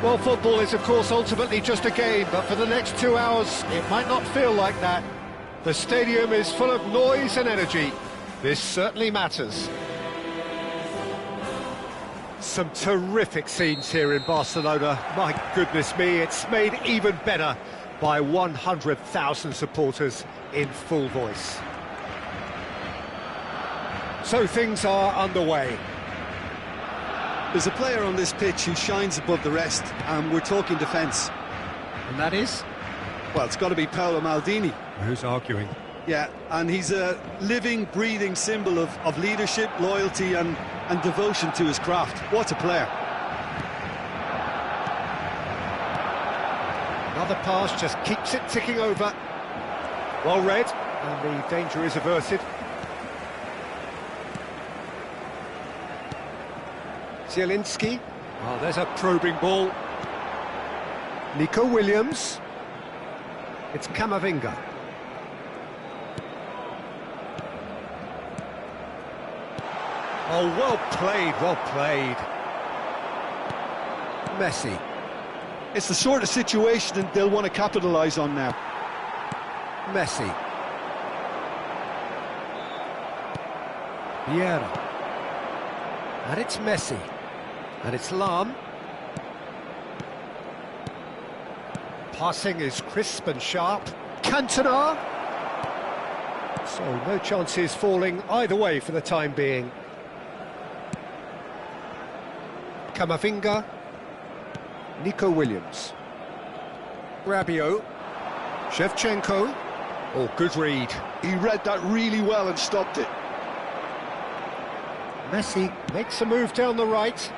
Well, football is, of course, ultimately just a game, but for the next 2 hours, it might not feel like that. The stadium is full of noise and energy. This certainly matters. Some terrific scenes here in Barcelona. My goodness me, it's made even better by 100,000 supporters in full voice. So things are underway. There's a player on this pitch who shines above the rest, and we're talking defence. And that is? Well, it's got to be Paolo Maldini. Who's arguing? Yeah, and he's a living, breathing symbol of leadership, loyalty and devotion to his craft. What a player. Another pass just keeps it ticking over. Well read, and the danger is averted. Zielinski. Oh, there's a probing ball. Nico Williams. It's Camavinga. Oh, well played, well played. Messi. It's the sort of situation that they'll want to capitalise on now. Messi. Vieira. And it's Messi. And it's Lam. Passing is crisp and sharp. Cantona. So no chances falling either way for the time being. Camavinga. Nico Williams. Rabiot. Shevchenko. Oh, good read. He read that really well and stopped it. Messi makes a move down the right.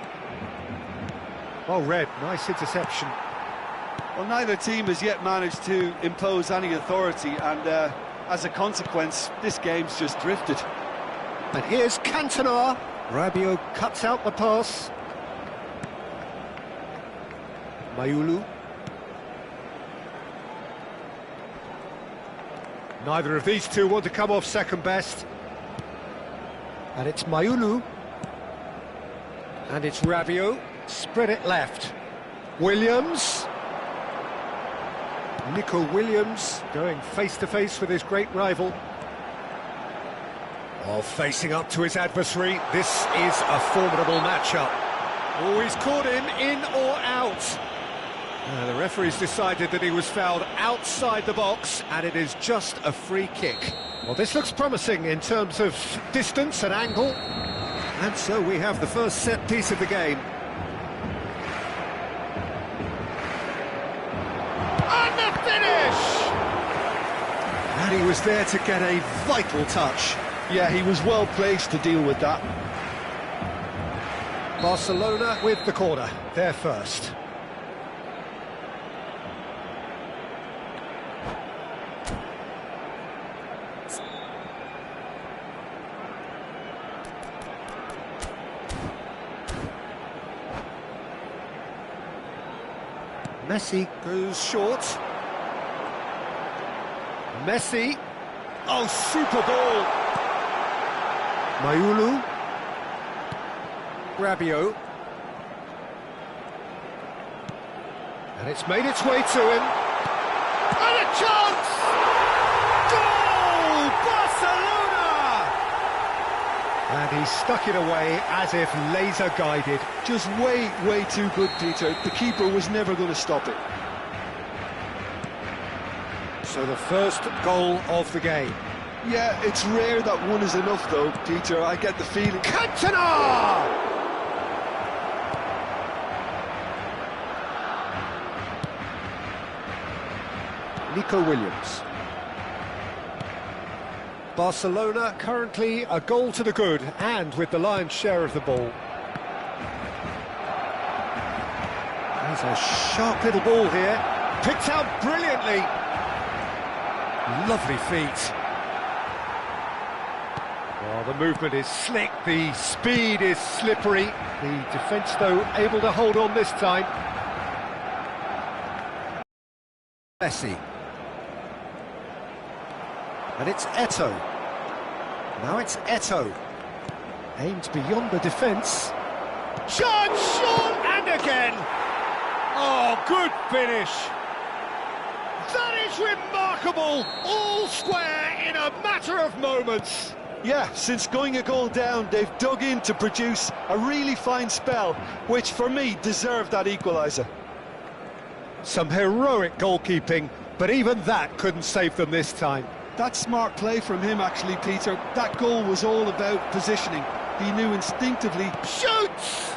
Well read, nice interception. Well, neither team has yet managed to impose any authority, and as a consequence, this game's just drifted. And here's Cantona. Rabiot cuts out the pass. Mayulu. Neither of these two want to come off second best. And it's Mayulu. And it's Rabiot. Spread it left. Williams. Nico Williams going face-to-face with his great rival. Oh, facing up to his adversary. This is a formidable matchup. Oh, he's caught him in or out. The referee's decided that he was fouled outside the box, and it is just a free kick. Well, this looks promising in terms of distance and angle. And so we have the first set piece of the game. And the finish! And he was there to get a vital touch. Yeah, he was well placed to deal with that. Barcelona with the corner, they're first. Messi goes short. Messi. Oh, super ball. Mayulu. Rabiot. And it's made its way to him. And a chance! Goal! Barcelona! And he stuck it away as if laser-guided. Just way too good, Peter. The keeper was never going to stop it. So the first goal of the game. Yeah, it's rare that one is enough, though, Peter. I get the feeling. Cantona! Nico Williams. Barcelona currently a goal to the good, and with the lion's share of the ball. There's a sharp little ball here, picked out brilliantly. Lovely feet. Well, the movement is slick, the speed is slippery. The defence, though, able to hold on this time. Messi. And it's Eto'o. Now it's Eto'o. Aimed beyond the defence. Chance, shot, and again! Good finish. That is remarkable. All square in a matter of moments. Yeah, since going a goal down, they've dug in to produce a really fine spell, which for me deserved that equaliser. Some heroic goalkeeping, but even that couldn't save them this time. That's smart play from him, actually, Peter. That goal was all about positioning. He knew instinctively. Shoots!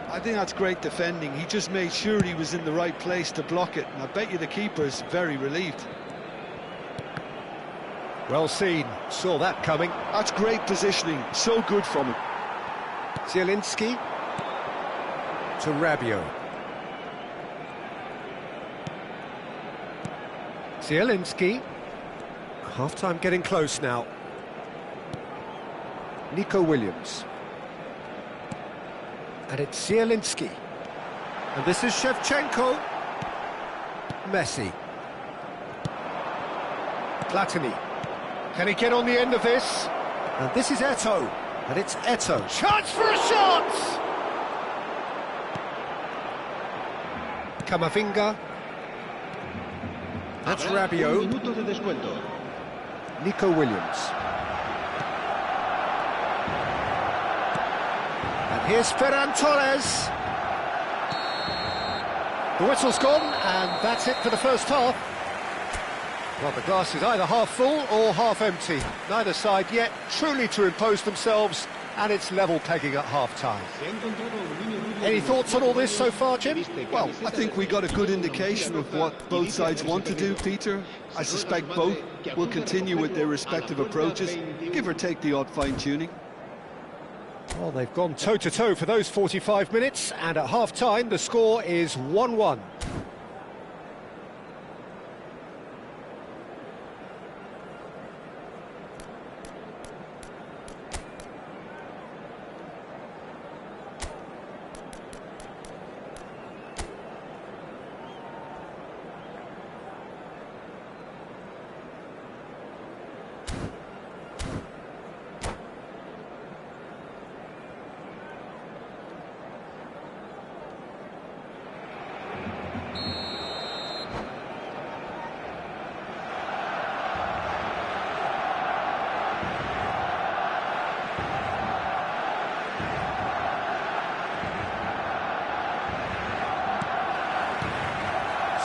I think that's great defending. He just made sure he was in the right place to block it, and I bet you the keeper's very relieved. Well seen, saw that coming. That's great positioning, so good from him. Zielinski to Rabiot. Zielinski. Half-time getting close now. Nico Williams. And it's Zielinski. And this is Shevchenko. Messi. Platini. Can he get on the end of this? And this is Eto'o. And it's Eto'o. Chance for a shot! Camavinga. That's Rabiot. Nico Williams. And here's Ferran Torres. The whistle's gone, and that's it for the first half. Well, the glass is either half full or half empty. Neither side yet truly to impose themselves, and it's level pegging at half-time. Any thoughts on all this so far, Jim? Well, I think we got a good indication of what both sides want to do, Peter. I suspect both will continue with their respective approaches, give or take the odd fine-tuning. Well, they've gone toe-to-toe for those 45 minutes, and at half-time the score is 1-1.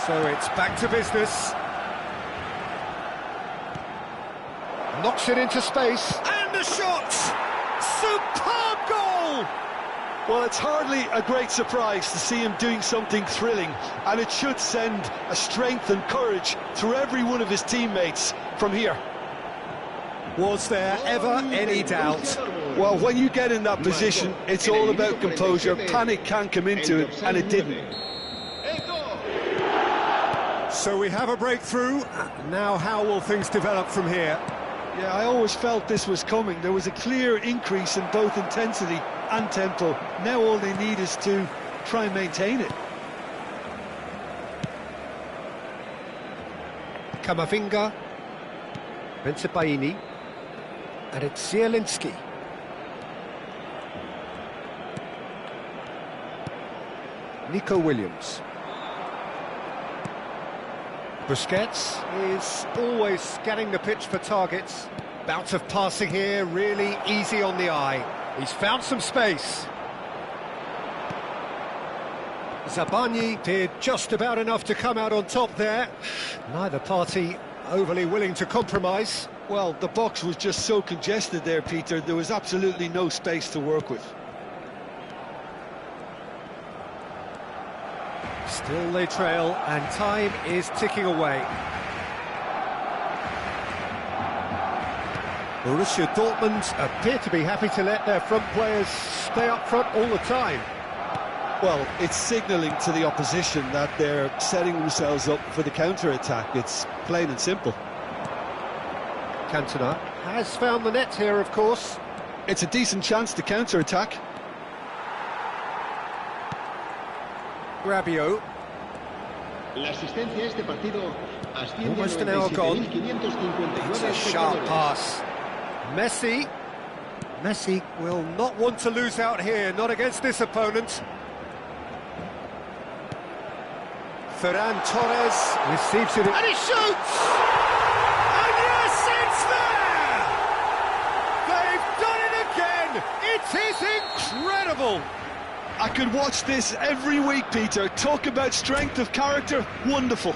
So it's back to business. Knocks it into space. And a shot! Superb goal! Well, it's hardly a great surprise to see him doing something thrilling, and it should send a strength and courage through every one of his teammates from here. Was there ever any doubt? Well, when you get in that position, it's all about composure. Panic can't come into it, and it didn't. So we have a breakthrough. Now how will things develop from here? Yeah, I always felt this was coming. There was a clear increase in both intensity and tempo. Now all they need is to try and maintain it. Camavinga. Bensebaini. And it's Zielinski. Nico Williams. Busquets is always scanning the pitch for targets. Bout of passing here, really easy on the eye. He's found some space. Zabani did just about enough to come out on top there. Neither party overly willing to compromise. Well, the box was just so congested there, Peter. There was absolutely no space to work with. Still they trail, and time is ticking away. Borussia Dortmund appear to be happy to let their front players stay up front all the time. Well, it's signalling to the opposition that they're setting themselves up for the counter-attack. It's plain and simple. Cantona has found the net here, of course. It's a decent chance to counter-attack. Rabiot. Almost an hour gone. It's a sharp pass. Messi. Messi will not want to lose out here, not against this opponent. Ferran Torres receives it, and he shoots! And yes, it's there! They've done it again! It is incredible! I could watch this every week, Peter. Talk about strength of character, wonderful.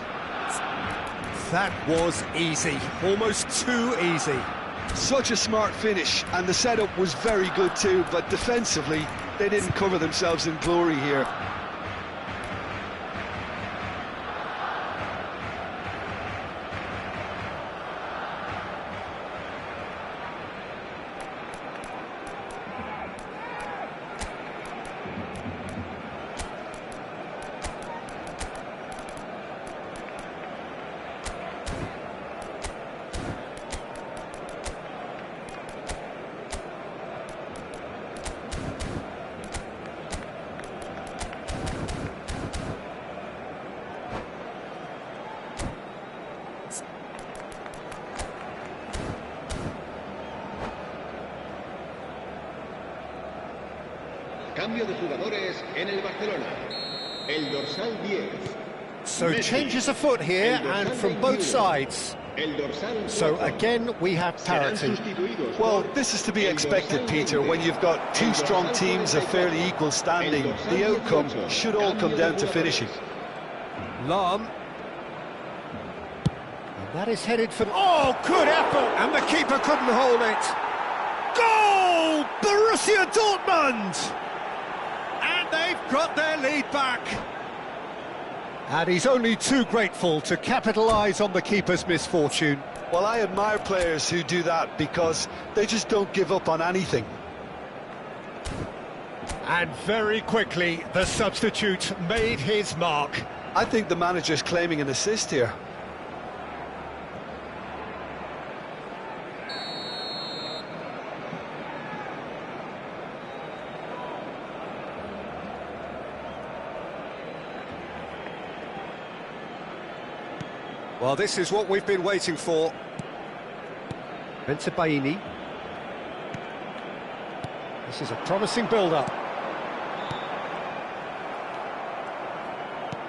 That was easy, almost too easy. Such a smart finish, and the setup was very good too, but defensively, they didn't cover themselves in glory here. Cambio de jugadores en el Barcelona. El dorsal 10. So changes afoot here, and from both sides. So again, we have parity. Well, this is to be expected, Peter, when you've got two strong teams of fairly equal standing. The outcome should all come down to finishing. Lahm. And that is headed for... Oh, good effort! And the keeper couldn't hold it. Goal! Borussia Dortmund! And they've got their lead back. And he's only too grateful to capitalise on the keeper's misfortune. Well, I admire players who do that because they just don't give up on anything. And very quickly, the substitute made his mark. I think the manager's claiming an assist here. Well, this is what we've been waiting for. Bensebaini. This is a promising build-up.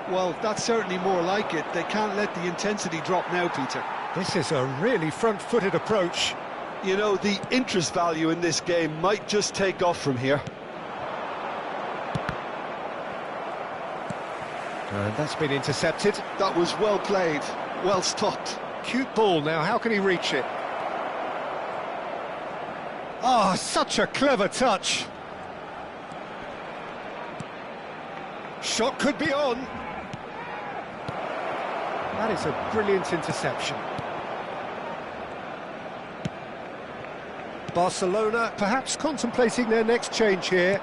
Well, that's certainly more like it. They can't let the intensity drop now, Peter. This is a really front-footed approach. You know, the interest value in this game might just take off from here. And that's been intercepted. That was well played, well stopped. Cute ball now, how can he reach it? Oh, such a clever touch. Shot could be on. That is a brilliant interception. Barcelona perhaps contemplating their next change here.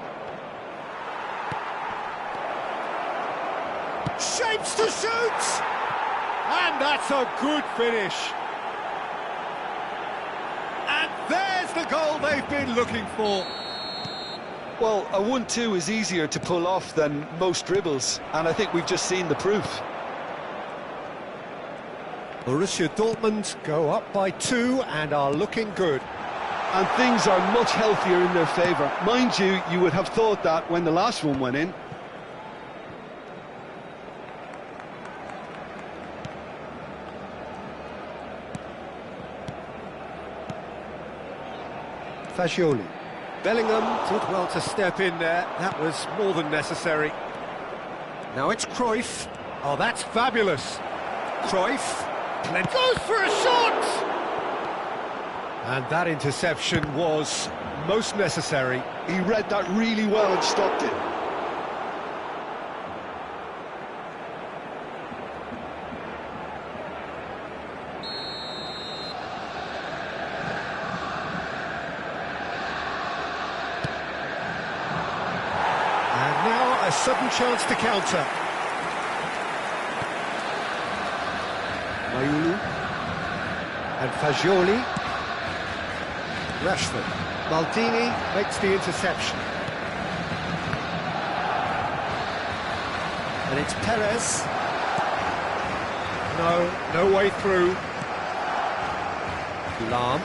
Shapes to shoot! And that's a good finish. And there's the goal they've been looking for. Well, a 1-2 is easier to pull off than most dribbles, and I think we've just seen the proof. Borussia Dortmund go up by 2 and are looking good. And things are much healthier in their favour. Mind you, you would have thought that when the last one went in. Fagioli. Bellingham did well to step in there. That was more than necessary. Now it's Cruyff. Oh, that's fabulous. Cruyff goes for a shot! And that interception was most necessary. He read that really well and stopped it. A sudden chance to counter. Mayulu and Fagioli. Rashford. Maldini makes the interception. And it's Perez. No way through. Lahm.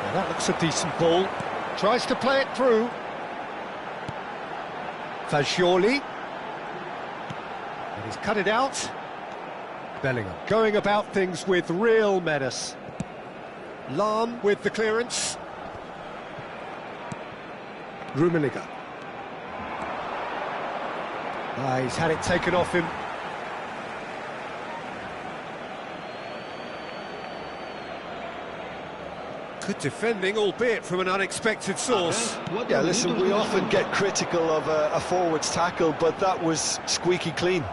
Now that looks a decent ball. Tries to play it through. Fagioli. And he's cut it out. Bellingham going about things with real menace. Lahm with the clearance. Rummenigge. He's had it taken off him. Good defending, albeit from an unexpected source. Yeah, listen, we often get critical of a forward's tackle, but that was squeaky clean.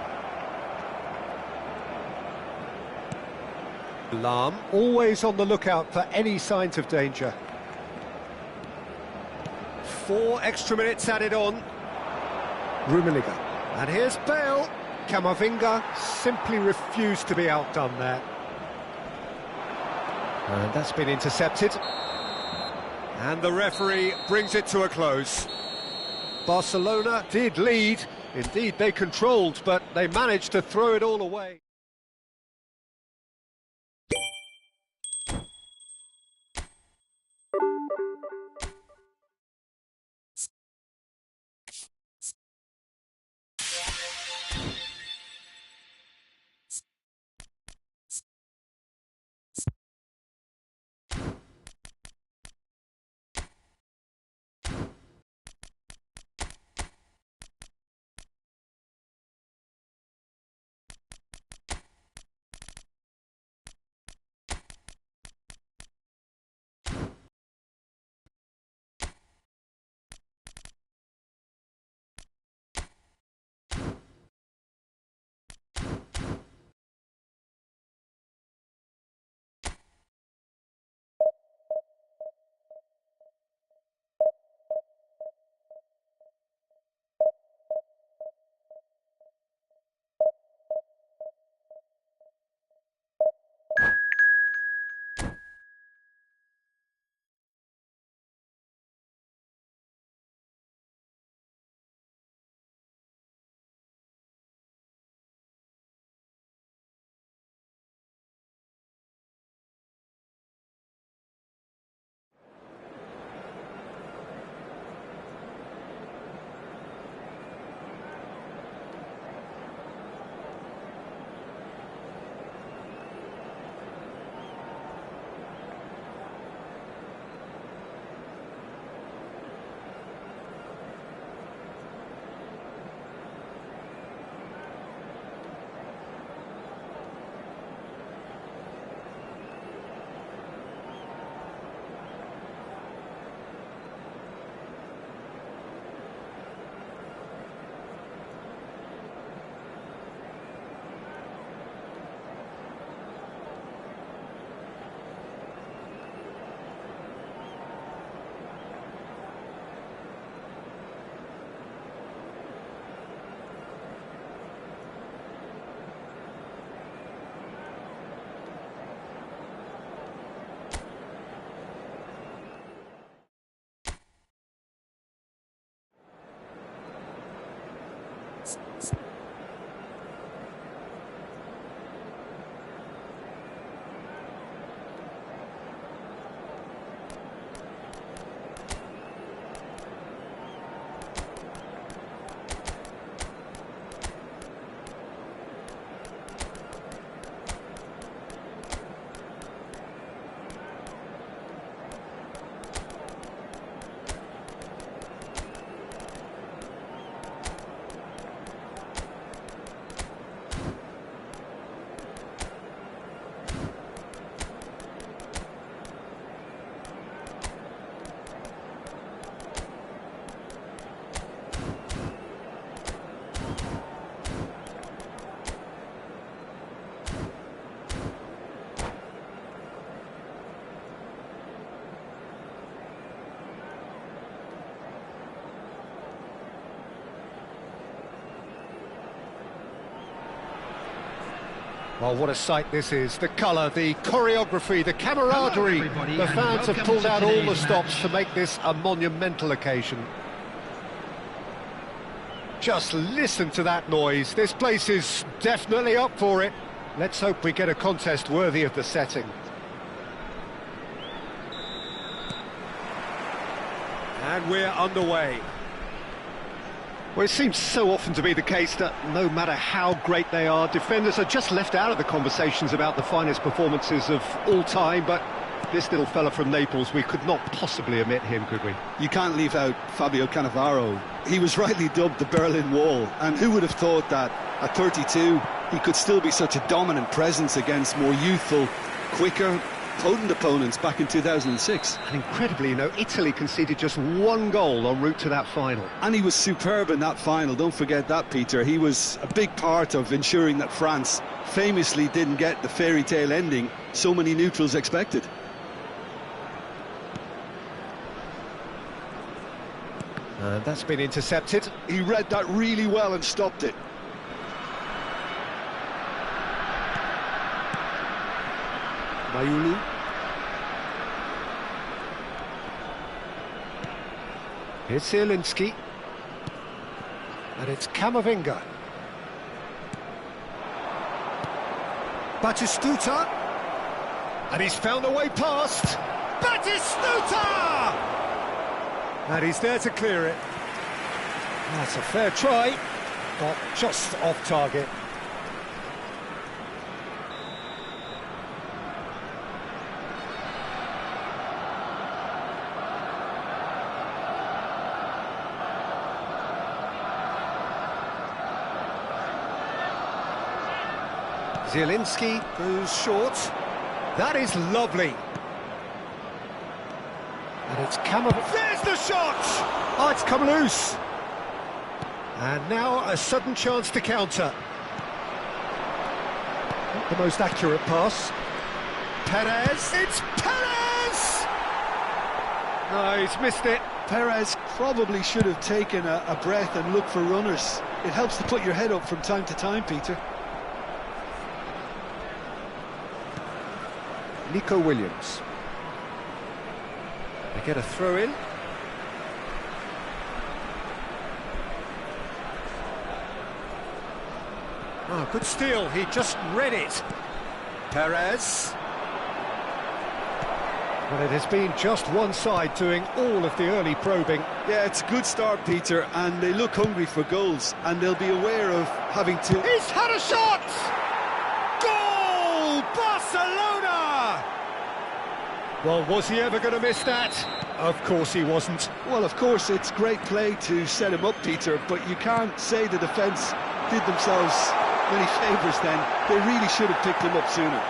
Lahm, always on the lookout for any signs of danger. 4 extra minutes added on. Rummenigge. And here's Bale. Camavinga simply refused to be outdone there. And that's been intercepted. And the referee brings it to a close. Barcelona did lead. Indeed, they controlled, but they managed to throw it all away. Well, what a sight this is. The colour, the choreography, the camaraderie. The fans have pulled out all the stops to make this a monumental occasion. Just listen to that noise. This place is definitely up for it. Let's hope we get a contest worthy of the setting. And we're underway. Well, it seems so often to be the case that no matter how great they are, defenders are just left out of the conversations about the finest performances of all time, but this little fella from Naples, we could not possibly omit him, could we? You can't leave out Fabio Cannavaro. He was rightly dubbed the Berlin Wall, and who would have thought that at 32 he could still be such a dominant presence against more youthful, quicker, potent opponents back in 2006. And incredibly, Italy conceded just one goal en route to that final. And he was superb in that final, don't forget that, Peter. He was a big part of ensuring that France famously didn't get the fairy tale ending so many neutrals expected. And that's been intercepted. He read that really well and stopped it. Mayulu. Here's Zielinski. And it's Camavinga. Batistuta. And he's found a way past. Batistuta! And he's there to clear it. That's a fair try, but just off target. Zielinski goes short. That is lovely. And it's Camavinga. There's the shot! Oh, it's come loose. And now a sudden chance to counter. Not the most accurate pass. Perez. It's Perez! No, he's missed it. Perez probably should have taken a breath and looked for runners. It helps to put your head up from time to time, Peter. Nico Williams. They get a throw in. Oh, good steal. He just read it. Perez. Well, it has been just one side doing all of the early probing. Yeah, it's a good start, Peter, and they look hungry for goals, and they'll be aware of having to... He's had a shot! Goal! Barcelona! Well, was he ever going to miss that? Of course he wasn't. Well, of course, it's great play to set him up, Peter, but you can't say the defence did themselves many favours then. They really should have picked him up sooner.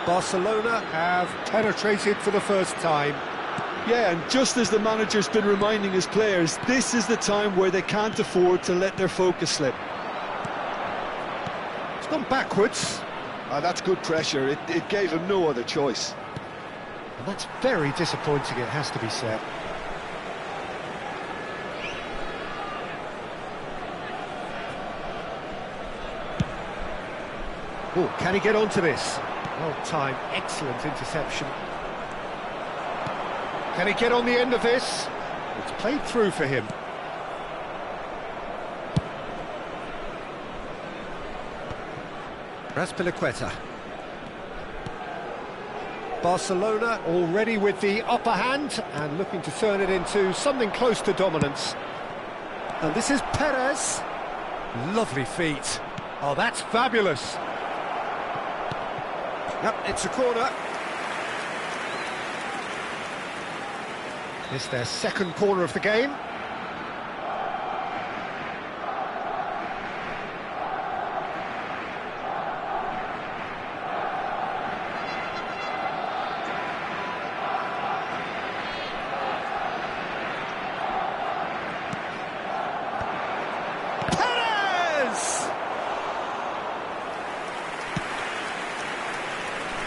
Barcelona have penetrated for the first time. Yeah, and just as the manager's been reminding his players, this is the time where they can't afford to let their focus slip. It's gone backwards. That's good pressure. It gave him no other choice. And that's very disappointing, it has to be said. Oh, can he get onto this? Well timed, excellent interception. Can he get on the end of this? It's played through for him. Raspilicueta. Barcelona already with the upper hand and looking to turn it into something close to dominance. And this is Perez. Lovely feet. Oh, that's fabulous. Yep, it's a corner. It's their second corner of the game.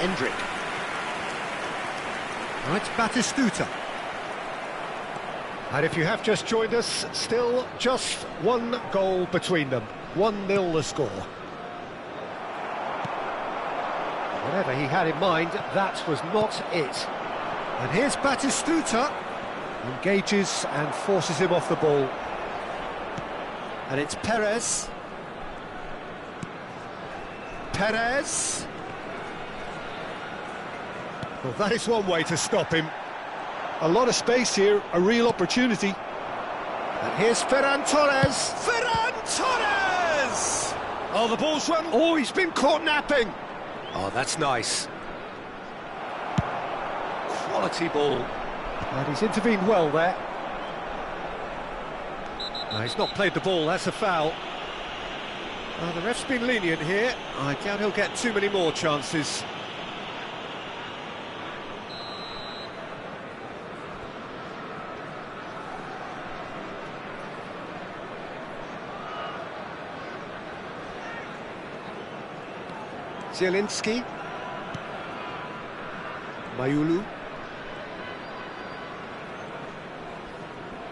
Endrick. Now it's Batistuta. And if you have just joined us, still just one goal between them. 1-0 the score. Whatever he had in mind, that was not it. And here's Batistuta. Engages and forces him off the ball. And it's Perez. Perez. Well, that is one way to stop him. A lot of space here, a real opportunity. And here's Ferran Torres. Ferran Torres! Oh, the ball's run. Oh, he's been caught napping. Oh, that's nice. Quality ball. And he's intervened well there. No, he's not played the ball, that's a foul. The ref's been lenient here. I doubt he'll get too many more chances. Zielinski. Mayulu.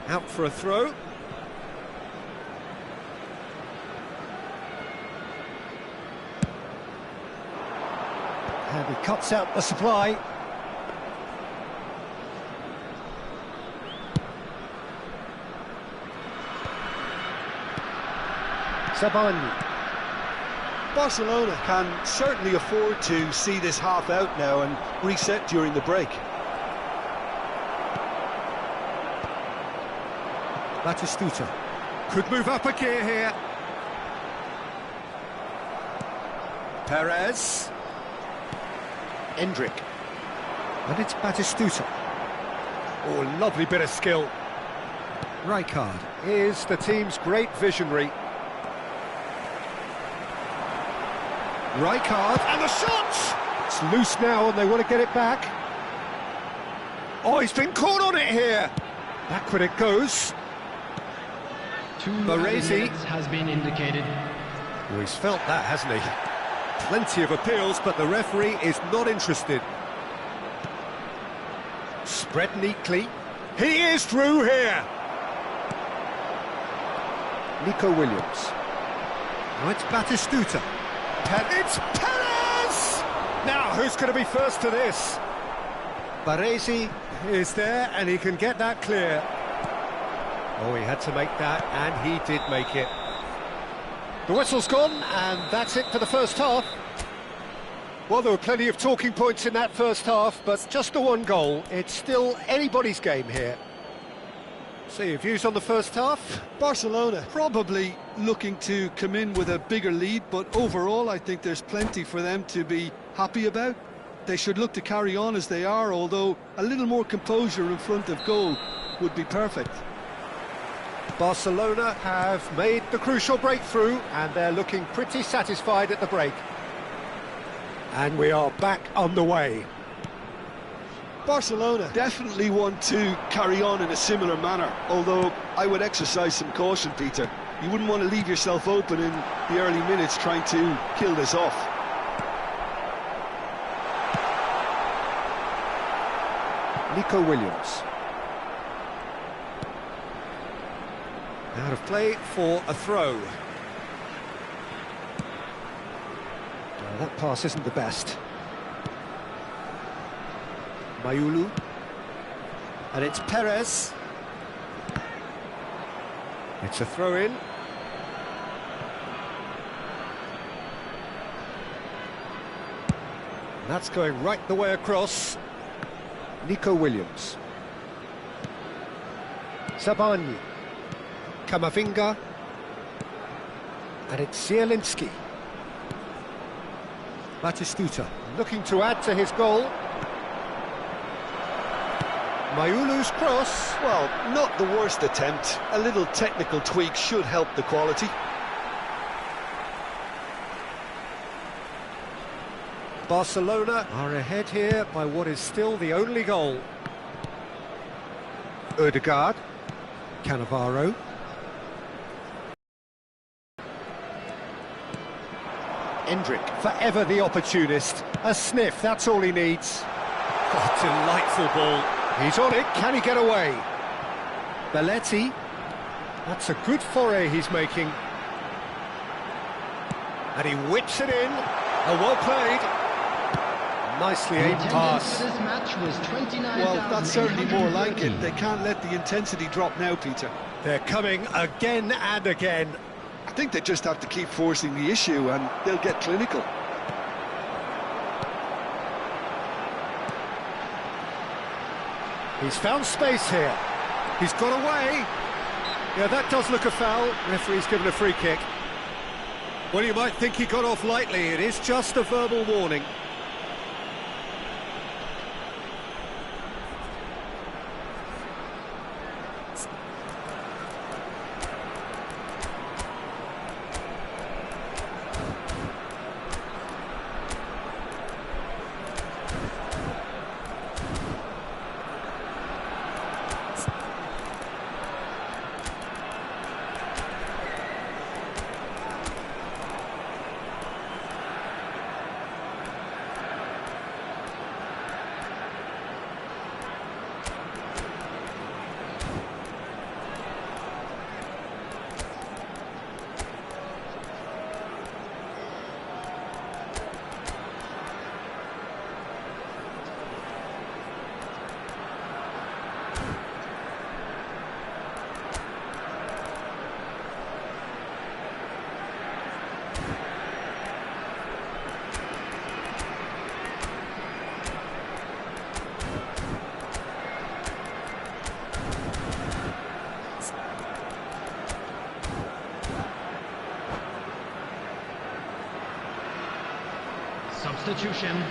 Out for a throw. And he cuts out the supply. Sabani. Barcelona can certainly afford to see this half out now and reset during the break. Batistuta could move up a gear here. Perez. Endrick. And it's Batistuta. Oh, lovely bit of skill. Rijkaard is the team's great visionary. Rijkaard, and the shot! It's loose now and they want to get it back. Oh, he's been caught on it here. Backward it goes. Baresi has been indicated. Well, he's felt that, hasn't he? Plenty of appeals, but the referee is not interested. Spread neatly. He is through here. Nico Williams. Oh, it's Batistuta. It's Perez! Now, who's going to be first to this? Baresi is there, and he can get that clear. Oh, he had to make that, and he did make it. The whistle's gone, and that's it for the first half. Well, there were plenty of talking points in that first half, but just the one goal. It's still anybody's game here. So, your views on the first half? Barcelona probably looking to come in with a bigger lead, but overall I think there's plenty for them to be happy about. They should look to carry on as they are, although a little more composure in front of goal would be perfect. Barcelona have made the crucial breakthrough, and they're looking pretty satisfied at the break. And we are back underway. Barcelona definitely want to carry on in a similar manner, although I would exercise some caution, Peter. You wouldn't want to leave yourself open in the early minutes trying to kill this off. Nico Williams. Out of play for a throw. Well, that pass isn't the best. Mayulu. And it's Perez. It's a throw-in. That's going right the way across. Nico Williams. Sabani. Kamavinga. And it's Zielinski. Batistuta looking to add to his goal. Mayulu's cross. Well, not the worst attempt. A little technical tweak should help the quality. Barcelona are ahead here by what is still the only goal. Ødegaard. Cannavaro. Endrick, forever the opportunist. A sniff, that's all he needs. Oh, delightful ball. He's on it, can he get away? Belletti. That's a good foray he's making. And he whips it in. Oh, well played. Nicely aimed pass. This match was 29,000. Well, that's certainly more like it. They can't let the intensity drop now, Peter. They're coming again and again. I think they just have to keep forcing the issue and they'll get clinical. He's found space here. He's got away. Yeah, that does look a foul. Referee's given a free kick. Well, you might think he got off lightly. It is just a verbal warning. Substitution.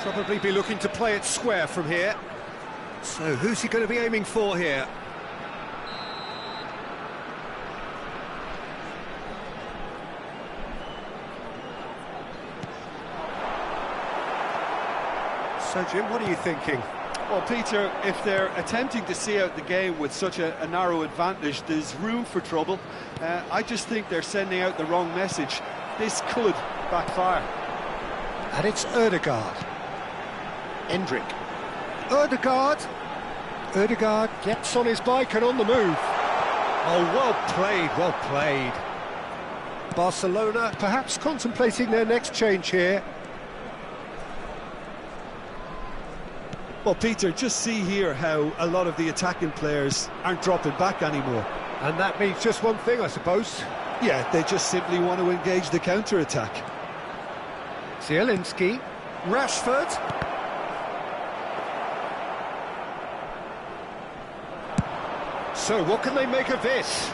Probably be looking to play it square from here. So who's he going to be aiming for here? So Jim, what are you thinking? Well, Peter, if they're attempting to see out the game with such a narrow advantage, there's room for trouble. I just think they're sending out the wrong message. This could backfire. And it's Ødegaard. Endrick. Ødegaard. Ødegaard gets on his bike and on the move. Oh, well played, well played. Barcelona perhaps contemplating their next change here. Well, Peter, just see here how a lot of the attacking players aren't dropping back anymore. And that means just one thing, I suppose. Yeah, they just simply want to engage the counter-attack. Zielinski. Rashford. So what can they make of this?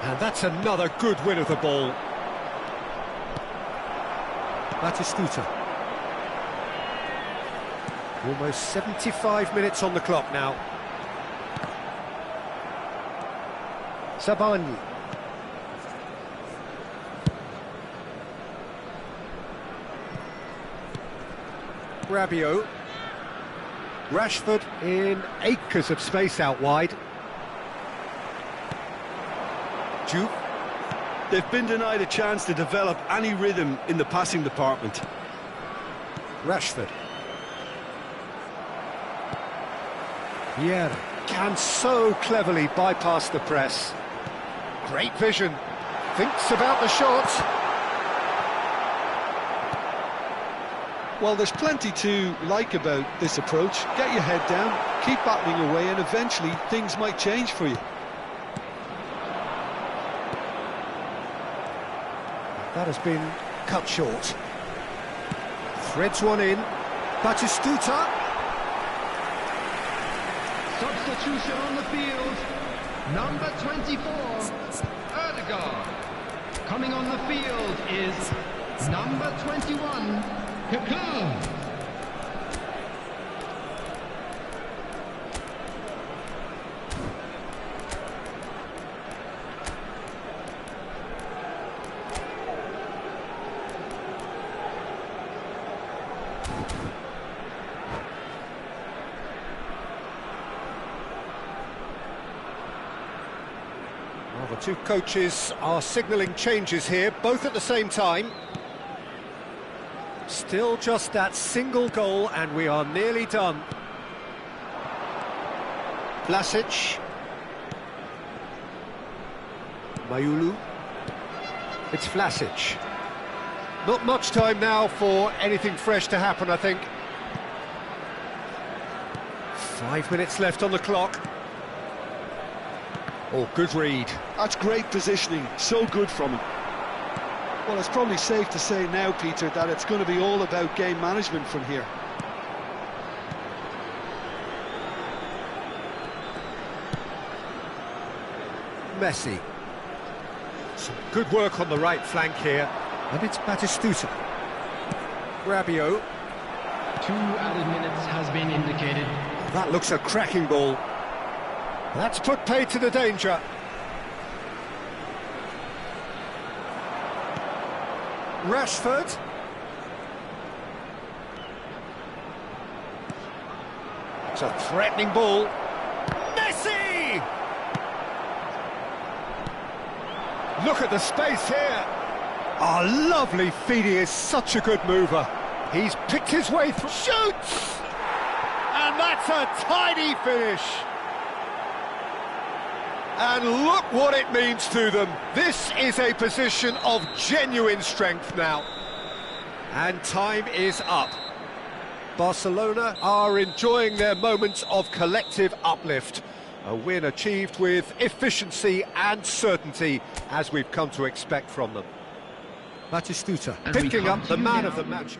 And that's another good win of the ball. Batistuta. Almost 75 minutes on the clock now. Sabani. Rabiot. Rashford in acres of space out wide. Juve. They've been denied a chance to develop any rhythm in the passing department. Rashford. Vieira can so cleverly bypass the press. Great vision. Thinks about the shot. Well, there's plenty to like about this approach. Get your head down, keep battling away, and eventually things might change for you. That has been cut short. Threads one in. Batistuta. Substitution on the field. Number 24, Ødegaard. Coming on the field is number 21, Kaká. Well, the two coaches are signalling changes here, both at the same time. Still just that single goal, and we are nearly done. Vlasic. Mayulu. It's Vlasic. Not much time now for anything fresh to happen, I think. 5 minutes left on the clock. Oh, good read. That's great positioning, so good from him. Well, it's probably safe to say now, Peter, that it's going to be all about game management from here. Messi. Some good work on the right flank here. And it's Batistuta. Rabiot. 2 added minutes has been indicated. That looks a cracking ball. That's put pay to the danger. Rashford. It's a threatening ball. Messi! Look at the space here. Oh, lovely feed. He is such a good mover. He's picked his way through. Shoots! And that's a tidy finish. And look what it means to them. This is a position of genuine strength now. And time is up. Barcelona are enjoying their moments of collective uplift. A win achieved with efficiency and certainty, as we've come to expect from them. Batistuta picking up the man of the match.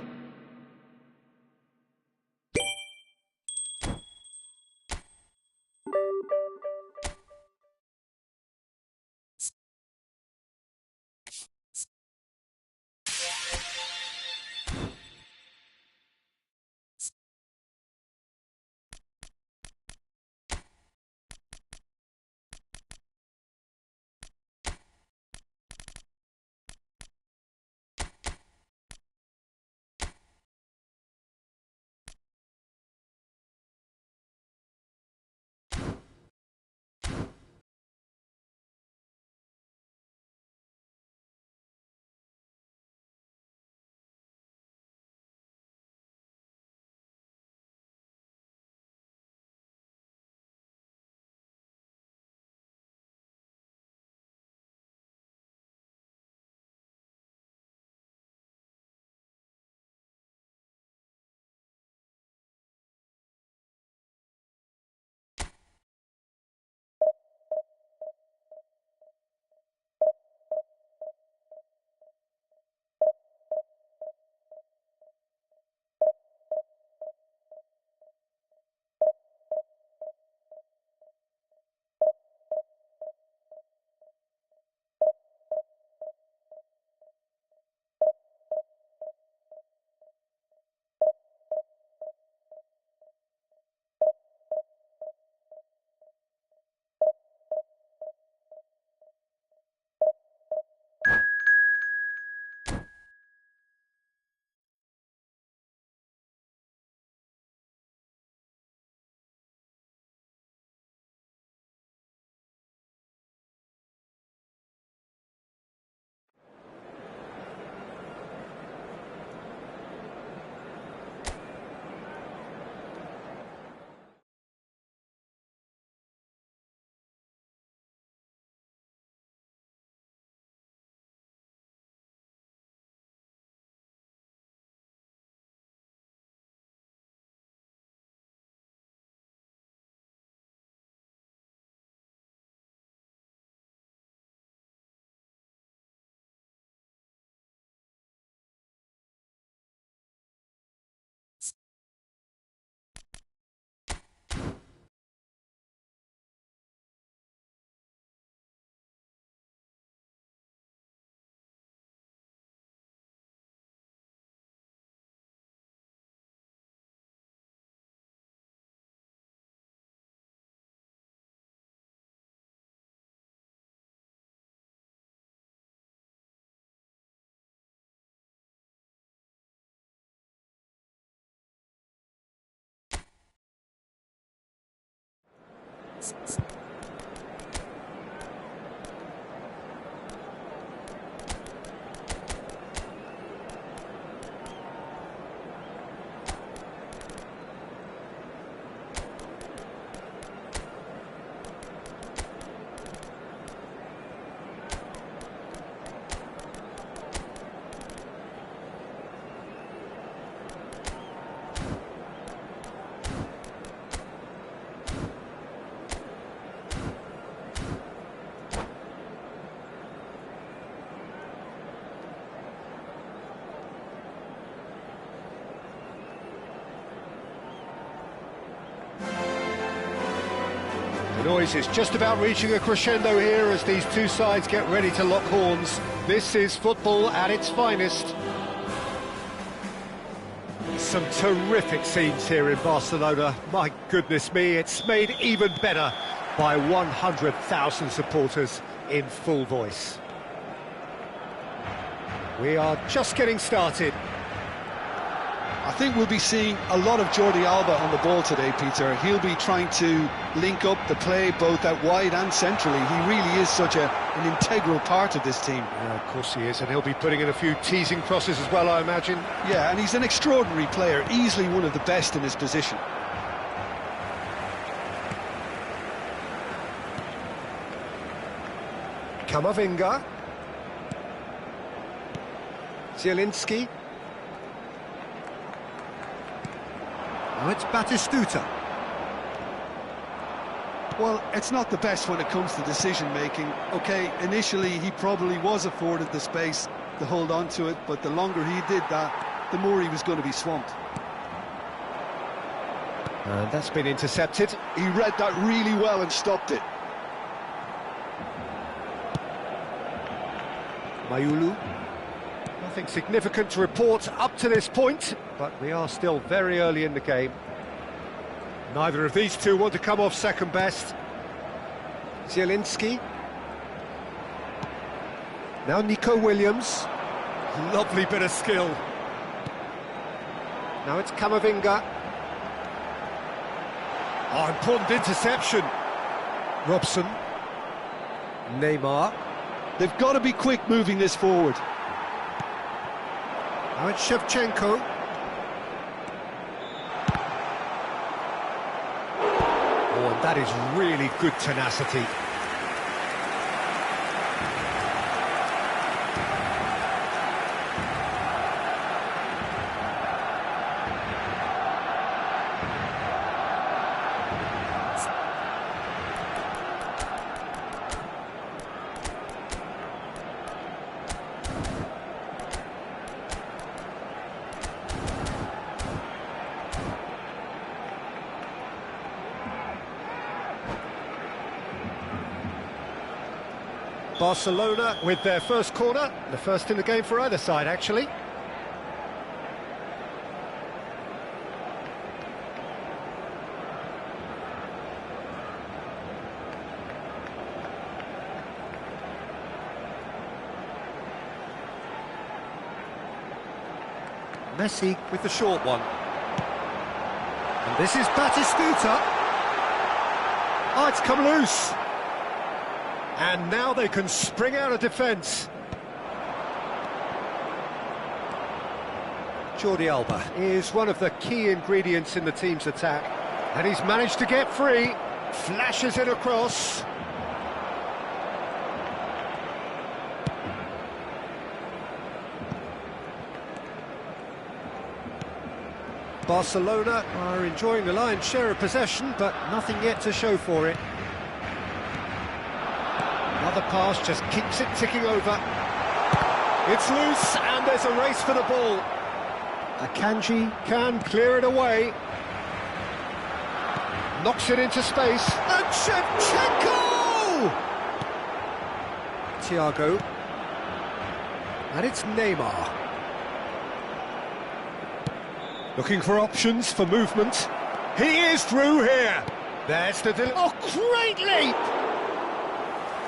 The noise is just about reaching a crescendo here as these two sides get ready to lock horns. This is football at its finest. Some terrific scenes here in Barcelona. My goodness me, it's made even better by 100,000 supporters in full voice. We are just getting started. I think we'll be seeing a lot of Jordi Alba on the ball today, Peter. He'll be trying to link up the play both out wide and centrally. He really is such an integral part of this team. Yeah, of course he is, and he'll be putting in a few teasing crosses as well, I imagine. Yeah, and he's an extraordinary player, easily one of the best in his position. Camavinga. Zielinski. Now it's Batistuta. Well, it's not the best when it comes to decision-making. OK, initially he probably was afforded the space to hold on to it, but the longer he did that, the more he was going to be swamped. And that's been intercepted. He read that really well and stopped it. Mayulu. Nothing significant to report up to this point, but we are still very early in the game. Neither of these two want to come off second best. Zielinski. Now Nico Williams. Lovely bit of skill. Now it's Camavinga. Oh, important interception. Robson. Neymar. They've got to be quick moving this forward. Now it's Shevchenko. Oh, and that is really good tenacity. Barcelona with their first corner, the first in the game for either side, actually. Messi with the short one. And this is Batistuta. Oh, it's come loose. And now they can spring out of defence. Jordi Alba is one of the key ingredients in the team's attack. And he's managed to get free. Flashes it across. Barcelona are enjoying the lion's share of possession, but nothing yet to show for it. Another pass just keeps it ticking over. It's loose, and there's a race for the ball. Akanji can clear it away. Knocks it into space. And Shevchenko! Thiago. And it's Neymar. Looking for options for movement. He is through here. There's the... Oh, great leap!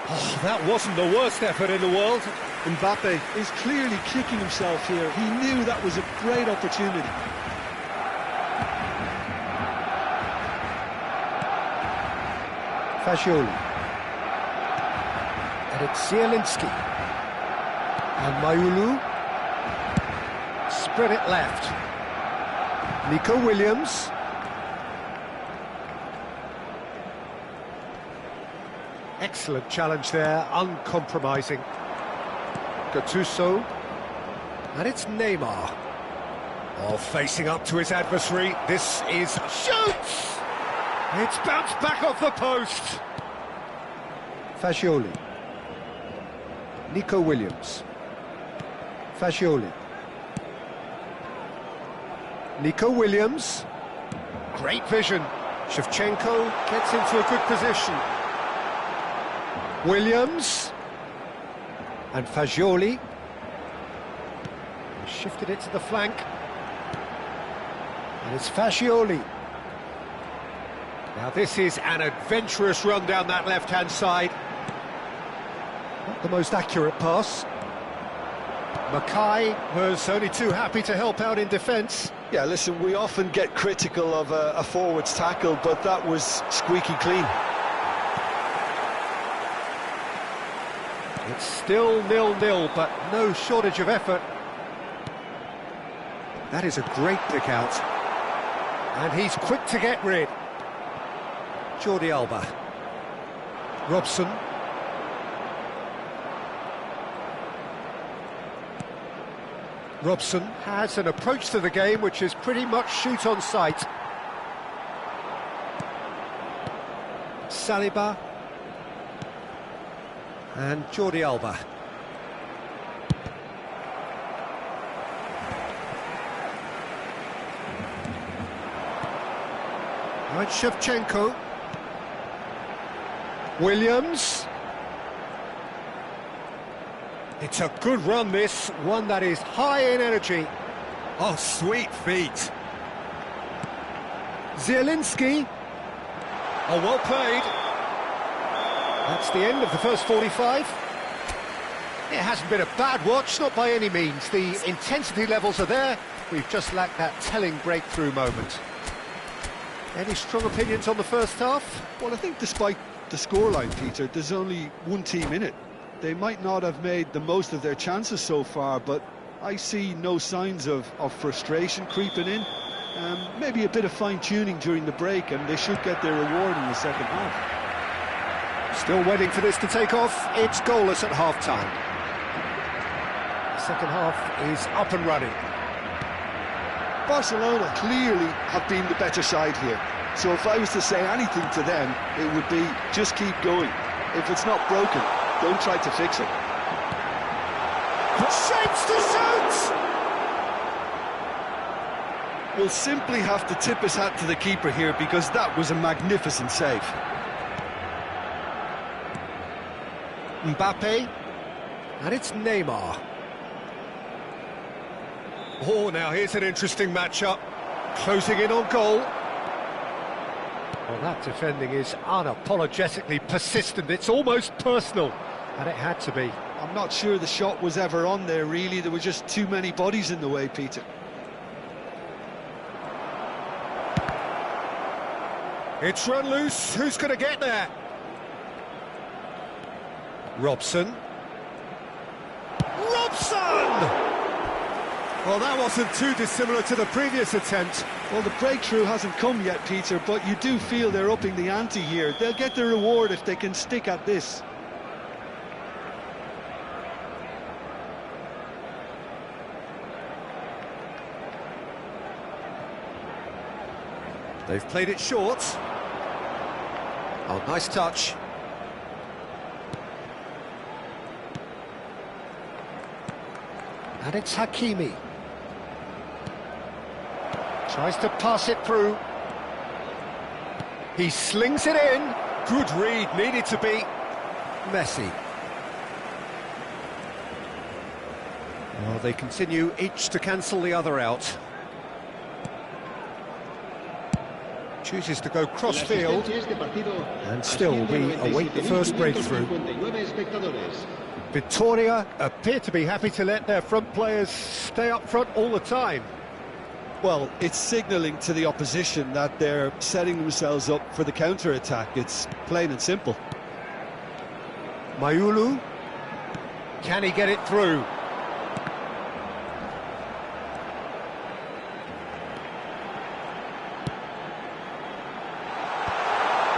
Oh, that wasn't the worst effort in the world. Mbappe is clearly kicking himself here. He knew that was a great opportunity. Fagioli. And it's Zielinski. And Mayulu. Spread it left. Nico Williams. Excellent challenge there, uncompromising. Gattuso. And it's Neymar. Oh, facing up to his adversary. This is... Shoots! It's bounced back off the post. Fagioli. Nico Williams. Fagioli. Nico Williams. Great vision. Shevchenko gets into a good position. Williams. And Fagioli. Shifted it to the flank. And it's Fagioli. Now this is an adventurous run down that left-hand side. Not the most accurate pass. Mackay was only too happy to help out in defence. Yeah, listen, we often get critical of a forward's tackle, but that was squeaky clean. It's still 0-0, but no shortage of effort. That is a great pick out. And he's quick to get rid. Jordi Alba. Robson. Robson has an approach to the game which is pretty much shoot on sight. Saliba. And Jordi Alba. Right, Shevchenko. Williams. It's a good run, this, one that is high in energy. Oh, sweet feet. Zielinski. Oh, well played. That's the end of the first 45. It hasn't been a bad watch, not by any means. The intensity levels are there. We've just lacked that telling breakthrough moment. Any strong opinions on the first half? Well, I think despite the scoreline, Peter, there's only one team in it. They might not have made the most of their chances so far, but I see no signs of frustration creeping in. Maybe a bit of fine-tuning during the break, and they should get their reward in the second half. Still waiting for this to take off. It's goalless at half-time. The second half is up and running. Barcelona clearly have been the better side here. So if I was to say anything to them, it would be just keep going. If it's not broken, don't try to fix it. Shapes to shoot! We'll simply have to tip his hat to the keeper here because that was a magnificent save. Mbappe, and it's Neymar. Oh, now here's an interesting matchup. Closing in on goal. Well, that defending is unapologetically persistent. It's almost personal, and it had to be. I'm not sure the shot was ever on there, really. There were just too many bodies in the way, Peter. It's run loose. Who's going to get there? Robson. Robson! Well, that wasn't too dissimilar to the previous attempt. Well, the breakthrough hasn't come yet, Peter, but you do feel they're upping the ante here. They'll get their reward if they can stick at this. They've played it short. Oh, nice touch. And it's Hakimi. Tries to pass it through. He slings it in. Good read, needed to be. Messi. Well, they continue each to cancel the other out. Chooses to go cross-field. And still, we await the first breakthrough. Victoria appear to be happy to let their front players stay up front all the time. Well, it's signalling to the opposition that they're setting themselves up for the counter-attack. It's plain and simple. Mayulu. Can he get it through?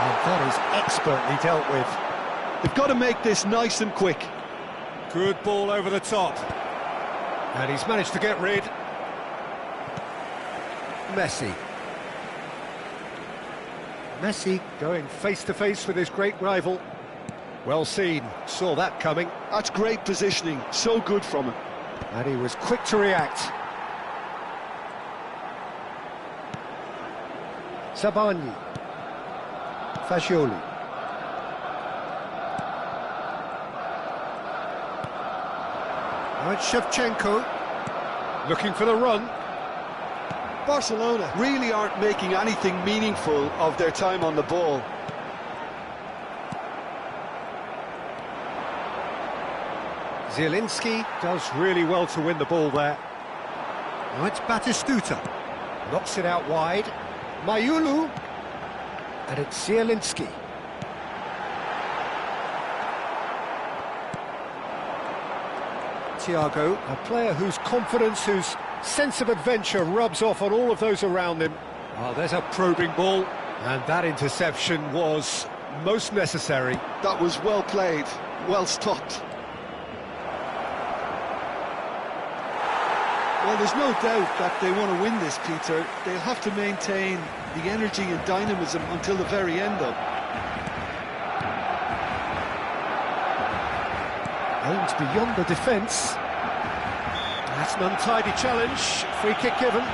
And that is expertly dealt with. They've got to make this nice and quick. Good ball over the top. And he's managed to get rid. Messi. Messi going face-to-face with his great rival. Well seen, saw that coming. That's great positioning, so good from him. And he was quick to react. Sabani. Fagioli. Now it's Shevchenko, looking for the run. Barcelona really aren't making anything meaningful of their time on the ball. Zielinski does really well to win the ball there. Now it's Batistuta, knocks it out wide. Mayulu, and it's Zielinski. Thiago, a player whose confidence, whose sense of adventure rubs off on all of those around him. Well, there's a probing ball, and that interception was most necessary. That was well played, well stopped. Well, there's no doubt that they want to win this, Peter. They'll have to maintain the energy and dynamism until the very end, though. Aims beyond the defence. That's an untidy challenge. Free kick given.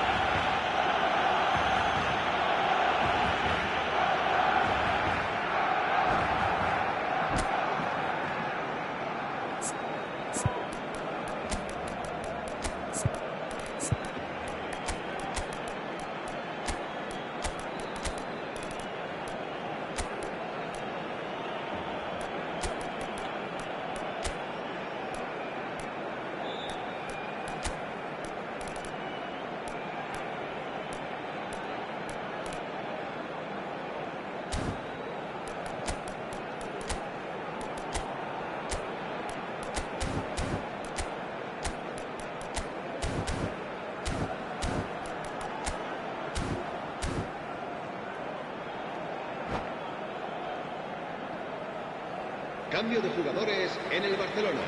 Cambio de jugadores en el Barcelona.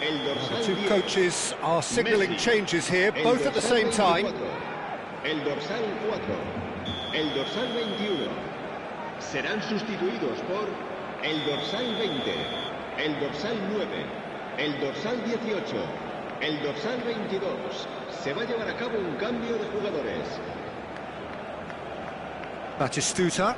El dorsal The two 10, coaches are signalling Messi. changes here, El both at the dorsal same time. 24, El dorsal 4, el dorsal 21. Serán sustituidos por el dorsal 20, el dorsal 9, el dorsal 18, el dorsal 22. Se va a llevar a cabo un cambio de jugadores. Batistuta.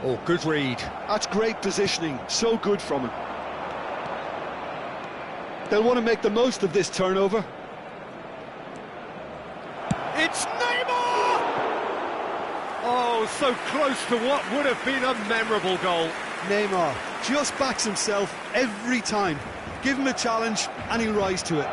Oh, good read. That's great positioning, so good from him. They'll want to make the most of this turnover. It's Neymar! Oh, so close to what would have been a memorable goal. Neymar just backs himself every time. Give him a challenge and he'll rise to it.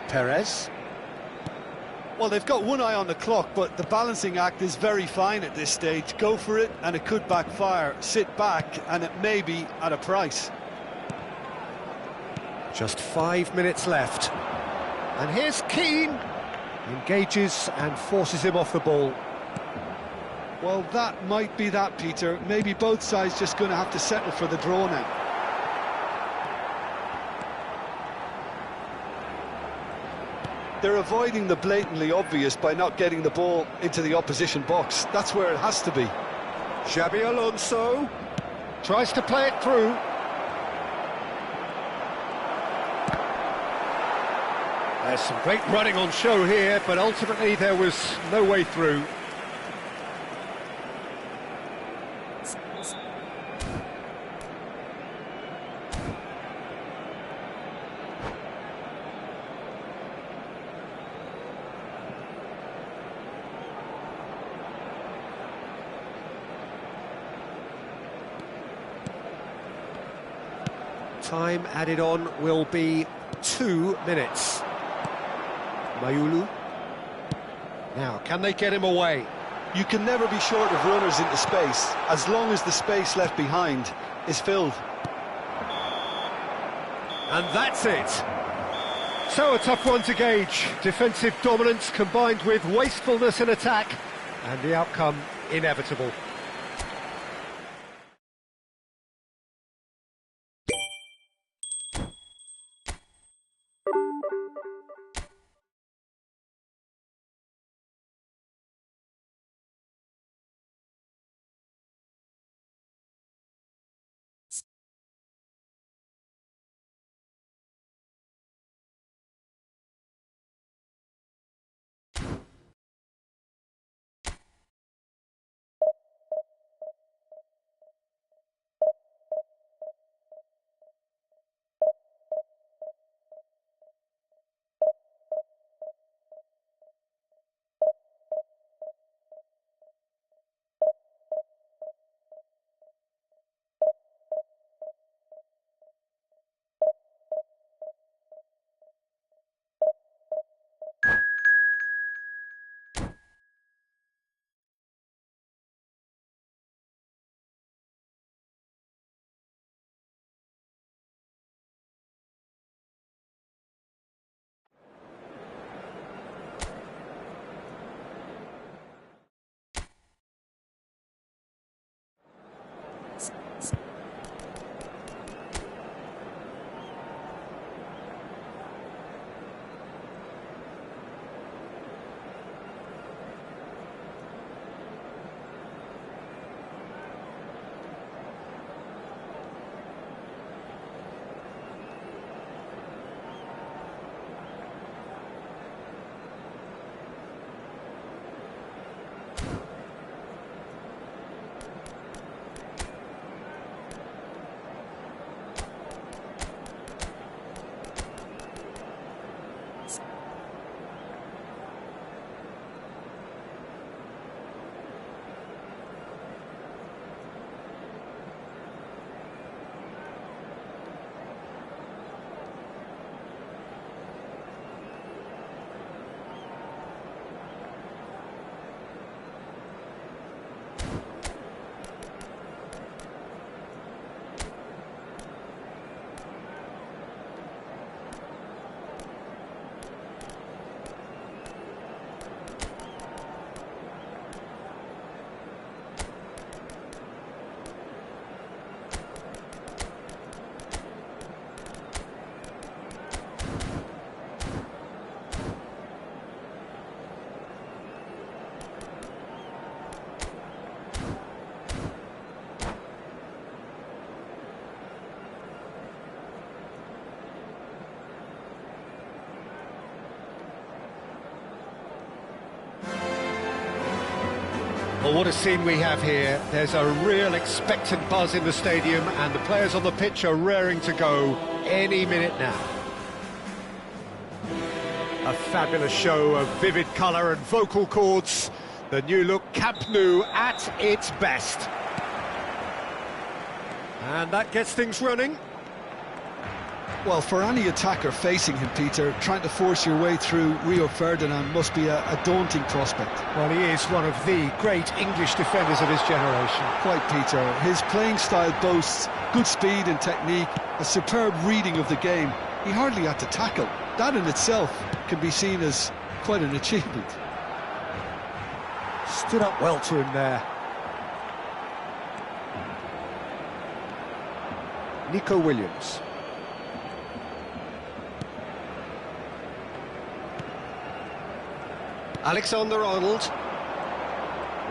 Perez. Well, they've got one eye on the clock, but the balancing act is very fine at this stage. Go for it, and it could backfire. Sit back, and it may be at a price. Just 5 minutes left. And here's Keane. Engages and forces him off the ball. Well, that might be that, Peter. Maybe both sides just going to have to settle for the draw now. They're avoiding the blatantly obvious by not getting the ball into the opposition box. That's where it has to be. Xabi Alonso. Tries to play it through. There's some great running on show here, but ultimately there was no way through. Time added on will be 2 minutes. Mayulu. Now, can they get him away? You can never be short of runners into space, as long as the space left behind is filled. And that's it. So a tough one to gauge. Defensive dominance combined with wastefulness in attack, and the outcome inevitable. Well, what a scene we have here. There's a real expectant buzz in the stadium, and the players on the pitch are raring to go any minute now. A fabulous show of vivid colour and vocal cords. The new look Camp Nou at its best. And that gets things running. Well, for any attacker facing him, Peter, trying to force your way through Rio Ferdinand must be a daunting prospect. Well, he is one of the great English defenders of his generation. Quite, Peter. His playing style boasts good speed and technique, a superb reading of the game. He hardly had to tackle. That in itself can be seen as quite an achievement. Stood up well to him there. Nico Williams. Alexander-Arnold.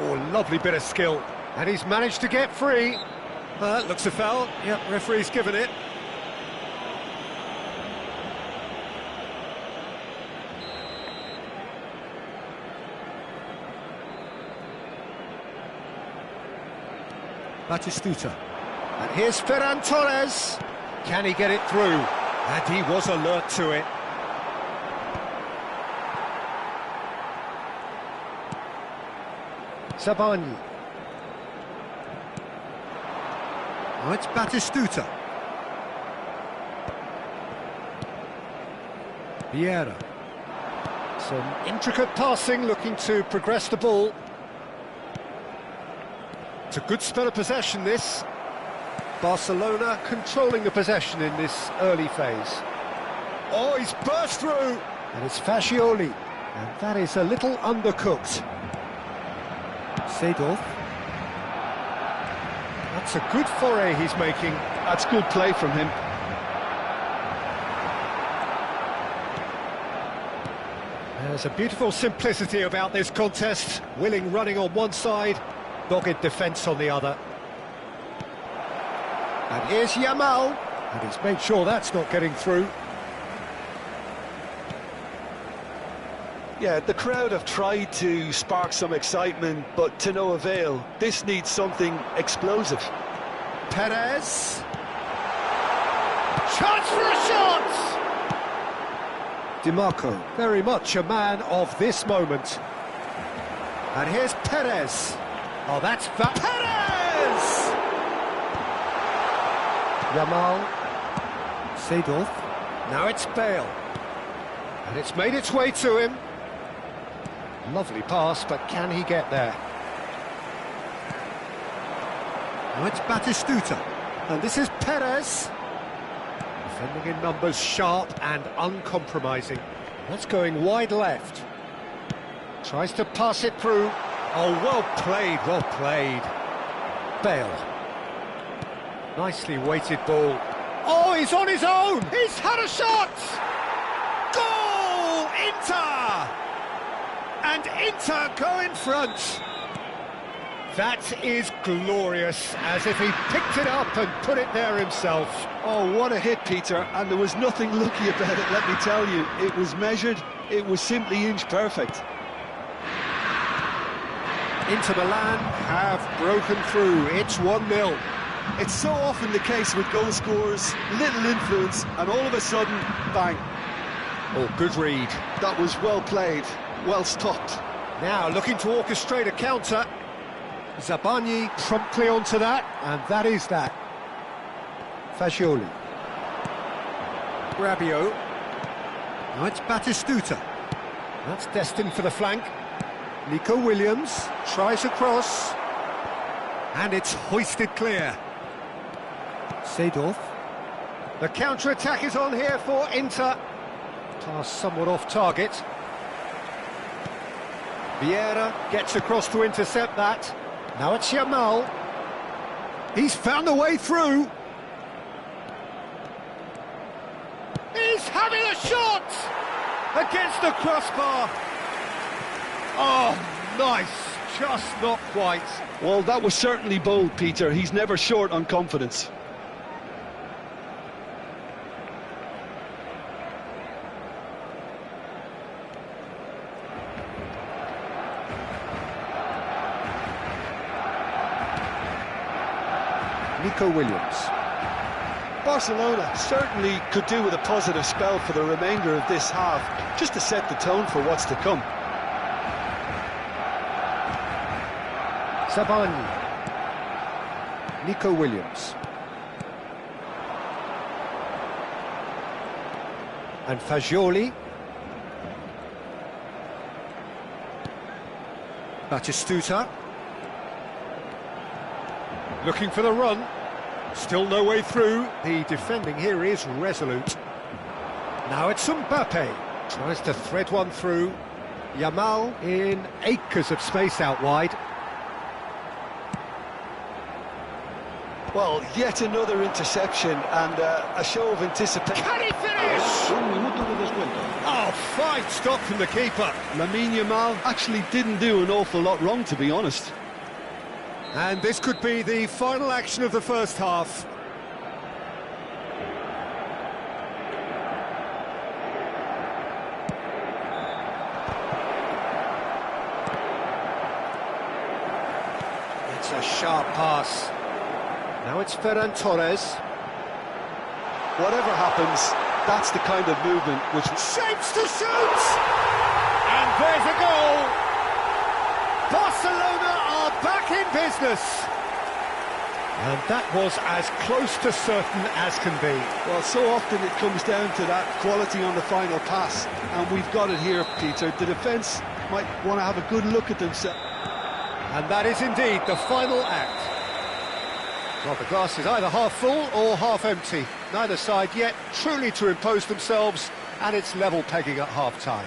Oh, lovely bit of skill. And he's managed to get free. That looks a foul. Yep, referee's given it. Batistuta. And here's Ferran Torres. Can he get it through? And he was alert to it. Sabani. Oh, it's Batistuta. Vieira. Some intricate passing, looking to progress the ball. It's a good spell of possession, this. Barcelona controlling the possession in this early phase. Oh, he's burst through! And it's Fascioli. And that is a little undercooked. Seedorf. That's a good foray he's making. That's good play from him. There's a beautiful simplicity about this contest. Willing running on one side, dogged defence on the other. And here's Yamal. And he's made sure that's not getting through. Yeah, the crowd have tried to spark some excitement, but to no avail. This needs something explosive. Perez. Chance for a shot! DiMarco, very much a man of this moment. And here's Perez. Oh, that's Perez! Yamal. Seedorf. Now it's Bale. And it's made its way to him. Lovely pass, but can he get there? Now it's Batistuta. And this is Perez. Defending in numbers, sharp and uncompromising. That's going wide left. Tries to pass it through. Oh, well played, well played. Bale. Nicely weighted ball. Oh, he's on his own! He's had a shot! Goal! Inter! And Inter go in front. That is glorious, as if he picked it up and put it there himself. Oh, what a hit, Peter, and there was nothing lucky about it, let me tell you. It was measured, it was simply inch perfect. Inter Milan have broken through, it's 1-0. It's so often the case with goal scorers, little influence, and all of a sudden, bang. Oh, good read. That was well played, well stopped. Now looking to orchestrate a counter. Zabani promptly onto that, and that is that. Fascioli. Rabiot. Now it's Batistuta. That's destined for the flank. Nico Williams tries a cross. And it's hoisted clear. Seedorf. The counter-attack is on here for Inter. Pass somewhat off target. Vieira gets across to intercept that. Now it's Yamal. He's found a way through. He's having a shot! Against the crossbar. Oh, nice. Just not quite. Well, that was certainly bold, Peter. He's never short on confidence. Nico Williams. Barcelona certainly could do with a positive spell for the remainder of this half, just to set the tone for what's to come. Zabani. Nico Williams. And Fascioli. Batistuta. Looking for the run. Still no way through. The defending here is resolute. Now it's Mbappe. Tries to thread one through. Yamal in acres of space out wide. Well, yet another interception and a show of anticipation. Can he finish? Oh, fine stop from the keeper. Lamine Yamal actually didn't do an awful lot wrong, to be honest. And this could be the final action of the first half. It's a sharp pass. Now it's Ferran Torres. Whatever happens, that's the kind of movement which... Shapes to shoot! And there's a goal! Barcelona are back in business! And that was as close to certain as can be. Well, so often it comes down to that quality on the final pass, and we've got it here, Peter. The defence might want to have a good look at themselves. And that is indeed the final act. Well, the glass is either half full or half empty. Neither side yet truly to impose themselves and it's level pegging at half-time.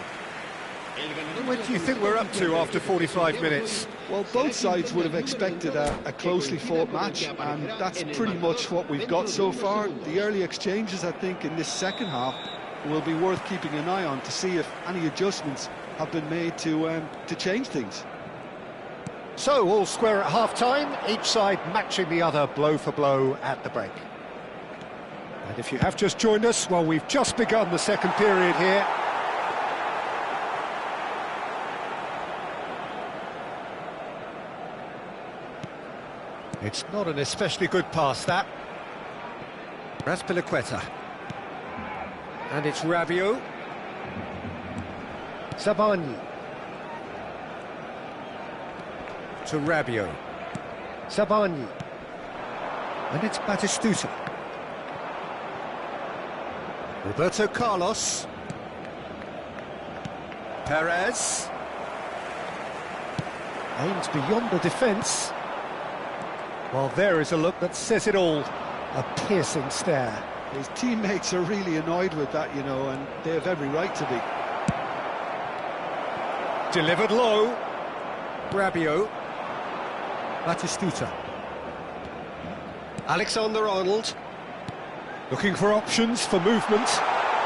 What do you think we're up to after 45 minutes? Well, both sides would have expected a closely fought match, and that's pretty much what we've got so far. The early exchanges, I think, in this second half will be worth keeping an eye on to see if any adjustments have been made to change things. So, all square at half-time, each side matching the other blow for blow at the break. And if you have just joined us, well, we've just begun the second period here. It's not an especially good pass, that. Raspilicueta. And it's Rabiot. Zabani. To Rabiot. Zabani. And it's Batistuta. Roberto Carlos. Perez. Aims beyond the defence. Well, there is a look that says it all. A piercing stare. His teammates are really annoyed with that, you know, and they have every right to be. Delivered low. Rabiot. Batistuta. Alexander-Arnold. Looking for options for movement.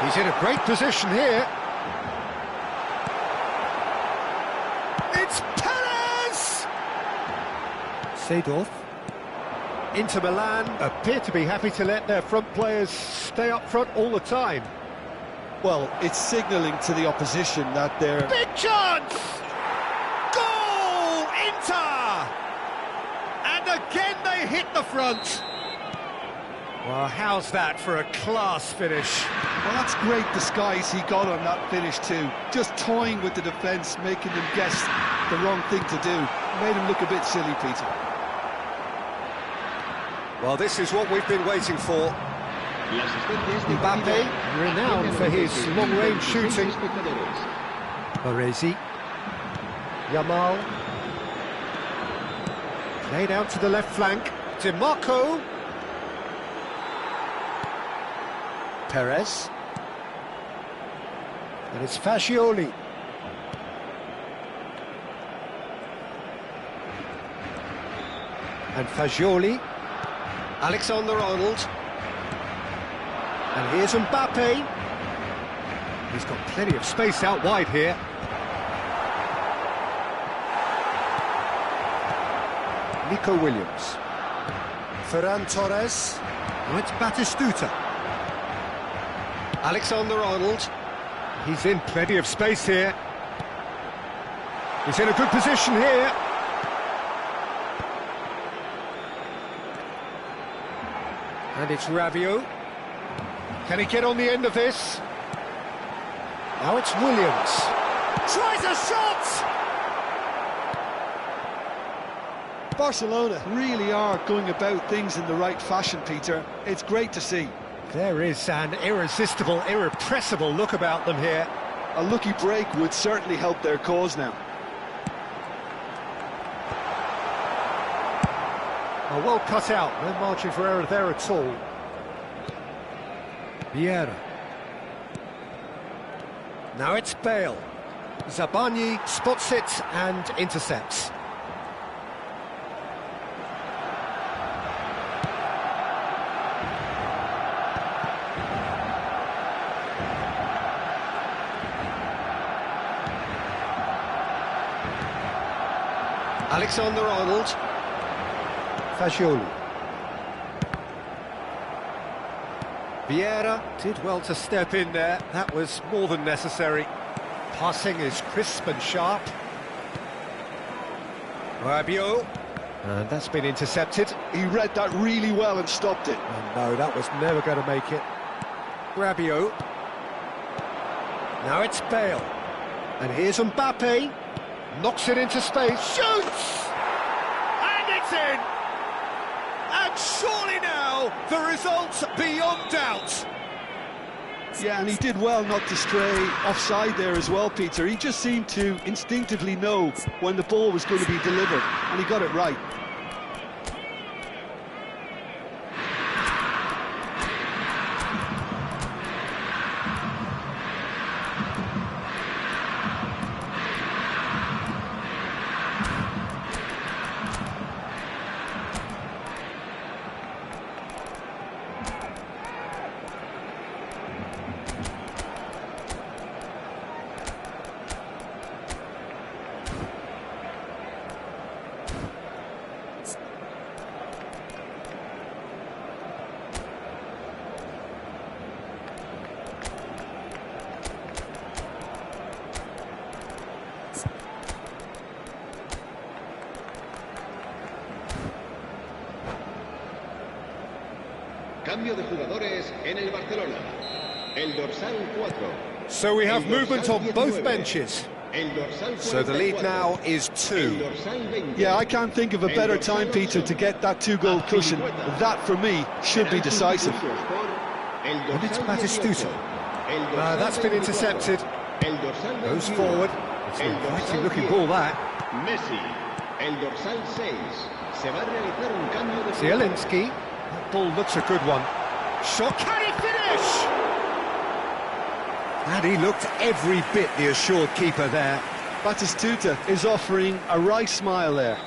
He's in a great position here. It's Perez! Seedorf. Inter Milan appear to be happy to let their front players stay up front all the time. Well, it's signalling to the opposition that they're... Big chance! Goal! Inter! And again they hit the front. Well, how's that for a class finish? Well, that's great disguise he got on that finish too. Just toying with the defence, making them guess the wrong thing to do. Made him look a bit silly, Peter. Well, this is what we've been waiting for. Mbappe, renowned for his long-range shooting. Baresi. Yamal. Played out to the left flank. DiMarco. Perez. And it's Fascioli. And Fascioli. Alexander-Arnold. And here's Mbappe. He's got plenty of space out wide here. Nico Williams. Ferran Torres. Now it's Batistuta. Alexander-Arnold. He's in plenty of space here. He's in a good position here. And it's Rabiot. Can he get on the end of this? Now it's Williams. Tries a shot! Barcelona really are going about things in the right fashion, Peter. It's great to see. There is an irresistible, irrepressible look about them here. A lucky break would certainly help their cause now. Oh, well cut out, no margin for error there at all. Vieira. Now it's Bale. Zabani spots it and intercepts. Alexander-Arnold. Fascioli. Vieira did well to step in there. That was more than necessary. Passing is crisp and sharp. Rabiot. And that's been intercepted. He read that really well and stopped it. Oh, no, that was never going to make it. Rabiot. Now it's Bale. And here's Mbappe. Knocks it into space. Shoots! And it's in! And surely now, the result's beyond doubt. Yeah, and he did well not to stray offside there as well, Peter. He just seemed to instinctively know when the ball was going to be delivered, and he got it right. Cambio de jugadores en el Barcelona. El dorsal 4. So we have El movement dorsal on both 19. benches. El dorsal So the lead 44. now is El 2. dorsal 20. Yeah, I can't think of a better time, Peter, to get that two-goal cushion. That, for me, should be decisive. And it's Batistuta. That's been intercepted. Goes forward. It's an inviting looking ball, that. Messi. El dorsal 6. Se va a realizar un cambio de Zielinski. That ball looks a good one. Shot. Can he finish? And he looked every bit the assured keeper there. Batistuta is offering a wry smile there.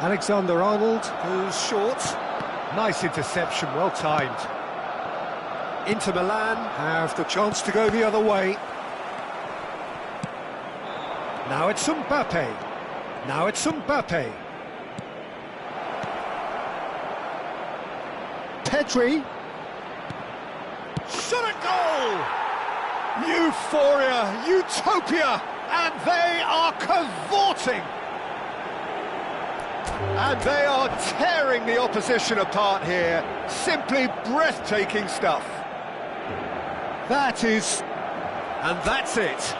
Alexander-Arnold goes short. Nice interception, well timed. Inter Milan have the chance to go the other way. Now it's Mbappe. Now it's Mbappe. Pedri. Shot at goal! Euphoria, utopia, and they are cavorting. And they are tearing the opposition apart here. Simply breathtaking stuff. That is... and that's it.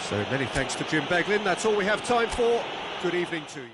So many thanks to Jim Beglin. That's all we have time for. Good evening to you.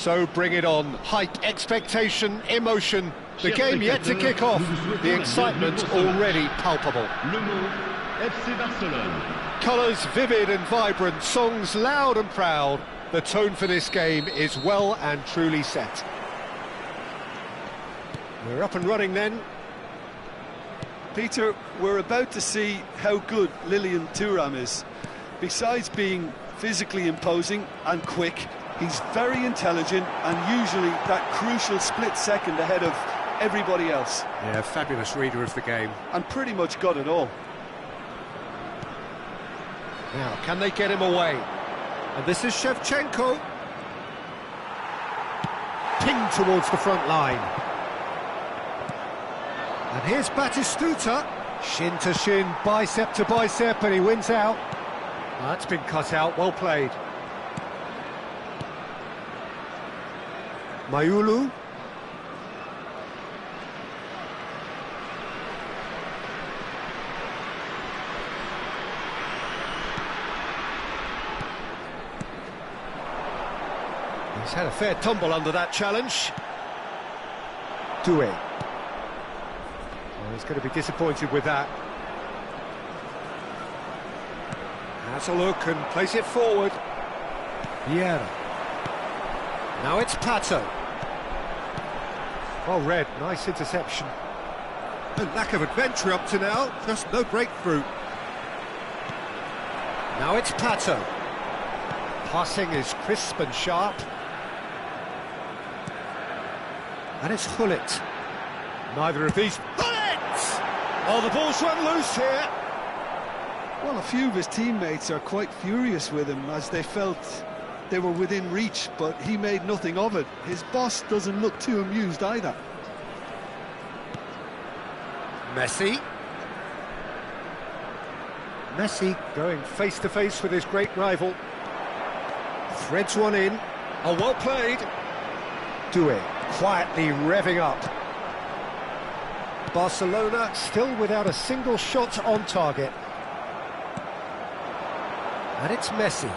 So bring it on. Hype, expectation, emotion. The game yet to kick off. The excitement already palpable. Colours vivid and vibrant, songs loud and proud. The tone for this game is well and truly set. We're up and running then. Peter, we're about to see how good Lilian Thuram is. Besides being physically imposing and quick, he's very intelligent and usually that crucial split second ahead of everybody else. Yeah, fabulous reader of the game. And pretty much got it all. Now, can they get him away? And this is Shevchenko. Pinged towards the front line. And here's Batistuta. Shin to shin, bicep to bicep, and he wins out. That's been cut out, well played. Mayulu. He's had a fair tumble under that challenge. Doué. Well, he's going to be disappointed with that. Has a look and place it forward. Vieira. Now it's Pato. Well read, nice interception. A lack of adventure up to now, just no breakthrough. Now it's Pato. Passing is crisp and sharp. And it's Hullet. Neither of these... Hullet! Oh, the ball's run loose here. Well, a few of his teammates are quite furious with him as they felt they were within reach, but he made nothing of it. His boss doesn't look too amused either. Messi. Messi going face-to-face with his great rival. Threads one in. Oh, well played. Doué quietly revving up. Barcelona still without a single shot on target. And it's Messi.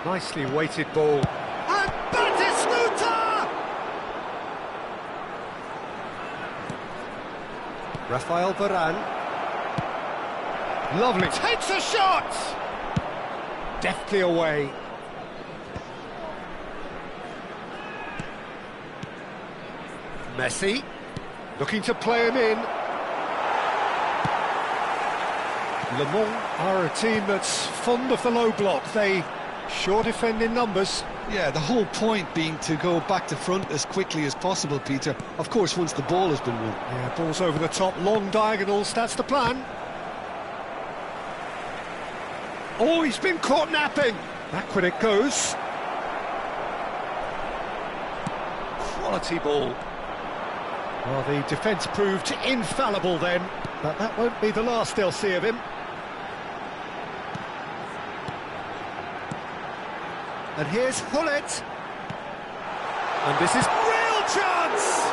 Nicely weighted ball. And Batistuta! Rafael Varane. Lovely. Takes a shot! Deftly away. Messi. Looking to play him in. Le Mans are a team that's fond of the low block. They sure defend in numbers. Yeah, the whole point being to go back to front as quickly as possible, Peter. Of course, once the ball has been won. Yeah, ball's over the top, long diagonals, that's the plan. Oh, he's been caught napping. Back when it goes. Quality ball. Well, the defence proved infallible then, but that won't be the last they'll see of him. And here's Hullet. And this is real chance!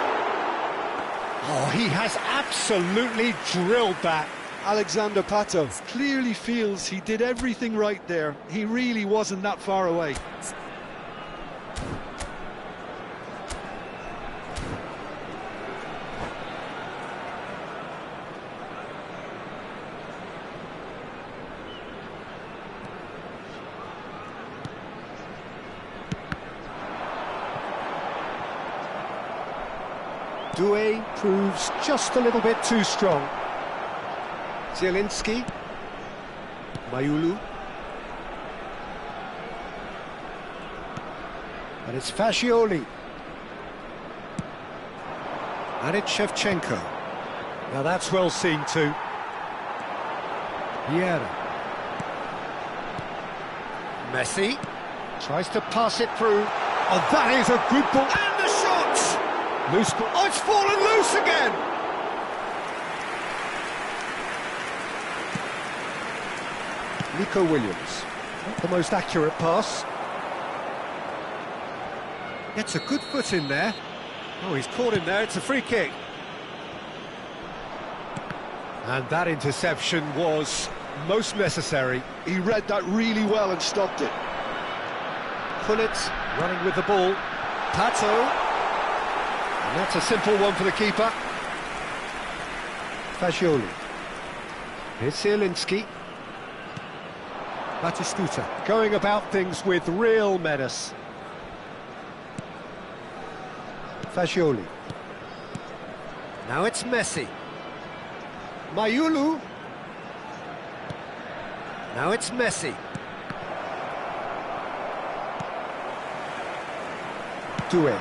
Oh, he has absolutely drilled that. Alexander Pato clearly feels he did everything right there. He really wasn't that far away. Doué proves just a little bit too strong. Zielinski. Mayulu. And it's Fascioli. And it's Shevchenko. Now that's well seen too. Vieira. Messi. Tries to pass it through. Oh, that is a good ball. And the shot! Loose ball. Oh, it's fallen loose again! Nico Williams. Not the most accurate pass. Gets a good foot in there. Oh, he's caught him there. It's a free kick. And that interception was most necessary. He read that really well and stopped it. Pullet running with the ball. Pato. And that's a simple one for the keeper. Fagioli. Here's Zielinski. Batistuta going about things with real menace. Fagioli. Now it's Messi. Mayulu. Now it's Messi. Doué.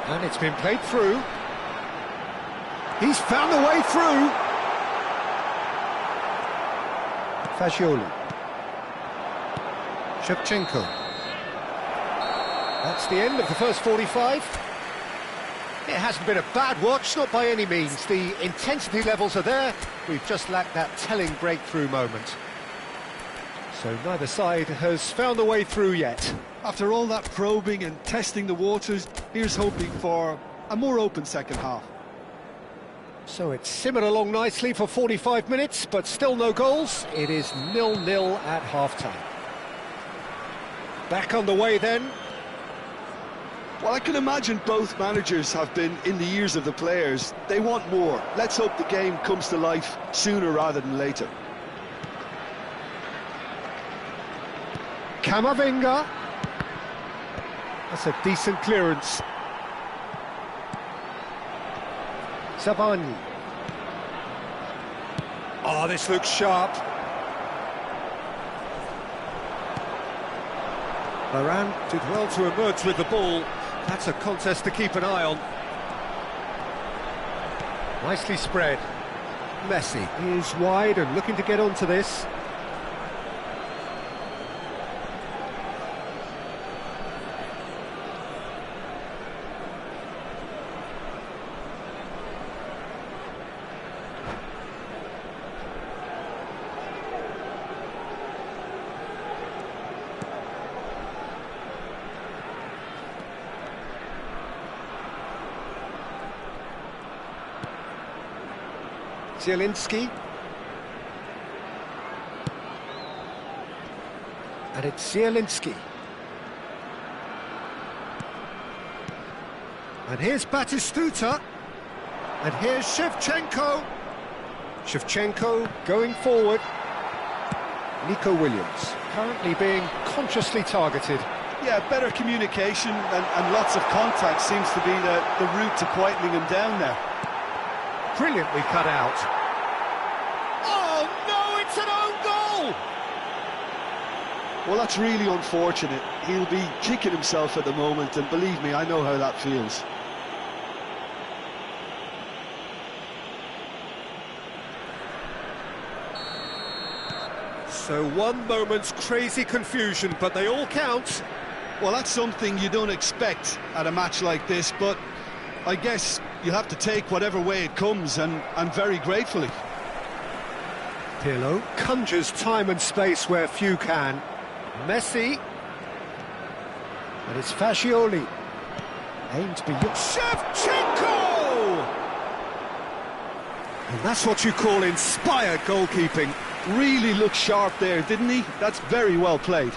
And it's been played through. He's found a way through. Fagioli. Shevchenko. That's the end of the first 45. It hasn't been a bad watch, not by any means. The intensity levels are there. We've just lacked that telling breakthrough moment. So neither side has found a way through yet. After all that probing and testing the waters, here's hoping for a more open second half. So it's simmered along nicely for 45 minutes, but still no goals. It is 0-0 at half-time. Back on the way then. Well, I can imagine both managers have been in the ears of the players. They want more. Let's hope the game comes to life sooner rather than later. Camavinga. That's a decent clearance. Zabani. Oh, this looks sharp. Varane did well to emerge with the ball. That's a contest to keep an eye on. Nicely spread. Messi is wide and looking to get onto this. Zielinski. And it's Zielinski. And here's Batistuta. And here's Shevchenko. Shevchenko going forward. Nico Williams currently being consciously targeted. Yeah, better communication and lots of contact seems to be the route to quietening him down there. Brilliantly cut out. Oh no, it's an own goal! Well, that's really unfortunate. He'll be kicking himself at the moment, and believe me, I know how that feels. So one moment's crazy confusion, but they all count. Well, that's something you don't expect at a match like this, but I guess you have to take whatever way it comes, and very gratefully. Pirlo conjures time and space where few can. Messi. And it's Fagioli. Aimed beyond. Shevchenko! And that's what you call inspired goalkeeping. Really looked sharp there, didn't he? That's very well played.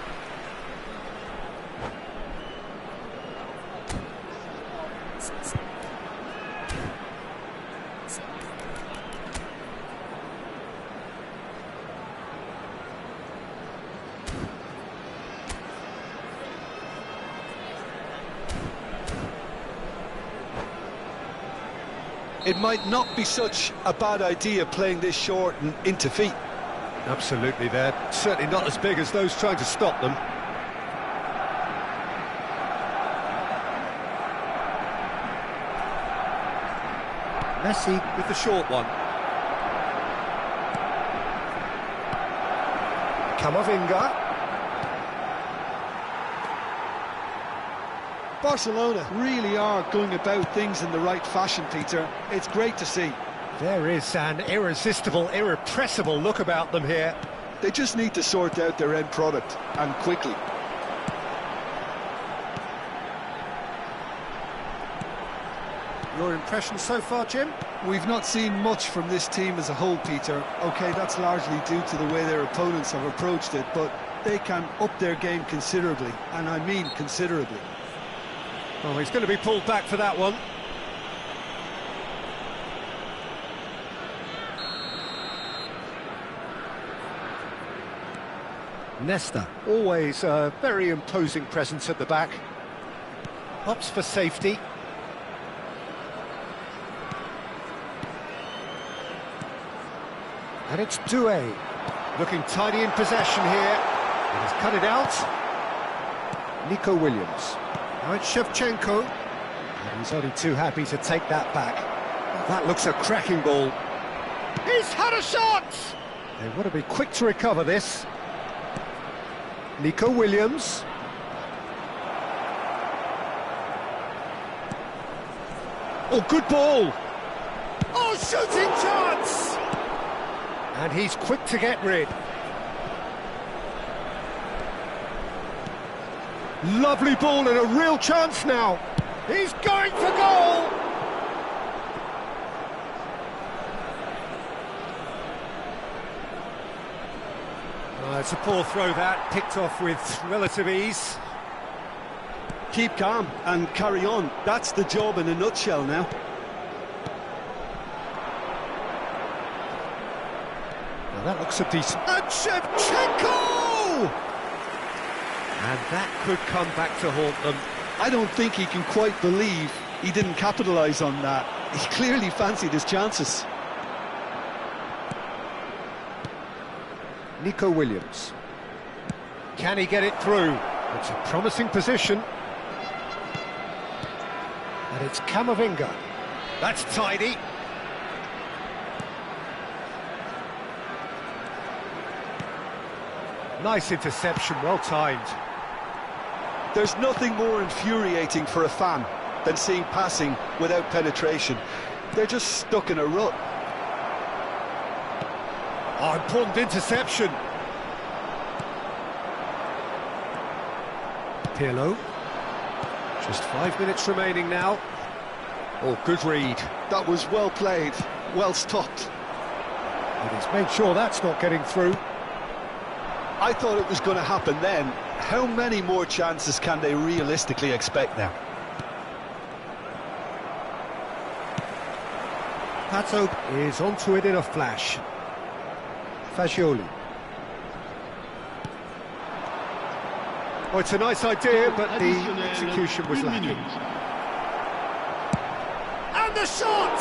It might not be such a bad idea playing this short and into feet. Absolutely, they're certainly not as big as those trying to stop them. Messi with the short one. Camavinga. Barcelona really are going about things in the right fashion, Peter. It's great to see. There is an irresistible, irrepressible look about them here. They just need to sort out their end product, and quickly. Your impression so far, Jim? We've not seen much from this team as a whole, Peter. OK, that's largely due to the way their opponents have approached it, but they can up their game considerably, and I mean considerably. Oh, he's going to be pulled back for that one. Nesta, always a very imposing presence at the back. Opts for safety. And it's Doué, looking tidy in possession here. He has cut it out. Nico Williams. Now it's Shevchenko. And he's only too happy to take that back. That looks a cracking ball. He's had a shot! They want to be quick to recover this. Nico Williams. Oh, good ball! Oh, shooting chance! And he's quick to get rid. Lovely ball and a real chance now. He's going for goal! It's a poor throw that, picked off with relative ease. Keep calm and carry on. That's the job in a nutshell now. Now that looks a decent... And Shevchenko! And that could come back to haunt them. I don't think he can quite believe he didn't capitalise on that. He clearly fancied his chances. Nico Williams. Can he get it through? It's a promising position. And it's Camavinga. That's tidy. Nice interception, well timed. There's nothing more infuriating for a fan than seeing passing without penetration. They're just stuck in a rut. Oh, important interception. Pirlo. Just 5 minutes remaining now. Oh, good read. That was well played, well stopped. And he's made sure that's not getting through. I thought it was going to happen then. How many more chances can they realistically expect now? Pato is onto it in a flash. Fagioli. Oh, it's a nice idea, but the execution was lacking. And the shot!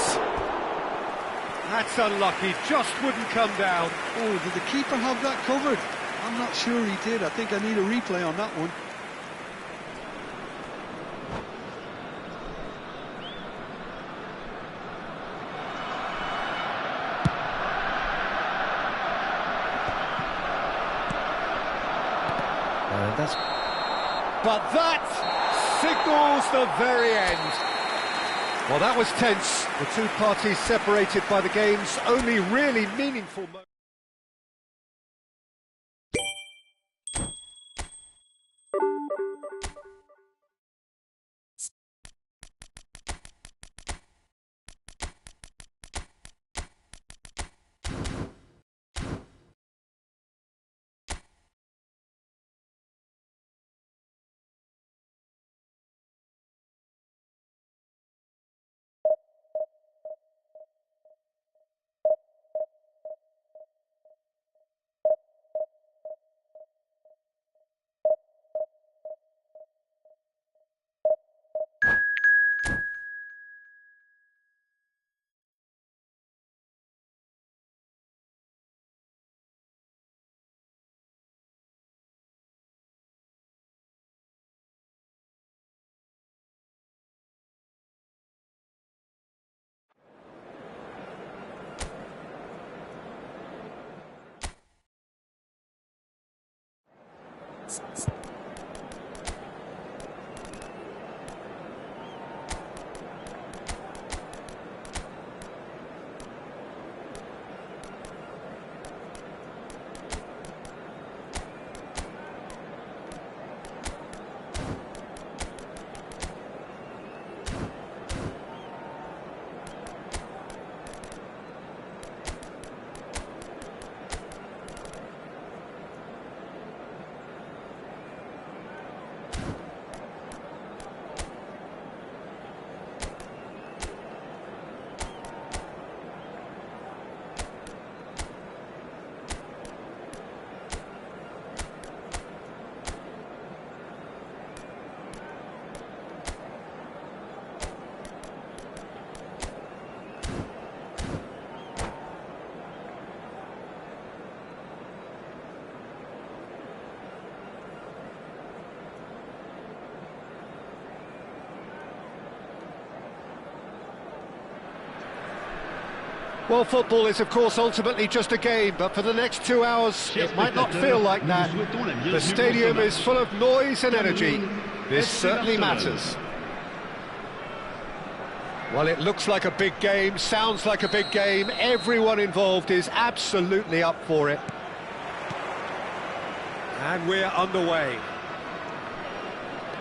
That's unlucky, just wouldn't come down. Oh, did the keeper have that covered? I'm not sure he did. I think I need a replay on that one. But that signals the very end. Well, that was tense. The two parties separated by the game's only really meaningful moment. Well, football is, of course, ultimately just a game, but for the next 2 hours, it might not feel like that. The stadium is full of noise and energy. This certainly matters. Well, it looks like a big game, sounds like a big game. Everyone involved is absolutely up for it. And we're underway.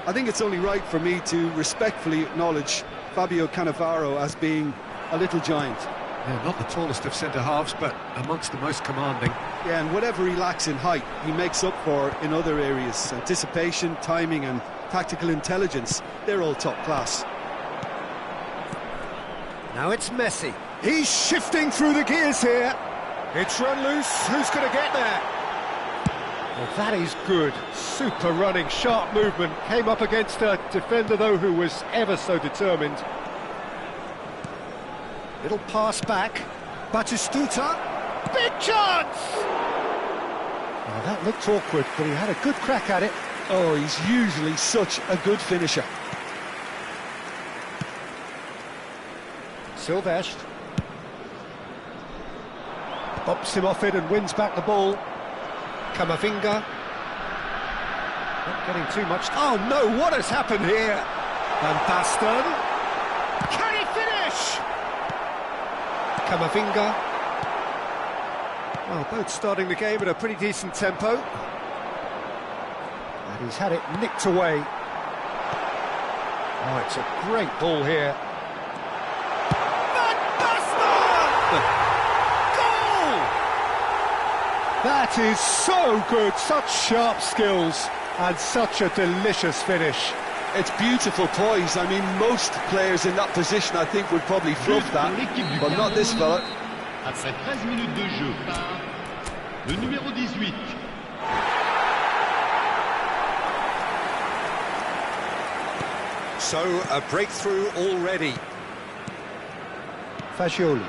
I think it's only right for me to respectfully acknowledge Fabio Cannavaro as being a little giant. Yeah, not the tallest of centre-halves, but amongst the most commanding. Yeah, and whatever he lacks in height, he makes up for in other areas. Anticipation, timing and tactical intelligence, they're all top class. Now it's Messi. He's shifting through the gears here. It's run loose. Who's going to get there? Well, that is good. Super running, sharp movement. Came up against a defender, though, who was ever so determined. Little pass back. Batistuta. Big chance! Oh, that looked awkward, but he had a good crack at it. Oh, he's usually such a good finisher. Silvestre. Bops him off it and wins back the ball. Camavinga. Not getting too much. Oh no, what has happened here? Van Basten. Can he finish? Camavinga. Well, both starting the game at a pretty decent tempo. And he's had it nicked away. Oh, it's a great ball here. Van Basten! Goal! That is so good. Such sharp skills and such a delicious finish. It's beautiful poise. I mean, most players in that position, I think, would probably fluff that, but not this fella. Après 13 minutes de jeu par le numéro 18. So, a breakthrough already. Fagioli.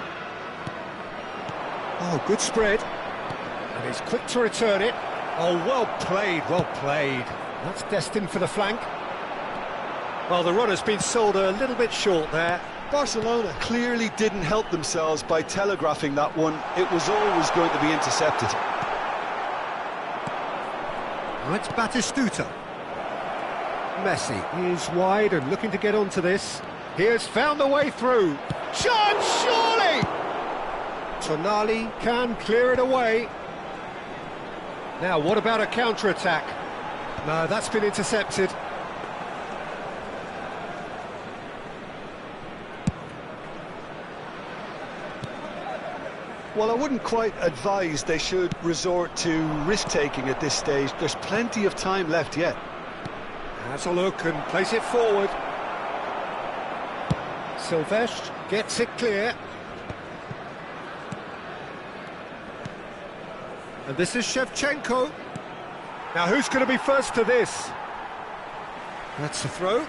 Oh, good spread. And he's quick to return it. Oh, well played, well played. That's destined for the flank. Well, the runner's been sold a little bit short there. Barcelona clearly didn't help themselves by telegraphing that one. It was always going to be intercepted. Now it's Batistuta. Messi is wide and looking to get onto this. He has found a way through. Chance, surely! Tonali can clear it away. Now, what about a counter-attack? No, that's been intercepted. Well, I wouldn't quite advise they should resort to risk-taking at this stage. There's plenty of time left yet. Has a look and plays it forward. Silvestre gets it clear. And this is Shevchenko. Now, who's going to be first to this? That's the throw.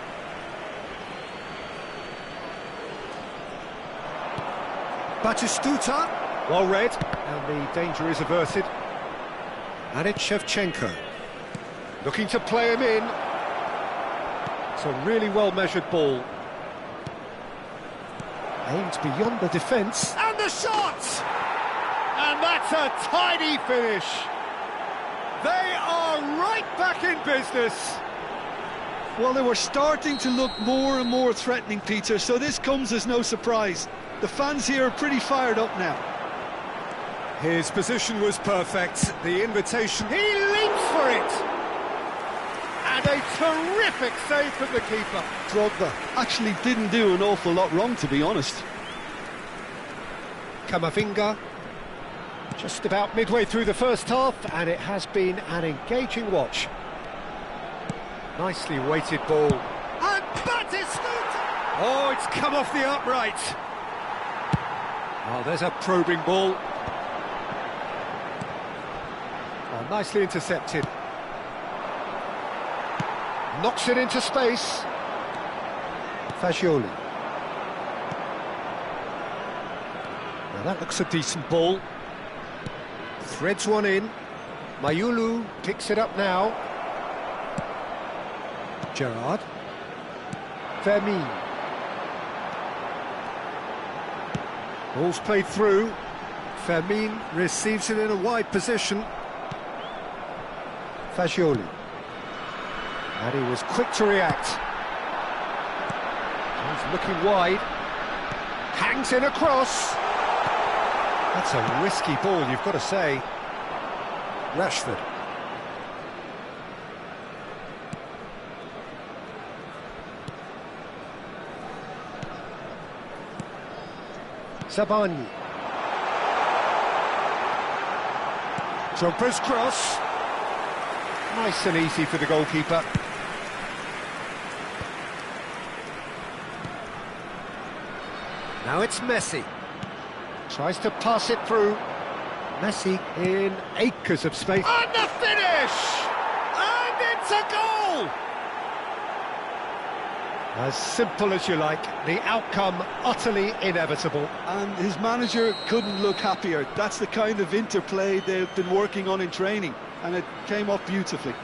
Batistuta. Well read, and the danger is averted. And it's Shevchenko. Looking to play him in. It's a really well-measured ball. Aimed beyond the defence. And the shot! And that's a tidy finish. They are right back in business. Well, they were starting to look more and more threatening, Peter, so this comes as no surprise. The fans here are pretty fired up now. His position was perfect. The invitation, he leaps for it. And a terrific save from the keeper. Drogba actually didn't do an awful lot wrong, to be honest. Camavinga. Just about midway through the first half, and it has been an engaging watch. Nicely weighted ball. And Batistuta! Oh, it's come off the upright. Oh, there's a probing ball. Oh, nicely intercepted. Knocks it into space. Fagioli. Now that looks a decent ball. Threads one in. Mayulu picks it up now. Gerrard. Vermeer. Ball's played through. Fermin receives it in a wide position. Fagioli. And he was quick to react. He's looking wide. Hangs in a cross. That's a risky ball, you've got to say. Rashford. Zabani. Drogba's cross. Nice and easy for the goalkeeper. Now it's Messi. Tries to pass it through. Messi in acres of space. And the finish! And it's a goal! As simple as you like, the outcome utterly inevitable. And his manager couldn't look happier. That's the kind of interplay they've been working on in training, and it came off beautifully.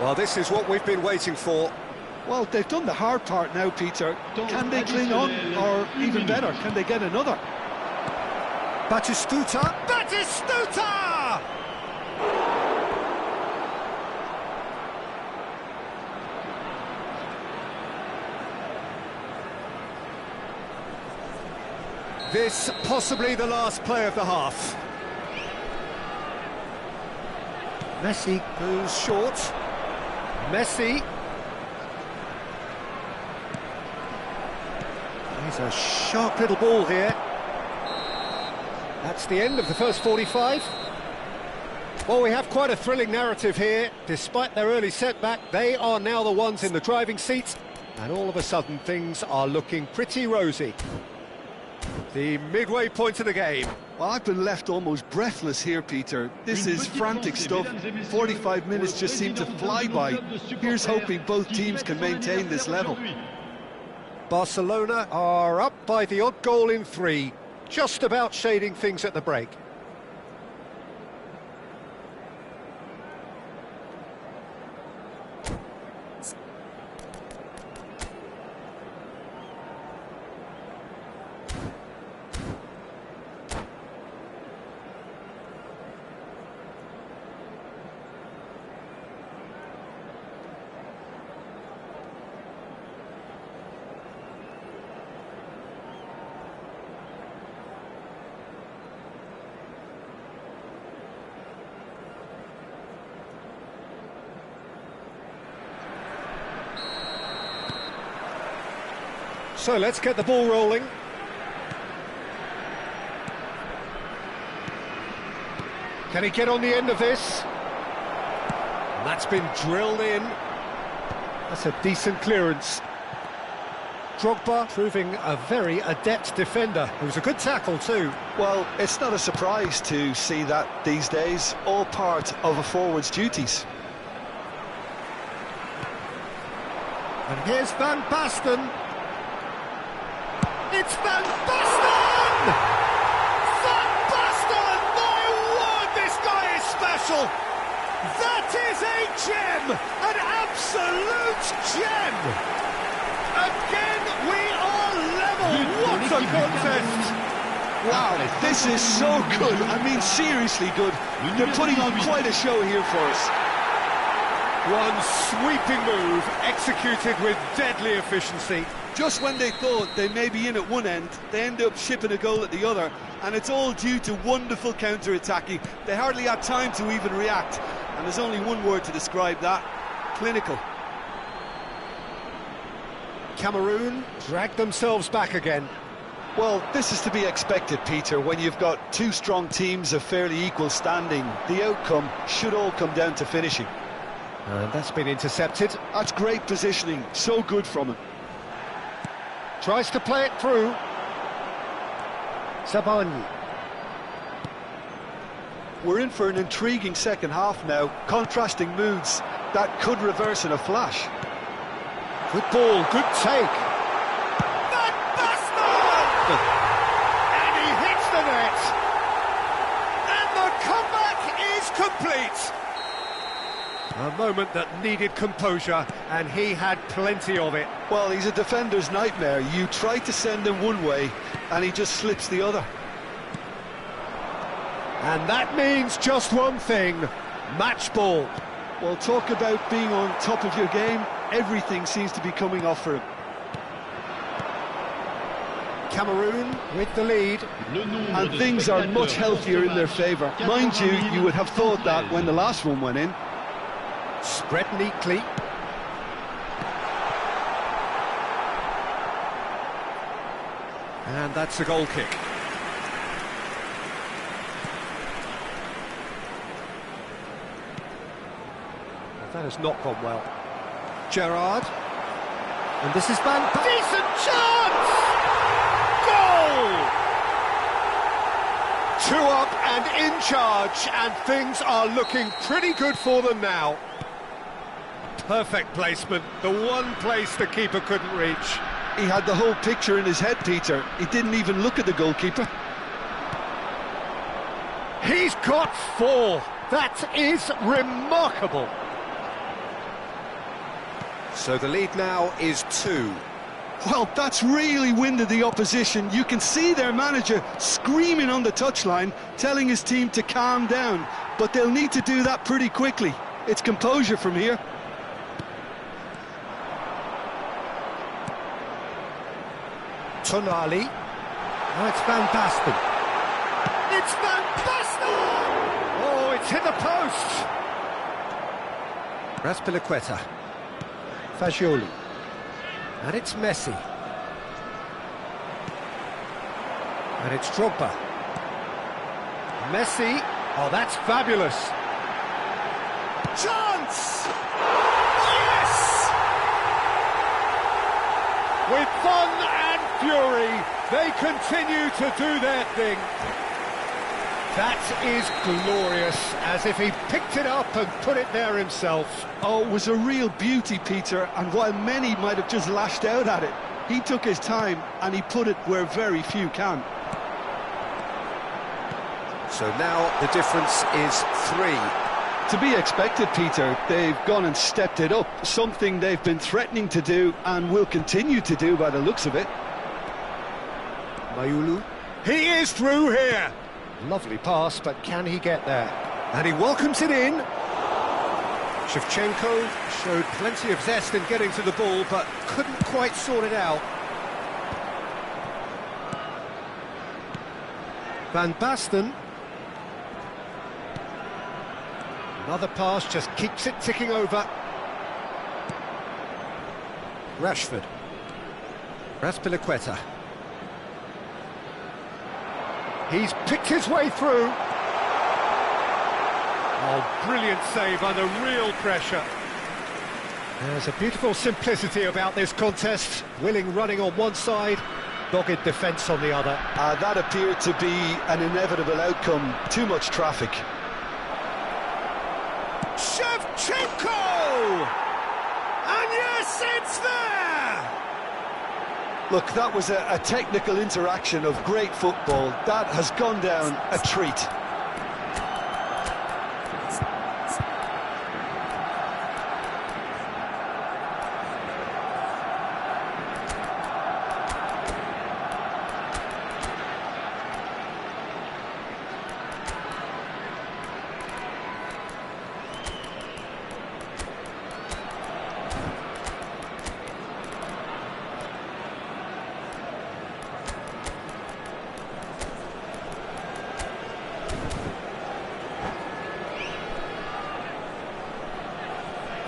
Well, this is what we've been waiting for. Well, they've done the hard part now, Peter. Can they cling on, or even better, can they get another? Batistuta! Batistuta! This possibly the last play of the half. Messi goes short. Messi. He's a sharp little ball here. That's the end of the first 45. Well, we have quite a thrilling narrative here. Despite their early setback, they are now the ones in the driving seat, and all of a sudden things are looking pretty rosy. The midway point of the game. Well, I've been left almost breathless here, Peter. This is frantic stuff. 45 minutes just seem to fly by. Here's hoping both teams can maintain this level. Barcelona are up by the odd goal in 3, just about shading things at the break. So let's get the ball rolling. Can he get on the end of this? And that's been drilled in. That's a decent clearance. Drogba proving a very adept defender. It was a good tackle too. Well, it's not a surprise to see that these days, all part of a forward's duties. And here's Van Basten. It's Van Basten! Van Basten! My word, this guy is special! That is a gem! An absolute gem! Again, we are level! What a contest! Wow, this is so good. I mean, seriously good. They're putting on quite a show here for us. One sweeping move, executed with deadly efficiency. Just when they thought they may be in at one end, they end up shipping a goal at the other, and it's all due to wonderful counter-attacking. They hardly had time to even react, and there's only one word to describe that: clinical. Cameroon drag themselves back again. Well, this is to be expected, Peter. When you've got two strong teams of fairly equal standing, the outcome should all come down to finishing. And that's been intercepted. That's great positioning, so good from him. Tries to play it through. Zabani. We're in for an intriguing second half now. Contrasting moods that could reverse in a flash. Good ball, good take. Van Basten! And he hits the net. And the comeback is complete. A moment that needed composure, and he had plenty of it. Well, he's a defender's nightmare. You try to send him one way, and he just slips the other. And that means just one thing, match ball. Well, talk about being on top of your game. Everything seems to be coming off for him. Cameroon with the lead. And things are much healthier in their favour. Mind you, you would have thought that when the last one went in. Spread neatly. And that's a goal kick. That has not gone well. Gerrard. And this is Van... Decent chance! Goal! 2 up and in charge, and things are looking pretty good for them now. Perfect placement, the one place the keeper couldn't reach. He had the whole picture in his head, Peter. He didn't even look at the goalkeeper. He's got 4. That is remarkable. So the lead now is 2. Well, that's really winded the opposition. You can see their manager screaming on the touchline, telling his team to calm down. But they'll need to do that pretty quickly. It's composure from here. Tonali. Now it's Van Basten. It's Van Basten! Oh, it's hit the post! Raspilicueta. Fagioli. And it's Messi. And it's Drogba. Messi. Oh, that's fabulous. Chance! Yes! With fun and fury, they continue to do their thing. That is glorious, as if he picked it up and put it there himself. Oh, it was a real beauty, Peter, and while many might have just lashed out at it, he took his time and he put it where very few can. So now the difference is 3. To be expected, Peter. They've gone and stepped it up, something they've been threatening to do and will continue to do by the looks of it. Mayulu. He is through here. Lovely pass, but can he get there? And he welcomes it in. Shevchenko showed plenty of zest in getting to the ball, but couldn't quite sort it out. Van Basten. Another pass just keeps it ticking over. Rashford. Raspilicueta. He's picked his way through. Oh, brilliant save under real pressure. There's a beautiful simplicity about this contest. Willing running on one side, dogged defence on the other. That appeared to be an inevitable outcome. Too much traffic. Shevchenko! And yes, it's there! Look, that was a technical interaction of great football. That has gone down a treat.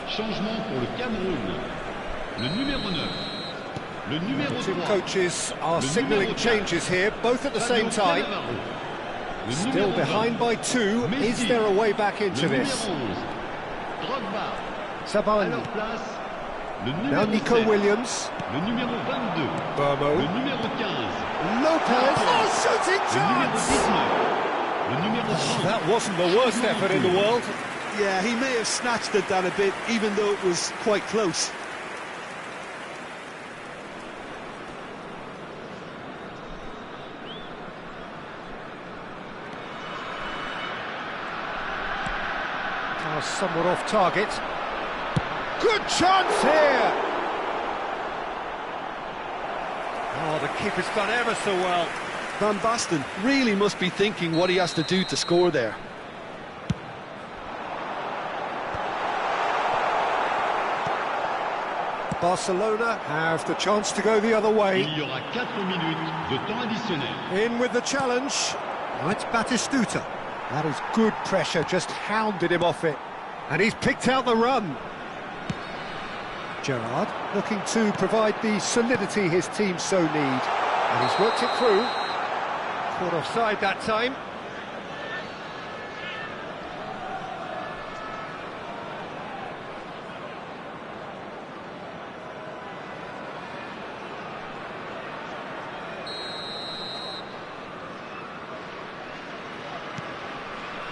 Changement pour le Cameroun. Le numéro 9. Le numéro 3. Two coaches are signalling changes here, both at the same time. Still behind by 2. Is there a way back into this? Sabani. Now Nico Williams. Le numéro 22. Burmo. Le numéro 15. Lopez. Oh, shooting Le numéro chance! 19. Le numéro 30. That wasn't the worst effort in the world. Yeah, he may have snatched it down a bit, even though it was quite close. somewhat off target. Good chance here! Oh, the keeper's done ever so well. Van Basten really must be thinking what he has to do to score there. Barcelona have the chance to go the other way. Il y aura 4 minutes de temps additionnel. In with the challenge. Now it's Batistuta. That is good pressure, just hounded him off it. And he's picked out the run. Gerrard looking to provide the solidity his team so need. And he's worked it through. Caught offside that time.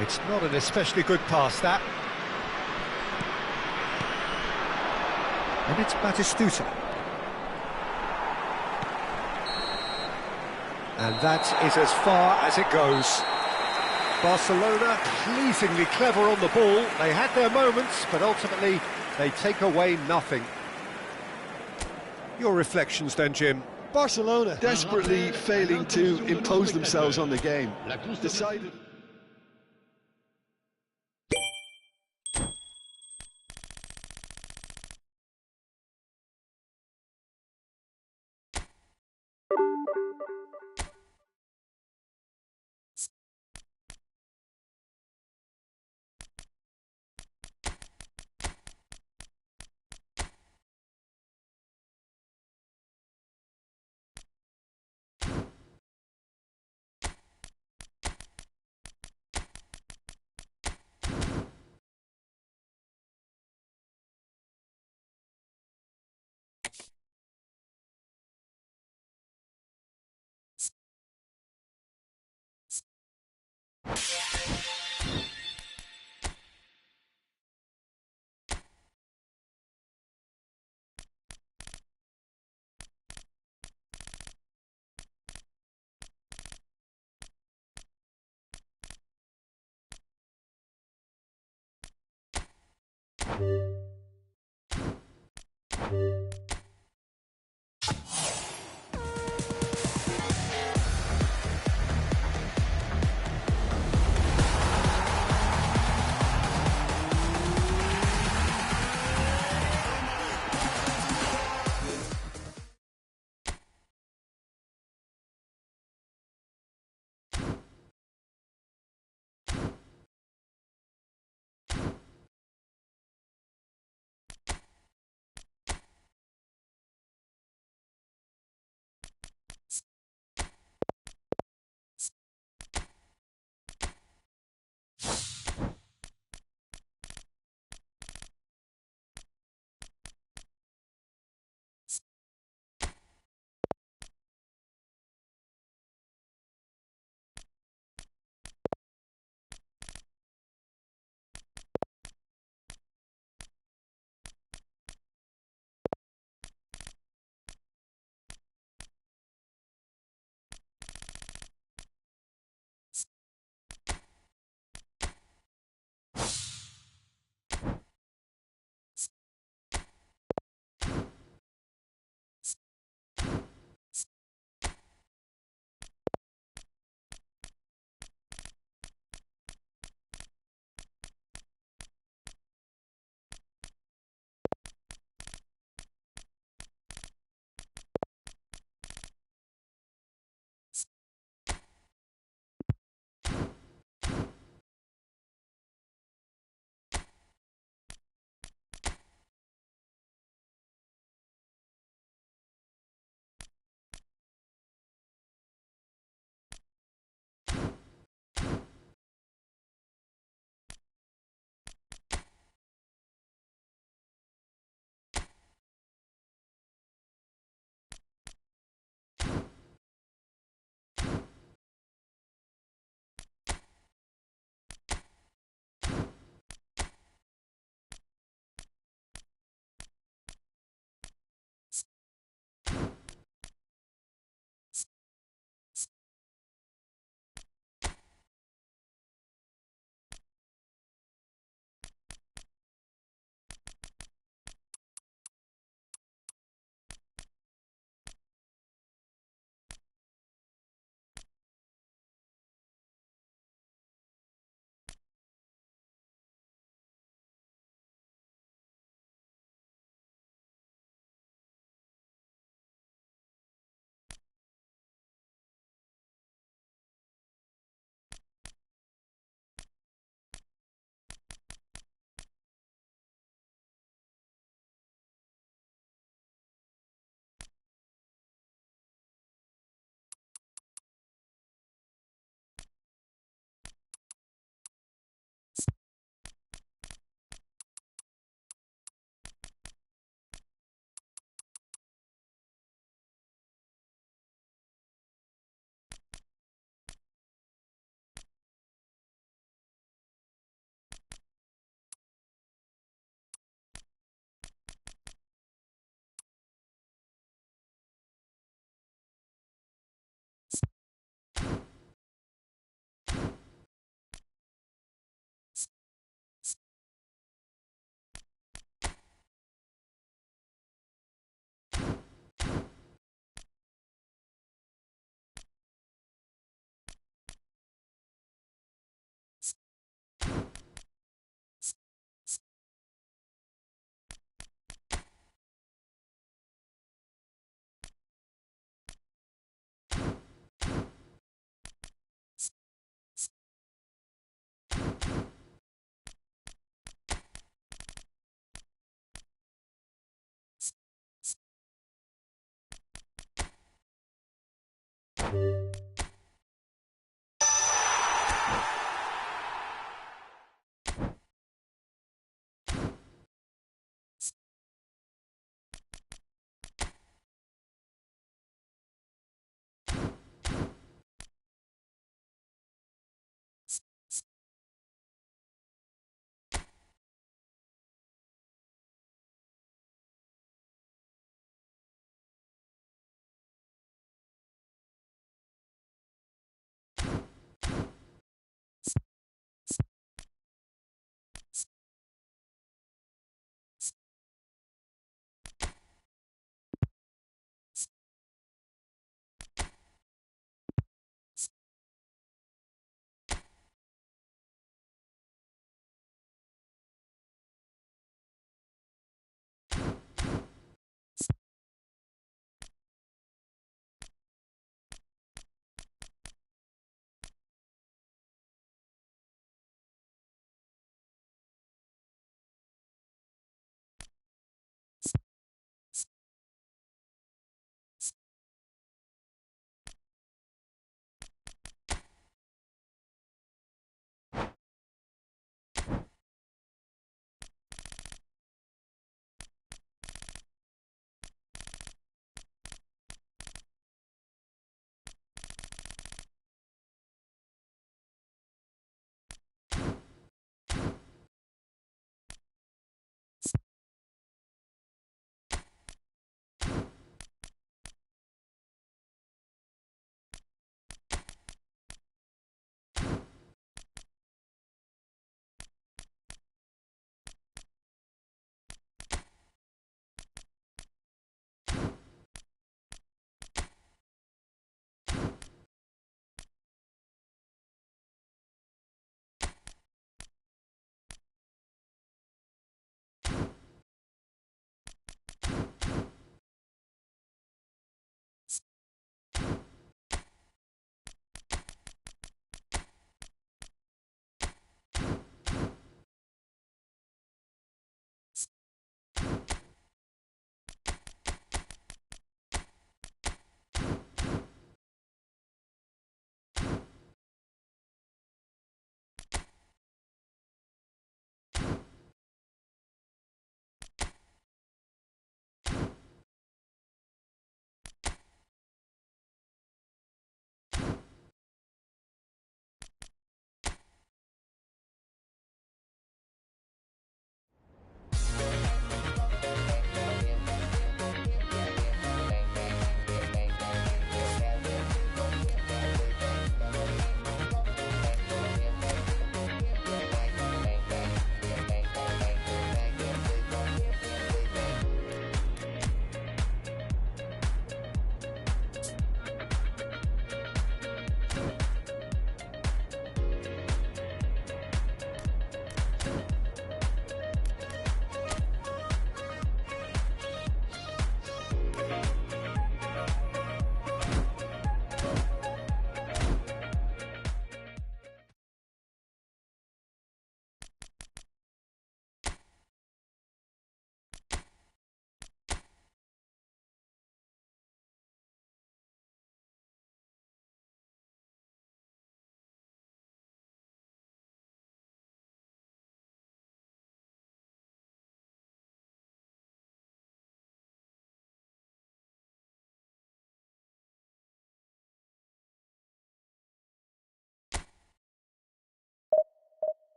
It's not an especially good pass, that. And it's Batistuta. And that is as far as it goes. Barcelona pleasingly clever on the ball. They had their moments, but ultimately they take away nothing. Your reflections then, Jim? Barcelona desperately failing to impose themselves on the game. Decided...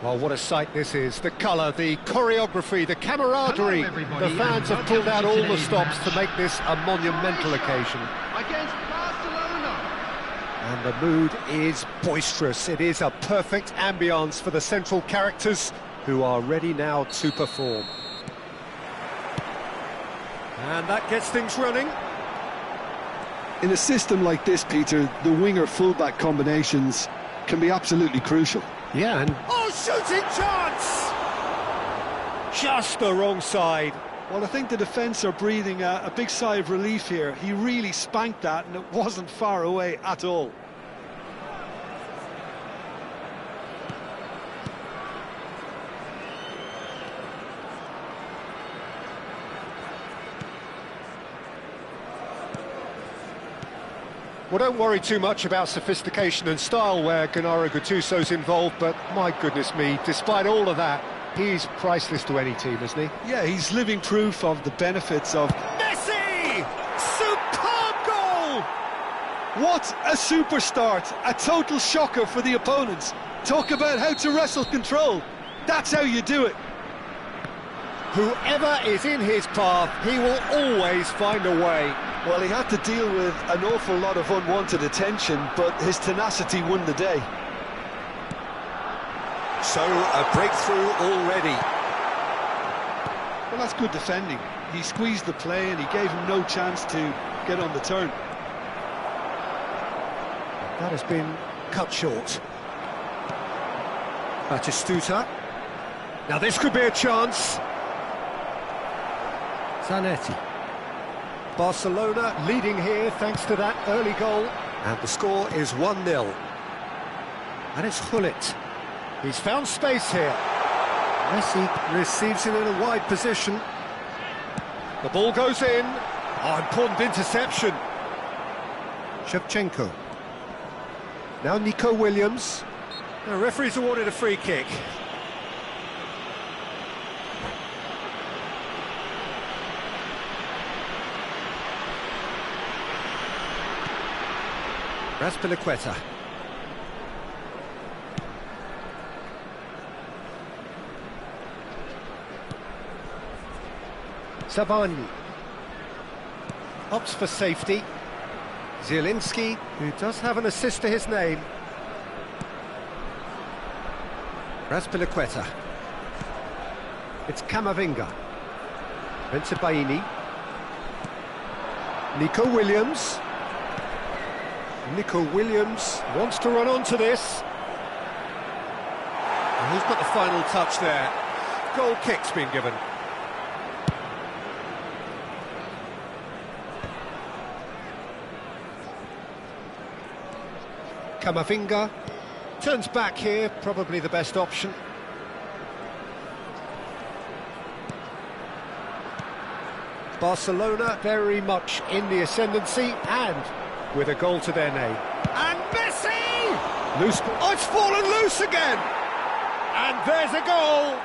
Well, what a sight this is. The colour, the choreography, the camaraderie. The fans have pulled out all the stops to make this a monumental occasion. Against Barcelona. And the mood is boisterous. It is a perfect ambience for the central characters who are ready now to perform. And that gets things running. In a system like this, Peter, the winger-fullback combinations can be absolutely crucial. Yeah, and Oh, shooting chance! Just the wrong side. Well, I think the defence are breathing a big sigh of relief here. He really spanked that, and it wasn't far away at all. well, don't worry too much about sophistication and style where Gennaro Gattuso's involved, but my goodness me, despite all of that, he's priceless to any team, isn't he? Yeah, he's living proof of the benefits of... Messi! Superb goal! What a super start! A total shocker for the opponents. Talk about how to wrestle control. That's how you do it. Whoever is in his path, he will always find a way. Well, he had to deal with an awful lot of unwanted attention, but his tenacity won the day. So, a breakthrough already. Well, that's good defending. He squeezed the play and he gave him no chance to get on the turn. That has been cut short. Batistuta. Now this could be a chance. Zanetti. Barcelona leading here thanks to that early goal. And the score is 1-0. And it's Gullit. He's found space here. Messi receives it in a wide position. The ball goes in. Oh, important interception. Shevchenko. Now Nico Williams. The referee's awarded a free kick. Raspilicueta. Savani. Opts for safety. Zielinski, who does have an assist to his name. Raspilicueta. It's Camavinga. Bensebaini. Nico Williams. Nico Williams wants to run onto this. And who's got the final touch there? Goal kick's been given. Camavinga turns back here, probably the best option. Barcelona very much in the ascendancy and with a goal to their name. And Messi! Loose. Oh, it's fallen loose again! And there's a goal!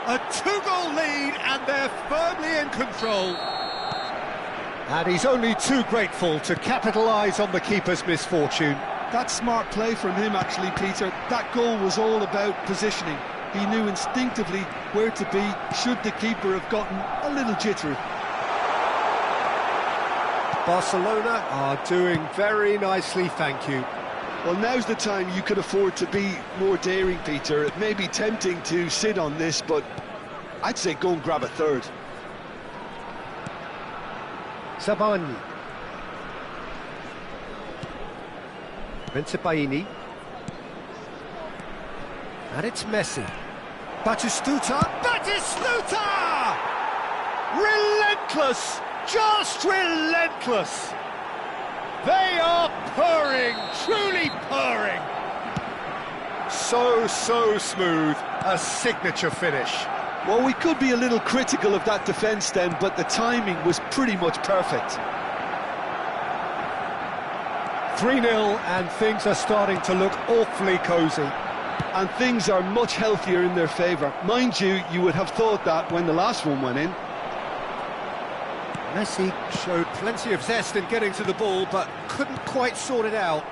A two-goal lead and they're firmly in control. And he's only too grateful to capitalise on the keeper's misfortune. That's smart play from him, actually, Peter. That goal was all about positioning. He knew instinctively where to be should the keeper have gotten a little jittery. Barcelona are doing very nicely, thank you. Well, now's the time you could afford to be more daring, Peter. It may be tempting to sit on this, but I'd say go and grab a third. Zabani. Bensebaini. And it's Messi. Batistuta! Batistuta! Relentless! Just relentless! They are purring, truly purring. So smooth, a signature finish. Well, we could be a little critical of that defence then, but the timing was pretty much perfect. 3-0 and things are starting to look awfully cosy. And things are much healthier in their favour. Mind you, you would have thought that when the last one went in. Messi showed plenty of zest in getting to the ball, but couldn't quite sort it out.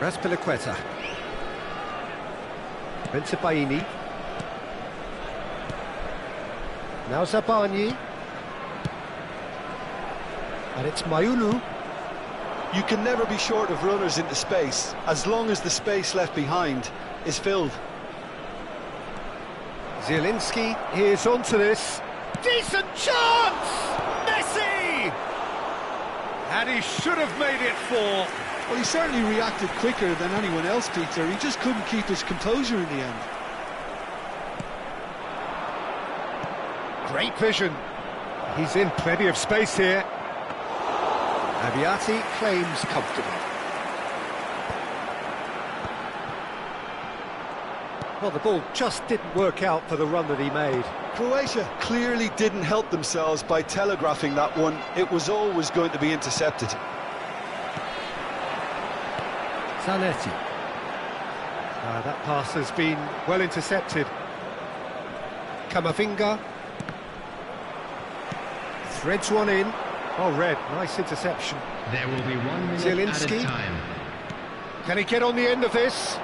Raspilicueta. Bensebaini. Now Zabani. And it's Mayulu. You can never be short of runners into space, as long as the space left behind is filled. Zielinski is onto this. Decent chance! Messi! And he should have made it 4. Well, he certainly reacted quicker than anyone else, Peter. He just couldn't keep his composure in the end. Great vision. He's in plenty of space here. Aviati claims comfortably. Well, the ball just didn't work out for the run that he made. Croatia clearly didn't help themselves by telegraphing that one. It was always going to be intercepted. Zanetti. That pass has been well intercepted. Camavinga. Threads one in. Oh, Red, nice interception. There will be 1 minute Zielinski. at a time. Can he get on the end of this?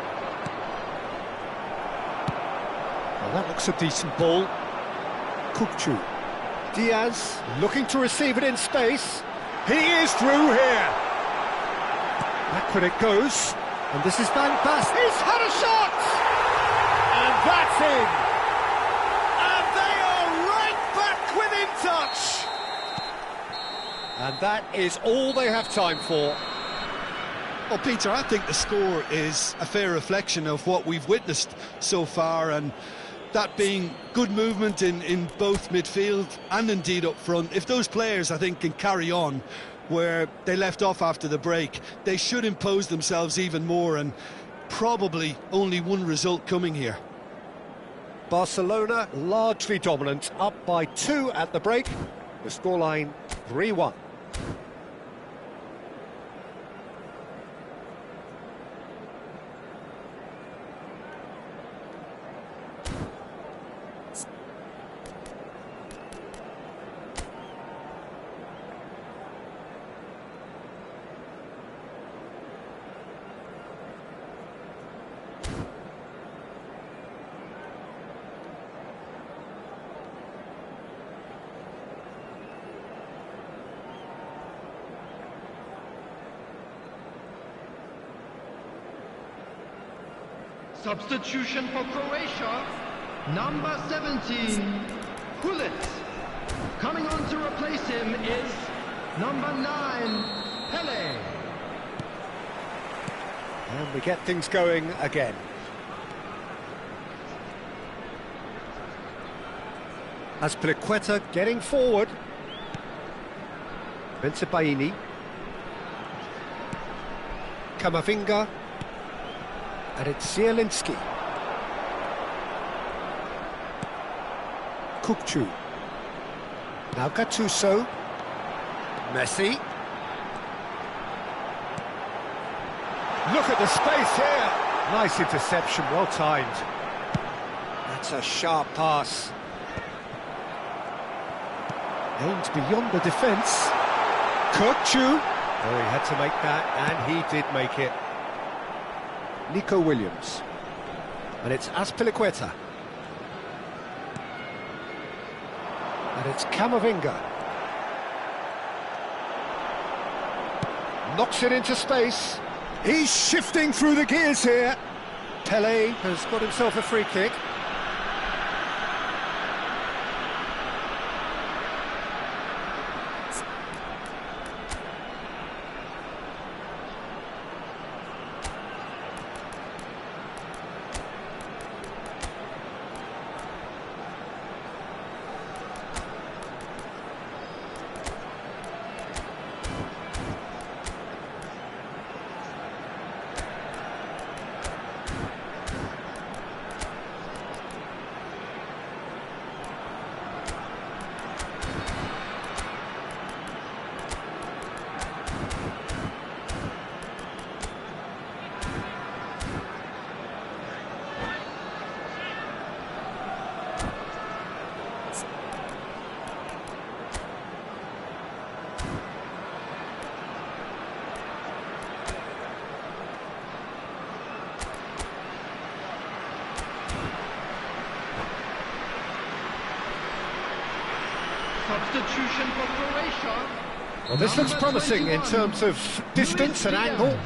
Well, that looks a decent ball. Kukçu. Diaz looking to receive it in space. He is through here. Backward it goes. And this is Van Basten. He's had a shot! And that's in. And they are right back within touch. And that is all they have time for. Well, Peter, I think the score is a fair reflection of what we've witnessed so far, and that being good movement in both midfield and indeed up front. If those players, I think, can carry on where they left off after the break, they should impose themselves even more, and probably only one result coming here. Barcelona largely dominant, up by 2 at the break. The scoreline 3-1. Substitution for Croatia, number 17, Hulit. Coming on to replace him is number 9, Pele. And we get things going again. Azpilicueta getting forward. Bensebaini. Camavinga. And it's Zielinski. Kukçu. Now Gattuso. Messi. Look at the space here. Nice interception, well timed. That's a sharp pass. Aimed beyond the defence. Kukçu. Oh, he had to make that, and he did make it. Nico Williams. And it's Azpilicueta. And it's Camavinga. Knocks it into space. He's shifting through the gears here. Pele has got himself a free kick. Substitution for Croatia. Well, this looks Number promising in 21, terms of distance and angle.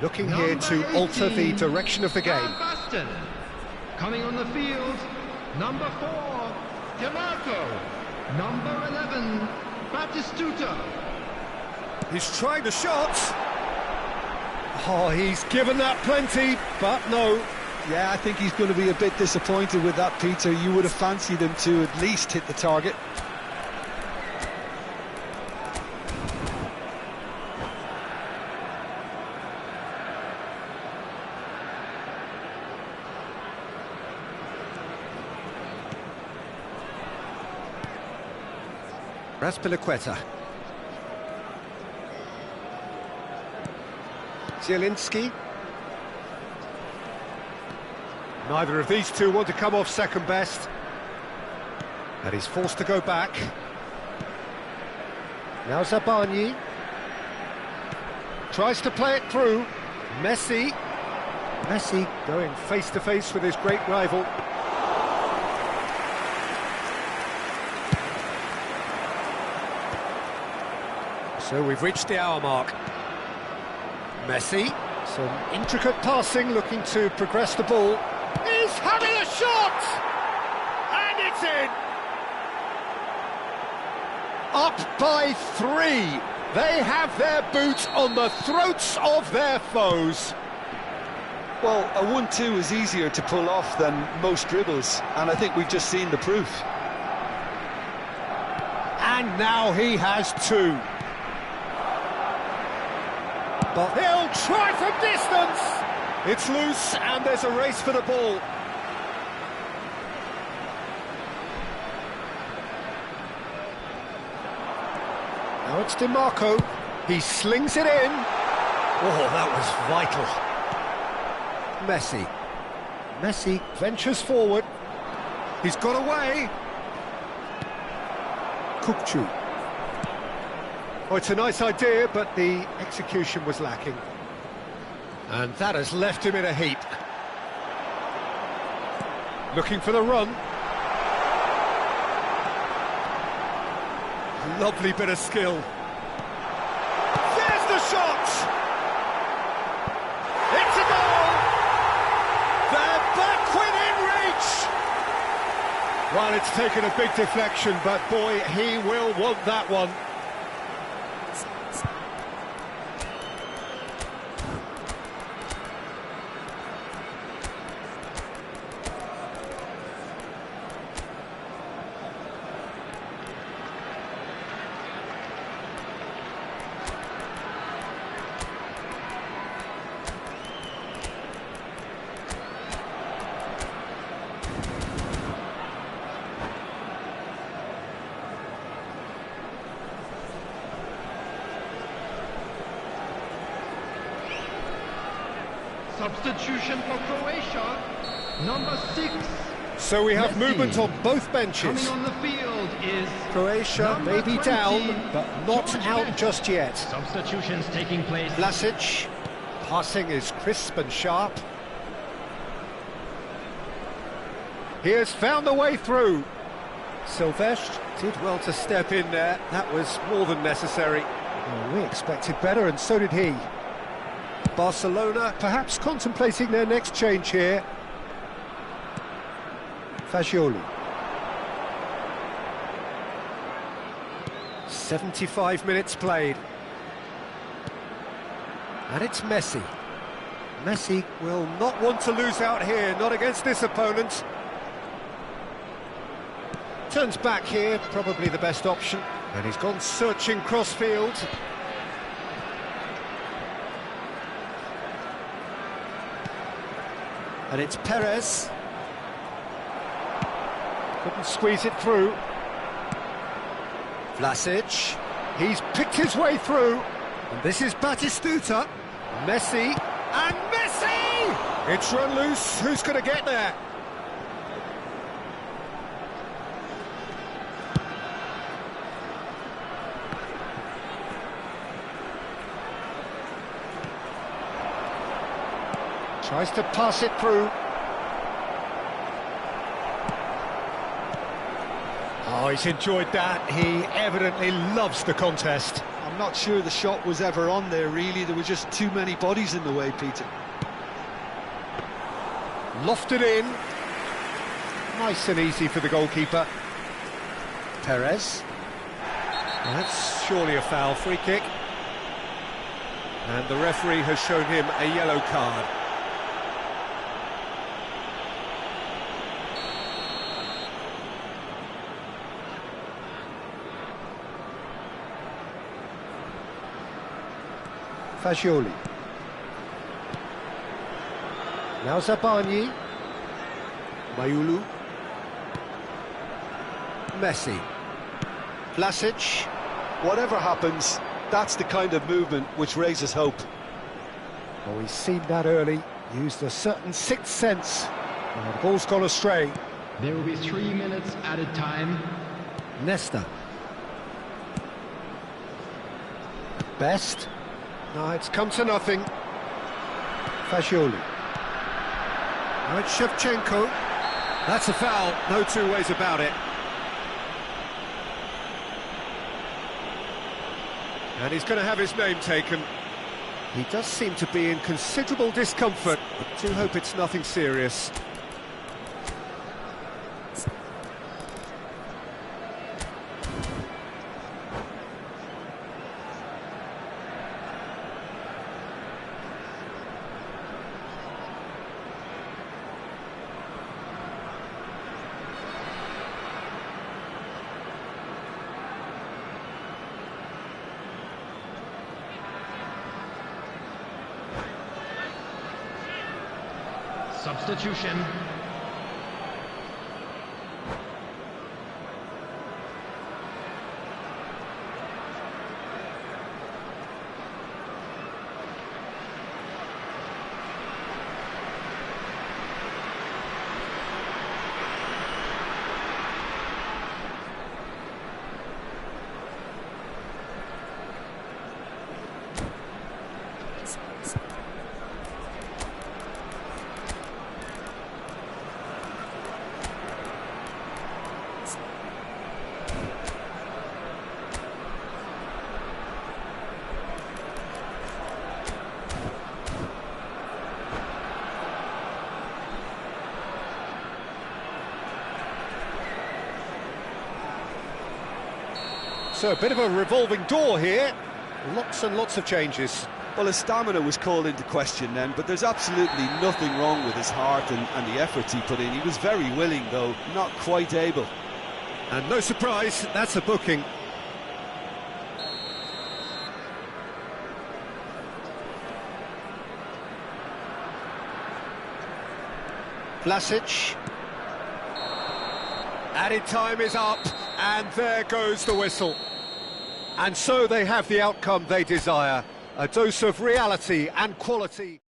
Looking here to alter the direction of the game. Baston. Coming on the field, number 4, DeMarco. Number 11, Batistuta. He's trying the shot. Oh, he's given that plenty, but no. Yeah, I think he's going to be a bit disappointed with that, Peter. You would have fancied him to at least hit the target. Azpilicueta. Zielinski. Neither of these two want to come off second best. And he's forced to go back. Now Zabani. Tries to play it through. Messi. Messi going face to face with his great rival. So we've reached the hour mark. Messi. Some intricate passing, looking to progress the ball. He's having a shot! And it's in! Up by 3. They have their boot on the throats of their foes. Well, a 1-2 is easier to pull off than most dribbles, and I think we've just seen the proof. And now he has 2. But he'll try from distance! It's loose, and there's a race for the ball. Now it's DeMarco. He slings it in. Oh, that was vital. Messi. Messi ventures forward. He's got away. Kukçu. Oh, it's a nice idea, but the execution was lacking. And that has left him in a heap. Looking for the run. Lovely bit of skill. There's the shot! It's a goal! They're back within reach! Well, it's taken a big deflection, but boy, he will want that one. Substitution for Croatia, number 6, So we have Messi. movement on both benches. Coming on the field is Croatia may be 20, down, but not George out Best. just yet. Substitutions taking place. Vlasic, passing is crisp and sharp. He has found the way through. Silvestre did well to step in there. That was more than necessary. Well, we expected better, and so did he. Barcelona perhaps contemplating their next change here. Fagioli. 75 minutes played. And it's Messi. Messi will not want to lose out here, not against this opponent. Turns back here, probably the best option. And he's gone searching cross-field. And it's Perez. Couldn't squeeze it through. Vlasic. He's picked his way through. And this is Batistuta. Messi. And Messi! It's run loose. Who's going to get there? Tries to pass it through. Oh, he's enjoyed that. He evidently loves the contest. I'm not sure the shot was ever on there, really. There were just too many bodies in the way, Peter. Lofted in. Nice and easy for the goalkeeper. Perez. That's surely a foul, free kick. And the referee has shown him a yellow card. Fagioli. Now Zabani. Mayulu. Messi. Vlasic. Whatever happens, that's the kind of movement which raises hope. Oh, he's seen that early, used a certain sixth sense. Oh, the ball's gone astray. There will be 3 minutes added time. Nesta. Best. No, it's come to nothing. Fagioli. Now it's Shevchenko. That's a foul, no two ways about it. And he's going to have his name taken. He does seem to be in considerable discomfort, but do hope it's nothing serious. Substitution. So a bit of a revolving door here. Lots and lots of changes. Well, his stamina was called into question then, but there's absolutely nothing wrong with his heart and the efforts he put in. He was very willing, though, not quite able. And no surprise, that's a booking. Vlasic. Added time is up, and there goes the whistle. And so they have the outcome they desire, a dose of reality and quality.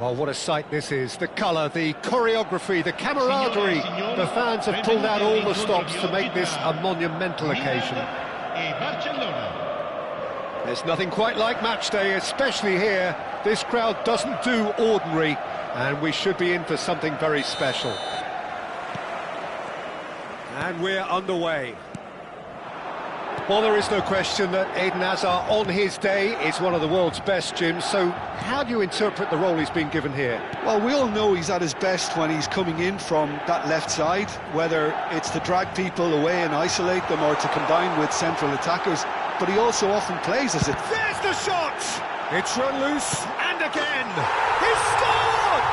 Well, what a sight this is. The colour, the choreography, the camaraderie. The fans have pulled out all the stops to make this a monumental occasion. There's nothing quite like match day, especially here. This crowd doesn't do ordinary, and we should be in for something very special. And we're underway. Well, there is no question that Eden Hazard, on his day, is one of the world's best, Jim. So how do you interpret the role he's been given here? Well, we all know he's at his best when he's coming in from that left side, whether it's to drag people away and isolate them or to combine with central attackers. But he also often plays as it. There's the shot! It's run loose, and again! He's scored!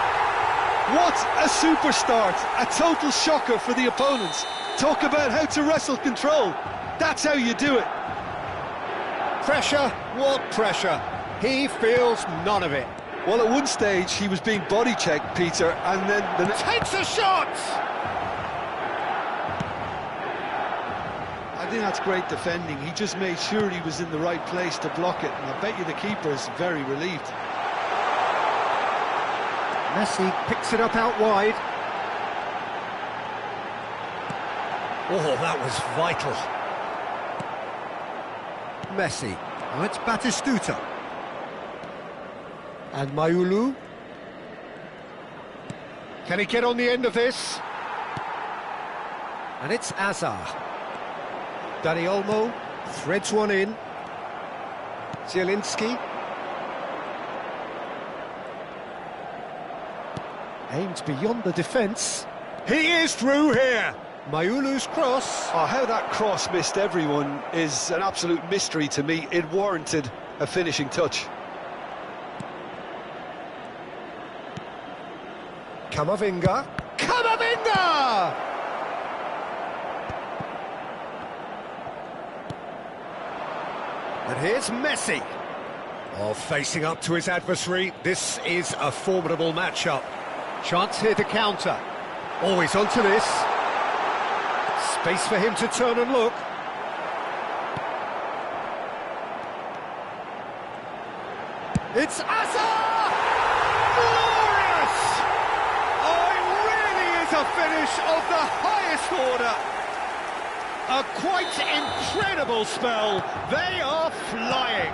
What a super start! A total shocker for the opponents. Talk about how to wrestle control. That's how you do it. Pressure? What pressure? He feels none of it. Well, at one stage, he was being body-checked, Peter, and then... Takes a shot! I think that's great defending. He just made sure he was in the right place to block it, and I bet you the keeper's very relieved. Messi picks it up out wide. Oh, that was vital. Messi. Now it's Batistuta. And Mayulu. Can he get on the end of this? And it's Hazard. Dani Olmo threads one in. Zielinski. Aims beyond the defence. He is through here. Mayulu's cross. Oh, how that cross missed everyone is an absolute mystery to me. It warranted a finishing touch. Camavinga. Camavinga! And here's Messi. Oh, facing up to his adversary. This is a formidable matchup. Chance here to counter. Always onto this. Space for him to turn and look. It's Hazard! Glorious! Oh, it really is a finish of the highest order. A quite incredible spell. They are flying.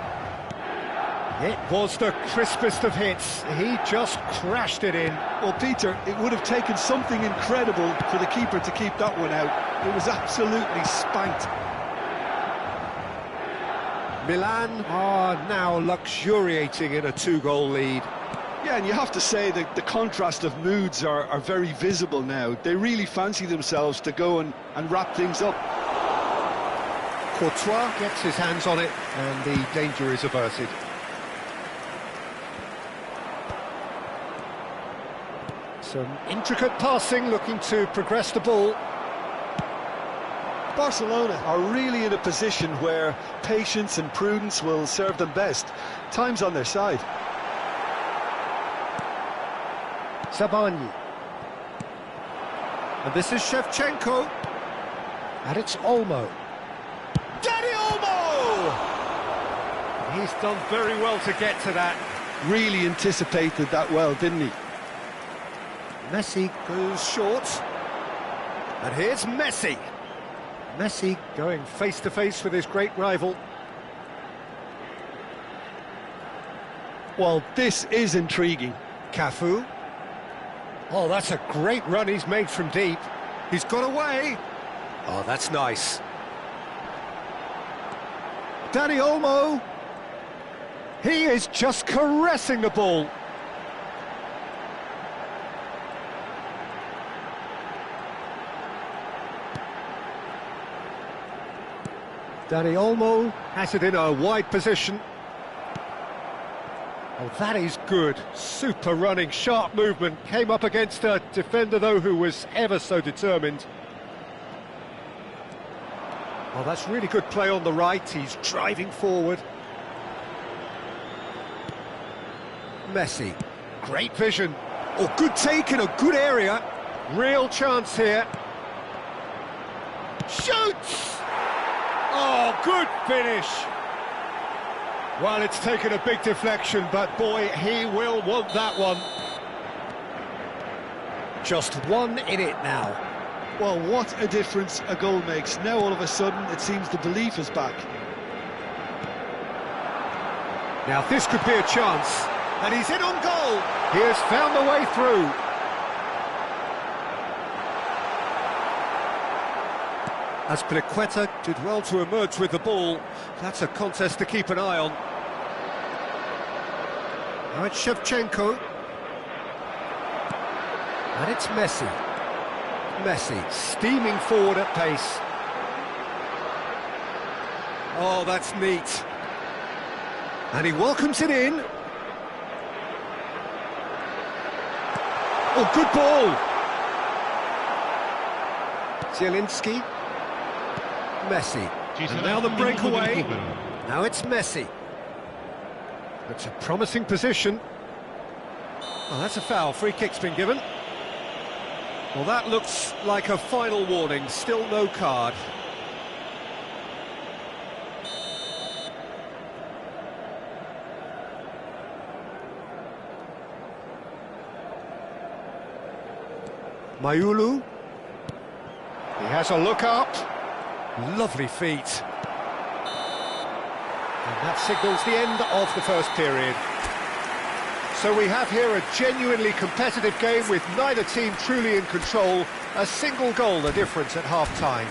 It was the crispest of hits. He just crashed it in. Well, Peter, it would have taken something incredible for the keeper to keep that one out. It was absolutely spanked. Milan are now luxuriating in a two-goal lead. Yeah, and you have to say that the contrast of moods are very visible now. They really fancy themselves to go and wrap things up. Courtois gets his hands on it, and the danger is averted. Some intricate passing, looking to progress the ball. Barcelona are really in a position where patience and prudence will serve them best. Time's on their side. Zabani. And this is Shevchenko. And it's Olmo. Dani Olmo! He's done very well to get to that. Really anticipated that well, didn't he? Messi goes short. And here's Messi. Messi going face-to-face with his great rival. Well, this is intriguing. Cafu. Oh, that's a great run he's made from deep. He's got away. Oh, that's nice. Dani Olmo. He is just caressing the ball. Dani Olmo has it in a wide position. Oh, that is good. Super running, sharp movement. Came up against a defender, though, who was ever so determined. Oh, that's really good play on the right. He's driving forward. Messi. Great vision. Oh, good take in a good area. Real chance here. Shoots! Oh, good finish. Well, it's taken a big deflection, but boy, he will want that one. Just one in it now. Well, what a difference a goal makes. Now, all of a sudden, it seems the belief is back. Now, this could be a chance. And he's in on goal. He has found the way through. Azpilicueta did well to emerge with the ball. That's a contest to keep an eye on. Now it's Shevchenko. And it's Messi. Messi steaming forward at pace. Oh, that's neat. And he welcomes it in. Oh, good ball. Zielinski. Messi. And now the breakaway. Now it's Messi. It's a promising position. Oh, that's a foul. Free kick's been given. Well, that looks like a final warning. Still no card. Mayulu. He has a look up. Lovely feet. And that signals the end of the first period. So we have here a genuinely competitive game with neither team truly in control. A single goal the difference at half-time.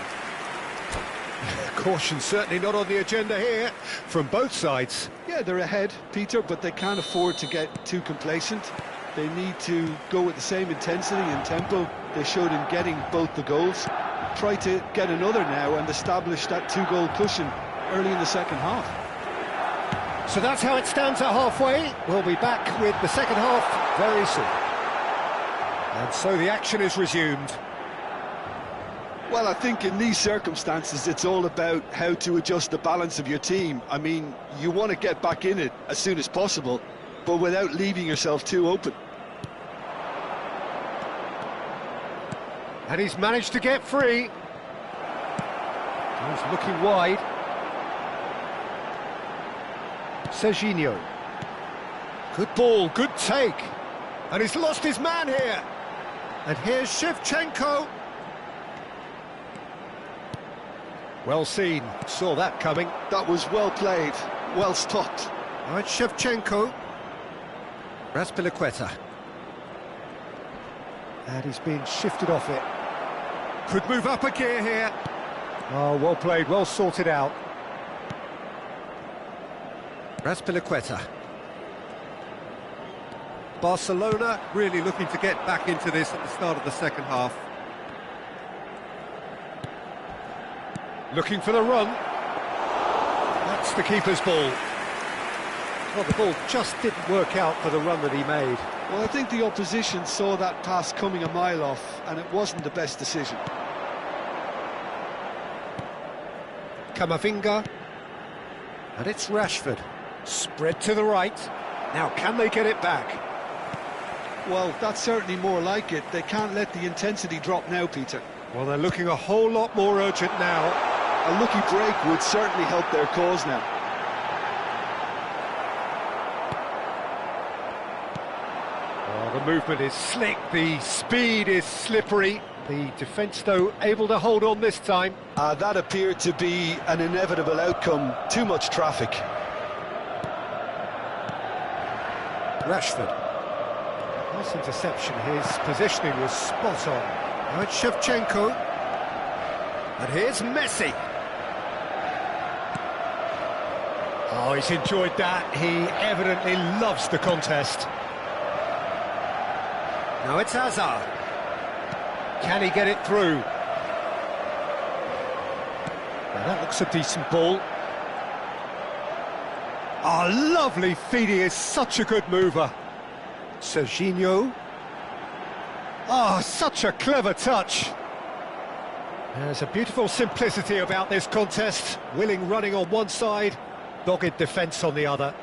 Caution certainly not on the agenda here from both sides. Yeah, they're ahead, Peter, but they can't afford to get too complacent. They need to go with the same intensity and tempo they showed in getting both the goals. Try to get another now and establish that two-goal cushion early in the second half. So that's how it stands at halfway. We'll be back with the second half very soon. And so the action is resumed. Well, I think in these circumstances, it's all about how to adjust the balance of your team. I mean, you want to get back in it as soon as possible, but without leaving yourself too open. And he's managed to get free. He's looking wide. Serginho. Good ball, good take. And he's lost his man here. And here's Shevchenko. Well seen, saw that coming. That was well played, well stopped. All right, Shevchenko. Azpilicueta. And he's being shifted off it. Could move up a gear here. Oh, well played, well sorted out. Azpilicueta. Barcelona really looking to get back into this at the start of the second half. Looking for the run. That's the keeper's ball. Well, the ball just didn't work out for the run that he made. Well, I think the opposition saw that pass coming a mile off, and it wasn't the best decision. Camavinga. And it's Rashford. Spread to the right. Now, can they get it back? Well, that's certainly more like it. They can't let the intensity drop now, Peter. Well, they're looking a whole lot more urgent now. A lucky break would certainly help their cause now. Oh, the movement is slick, the speed is slippery. The defence, though, able to hold on this time. That appeared to be an inevitable outcome. Too much traffic. Rashford. Nice interception. His positioning was spot on. Now it's Shevchenko. And here's Messi. Oh, he's enjoyed that. He evidently loves the contest. Now it's Hazard. Can he get it through? Now that looks a decent ball. Oh, lovely feed. He is such a good mover. Serginho. Oh, such a clever touch. There's a beautiful simplicity about this contest. Willing running on one side, dogged defence on the other.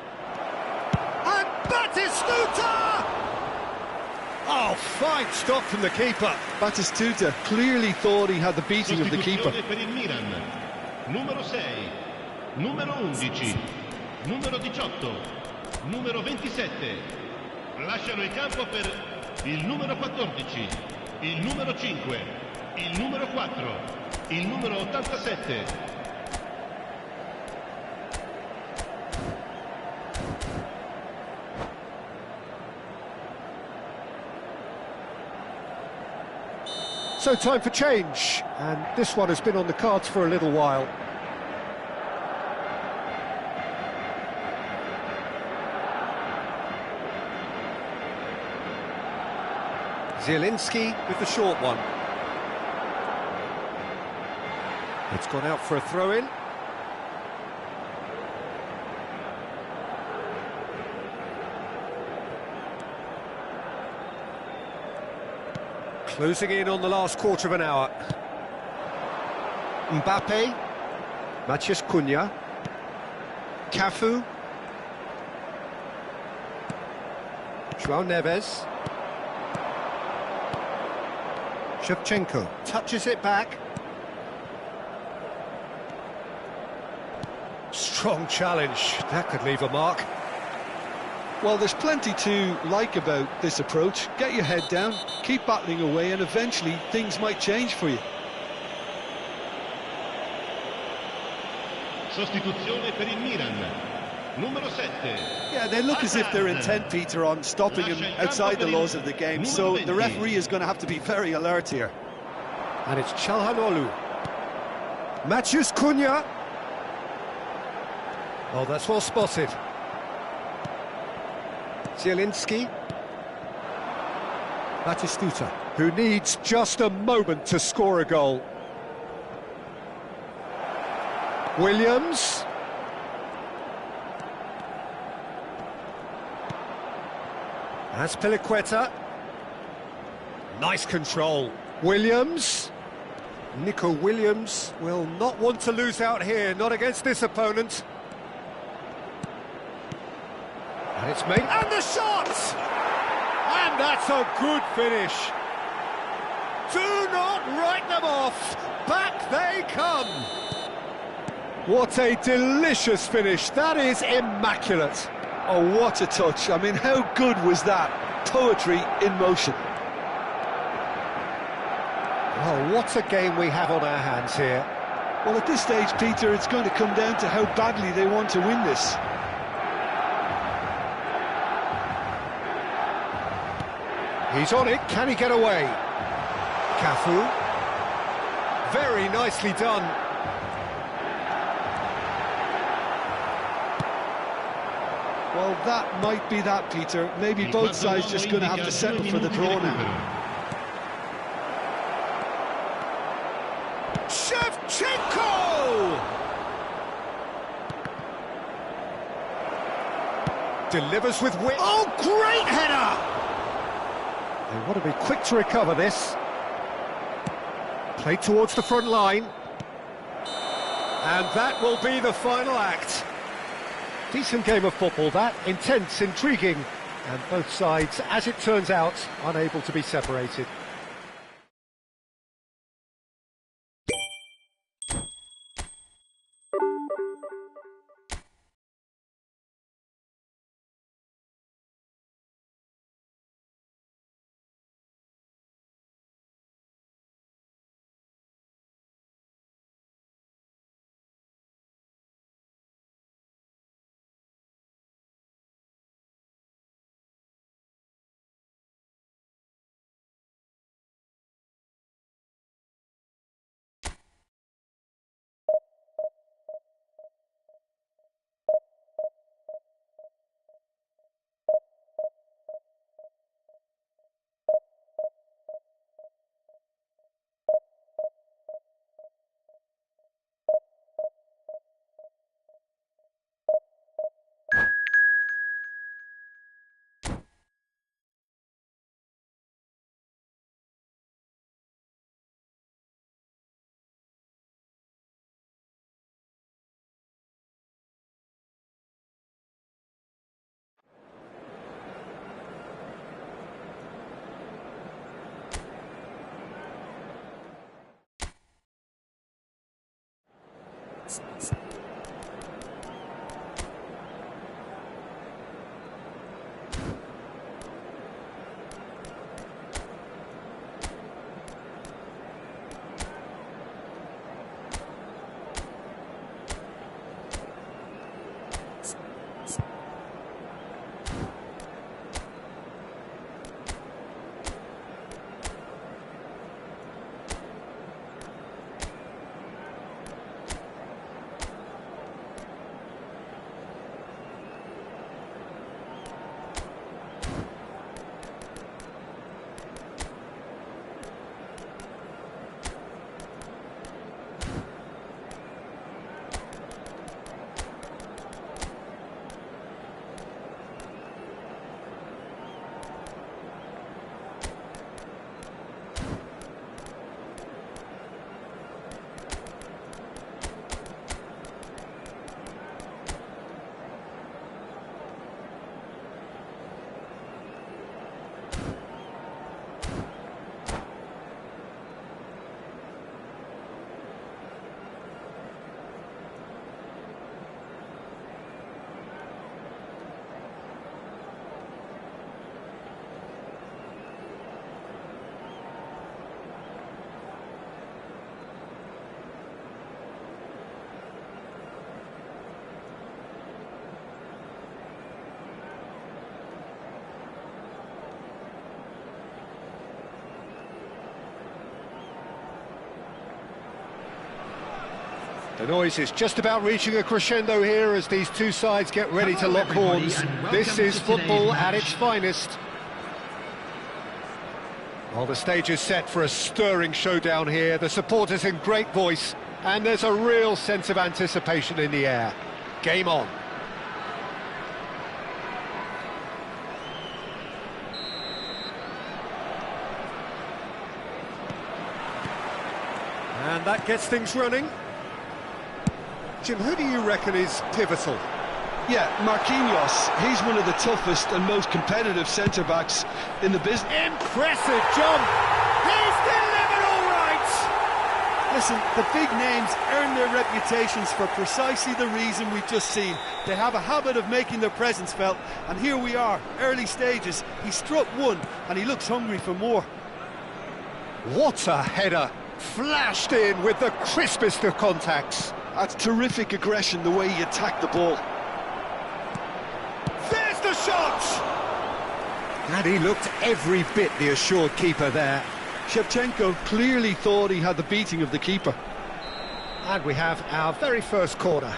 And Batistuta! Oh, fine stop from the keeper. Batistuta clearly thought he had the beating of the keeper. Per il Milan. Numero 6, numero 11, numero 18, numero 27. Lasciano il campo per il numero 14, il numero 5, il numero 4, il numero 87. So time for change, and this one has been on the cards for a little while. Zielinski with the short one. It's gone out for a throw-in. Closing in on the last quarter of an hour. Mbappe, Matheus Cunha, Cafu, João Neves, Shevchenko touches it back. Strong challenge, that could leave a mark. Well, there's plenty to like about this approach. Get your head down, keep battling away, and eventually things might change for you. Sostituzione per il Milan. Numero 7. Yeah, they look as if they're intent, Peter, on stopping him outside the laws of the game, so the referee is going to have to be very alert here. And it's Çalhanoğlu. Matheus Cunha. Oh, that's well spotted. Zielinski. Batistuta, who needs just a moment to score a goal. Williams. Azpilicueta. Nice control. Williams. Nico Williams will not want to lose out here, not against this opponent. And it's made, and the shot! And that's a good finish. Do not write them off. Back they come. What a delicious finish. That is immaculate. Oh, what a touch. I mean, how good was that? Poetry in motion. Oh, what a game we have on our hands here. Well, at this stage, Peter, it's going to come down to how badly they want to win this. He's on it, can he get away? Cafu. Very nicely done. Well, that might be that, Peter. Maybe both sides just going to have to settle for the draw now. Shevchenko! Delivers with wit. Oh, great header! They want to be quick to recover this. Played towards the front line. And that will be the final act. Decent game of football, that. Intense, intriguing. And both sides, as it turns out, unable to be separated. The noise is just about reaching a crescendo here as these two sides get ready to lock horns. This is football at its finest. Well, the stage is set for a stirring showdown here. The supporters in great voice, and there's a real sense of anticipation in the air. Game on. And that gets things running. Jim, who do you reckon is pivotal? Yeah, Marquinhos. He's one of the toughest and most competitive centre-backs in the business. Impressive jump! He's delivered all right! Listen, the big names earn their reputations for precisely the reason we've just seen. They have a habit of making their presence felt, and here we are, early stages. He struck one, and he looks hungry for more. What a header! Flashed in with the crispest of contacts. That's terrific aggression, the way he attacked the ball. There's the shot! And he looked every bit the assured keeper there. Shevchenko clearly thought he had the beating of the keeper. And we have our very first corner.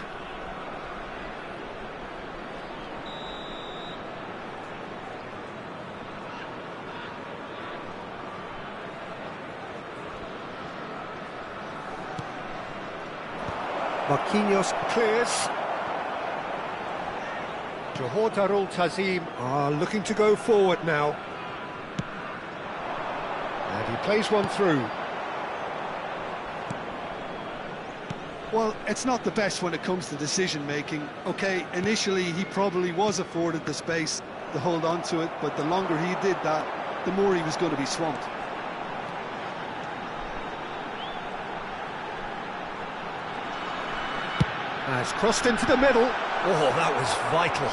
Marquinhos clears. Johor Darul Tazim are looking to go forward now. And he plays one through. Well, it's not the best when it comes to decision-making. OK, initially he probably was afforded the space to hold on to it, but the longer he did that, the more he was going to be swamped. It's crossed into the middle. Oh, that was vital.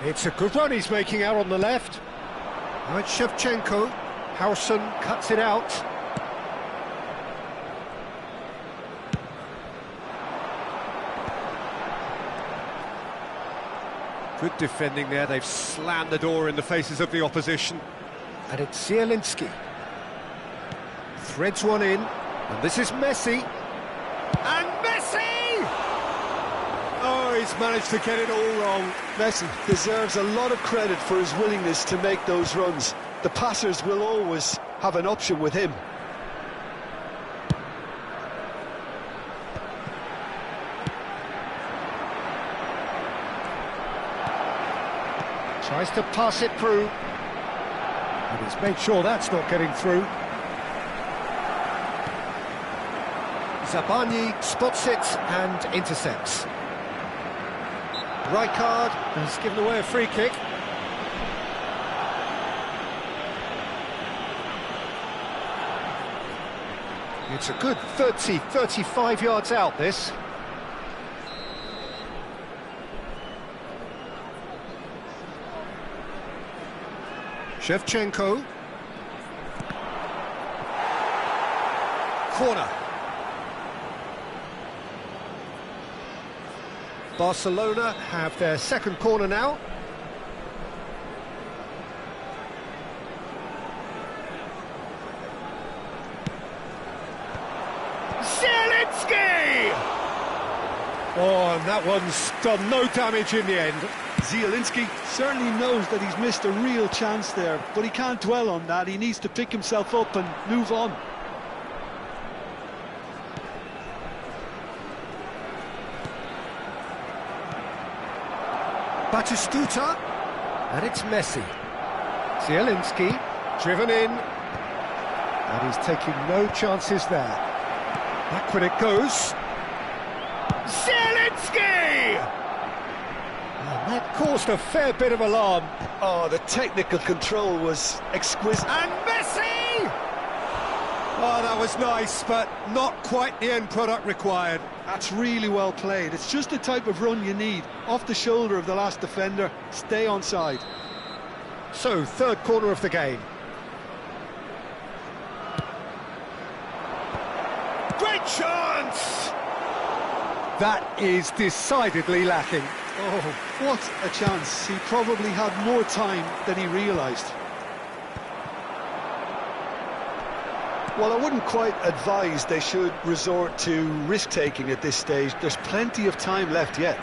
It's a good run he's making out on the left. Now it's Shevchenko. Howson cuts it out. Good defending there. They've slammed the door in the faces of the opposition. And it's Zielinski. Threads one in. And this is Messi. And Messi! Oh, he's managed to get it all wrong. Messi deserves a lot of credit for his willingness to make those runs. The passers will always have an option with him. Tries to pass it through. And he's made sure that's not getting through. Zabani spots it and intercepts. Rijkaard has given away a free kick. It's a good 30, 35 yards out, this. Shevchenko. Corner. Barcelona have their second corner now. Zielinski! Oh, and that one's done no damage in the end. Zielinski certainly knows that he's missed a real chance there, but he can't dwell on that. He needs to pick himself up and move on. Batistuta, and it's Messi. Zielinski, driven in, and he's taking no chances there. Backward it goes. Zielinski! And that caused a fair bit of alarm. Oh, the technical control was exquisite. And Messi! Oh, that was nice, but not quite the end product required. That's really well played. It's just the type of run you need. Off the shoulder of the last defender, stay onside. So, third corner of the game. Great chance! That is decidedly lacking. Oh, what a chance. He probably had more time than he realised. Well, I wouldn't quite advise they should resort to risk-taking at this stage. There's plenty of time left yet.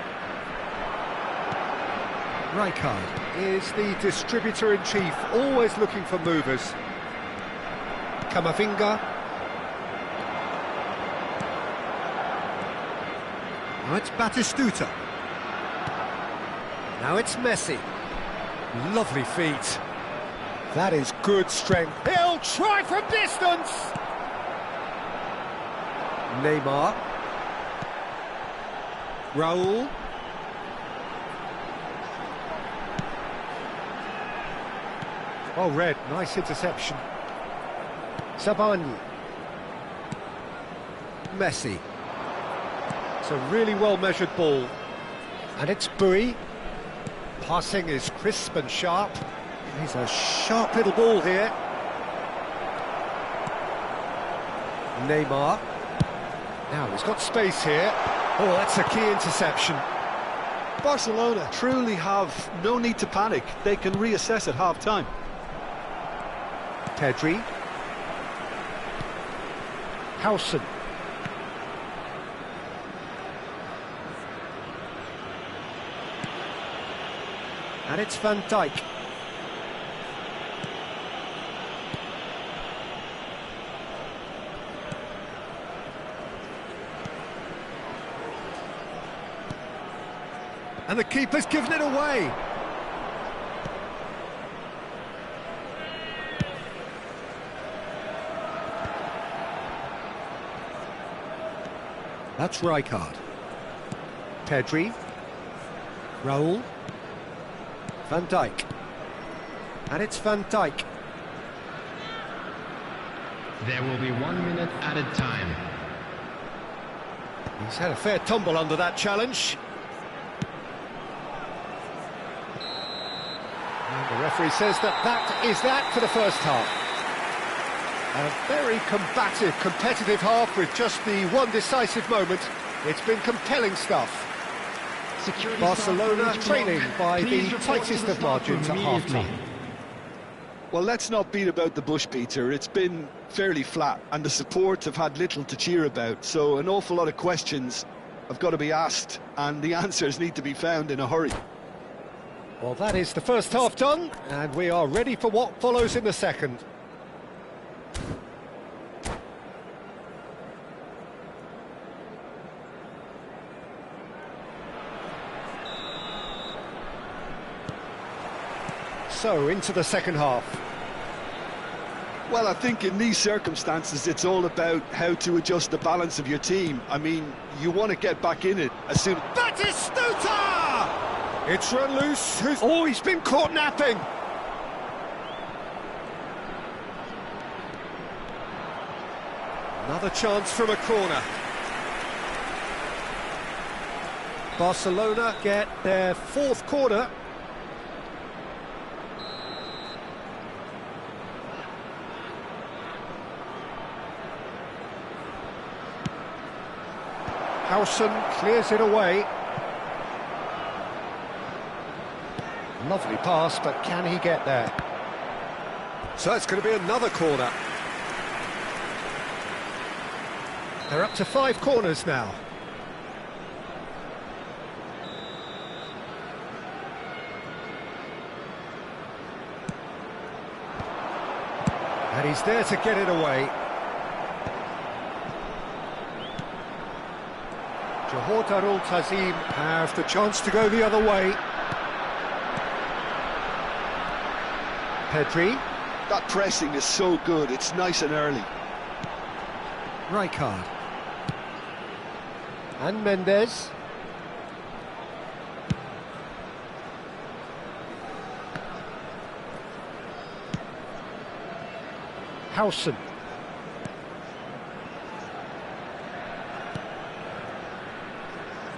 Rijkaard is the distributor-in-chief, always looking for movers. Camavinga. Now it's Batistuta. Now it's Messi. Lovely feet. That is good strength. He'll try from distance! Neymar. Raul. Oh, Red, nice interception. Sabani. Messi. It's a really well-measured ball. And it's Bui. Passing is crisp and sharp. He's a sharp little ball here. Neymar. Now he's got space here. Oh, that's a key interception. Barcelona truly have no need to panic. They can reassess at half-time. Pedri. Howson. And it's Van Dijk. And the keeper's given it away. That's Rijkaard. Pedri. Raul. Van Dijk. And it's Van Dijk. There will be 1 minute added time. He's had a fair tumble under that challenge. And the referee says that is that for the first half. A very combative, competitive half with just the one decisive moment. It's been compelling stuff. Security Barcelona staff trailing by Please the report to tightest the of staff margins at room half-time. immediately. Well, let's not beat about the bush, Peter. It's been fairly flat, and the support have had little to cheer about. So an awful lot of questions have got to be asked, and the answers need to be found in a hurry. Well, that is the first half done, and we are ready for what follows in the second. So, into the second half. Well, I think in these circumstances, it's all about how to adjust the balance of your team. I mean, you want to get back in it as soon... Batistuta! It's run loose. Oh, he's been caught napping. Another chance from a corner. Barcelona get their fourth corner. Howson clears it away. Lovely pass, but can he get there? So it's going to be another corner. They're up to 5 corners now. And he's there to get it away. Johor Darul Tazim have the chance to go the other way. Pedri. That pressing is so good, it's nice and early. Rijkaard. And Mendes. Howson.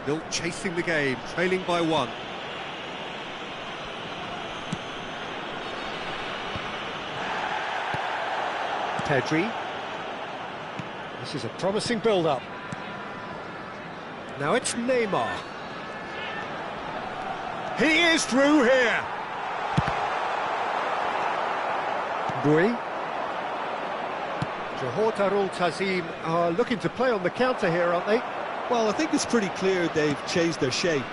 Still chasing the game, trailing by 1. Pedri. This is a promising build-up. Now it's Neymar. He is through here. Bui. Johor Darul Tazim are looking to play on the counter here, aren't they? Well, I think it's pretty clear they've changed their shape,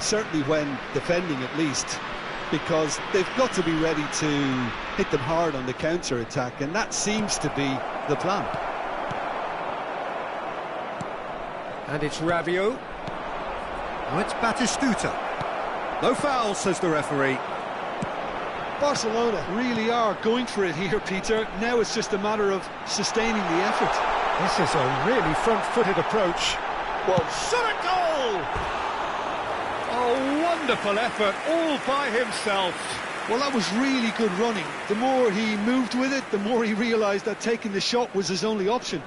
certainly when defending at least, because they've got to be ready to hit them hard on the counter-attack, and that seems to be the plan. And it's Rabiot. Now it's Batistuta. No foul, says the referee. Barcelona really are going for it here, Peter. Now it's just a matter of sustaining the effort. This is a really front-footed approach. Well, Shot a goal! A wonderful effort, all by himself. well, that was really good running. The more he moved with it, the more he realised that taking the shot was his only option.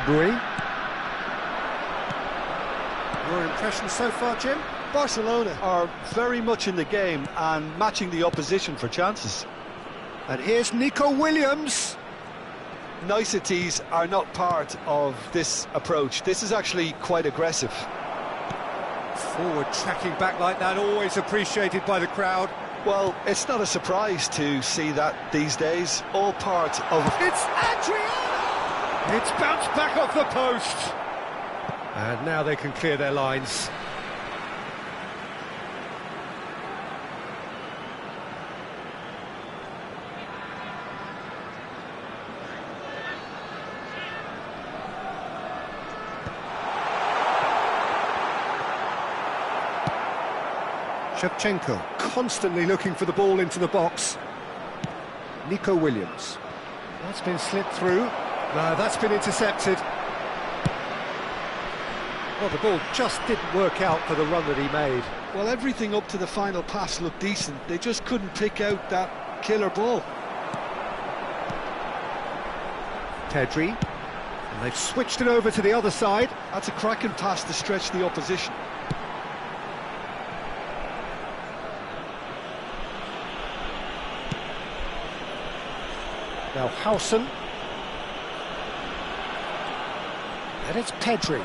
Bui. Your impression so far, Jim? Barcelona are very much in the game and matching the opposition for chances. And here's Nico Williams. Niceties are not part of this approach. This is actually quite aggressive. Forward tracking back like that, always appreciated by the crowd. Well, it's not a surprise to see that these days. All part of... It's Adriano! It's bounced back off the post. And now they can clear their lines. Shevchenko constantly looking for the ball into the box. Nico Williams. That's been slipped through. No, that's been intercepted. Well, the ball just didn't work out for the run that he made. Well, everything up to the final pass looked decent. They just couldn't pick out that killer ball. Pedri. And they've switched it over to the other side. That's a cracking pass to stretch the opposition. Now Howson. And it's Pedri.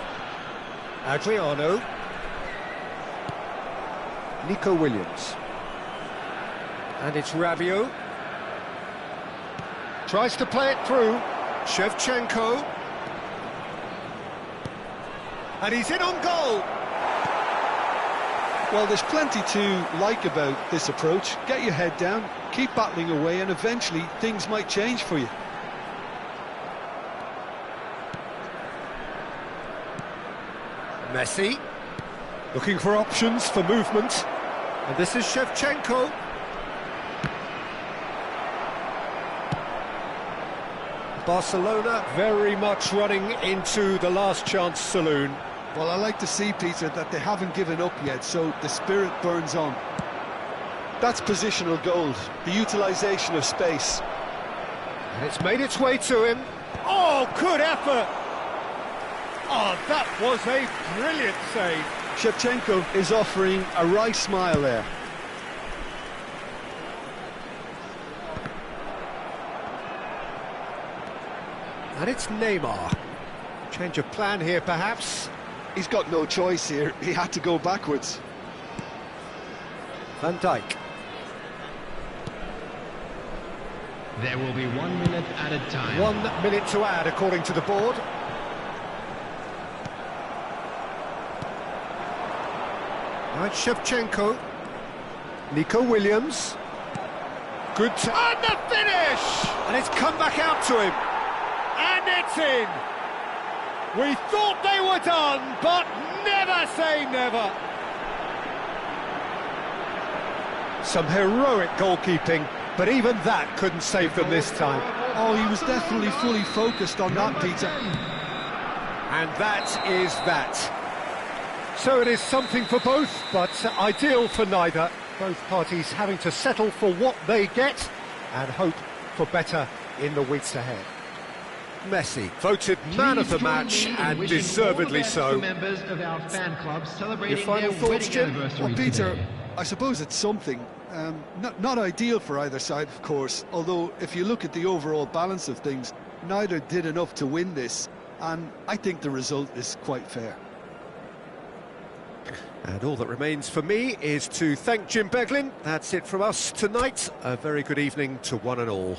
Adriano. Nico Williams. And it's Rabiot. Tries to play it through. Shevchenko. And he's in on goal. Well, there's plenty to like about this approach. Get your head down, keep battling away, and eventually things might change for you. Messi, looking for options for movement. And this is Shevchenko. Barcelona very much running into the last chance saloon. Well, I like to see, Peter, that they haven't given up yet, so the spirit burns on. That's positional gold, the utilisation of space. And it's made its way to him. Oh, good effort! Oh, that was a brilliant save. Shevchenko is offering a wry smile there. And it's Neymar. Change of plan here, perhaps. He's got no choice here. He had to go backwards. Van Dijk. There will be 1 minute added time. 1 minute to add, according to the board. Right, Shevchenko. Nico Williams. Good. And the finish! And it's come back out to him. And it's in. We thought they were done, but never say never. Some heroic goalkeeping, but even that couldn't save them this time. Oh, he was definitely fully focused on that, Peter. And that is that. So it is something for both, but ideal for neither. Both parties having to settle for what they get and hope for better in the weeks ahead. Messi, voted man of the match, and deservedly so. Members of our fan club celebrating Your final their thoughts, wedding Jim? anniversary Well, Peter, today. I suppose it's something. Not ideal for either side, of course, although if you look at the overall balance of things, neither did enough to win this, and I think the result is quite fair. And all that remains for me is to thank Jim Beglin. That's it from us tonight. A very good evening to one and all.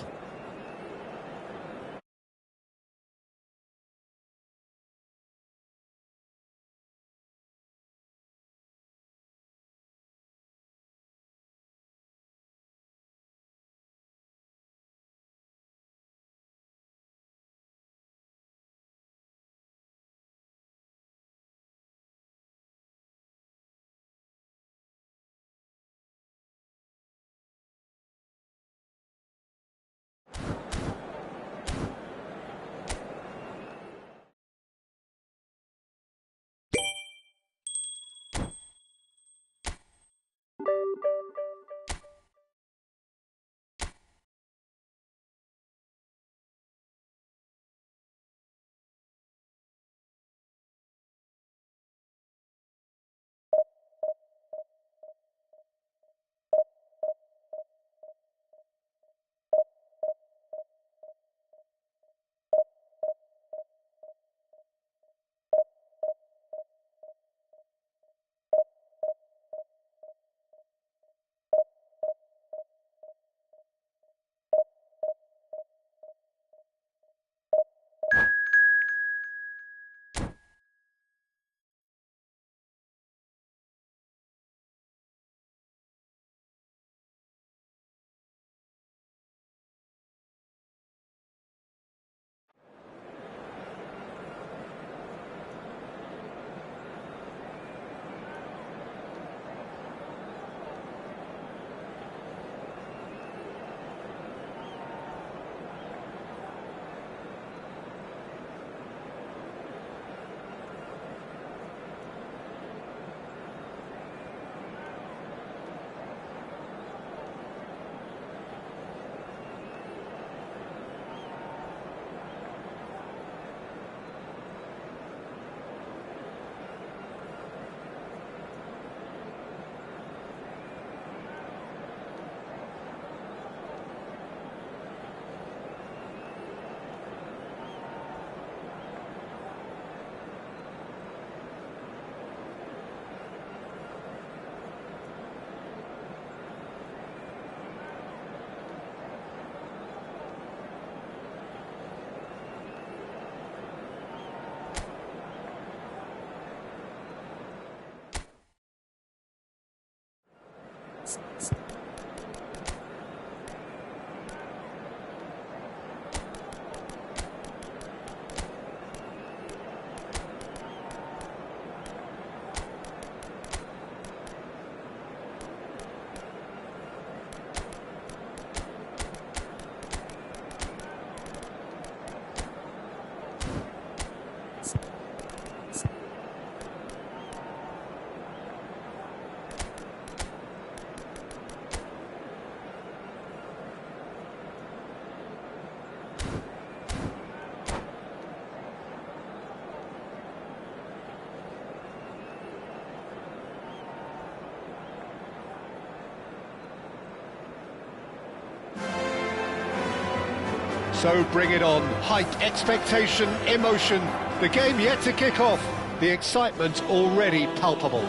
So bring it on. Hype, expectation, emotion. The game yet to kick off. The excitement already palpable.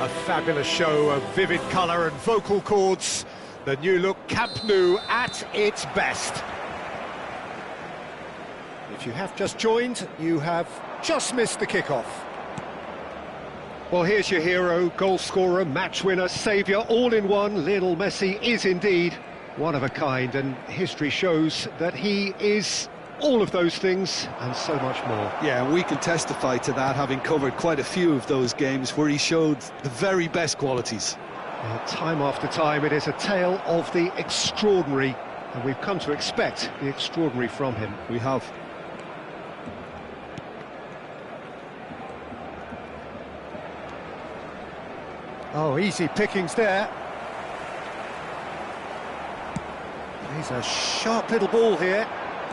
A fabulous show of vivid colour and vocal cords. The new look Camp Nou at its best. If you have just joined, you have just missed the kickoff. Well, here's your hero, goal scorer, match winner, saviour, all in one. Lionel Messi is indeed one of a kind, and history shows that he is all of those things and so much more. Yeah, we can testify to that, having covered quite a few of those games where he showed the very best qualities. Time after time, it is a tale of the extraordinary, and we've come to expect the extraordinary from him. We have. Oh, easy pickings there. He's a sharp little ball here.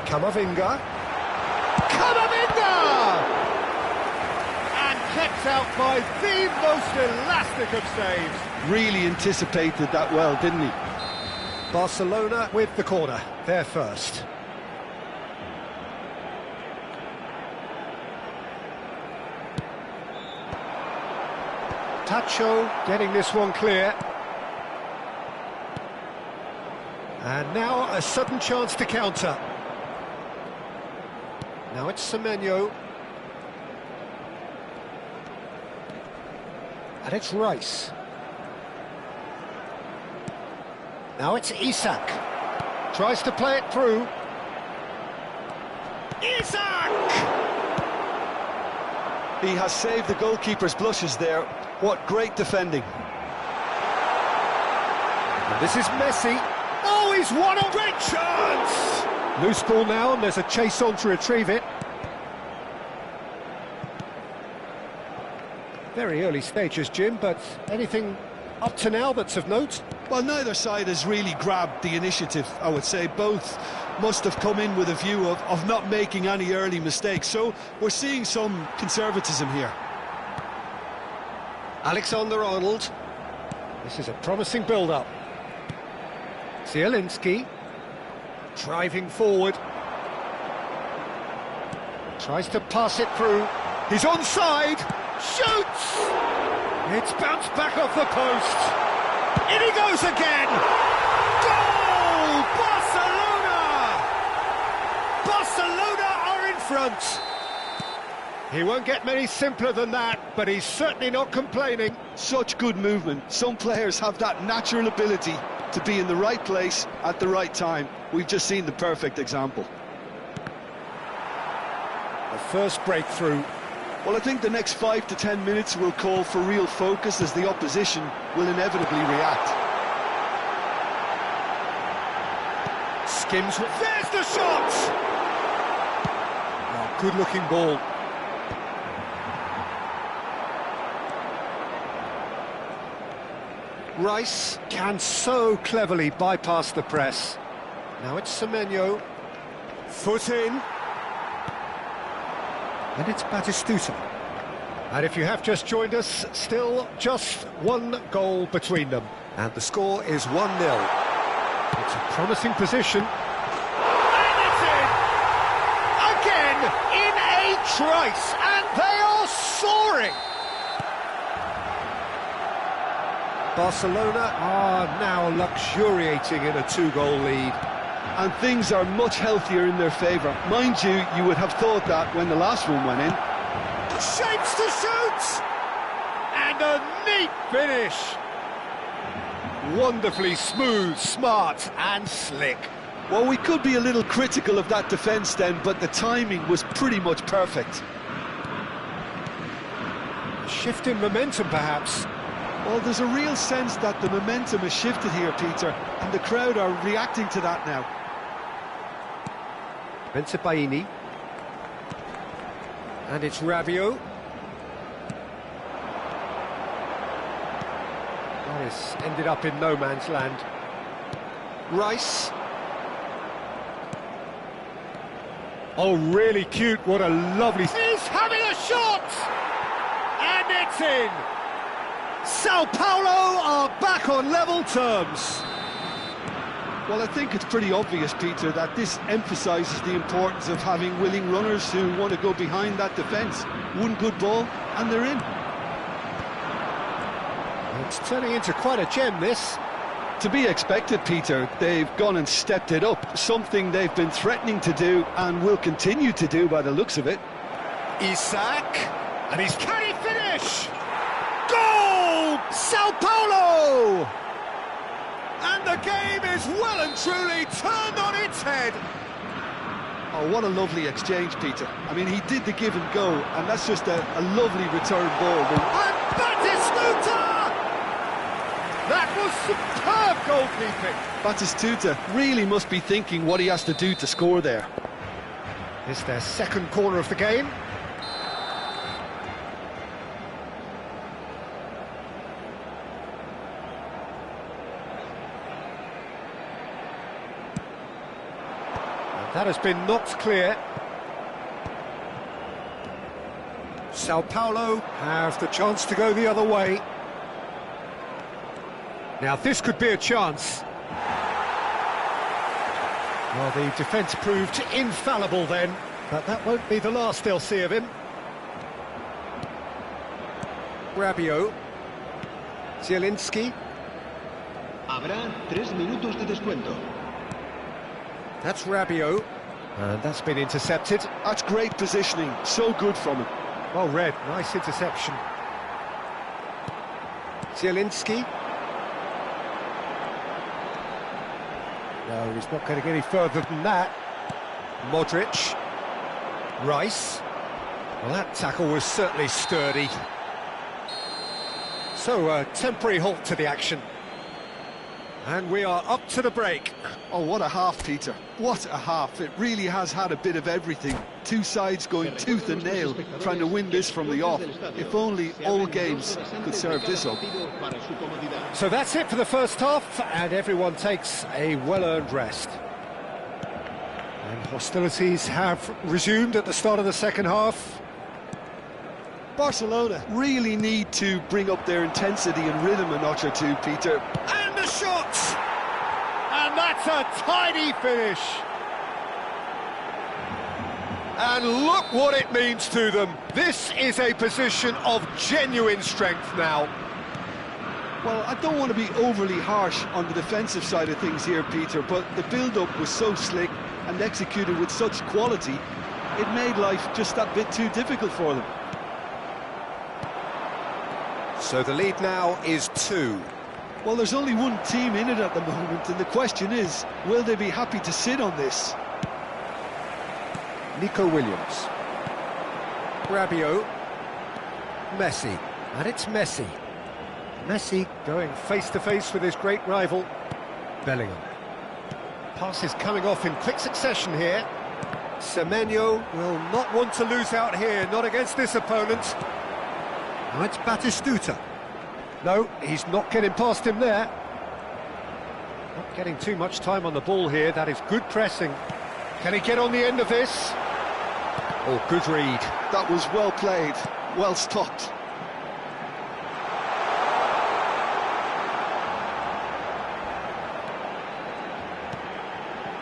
Camavinga. Camavinga! And kept out by the most elastic of saves. Really anticipated that well, didn't he? Barcelona with the corner, they're first. Tacho getting this one clear. And now a sudden chance to counter. Now it's Semenyo. And it's Rice. Now it's Isak. Tries to play it through. Isak! He has saved the goalkeeper's blushes there. What great defending. And this is Messi. Oh, he's won a great chance! Loose ball now, and there's a chase on to retrieve it. Very early stages, Jim, but anything up to now that's of note? Well, neither side has really grabbed the initiative, I would say. Both must have come in with a view of not making any early mistakes, so we're seeing some conservatism here. Alexander-Arnold. This is a promising build-up. Zielinski. Driving forward. Tries to pass it through. He's onside. Shoots! It's bounced back off the post. In he goes again! Goal! Barcelona! Barcelona are in front. He won't get many simpler than that, but he's certainly not complaining. Such good movement. Some players have that natural ability to be in the right place at the right time. We've just seen the perfect example. The first breakthrough. Well, I think the next 5 to 10 minutes will call for real focus, as the opposition will inevitably react. Skims. There's the shot! Oh, good-looking ball. Rice can so cleverly bypass the press. Now it's Semenyo. Foot in. And it's Batistuta. And if you have just joined us, still just one goal between them. And the score is 1-0. It's a promising position. And it's in! Again, in a trice, and they are soaring! Barcelona are now luxuriating in a 2-goal lead. And things are much healthier in their favour. Mind you, you would have thought that when the last one went in. Shapes to shoot! And a neat finish! Wonderfully smooth, smart and slick. Well, we could be a little critical of that defence then, but the timing was pretty much perfect. Shift in momentum, perhaps. Well, there's a real sense that the momentum has shifted here, Peter, and the crowd are reacting to that now. Bensebaini. And it's Rabiot. That has ended up in no man's land. Rice. Oh, really cute. What a lovely... He's having a shot! And it's in! Sao Paulo are back on level terms. Well, I think it's pretty obvious, Peter, that this emphasises the importance of having willing runners who want to go behind that defence. One good ball, and they're in. It's turning into quite a gem, this. To be expected, Peter. They've gone and stepped it up, something they've been threatening to do and will continue to do by the looks of it. Isak, and can he finish? Goal! Sao Paulo! And the game is well and truly turned on its head. Oh, what a lovely exchange, Peter. I mean, he did the give and go, and that's just a lovely return ball. And Batistuta! That was superb goalkeeping. Batistuta really must be thinking what he has to do to score there. It's their second corner of the game. That has been knocked clear. Sao Paulo have the chance to go the other way. Now this could be a chance. Well, the defence proved infallible then, but that won't be the last they'll see of him. Rabiot. Zielinski. Habrá 3 minutos de descuento. That's Rabiot, and that's been intercepted. That's great positioning, so good from him. Well read, nice interception. Zielinski. No, he's not going to get any further than that. Modric. Rice. Well, that tackle was certainly sturdy. So, a temporary halt to the action. And we are up to the break. Oh, what a half, Peter. What a half. It really has had a bit of everything. Two sides going tooth and nail, trying to win this from the off. If only all games could serve this up. So that's it for the first half, and everyone takes a well-earned rest. And hostilities have resumed at the start of the second half. Barcelona really need to bring up their intensity and rhythm a notch or two, Peter. And the shot! And that's a tidy finish. And look what it means to them. This is a position of genuine strength now. Well, I don't want to be overly harsh on the defensive side of things here, Peter, but the build-up was so slick and executed with such quality, it made life just that bit too difficult for them. So the lead now is 2. Well, there's only one team in it at the moment, and the question is, will they be happy to sit on this? Nico Williams. Rabiot. Messi. And it's Messi. Messi going face-to-face with his great rival, Bellingham. Passes coming off in quick succession here. Semenyo will not want to lose out here, not against this opponent. Now it's Batistuta. No, he's not getting past him there. Not getting too much time on the ball here. That is good pressing. Can he get on the end of this? Oh, good read. That was well played, well stopped.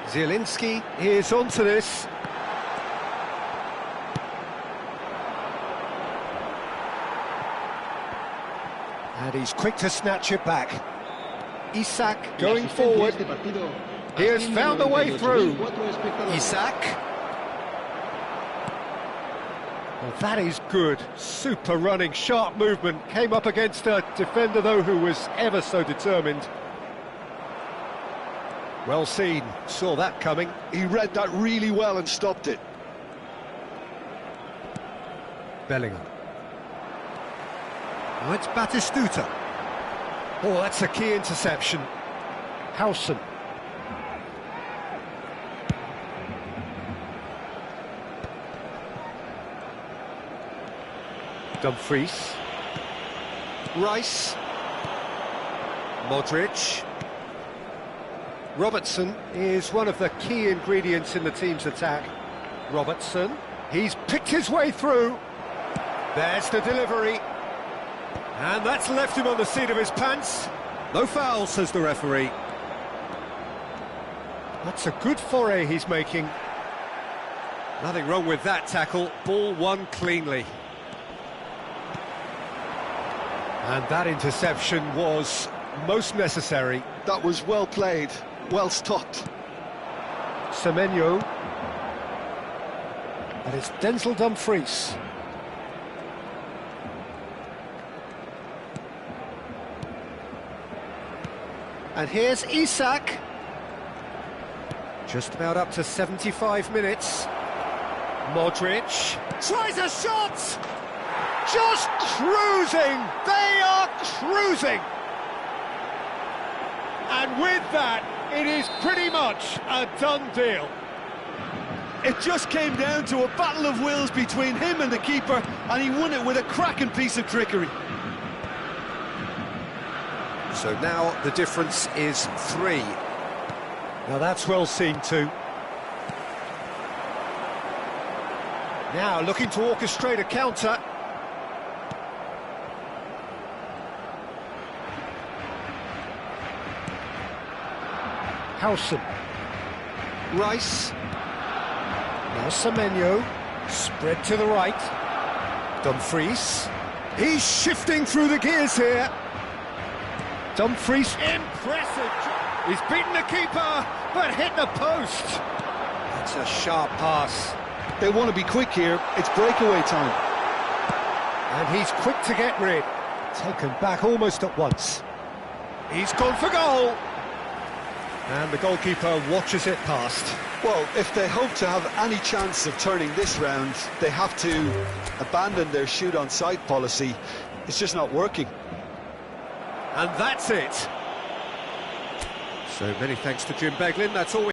Zielinski is onto this. And he's quick to snatch it back. Isak going forward. He has found a way through. Isak. Well, that is good. Super running, sharp movement. Came up against a defender, though, who was ever so determined. Well seen. Saw that coming. He read that really well and stopped it. Bellingham. Oh, it's Batistuta. Oh, that's a key interception. Howson. Dumfries. Rice. Modric. Robertson is one of the key ingredients in the team's attack. Robertson. He's picked his way through. There's the delivery. And that's left him on the seat of his pants. No foul, says the referee. That's a good foray he's making. Nothing wrong with that tackle. Ball won cleanly. And that interception was most necessary. That was well played, well stopped. Semenyo. And it's Denzel Dumfries. And here's Isak. Just about up to 75 minutes. Modric tries a shot! Just cruising! They are cruising! And with that, it is pretty much a done deal. It just came down to a battle of wills between him and the keeper, and he won it with a cracking piece of trickery. So now the difference is 3. Now that's well seen too. Now looking to orchestrate a counter. Howson. Rice. Now Semenyo. Spread to the right. Dumfries. He's shifting through the gears here. Dumfries. Impressive. He's beaten the keeper, but hit the post. That's a sharp pass. They want to be quick here, it's breakaway time. And he's quick to get rid. Taken back almost at once. He's gone for goal. And the goalkeeper watches it past. Well, if they hope to have any chance of turning this round, they have to abandon their shoot on sight policy. It's just not working. And that's it. So many thanks to Jim Beglin. That's all we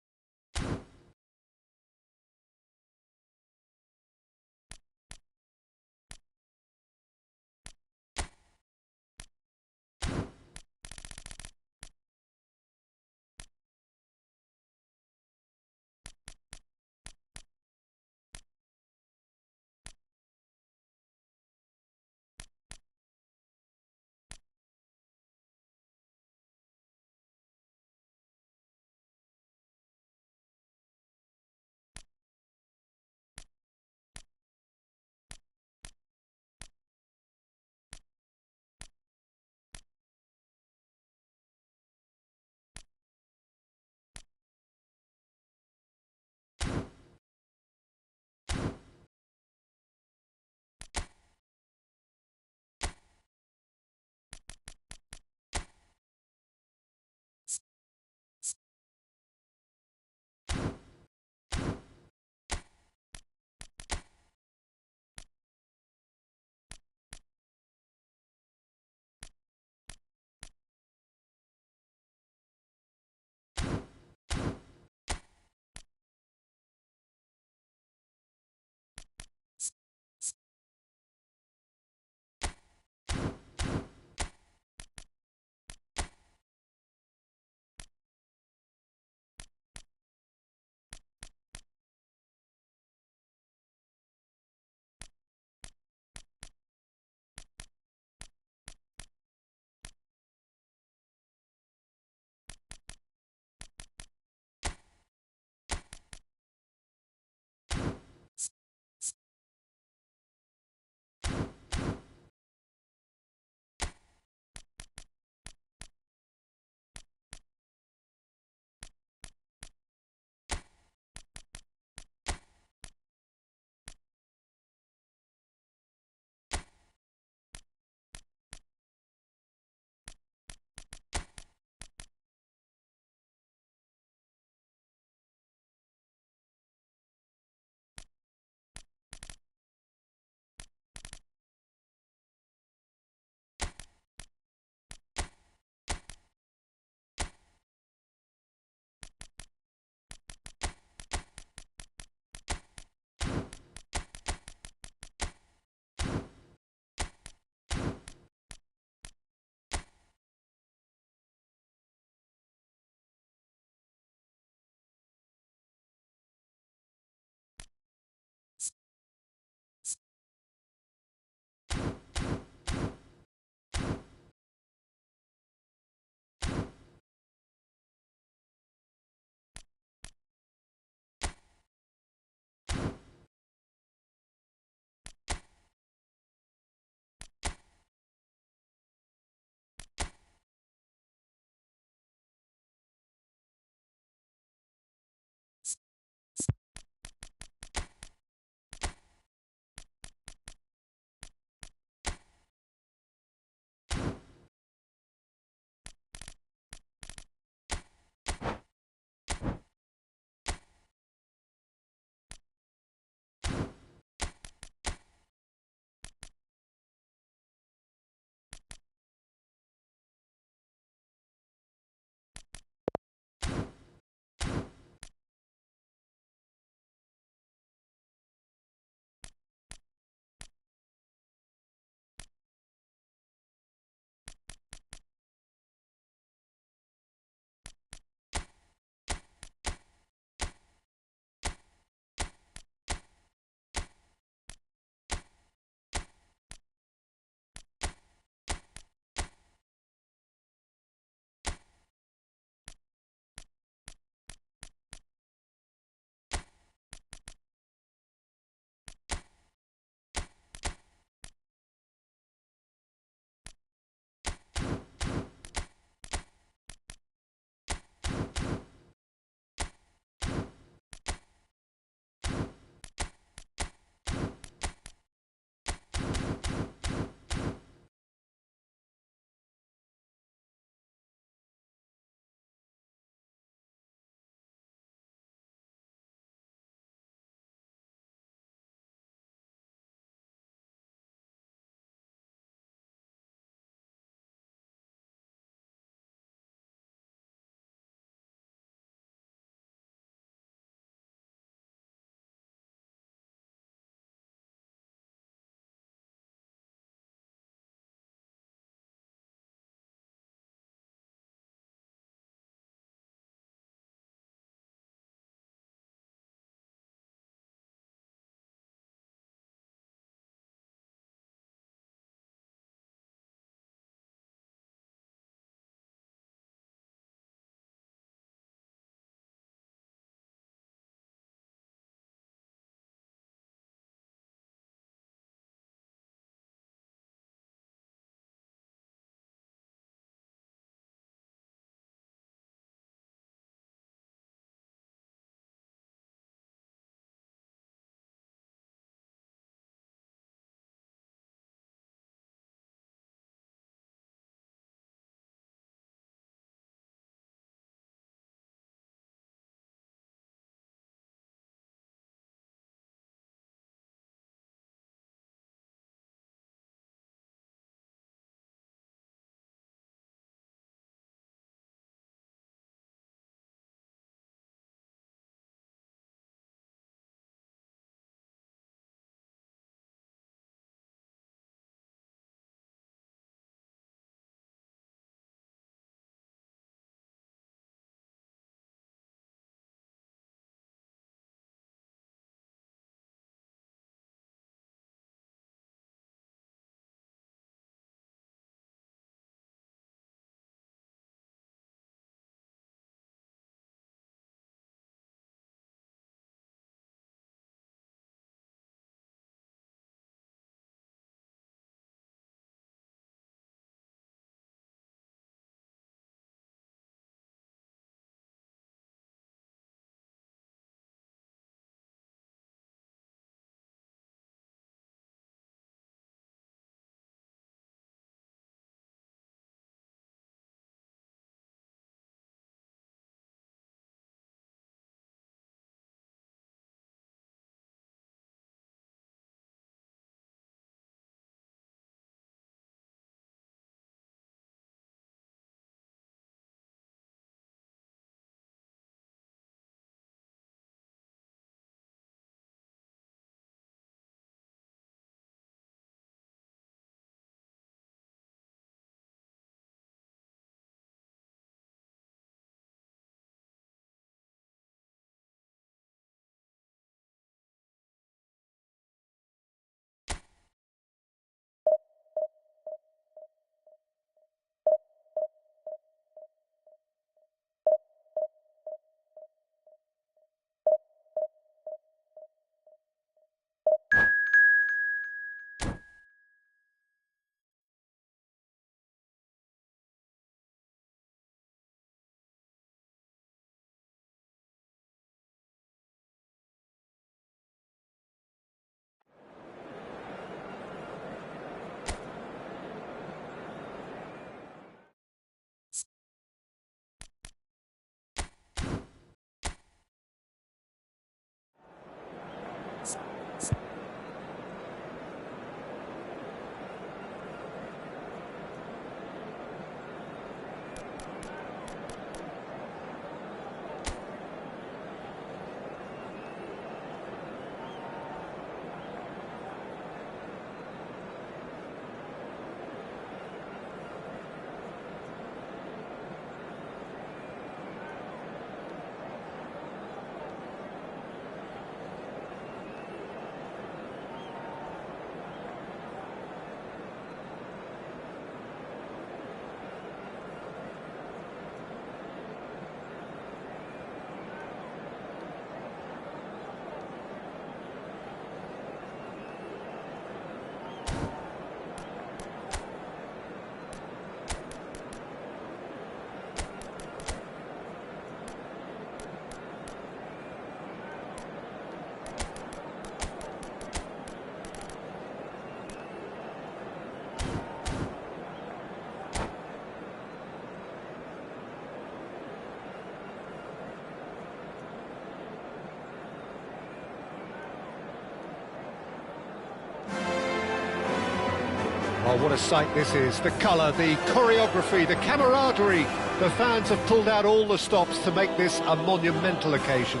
Well, what a sight this is. The colour, the choreography, the camaraderie. The fans have pulled out all the stops to make this a monumental occasion.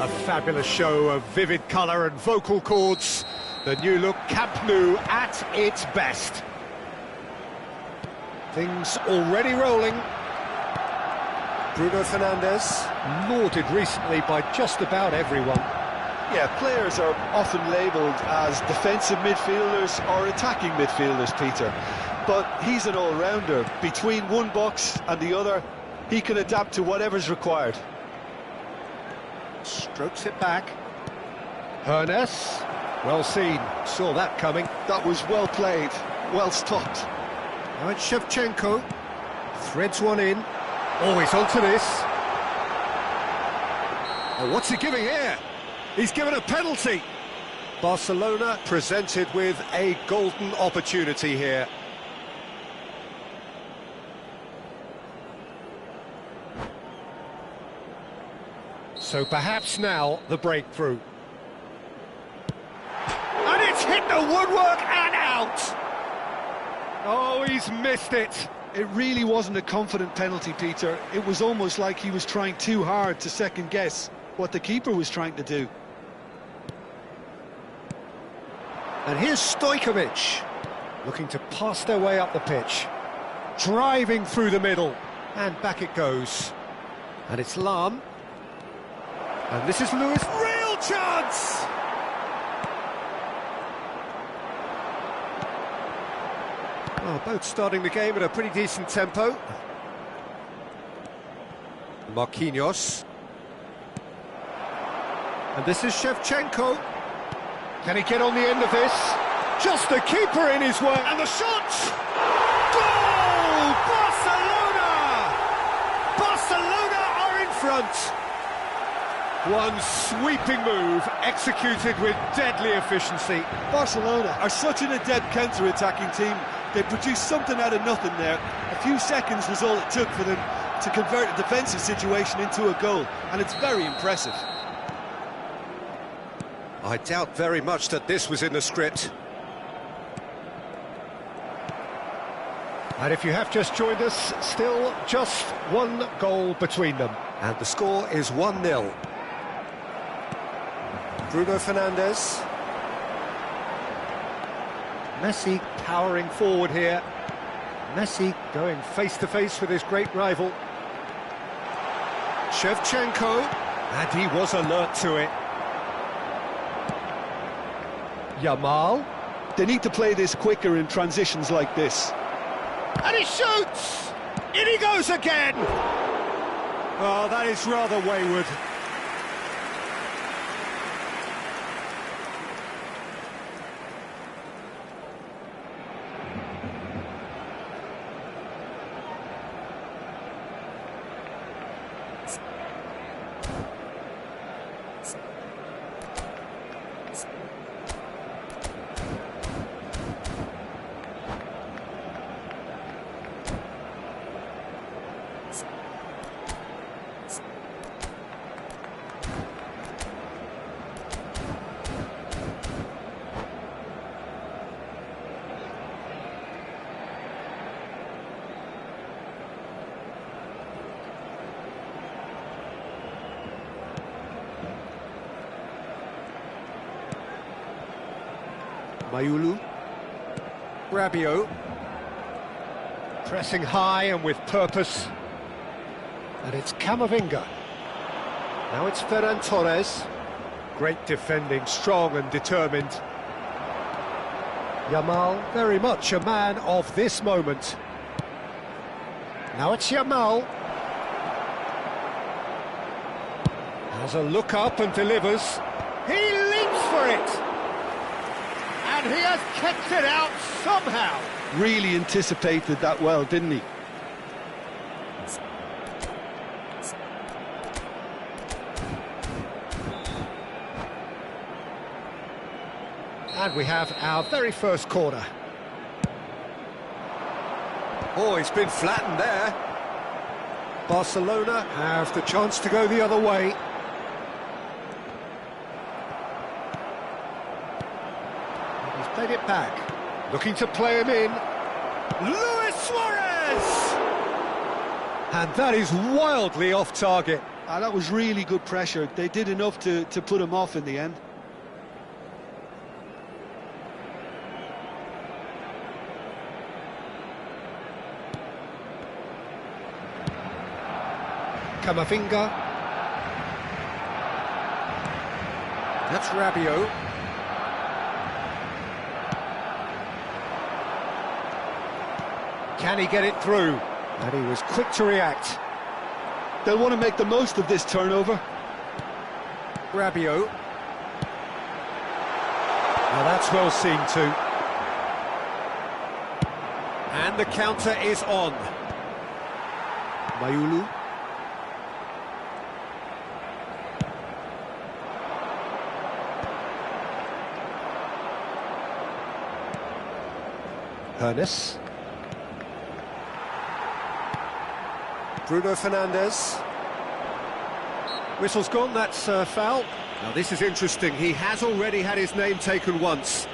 A fabulous show of vivid colour and vocal cords. The new look Camp Nou at its best. Things already rolling. Bruno Fernandes, lauded recently by just about everyone. Yeah, players are often labelled as defensive midfielders or attacking midfielders, Peter. But he's an all-rounder. Between one box and the other, he can adapt to whatever's required. Strokes it back. Hernes, well seen, saw that coming. That was well played, well stopped. Now it's Shevchenko, threads one in. Oh, he's onto this. Oh, what's he giving here? He's given a penalty. Barcelona presented with a golden opportunity here. So perhaps now the breakthrough. And it's hit the woodwork and out! Oh, he's missed it. It really wasn't a confident penalty, Peter. It was almost like he was trying too hard to second-guess what the keeper was trying to do. And here's Stojkovic, looking to pass their way up the pitch. Driving through the middle, and back it goes. And it's Lahm. And this is Lewis. Real chance! Oh, both starting the game at a pretty decent tempo. Marquinhos. And this is Shevchenko. Can he get on the end of this? Just the keeper in his way. And the shot! Goal! Barcelona! Barcelona are in front. One sweeping move, executed with deadly efficiency. Barcelona are such an adept counter-attacking team. They produced something out of nothing there. A few seconds was all it took for them to convert a defensive situation into a goal, and it's very impressive. I doubt very much that this was in the script. And if you have just joined us, still just one goal between them. And the score is 1-0. Bruno Fernandes. Messi powering forward here. Messi going face-to-face with his great rival. Shevchenko. And he was alert to it. Yamal. They need to play this quicker in transitions like this. And he shoots! In he goes again! Oh, that is rather wayward. Mayulu. Rabiot. Pressing high and with purpose. And it's Camavinga. Now it's Ferran Torres. Great defending, strong and determined. Yamal, very much a man of this moment. Now it's Yamal. Has a look up and delivers. He leaps for it! And he has kept it out somehow. Really anticipated that well, didn't he? And we have our very first corner. Oh, he's been flattened there. Barcelona have the chance to go the other way. He's played played it back. Looking to play him in. Luis Suarez! And that is wildly off target. That was really good pressure. They did enough to put him off in the end. Camavinga. That's Rabiot. Can he get it through? And he was quick to react. They'll want to make the most of this turnover. Rabiot. Now that's well seen too. And the counter is on. Mayulu. Hernes. Bruno Fernandes. Whistle's gone, that's a foul. Now this is interesting, he has already had his name taken once.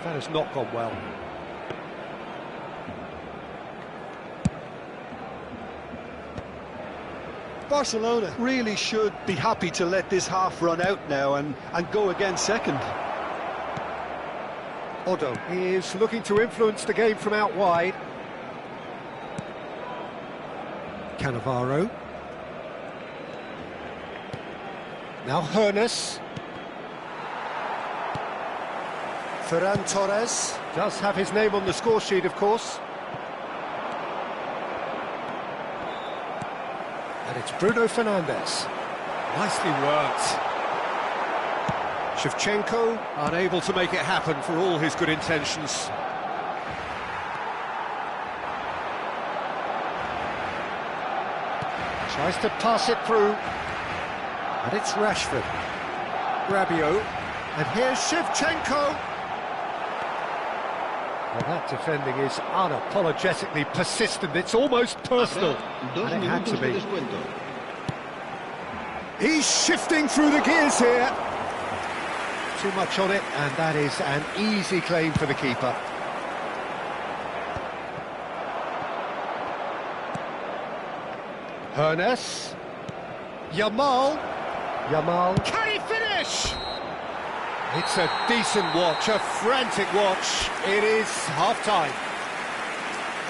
That has not gone well. Barcelona really should be happy to let this half run out now and go again second. Odo is looking to influence the game from out wide. Cannavaro. Now Hernes. Ferran Torres does have his name on the score sheet, of course. And it's Bruno Fernandes. Nicely worked. Shevchenko unable to make it happen for all his good intentions. Tries to pass it through. And it's Rashford. Rabiot. And here's Shevchenko. Well, that defending is unapologetically persistent. It's almost personal. And it had to be. He's shifting through the gears here. Too much on it, and that is an easy claim for the keeper. Hernes. Yamal. Can he finish? It's a decent watch, a frantic watch. It is half-time.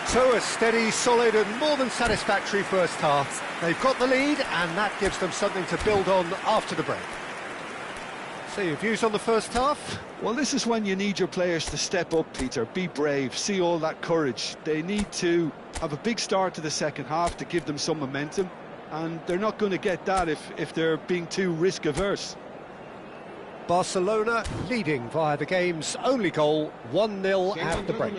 So a steady, solid and more than satisfactory first half. They've got the lead and that gives them something to build on after the break. So your views on the first half? Well, this is when you need your players to step up, Peter. Be brave, see all that courage. They need to have a big start to the second half to give them some momentum. And they're not going to get that if they're being too risk-averse. Barcelona leading via the game's only goal, 1-0 at the break.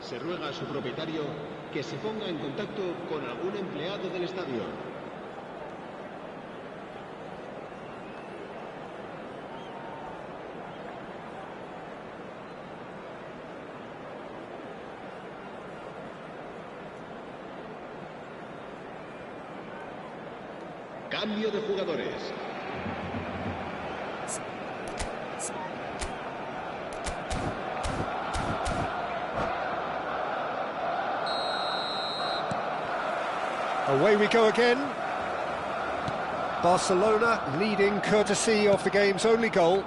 Se ruega a su propietario que se ponga en contacto con algún empleado del estadio. Cambio de jugadores. Away we go again. Barcelona leading courtesy of the game's only goal.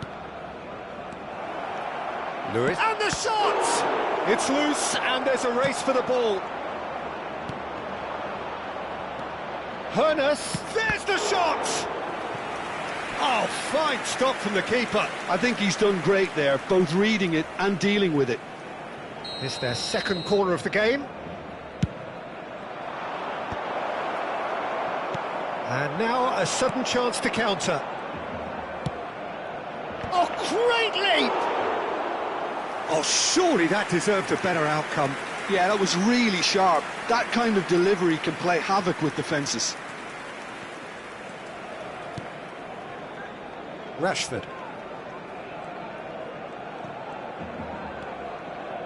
Lewis. And the shot! It's loose and there's a race for the ball. Hernes, there's the shot! Oh, fine stop from the keeper. I think he's done great there, both reading it and dealing with it. It's their second corner of the game. And now a sudden chance to counter. Oh, great leap! Oh, surely that deserved a better outcome. Yeah, that was really sharp. That kind of delivery can play havoc with defences. Rashford.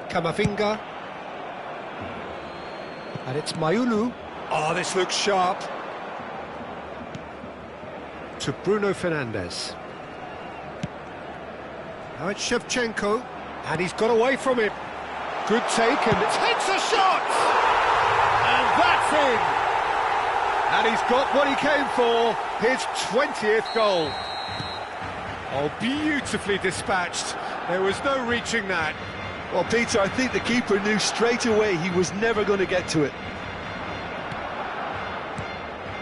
Kamavinga. And it's Mayulu. Oh, this looks sharp. To Bruno Fernandes. Now it's Shevchenko. And he's got away from him. Good take, and it takes a shot! And that's in! And he's got what he came for, his 20th goal. Oh, beautifully dispatched. There was no reaching that. Well, Peter, I think the keeper knew straight away he was never going to get to it.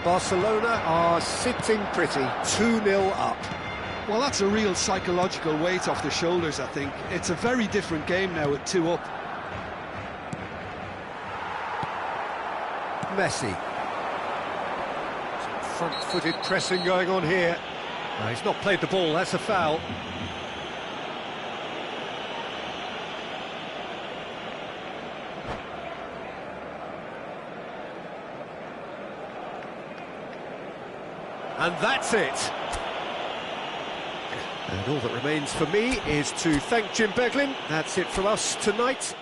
Barcelona are sitting pretty, 2-0 up. Well, that's a real psychological weight off their shoulders, I think. It's a very different game now at 2 up. Messi. Some front-footed pressing going on here. No, he's not played the ball, that's a foul. And that's it. And all that remains for me is to thank Jim Beglin. That's it from us tonight.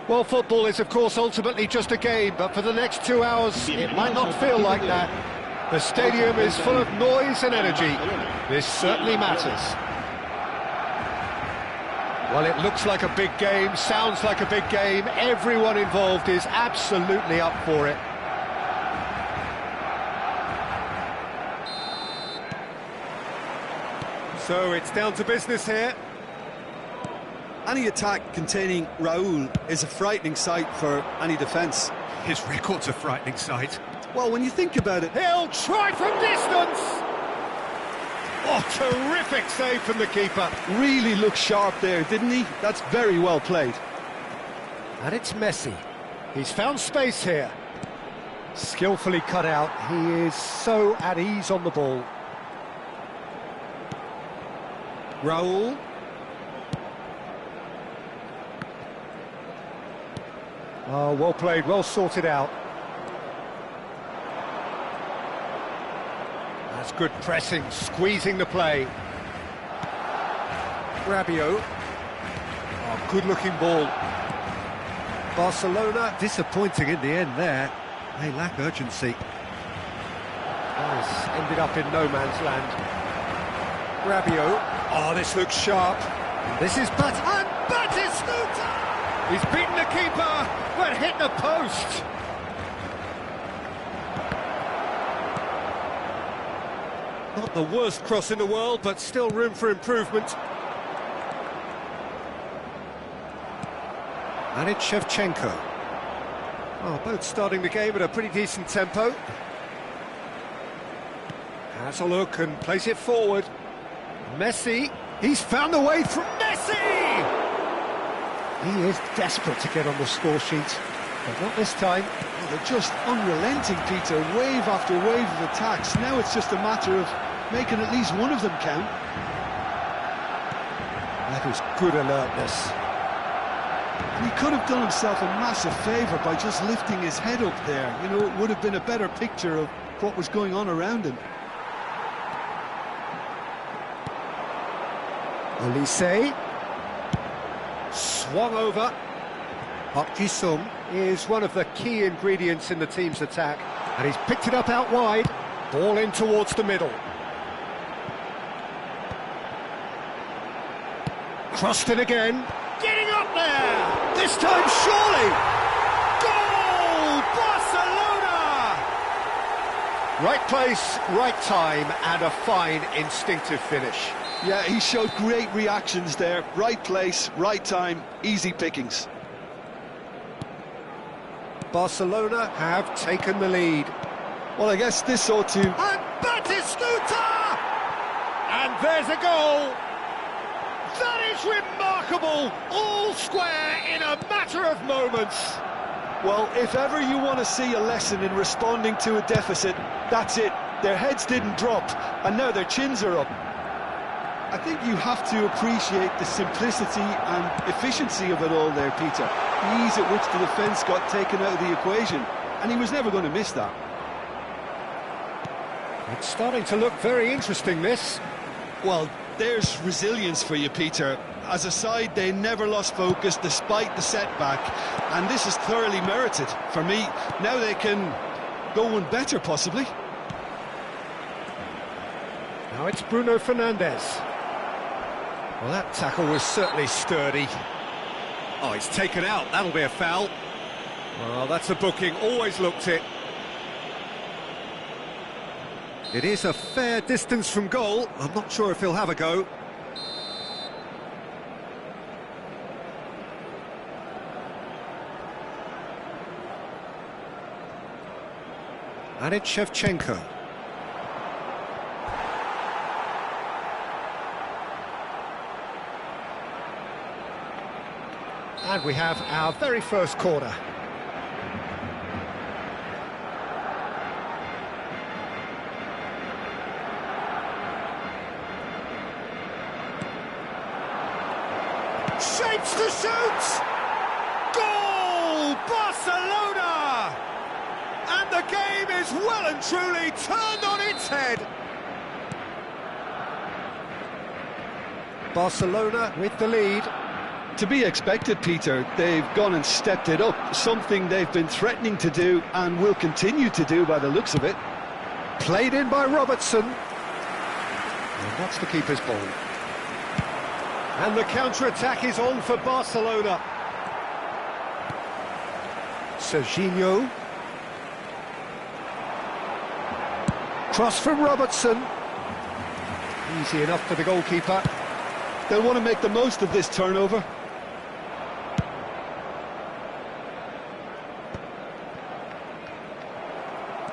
Well, football is, of course, ultimately just a game, but for the next 2 hours, it might not feel like that. The stadium is full of noise and energy. This certainly matters. Well, it looks like a big game, sounds like a big game. Everyone involved is absolutely up for it. So it's down to business here. Any attack containing Raul is a frightening sight for any defence. His record's a frightening sight. Well, when you think about it... He'll try from distance! Oh, terrific save from the keeper. Really looked sharp there, didn't he? That's very well played. And it's Messi. He's found space here. Skillfully cut out. He is so at ease on the ball. Raul. Oh, well played, well sorted out. That's good pressing, squeezing the play. Rabiot. Oh, good-looking ball. Barcelona disappointing in the end there. They lack urgency. Paris ended up in no man's land. Rabiot. Oh, this looks sharp. This is Batistuta! He's beaten the keeper, but hit the post. Not the worst cross in the world, but still room for improvement. And it's Shevchenko. Oh, both starting the game at a pretty decent tempo. Has a look and plays it forward. Messi, he's found a way through. Messi! He is desperate to get on the score sheet, but not this time. Well, they're just unrelenting, Peter. Wave after wave of attacks. Now it's just a matter of making at least one of them count. That is good alertness. And he could have done himself a massive favour by just lifting his head up there. You know, it would have been a better picture of what was going on around him. Olise swung over. Park Ji-sung is one of the key ingredients in the team's attack, and he's picked it up out wide. Ball in towards the middle. Crossed in again. Getting up there! This time surely! Goal! Barcelona! Right place, right time, and a fine instinctive finish. Yeah, he showed great reactions there. Right place, right time, easy pickings. Barcelona have taken the lead. Well, I guess this ought to... And Batistuta! And there's a goal! That is remarkable! All square in a matter of moments. Well, if ever you want to see a lesson in responding to a deficit, that's it. Their heads didn't drop, and now their chins are up. I think you have to appreciate the simplicity and efficiency of it all there, Peter. The ease at which the defence got taken out of the equation, and he was never going to miss that. It's starting to look very interesting, this. Well, there's resilience for you, Peter. As a side, they never lost focus despite the setback, and this is thoroughly merited. For me, now they can go one better, possibly. Now it's Bruno Fernandes. Well, that tackle was certainly sturdy. Oh, he's taken out. That'll be a foul. Well, that's a booking. Always looked it. It is a fair distance from goal. I'm not sure if he'll have a go. And it's Shevchenko. And we have our very first corner. Shapes to shoot! Goal! Barcelona! And the game is well and truly turned on its head. Barcelona with the lead. To be expected, Peter. They've gone and stepped it up, something they've been threatening to do and will continue to do by the looks of it. Played in by Robertson. And that's the keeper's ball. And the counter-attack is on for Barcelona. Serginho. Cross from Robertson. Easy enough for the goalkeeper. They'll want to make the most of this turnover.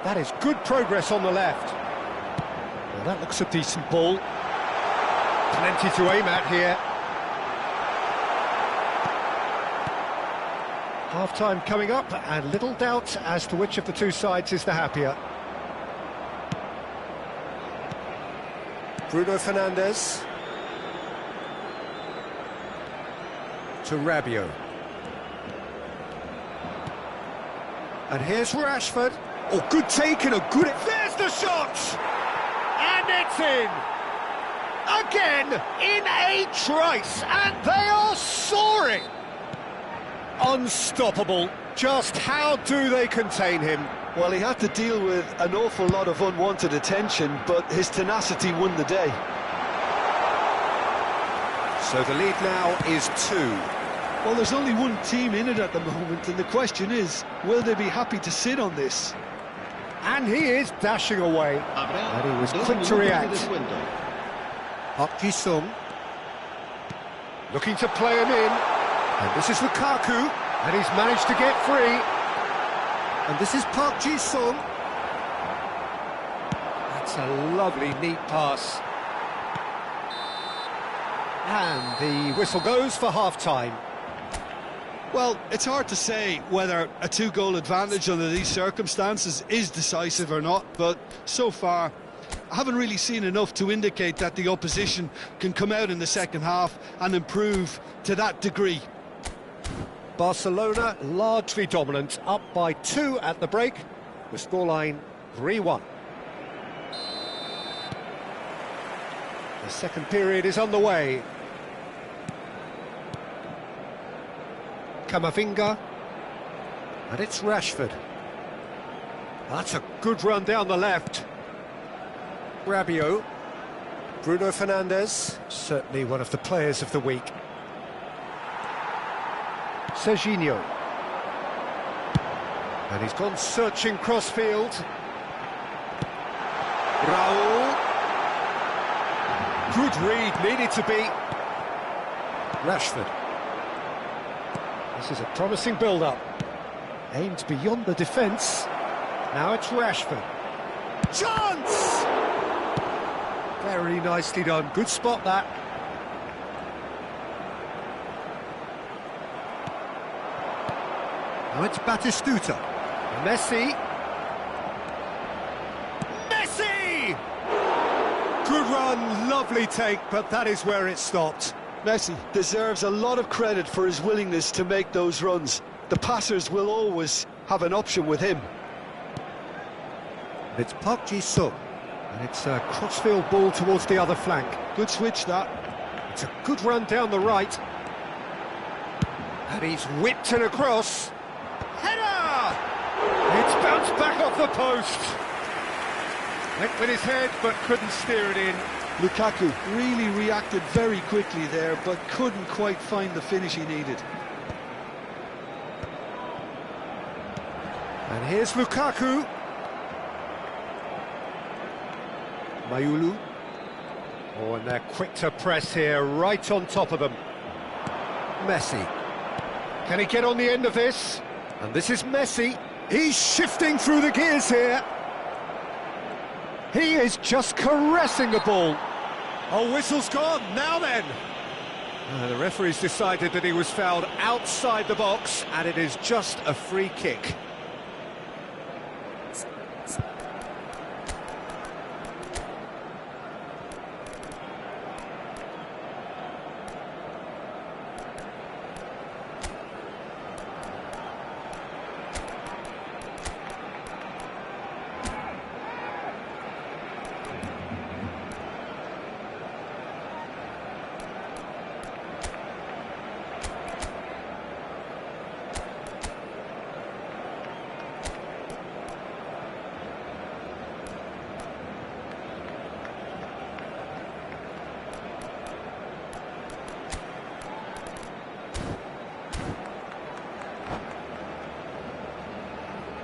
That is good progress on the left. Well, that looks a decent ball. Plenty to aim at here. Half-time coming up, and little doubt as to which of the two sides is the happier. Bruno Fernandes. To Rabiot. And here's Rashford. Oh, good take and a good... There's the shot! And it's in! Again, in a trice, and they are soaring! Unstoppable. Just how do they contain him? Well, he had to deal with an awful lot of unwanted attention, but his tenacity won the day. So the lead now is 2. Well, there's only one team in it at the moment, and the question is, will they be happy to sit on this? And he is dashing away. And he was quick to react. Park Ji-sung. Looking to play him in. And this is Lukaku. And he's managed to get free. And this is Park Ji-sung. That's a lovely, neat pass. And the whistle goes for half-time. Well, it's hard to say whether a 2-goal advantage under these circumstances is decisive or not, but so far I haven't really seen enough to indicate that the opposition can come out in the second half and improve to that degree. Barcelona largely dominant, up by 2 at the break, the scoreline 3-1. The second period is underway. Camavinga, and it's Rashford. That's a good run down the left. Rabiot, Bruno Fernandes, certainly one of the players of the week. Serginho, and he's gone searching crossfield. Raul, good read, needed to be. Rashford. This is a promising build-up. Aimed beyond the defence. Now it's Rashford. Chance! Very nicely done. Good spot, that. Now it's Batistuta. Messi. Messi! Good run, lovely take, but that is where it stopped. Messi deserves a lot of credit for his willingness to make those runs. The passers will always have an option with him. It's Park Ji-sung, and it's a crossfield ball towards the other flank. Good switch, that. It's a good run down the right. And he's whipped it across. Header! It's bounced back off the post. Went with his head, but couldn't steer it in. Lukaku really reacted very quickly there, but couldn't quite find the finish he needed. And here's Lukaku. Mayulu. Oh, and they're quick to press here, right on top of them. Messi. Can he get on the end of this? And this is Messi. He's shifting through the gears here. He is just caressing the ball. Oh, whistle's gone, now then. The referee's decided that he was fouled outside the box, and it is just a free kick.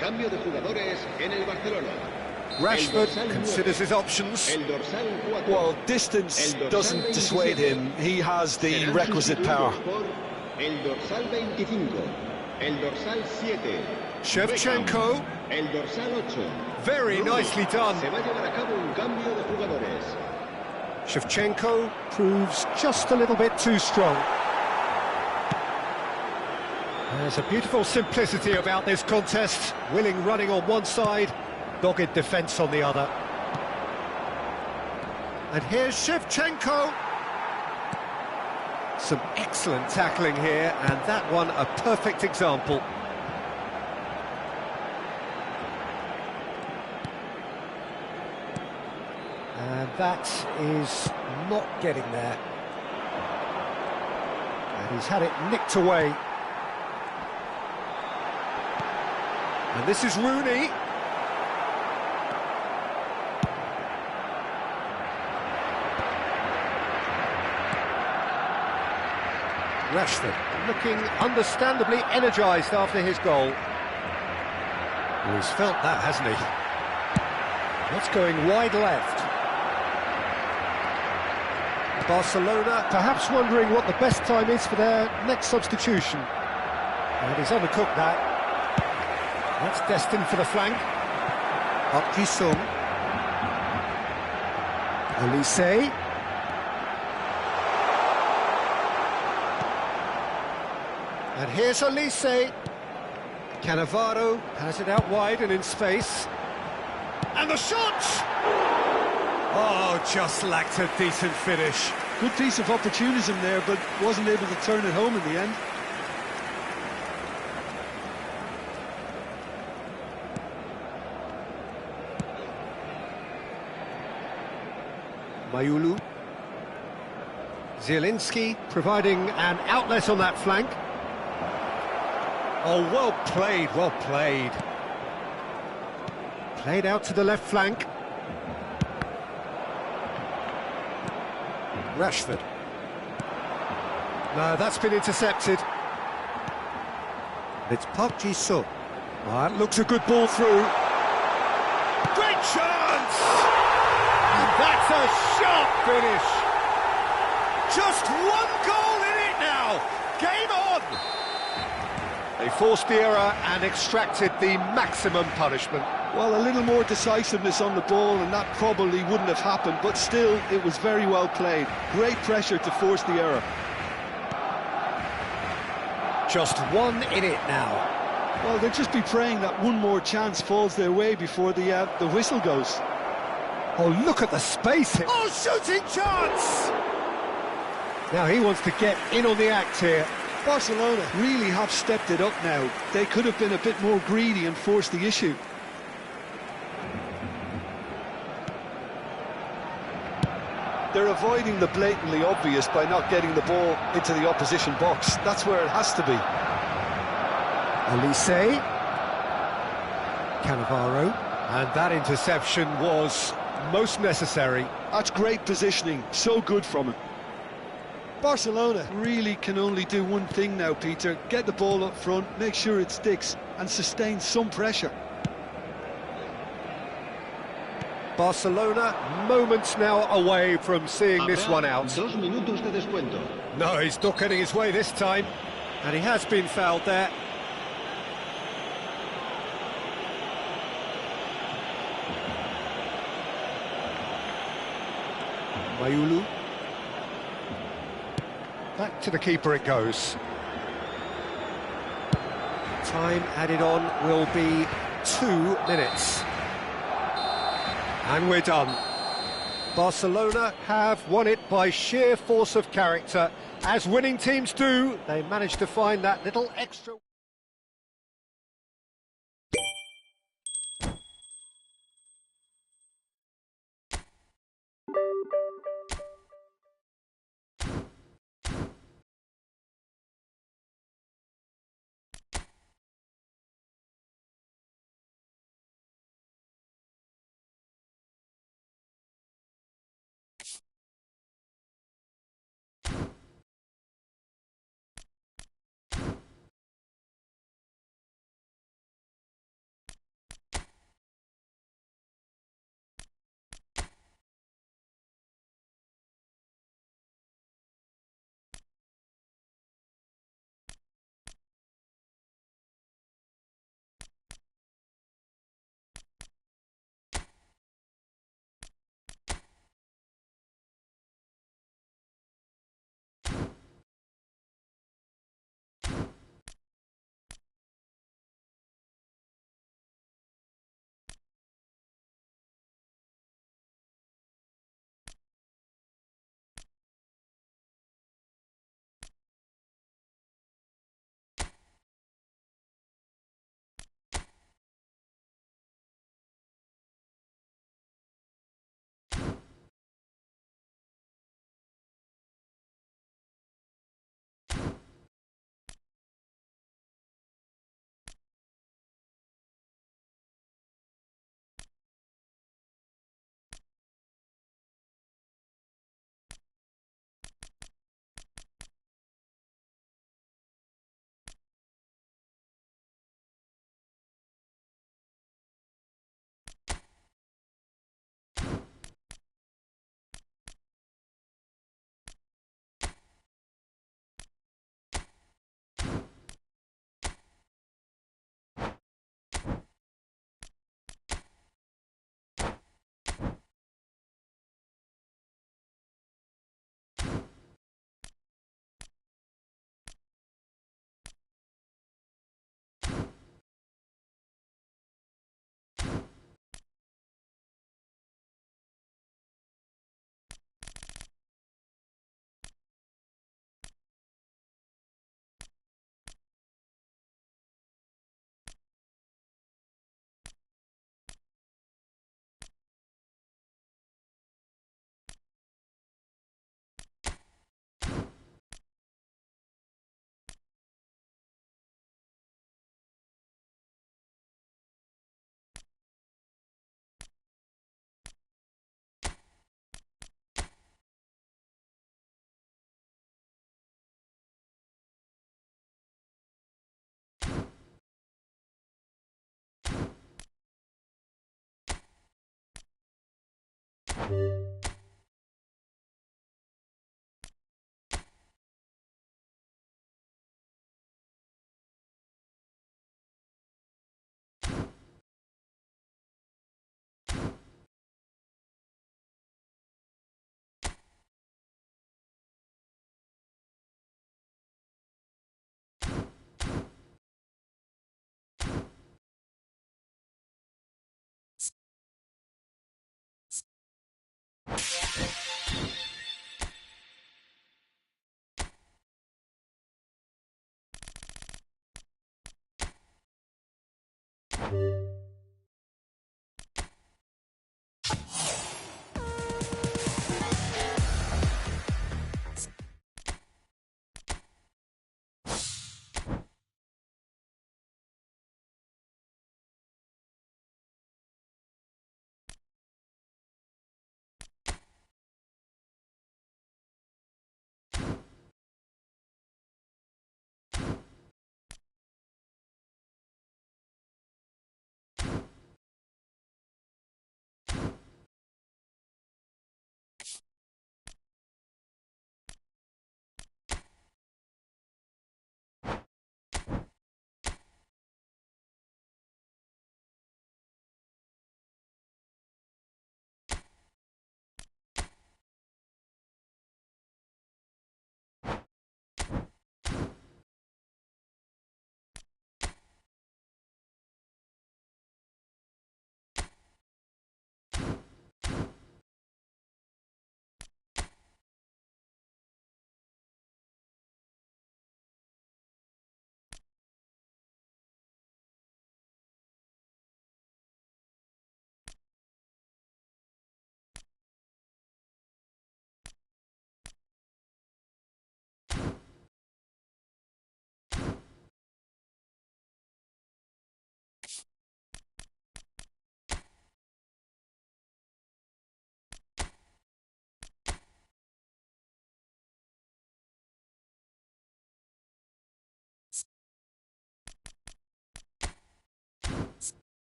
Cambio de jugadores en el Barcelona. Rashford considers his options. Well, distance doesn't dissuade him. He has the requisite power. El dorsal 25, el dorsal 7. Shevchenko. El dorsal 8. Very nicely done. Se va a llevar a cabo un cambio de jugadores. Shevchenko proves just a little bit too strong. There's a beautiful simplicity about this contest. Willing running on one side, dogged defence on the other. And here's Shevchenko. Some excellent tackling here, and that one a perfect example. And that is not getting there. And he's had it nicked away. And this is Rooney. Rashford. Looking understandably energised after his goal. Well, he's felt that, hasn't he? That's going wide left. Barcelona perhaps wondering what the best time is for their next substitution. And he's on the cook now. That's destined for the flank. Park Ji-sung. Olise. And here's Olise. Cannavaro has it out wide and in space. And the shot! Oh, just lacked a decent finish. Good piece of opportunism there, but wasn't able to turn it home in the end. Mayulu. Zielinski providing an outlet on that flank. Oh, well played, well played. Played out to the left flank. Rashford. No, that's been intercepted. It's Park Ji-sung. That looks a good ball through. Great chance! And that's a sharp finish. Just one goal in it now. Game on! They forced the error and extracted the maximum punishment. Well, a little more decisiveness on the ball and that probably wouldn't have happened, but still, it was very well played. Great pressure to force the error. Just one in it now. Well, they'll just be praying that one more chance falls their way before the whistle goes. Oh, look at the space here. Oh, shooting chance! Now he wants to get in on the act here. Barcelona really have stepped it up now. They could have been a bit more greedy and forced the issue. They're avoiding the blatantly obvious by not getting the ball into the opposition box. That's where it has to be. Olise. Cannavaro. And that interception was most necessary. That's great positioning, so good from him. Barcelona really can only do one thing now, Peter. Get the ball up front, make sure it sticks, and sustain some pressure. Barcelona moments now away from seeing this one out. 2 minutos de descuento. No, he's not getting his way this time. And he has been fouled there. Mayulu. Back to the keeper it goes. Time added on will be 2 minutes. And we're done. Barcelona have won it by sheer force of character. As winning teams do, they managed to find that little extra...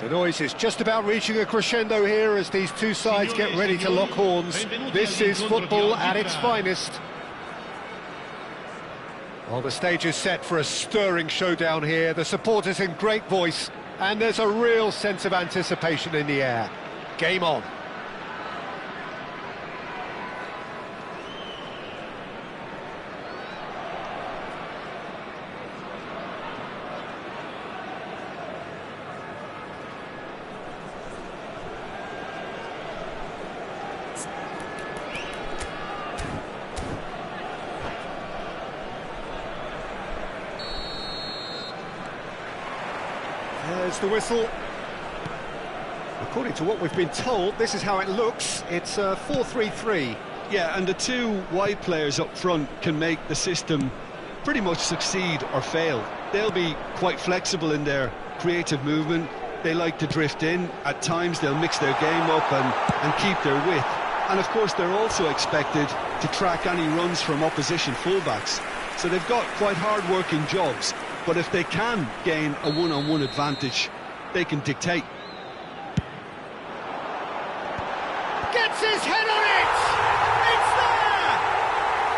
The noise is just about reaching a crescendo here as these two sides get ready to lock horns. This is football at its finest. Well, the stage is set for a stirring showdown here. The supporters in great voice, and there's a real sense of anticipation in the air. Game on. There's the whistle. According to what we've been told, this is how it looks. It's 4-3-3. Yeah, and the two wide players up front can make the system pretty much succeed or fail. They'll be quite flexible in their creative movement. They like to drift in. At times they'll mix their game up and keep their width. And of course they're also expected to track any runs from opposition fullbacks. So they've got quite hard-working jobs. But if they can gain a one-on-one advantage, they can dictate. Gets his head on it! It's there!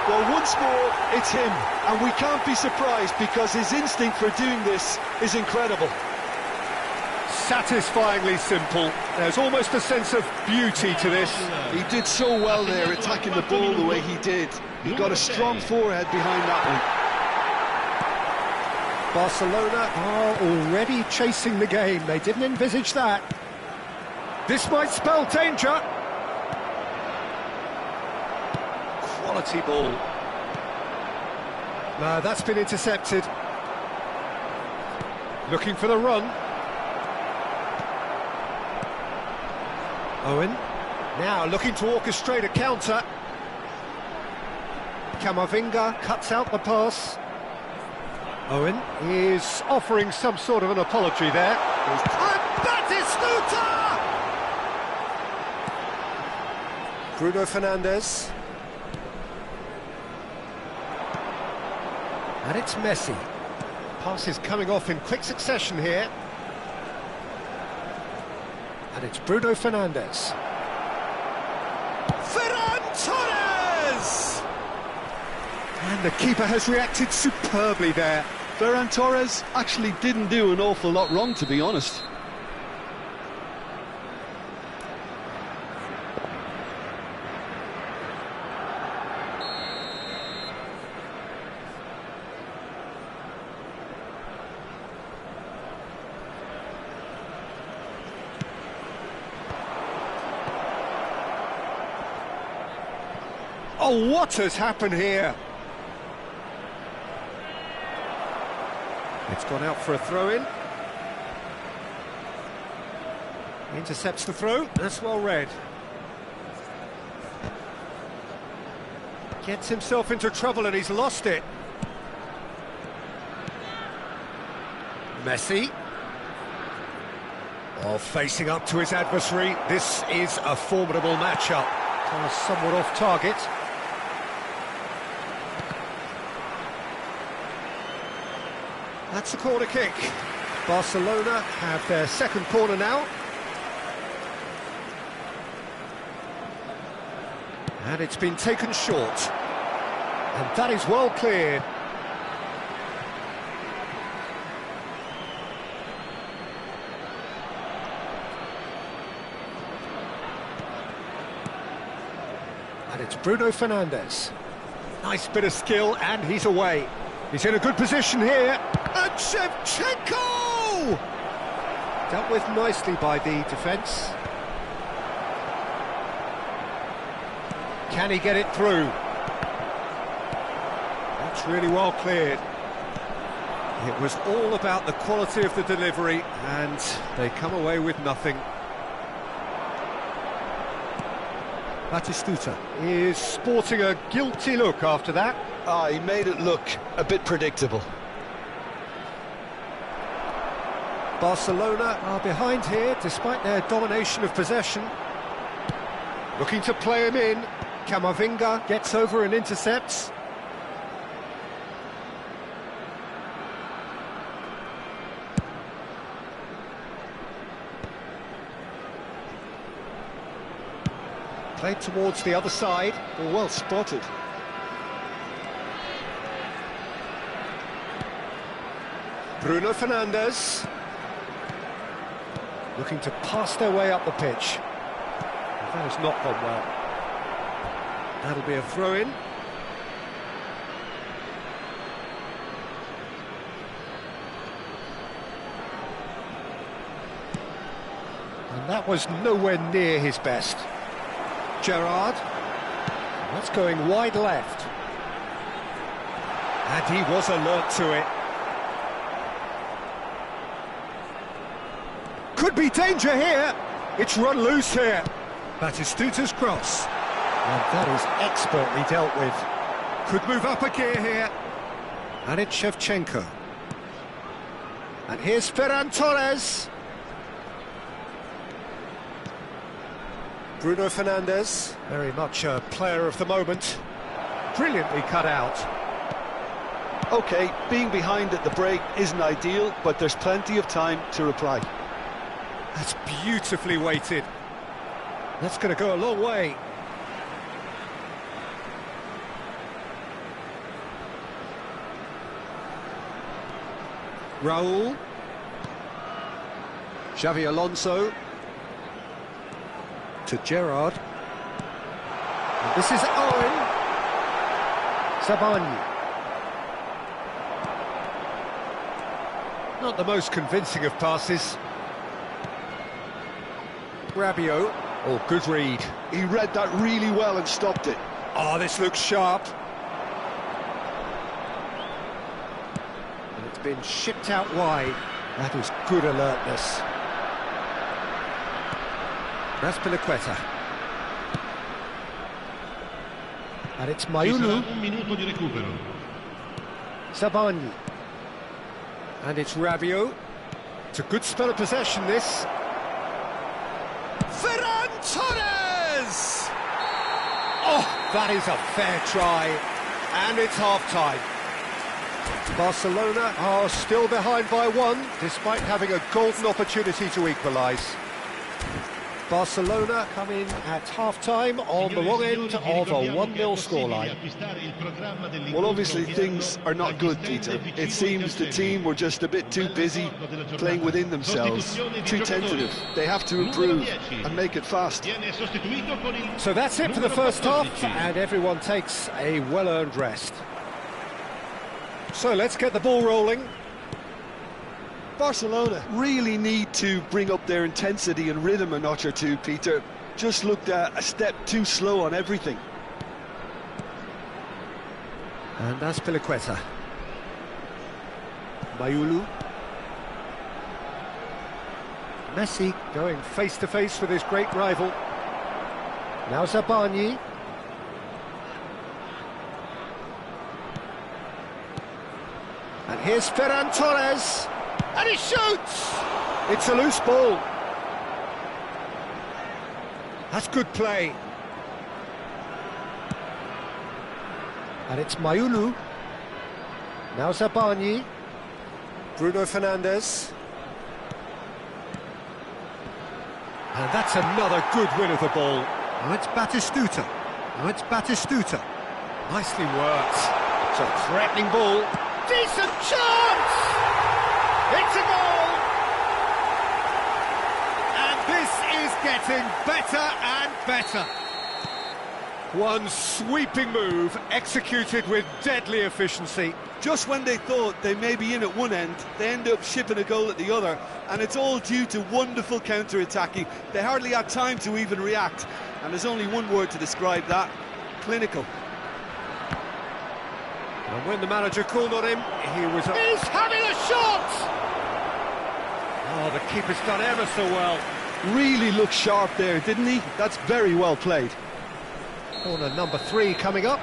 Well, once more, it's him. And we can't be surprised because his instinct for doing this is incredible. Satisfyingly simple. There's almost a sense of beauty to this. He did so well there, attacking the ball the way he did. He got a strong forehead behind that one. Barcelona are already chasing the game. They didn't envisage that. This might spell danger. Quality ball. No, that's been intercepted. Looking for the run. Owen. Now looking to orchestrate a counter. Camavinga cuts out the pass. Owen is offering some sort of an apology there. And Batistuta! Bruno Fernandes. And it's Messi. Passes coming off in quick succession here. And it's Bruno Fernandes. Ferran Torres! And the keeper has reacted superbly there. Ferran Torres actually didn't do an awful lot wrong, to be honest. Oh, what has happened here? It's gone out for a throw-in. Intercepts the throw. That's well read. Gets himself into trouble and he's lost it. Messi. Oh, facing up to his adversary. This is a formidable matchup. Somewhat off target. That's a corner kick. Barcelona have their second corner now. And it's been taken short. And that is well cleared. And it's Bruno Fernandes. Nice bit of skill, and he's away. He's in a good position here. And Shevchenko! Dealt with nicely by the defence. Can he get it through? That's really well cleared. It was all about the quality of the delivery, and they come away with nothing. Batistuta is sporting a guilty look after that. He made it look a bit predictable. Barcelona are behind here, despite their domination of possession. Looking to play him in. Camavinga gets over and intercepts. Played towards the other side. Well spotted. Bruno Fernandes. Looking to pass their way up the pitch. That has not gone well. That'll be a throw-in. And that was nowhere near his best. Gerrard. That's going wide left. And he was alert to it. Could be danger here. It's run loose here. Batistuta's cross. And that is expertly dealt with. Could move up a gear here. And it's Shevchenko. And here's Ferran Torres. Bruno Fernandes, very much a player of the moment. Brilliantly cut out. OK, being behind at the break isn't ideal, but there's plenty of time to reply. That's beautifully weighted. That's going to go a long way. Raul. Xavi Alonso. To Gerrard. And this is Owen. Sabani. Not the most convincing of passes. Rabiot. Oh, good read. He read that really well and stopped it. Oh, this looks sharp. And it's been shipped out wide. That is good alertness. That's Piliqueta. And it's Mayulu. Sabani. And it's Rabiot. It's a good spell of possession, this. Ferran Torres! Oh, that is a fair try. And it's half-time. Barcelona are still behind by one, despite having a golden opportunity to equalise. Barcelona come in at half-time on the wrong end of a 1-0 scoreline. Well, obviously things are not good, Peter. It seems the team were just a bit too busy playing within themselves, too tentative. They have to improve and make it fast. So that's it for the first half, and everyone takes a well-earned rest. So let's get the ball rolling. Barcelona really need to bring up their intensity and rhythm a notch or two, Peter. Just looked a step too slow on everything. And that's Piliqueta. Mayulu. Messi going face-to-face with his great rival. Now Zabani. And here's Ferran Torres. And he shoots! It's a loose ball. That's good play. And it's Mayulu. Now Zabani. Bruno Fernandes. And that's another good win of the ball. Now it's Batistuta. Nicely worked. It's a threatening ball. Decent chance! It's a goal! And this is getting better and better. One sweeping move, executed with deadly efficiency. Just when they thought they may be in at one end, they end up shipping a goal at the other, and it's all due to wonderful counter-attacking. They hardly had time to even react, and there's only one word to describe that: clinical. And when the manager called on him, he was... He's having a shot! Oh, the keeper's done ever so well. Really looked sharp there, didn't he? That's very well played. Corner number 3 coming up.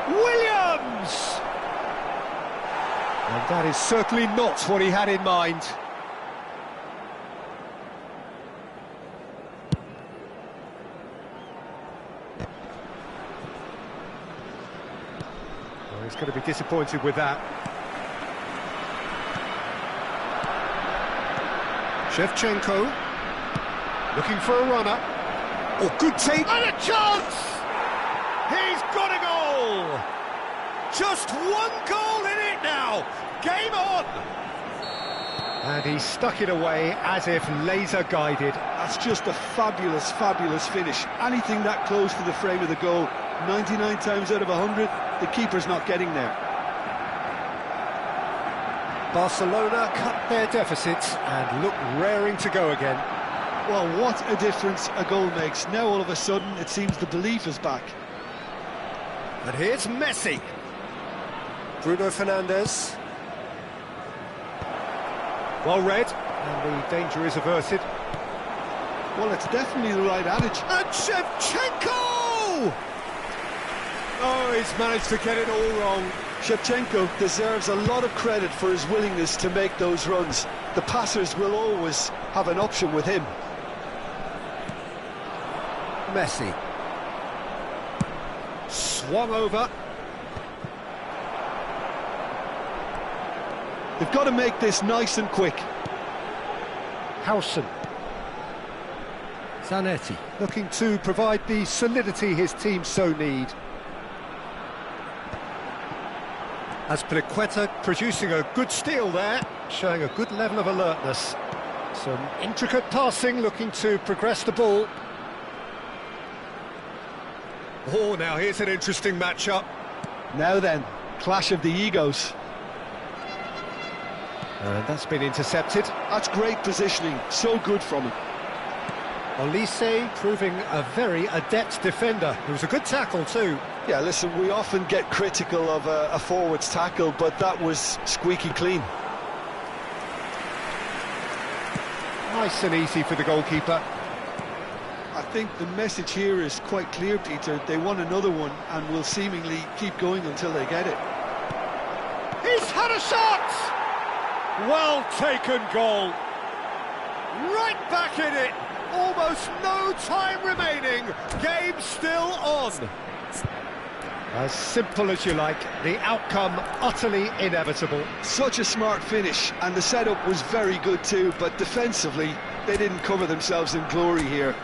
Williams! And that is certainly not what he had in mind. Well, he's going to be disappointed with that. Shevchenko looking for a runner. Oh, good take. And a chance! He's got a goal! Just one goal in it now! Game on! And he stuck it away as if laser-guided. That's just a fabulous, fabulous finish. Anything that close to the frame of the goal, 99 times out of 100, the keeper's not getting there. Barcelona cut their deficits and look raring to go again. Well, what a difference a goal makes. Now all of a sudden it seems the belief is back. And here's Messi. Bruno Fernandes. Well read, and the danger is averted. Well, it's definitely the right adage. And Shevchenko! Oh, he's managed to get it all wrong. Shevchenko deserves a lot of credit for his willingness to make those runs. The passers will always have an option with him. Messi. Swung over. They've got to make this nice and quick. Howson. Zanetti looking to provide the solidity his team so need. Azpilicueta producing a good steal there, showing a good level of alertness. Some intricate passing, looking to progress the ball. Oh, now here's an interesting matchup. Now then, clash of the egos. And that's been intercepted. That's great positioning, so good from him. Olise proving a very adept defender. It was a good tackle too. Yeah, listen, we often get critical of a forward's tackle, but that was squeaky clean. Nice and easy for the goalkeeper. I think the message here is quite clear, Peter. They want another one and will seemingly keep going until they get it. He's had a shot! Well taken goal. Right back in it. Almost no time remaining. Game still on. As simple as you like, the outcome utterly inevitable. Such a smart finish, and the setup was very good too, but defensively, they didn't cover themselves in glory here.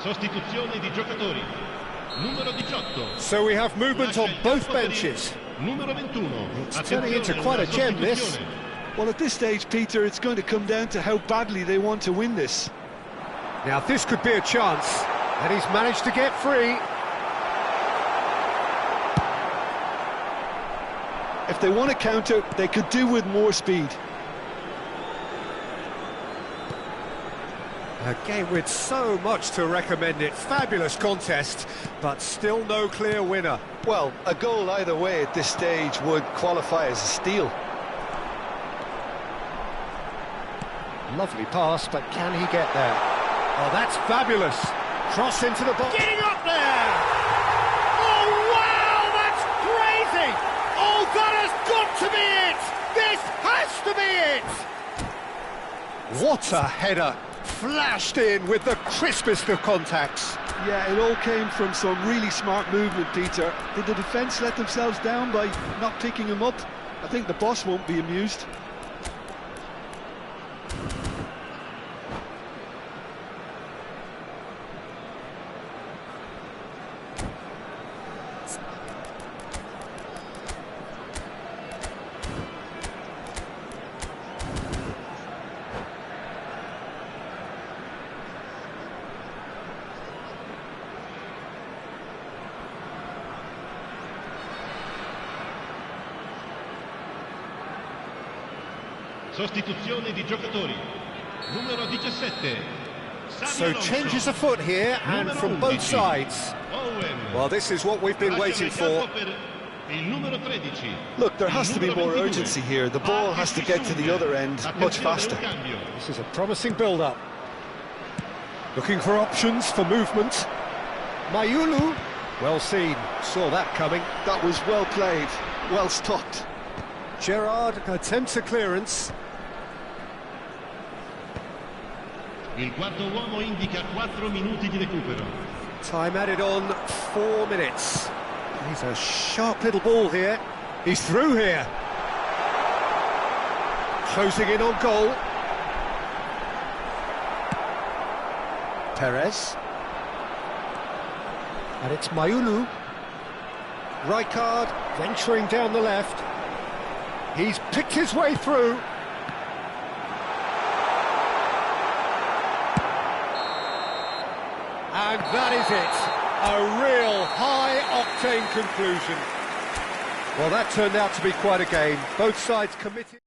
Sostituzione di giocatori. Numero 18. So we have movement on both benches. Numero 21. It's turning into quite a gem, this. Well, at this stage, Peter, it's going to come down to how badly they want to win this. Now this could be a chance, and he's managed to get free. If they want to counter, they could do with more speed. A game with so much to recommend it. Fabulous contest, but still no clear winner. Well, a goal either way at this stage would qualify as a steal. Lovely pass, but can he get there? Oh, that's fabulous. Cross into the box. Getting up there! Oh, wow, that's crazy! Oh, that has got to be it! This has to be it! What a header! Flashed in with the crispest of contacts. Yeah, it all came from some really smart movement, Peter. Did the defence let themselves down by not picking him up? I think the boss won't be amused. Sostituzione di giocatori. Numero 17. So changes afoot here, and from both sides. Well, this is what we've been waiting for. Look, there has to be more urgency here. The ball has to get to the other end much faster. This is a promising build-up. Looking for options for movement. Mayulu, well seen, saw that coming. That was well played, well stopped. Gerrard attempts a clearance. Il quarto uomo indica 4 minuti di recupero. Time added on 4 minutes. He's a sharp little ball here. He's through here. Closing in on goal. Perez. And it's Mayulu. Rijkaard venturing down the left. He's picked his way through. And that is it. A real high-octane conclusion. Well, that turned out to be quite a game. Both sides committed.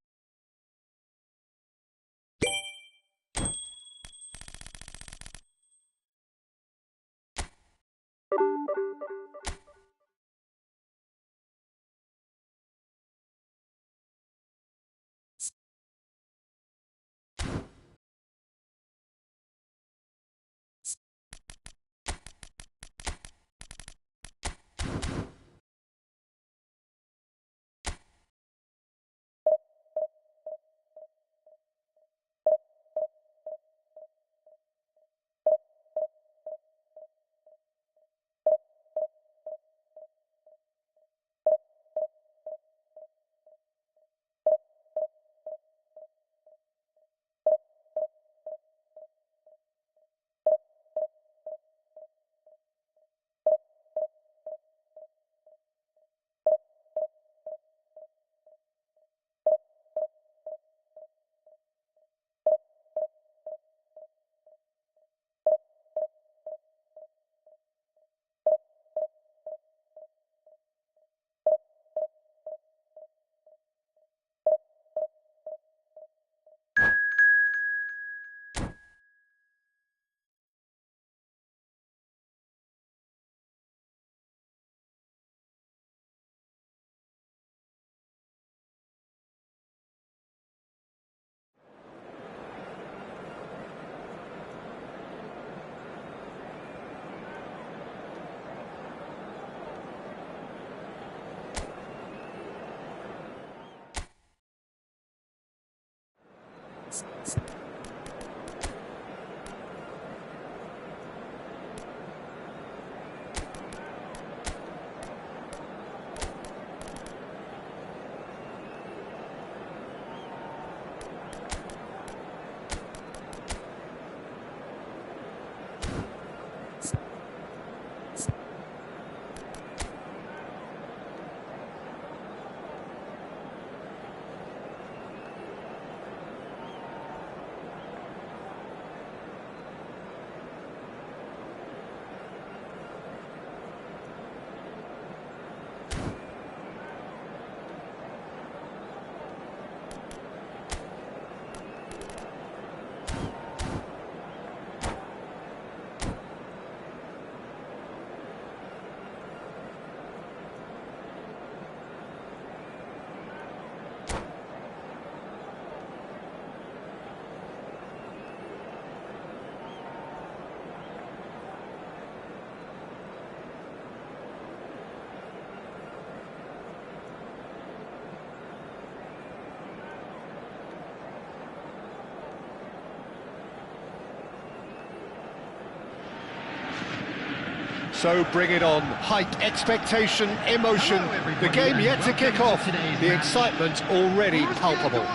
So bring it on. Hype, expectation, emotion. The game yet to kick off. The excitement already palpable.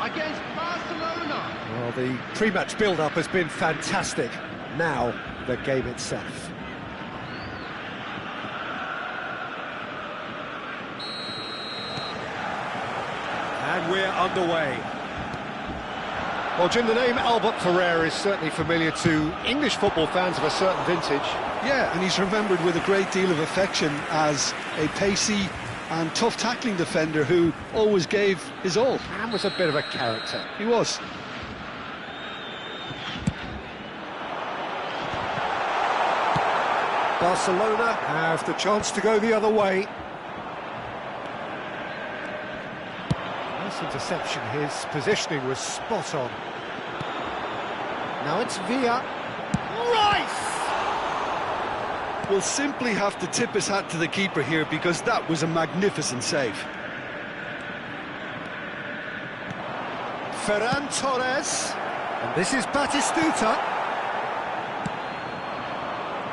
Against Barcelona. Well, the pre-match build-up has been fantastic. Now, the game itself. And we're underway. Well, Jim, the name Albert Ferrer is certainly familiar to English football fans of a certain vintage. Yeah, and he's remembered with a great deal of affection as a pacey and tough tackling defender who always gave his all. And was a bit of a character. He was. Barcelona have the chance to go the other way. Nice interception. His positioning was spot on. Now it's Villa. Rice! Will simply have to tip his hat to the keeper here because that was a magnificent save. Ferran Torres. And this is Batistuta.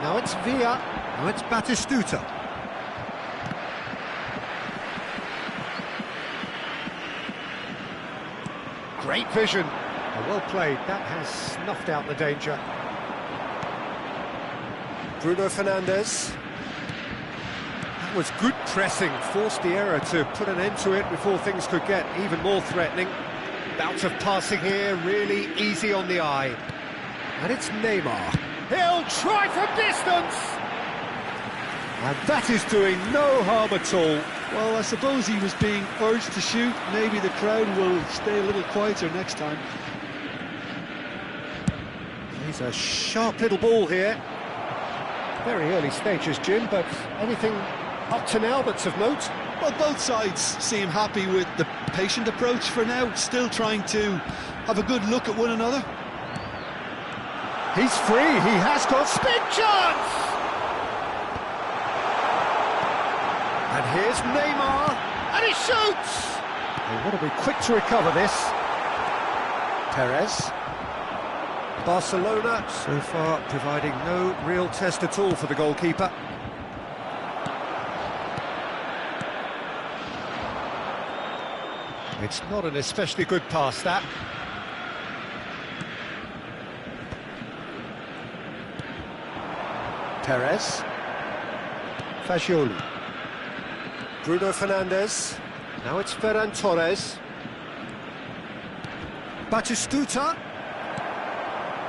Now it's Villa. Now it's Batistuta. Great vision. Well played. That has snuffed out the danger. Bruno Fernandes. That was good pressing, forced the error to put an end to it before things could get even more threatening. Bout of passing here, really easy on the eye. And it's Neymar. He'll try from distance! And that is doing no harm at all. Well, I suppose he was being urged to shoot. Maybe the crowd will stay a little quieter next time. He's a sharp little ball here. Very early stages, Jim, but anything up to now that's of note? Well, both sides seem happy with the patient approach for now, still trying to have a good look at one another. He's free, he has got big chance! And here's Neymar, and he shoots! They want to be quick to recover this. Perez. Barcelona, so far, providing no real test at all for the goalkeeper. It's not an especially good pass, that. Perez. Fagioli. Bruno Fernandes. Now it's Ferran Torres. Batistuta.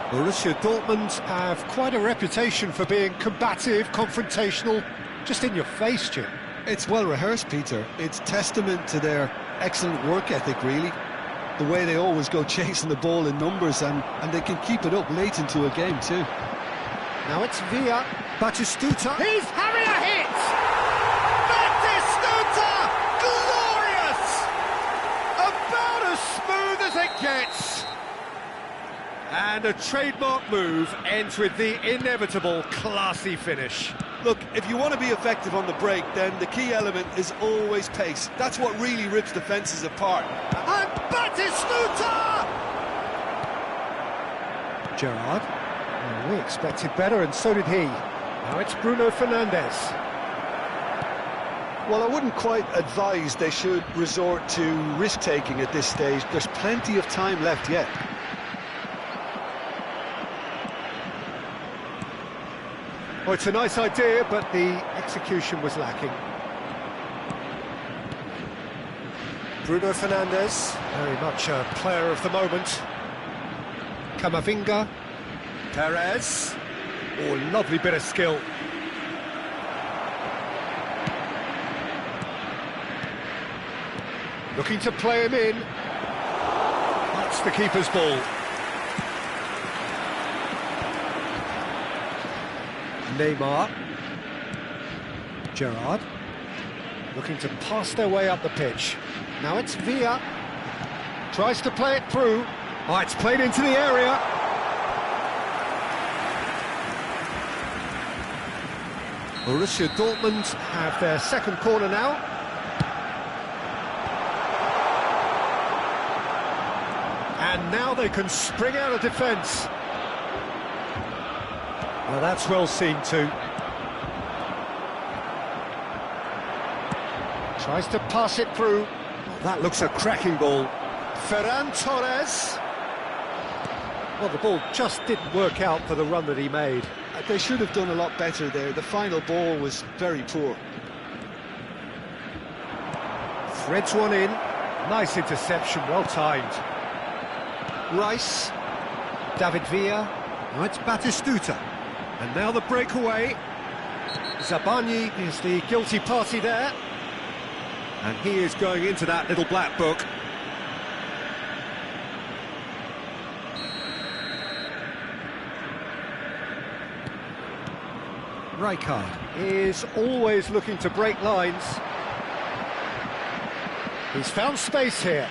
Borussia Dortmund have quite a reputation for being combative, confrontational, just in your face, Jim. It's well rehearsed, Peter. It's testament to their excellent work ethic, really. The way they always go chasing the ball in numbers, and they can keep it up late into a game too. Now it's Villa. Batistuta. He's having a hit! Batistuta! Glorious! About as smooth as it gets. And a trademark move ends with the inevitable classy finish. Look, if you want to be effective on the break, then the key element is always pace. That's what really rips defences apart. And Batistuta! Gerrard. Well, we expected better, and so did he. Now it's Bruno Fernandes. Well, I wouldn't quite advise they should resort to risk-taking at this stage. There's plenty of time left yet. Well, it's a nice idea, but the execution was lacking. Bruno Fernandes. Very much a player of the moment. Camavinga. Perez. Oh, lovely bit of skill. Looking to play him in. That's the keeper's ball. Neymar. Gerrard. Looking to pass their way up the pitch. Now it's Villa. Tries to play it through. Oh, it's played into the area. Borussia Dortmund have their second corner now. And now they can spring out of defence. Well, that's well seen too. Tries to pass it through. Well, that looks a cracking ball. Ferran Torres. Well, the ball just didn't work out for the run that he made. They should have done a lot better there. The final ball was very poor. Threads one in. Nice interception, well timed. Rice. David Villa. Now it's Batistuta. And now the breakaway. Zabani is the guilty party there. And he is going into that little black book. Rijkaard is always looking to break lines. He's found space here.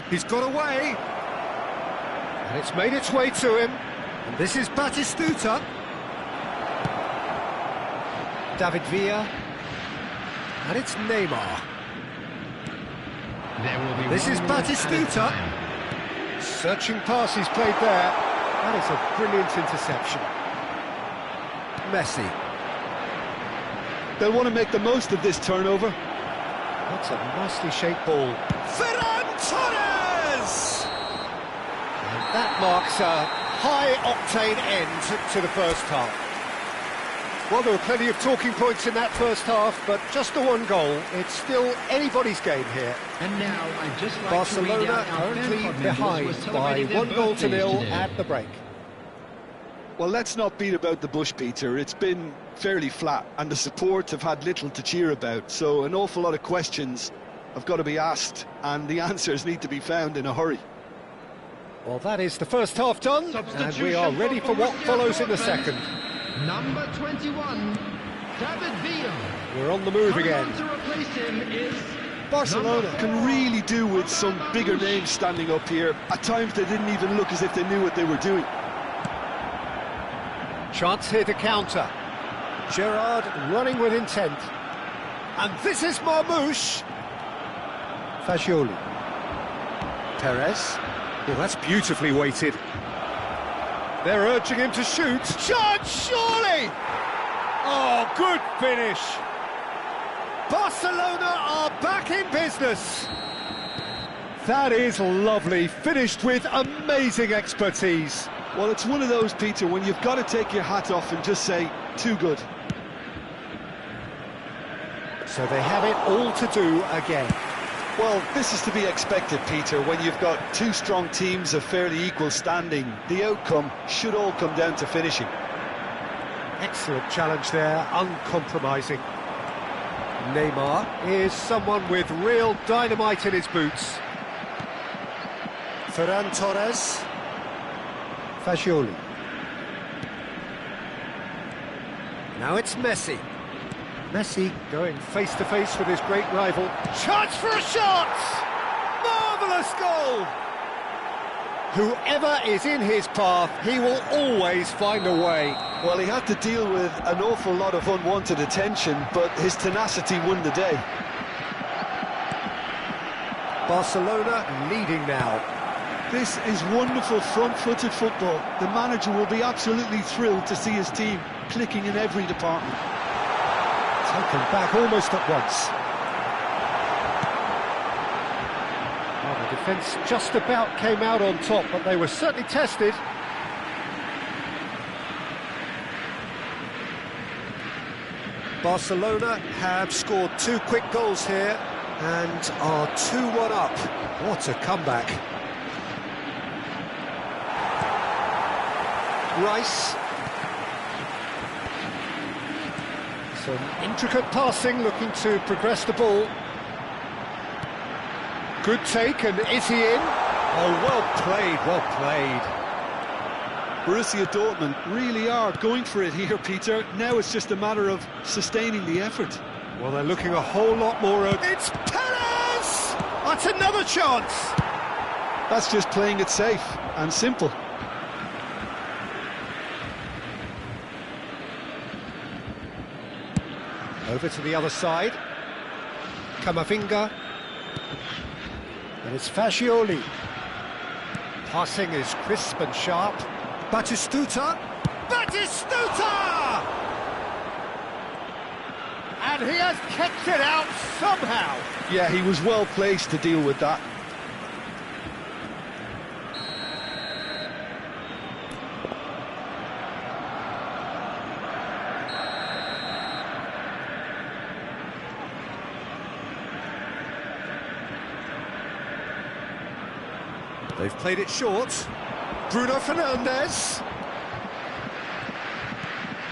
He's got away. And it's made its way to him. And this is Batistuta. David Villa. And it's Neymar. This is Batistuta. Searching pass he's played there. That is a brilliant interception. Messi. They'll want to make the most of this turnover. That's a nicely shaped ball. Ferran Torres! And that marks a high-octane end to the first half. Well, there were plenty of talking points in that first half, but just the one goal. It's still anybody's game here. And now I'd just like Barcelona to read out our currently fan club behind members who are by celebrating their 1-0 birthdays at today. the break. Well, let's not beat about the bush, Peter. It's been fairly flat, and the support have had little to cheer about. So an awful lot of questions have got to be asked, and the answers need to be found in a hurry. Well, that is the first half done, and we are ready for what follows in the second. Number 21, David Villa. We're on the move Coming again. on to replace him is Barcelona number can 4, really do with some bigger names standing up here. At times they didn't even look as if they knew what they were doing. Chance here to counter. Gerrard running with intent. And this is Marmouche. Fagioli. Perez. Well, that's beautifully weighted. They're urging him to shoot. Shot, surely! Oh, good finish. Barcelona are back in business. That is lovely, finished with amazing expertise. Well, it's one of those, Peter, when you've got to take your hat off and just say, too good. So they have it all to do again. Well, this is to be expected, Peter. When you've got two strong teams of fairly equal standing, the outcome should all come down to finishing. Excellent challenge there, uncompromising. Neymar is someone with real dynamite in his boots. Ferran Torres. Fagioli. Now it's Messi. Messi going face-to-face with his great rival. Chance for a shot! Marvellous goal! Whoever is in his path, he will always find a way. Well, he had to deal with an awful lot of unwanted attention, but his tenacity won the day. Barcelona leading now. This is wonderful front-footed football. The manager will be absolutely thrilled to see his team clicking in every department. Taken back almost at once. Well, the defence just about came out on top, but they were certainly tested. Barcelona have scored 2 quick goals here and are 2-1 up. What a comeback. Rice. Some intricate passing, looking to progress the ball. Good take, and is he in? Oh, well played, well played. Borussia Dortmund really are going for it here, Peter. Now it's just a matter of sustaining the effort. Well, they're looking a whole lot more... It's Perez! That's another chance! That's just playing it safe and simple. Over to the other side. Camavinga. And it's Fagioli. Passing is crisp and sharp. Batistuta. Batistuta! And And he has kicked it out somehow. Yeah, he was well placed to deal with that. They've played it short. Bruno Fernandes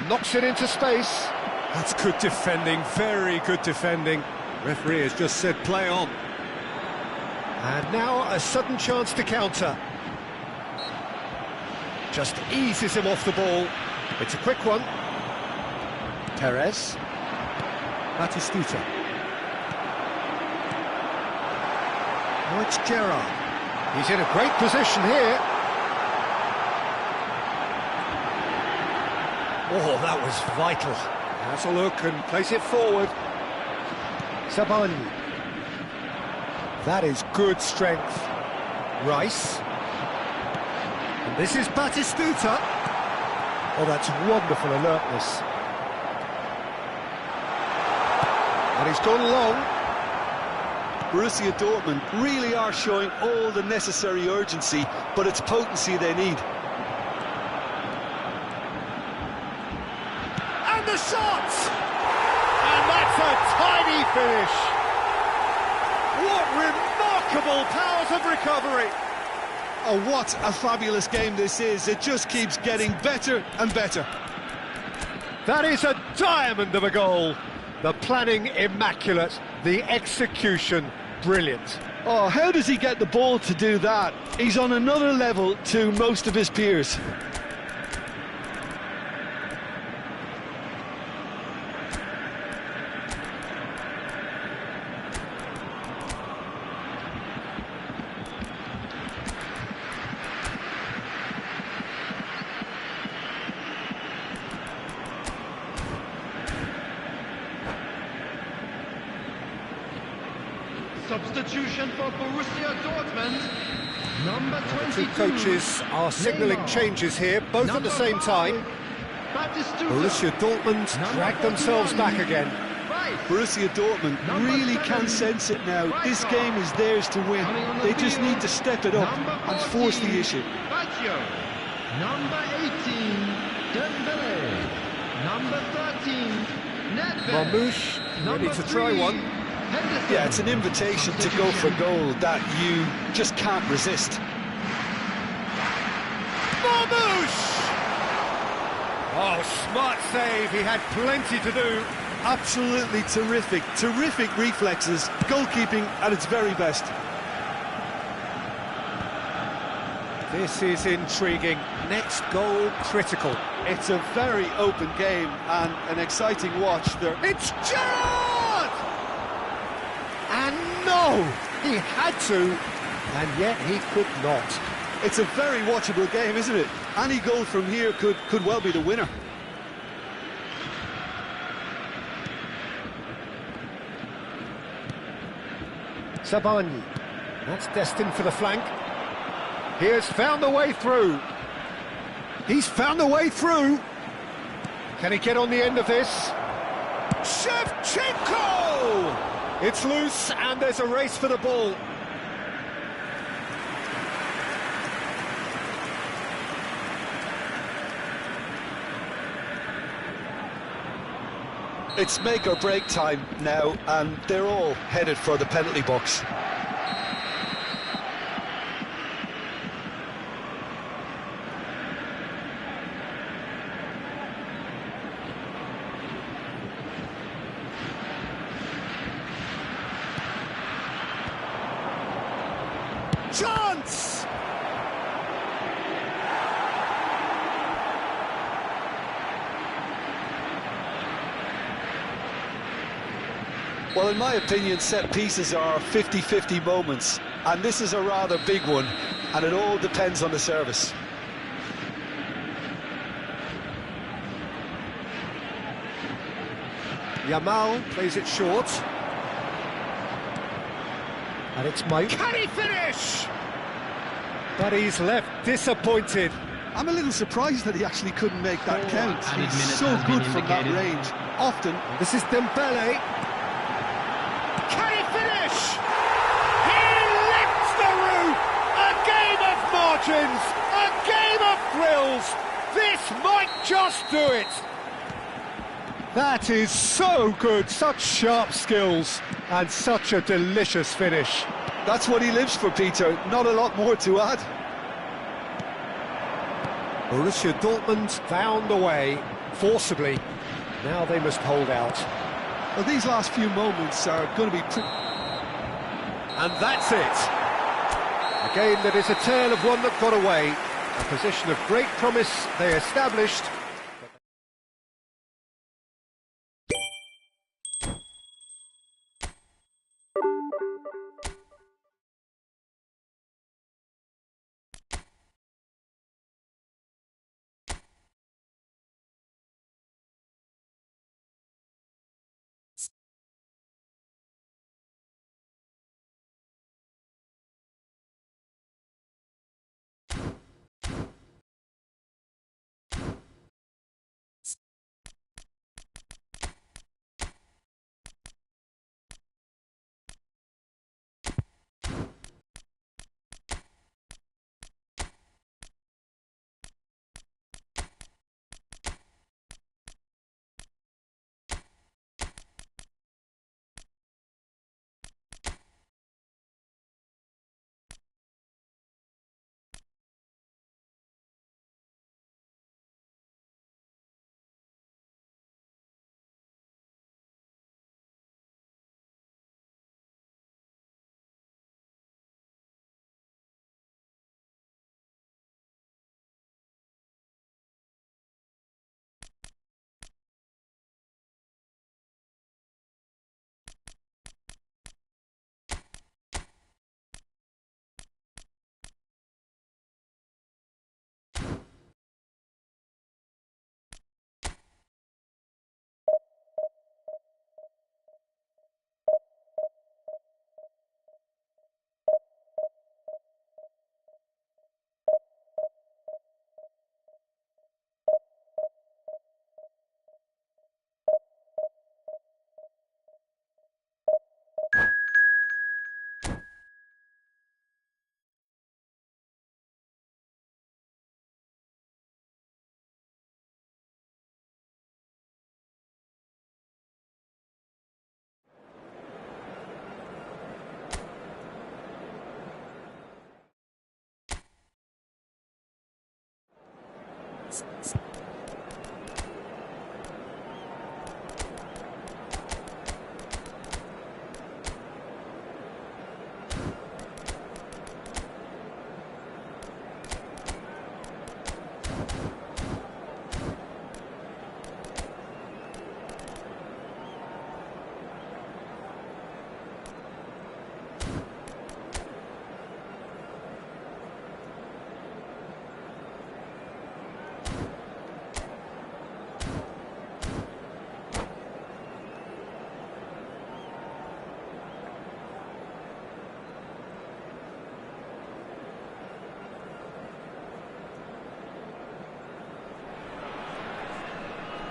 knocks it into space. That's good defending, very good defending. Referee has just said play on. And now a sudden chance to counter. Just eases him off the ball. It's a quick one. Perez. Batistuta. Oh, it's Gerrard. He's in a great position here. Oh, that was vital. Has a look and plays it forward. Sabani. That is good strength. Rice. And this is Batistuta. Oh, that's wonderful alertness. And he's gone long. Borussia Dortmund really are showing all the necessary urgency, but it's potency they need. And the shot! And that's a tiny finish! What remarkable powers of recovery! Oh, what a fabulous game this is. It just keeps getting better and better. That is a diamond of a goal. The planning immaculate, the execution brilliant. Oh, how does he get the ball to do that? He's on another level to most of his peers. Substitution for Borussia Dortmund, number 22. Two coaches are signalling changes here, both at the same time. Borussia Dortmund drag themselves back again. Borussia Dortmund really can sense it now. This game is theirs to win. They just need to step it up and force the issue. Number 18, Dembele. Number 13, Nedved. Marmouche ready to try one. Henderson. Yeah, it's an invitation to go for goal that you just can't resist. Marmouche! Oh, smart save, he had plenty to do. Absolutely terrific, terrific reflexes, goalkeeping at its very best. This is intriguing. Next goal critical. It's a very open game and an exciting watch. It's Gerrard! And no, he had to, and yet he could not. It's a very watchable game, isn't it? Any goal from here could well be the winner. Sabani, that's destined for the flank. He has found the way through. He's found the way through. Can he get on the end of this? Shevchenko! It's loose and there's a race for the ball. It's make or break time now, and they're all headed for the penalty box. Chance! Well, in my opinion, set pieces are 50-50 moments, and this is a rather big one, and it all depends on the service. Yamal plays it short. And it's Mike. Can he finish? But he's left disappointed. I'm a little surprised that he actually couldn't make that count. added He's minutes so has been good from that indicated. range. Often, This is Dembele. Can he finish? He lifts the roof! A game of margins! A game of thrills! This might just do it! That is so good, such sharp skills, and such a delicious finish. that's what he lives for, Peter. Not a lot more to add. Borussia Dortmund found a way, forcibly. Now they must hold out. Well, these last few moments are going to be pretty... And that's it. A game that is a tale of one that got away. A position of great promise they established.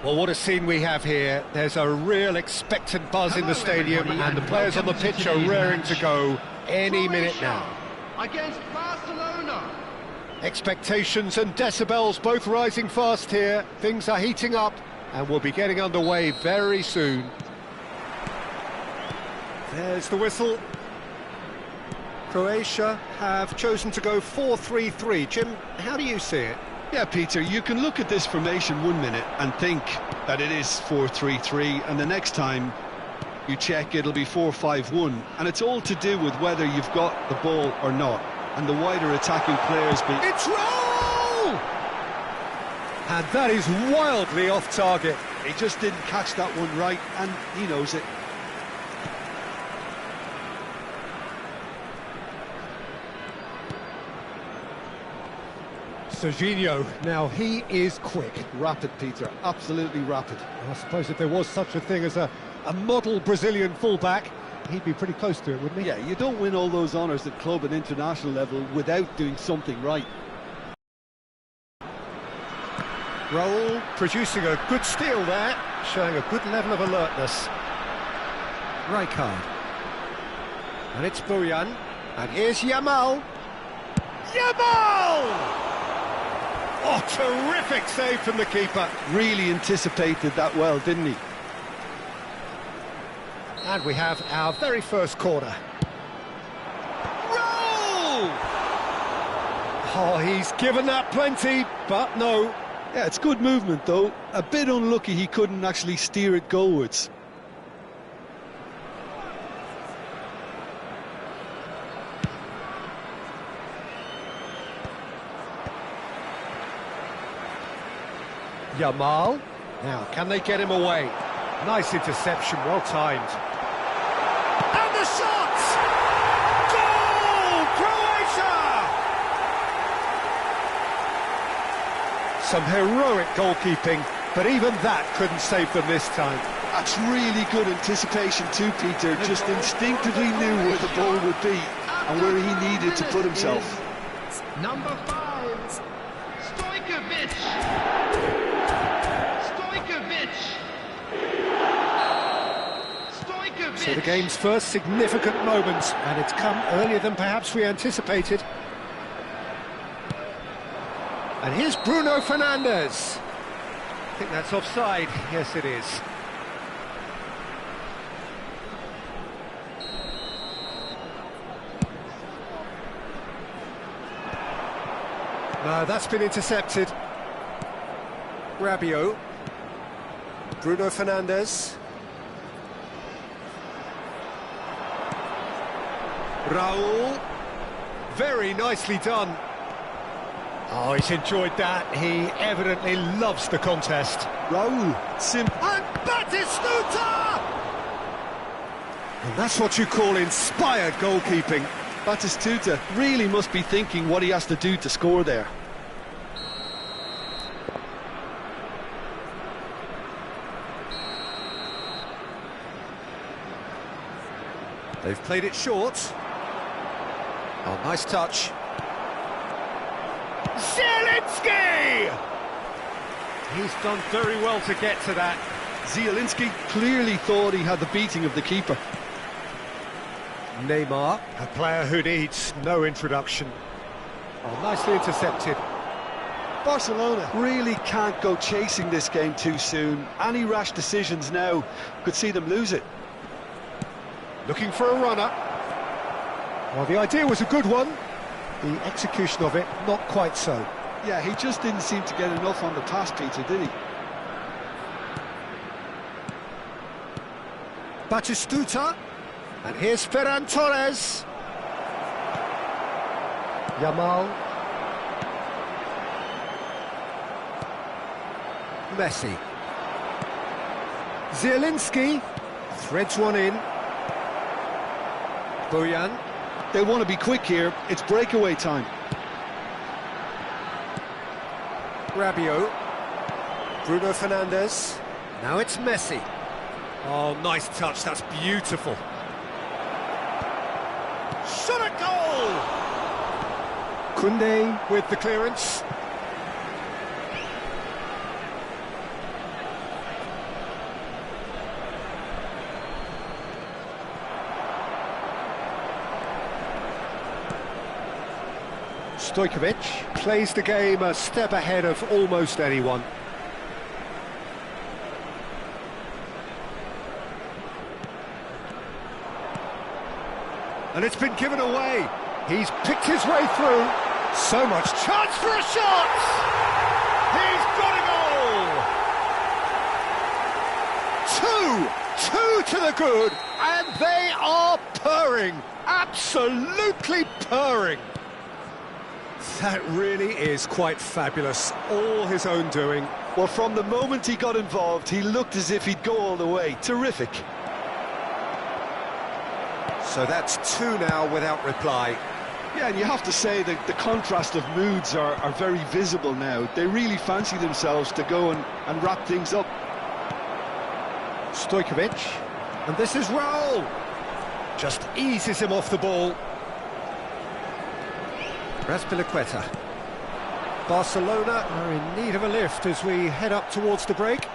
Well, what a scene we have here. There's a real expectant buzz in the stadium, and the players on the pitch are raring to go any minute now. Against Barcelona. Expectations and decibels both rising fast here. Things are heating up, and we'll be getting underway very soon. There's the whistle. Croatia have chosen to go 4-3-3. Jim, how do you see it? Yeah, Peter, you can look at this formation 1 minute and think that it is 4-3-3, and the next time you check it'll be 4-5-1, and it's all to do with whether you've got the ball or not, and the wider attacking players be... It's roll! And that is wildly off target. He just didn't catch that one right, and he knows it. Serginho, now he is quick. Rapid, Peter, absolutely rapid. I suppose if there was such a thing as a model Brazilian fullback, he'd be pretty close to it, wouldn't he? Yeah, you don't win all those honours at club and international level without doing something right. Raul producing a good steal there, showing a good level of alertness. Rijkaard. And it's Bojan. And here's Yamal. Yamal! Oh, terrific save from the keeper. Really anticipated that well, didn't he? And we have our very first corner. Roll! Oh, he's given that plenty, but no. Yeah, it's good movement, though. A bit unlucky he couldn't actually steer it goalwards. Yamal. Now, can they get him away? Nice interception, well timed. And the shot! Goal! Croatia! Some heroic goalkeeping, but even that couldn't save them this time. That's really good anticipation too, Peter. Just instinctively knew where the ball would be and where he needed to put himself. Number 5, Stojkovic. So the game's first significant moment, and it's come earlier than perhaps we anticipated. And here's Bruno Fernandes. I think that's offside. Yes, it is. No, that's been intercepted. Rabiot. Bruno Fernandes. Raul. Very nicely done. Oh, he's enjoyed that. He evidently loves the contest. Raul, simple. And Batistuta! And that's what you call inspired goalkeeping. Batistuta really must be thinking what he has to do to score there. They've played it short. Oh, nice touch. Zielinski! He's done very well to get to that. Zielinski clearly thought he had the beating of the keeper. Neymar, a player who needs no introduction. Oh, nicely intercepted. Barcelona really can't go chasing this game too soon. Any rash decisions now could see them lose it. Looking for a runner. Well, the idea was a good one. The execution of it, not quite so. Yeah, he just didn't seem to get enough on the pass, Peter, did he? Batistuta. And here's Ferran Torres. Yamal. Messi. Zielinski. Threads one in. Bojan. They want to be quick here. It's breakaway time. Rabiot. Bruno Fernandes. Now it's Messi. Oh, nice touch. That's beautiful. Shot a goal! Koundé with the clearance. Stojkovic plays the game a step ahead of almost anyone. And it's been given away. He's picked his way through. So much chance for a shot! He's got a goal! Two to the good, and they are purring. Absolutely purring. That really is quite fabulous. All his own doing. Well, from the moment he got involved, he looked as if he'd go all the way. Terrific. So that's two now without reply. Yeah, and you have to say that the contrast of moods are very visible now. They really fancy themselves to go and wrap things up. Stojkovic, and this is Raul. Just eases him off the ball. Raspilicueta. Barcelona are in need of a lift as we head up towards the break.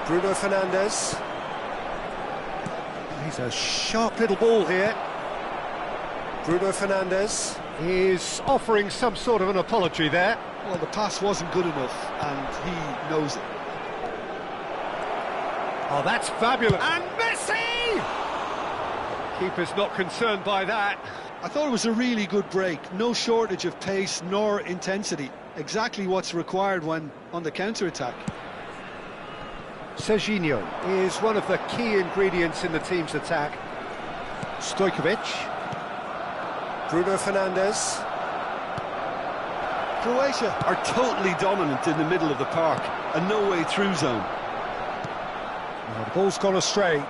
Bruno Fernandes. He's a sharp little ball here. Bruno Fernandes is offering some sort of an apology there. Well, the pass wasn't good enough, and he knows it. Oh, that's fabulous. And Messi! Keeper's not concerned by that. I thought it was a really good break. No shortage of pace nor intensity. Exactly what's required when on the counter-attack. Serginho is one of the key ingredients in the team's attack. Stojkovic. Bruno Fernandes. Croatia are totally dominant in the middle of the park. A no-way through zone. Well, the ball's gone astray.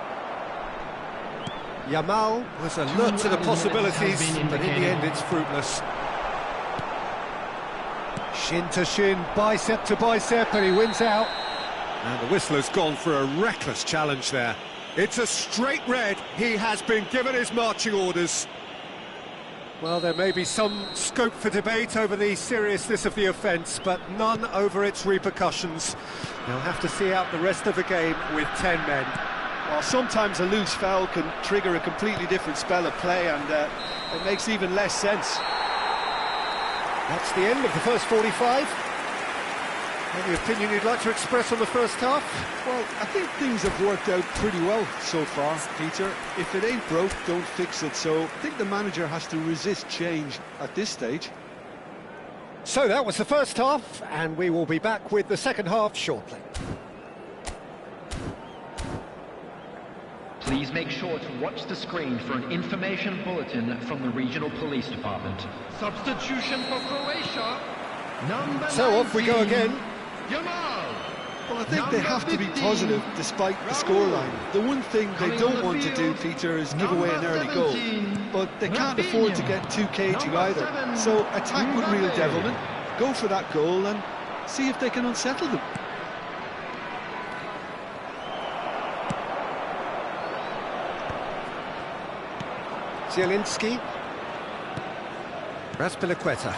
Yamal was alert to the possibilities, but in the end it's fruitless. Shin to shin, bicep to bicep, and he wins out. And the whistler's gone for a reckless challenge there. It's a straight red. He has been given his marching orders. Well, there may be some scope for debate over the seriousness of the offence, but none over its repercussions. They'll have to see out the rest of the game with 10 men. Well, sometimes a loose foul can trigger a completely different spell of play, and it makes even less sense. That's the end of the first 45. Any opinion you'd like to express on the first half? Well, I think things have worked out pretty well so far, Peter. If it ain't broke, don't fix it. So I think the manager has to resist change at this stage. So that was the first half, and we will be back with the second half shortly. Please make sure to watch the screen for an information bulletin from the regional police department. Substitution for Croatia. Number So off we go 19, again. Yamal. Well, I think they have to be positive despite the scoreline. The one thing they don't want to do, Peter, is give away an early goal. But they can't afford to get too cagey either. So attack with real devilment, go for that goal and see if they can unsettle them. Zielinski. Razpilicueta.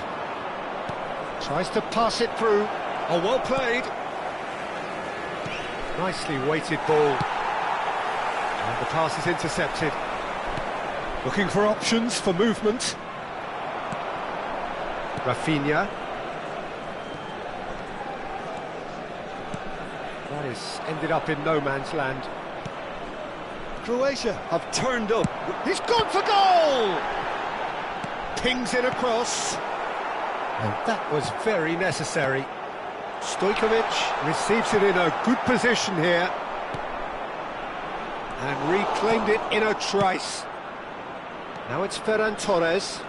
Tries to pass it through. Oh, well played. Nicely weighted ball. And the pass is intercepted. Looking for options for movement. Rafinha. That is ended up in no man's land. Croatia have turned up. He's gone for goal! Pings it across. And that was very necessary. Stojkovic receives it in a good position here. And reclaimed it in a trice. Now it's Ferran Torres.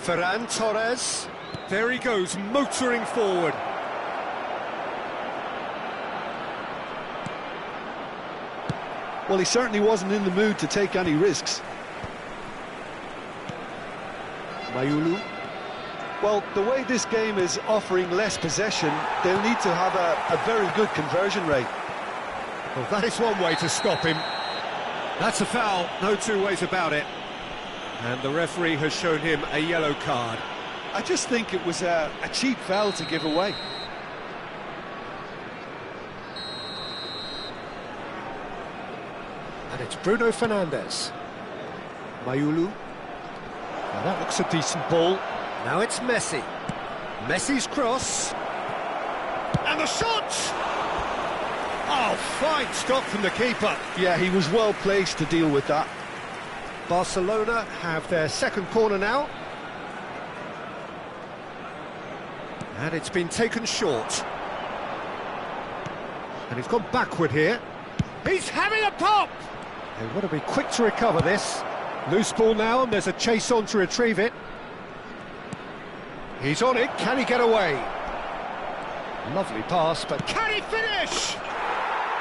Ferran Torres. There he goes, motoring forward. Well, he certainly wasn't in the mood to take any risks. Mayulu. Well, the way this game is offering less possession, they'll need to have a very good conversion rate. Well, that is one way to stop him. That's a foul, no two ways about it. And the referee has shown him a yellow card. I just think it was a cheap foul to give away. And it's Bruno Fernandes. Mayulu. Now that looks a decent ball. Now it's Messi. Messi's cross. And the shot! Oh, fine stop from the keeper. Yeah, he was well placed to deal with that. Barcelona have their second corner now. And it's been taken short. And he's gone backward here. He's having a pop! They want to be quick to recover this. Loose ball now, and there's a chase on to retrieve it. He's on it, can he get away? Lovely pass, but can he finish?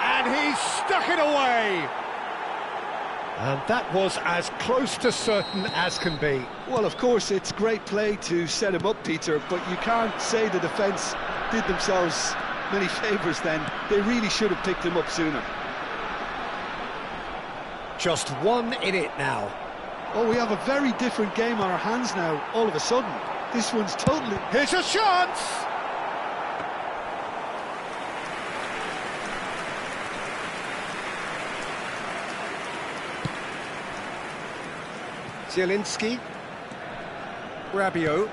And he's stuck it away! And that was as close to certain as can be. Well, of course, it's great play to set him up, Peter, but you can't say the defence did themselves many favours then. They really should have picked him up sooner. Just one in it now. Oh, we have a very different game on our hands now, all of a sudden. This one's totally... Here's a chance! Zielinski. Rabiot.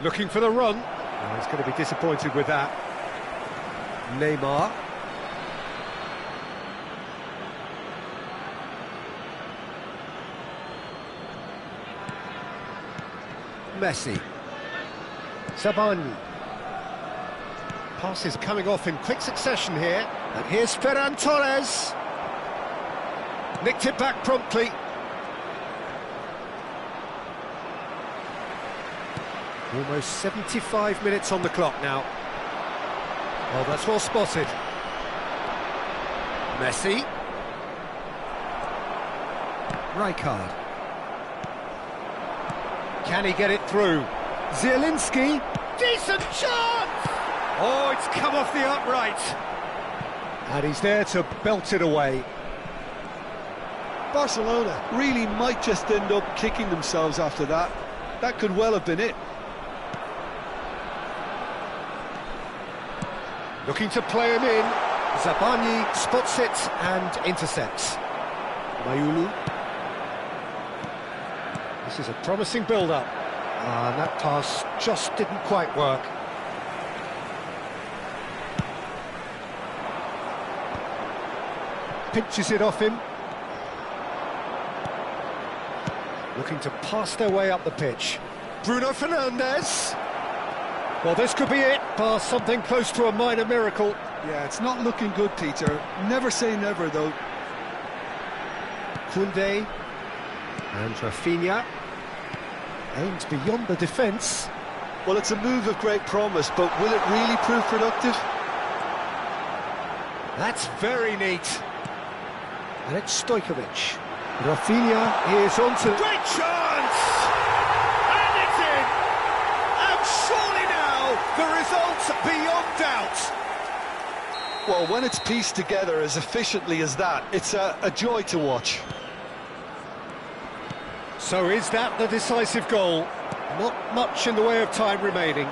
Looking for the run. Oh, he's going to be disappointed with that. Neymar. Messi. Zabani. Passes coming off in quick succession here. And here's Ferran Torres. Nicked it back promptly. Almost 75 minutes on the clock now. Oh, that's well spotted. Messi. Rijkaard. Can he get it through? Zielinski. Decent chance! Oh, it's come off the upright. And he's there to belt it away. Barcelona really might just end up kicking themselves after that. That could well have been it. Looking to play him in. Zabani spots it and intercepts. Mayulu. This is a promising build-up. And that pass just didn't quite work. Pinches it off him. Looking to pass their way up the pitch. Bruno Fernandes. Well, this could be it, bar something close to a minor miracle. Yeah, it's not looking good, Peter. Never say never, though. Koundé and Rafinha aims beyond the defence. Well, it's a move of great promise, but will it really prove productive? That's very neat. And it's Stojkovic. Rafinha is on to... Great chance! And it's in! And surely now, the result beyond doubt. Well, when it's pieced together as efficiently as that, it's a joy to watch. So is that the decisive goal? Not much in the way of time remaining.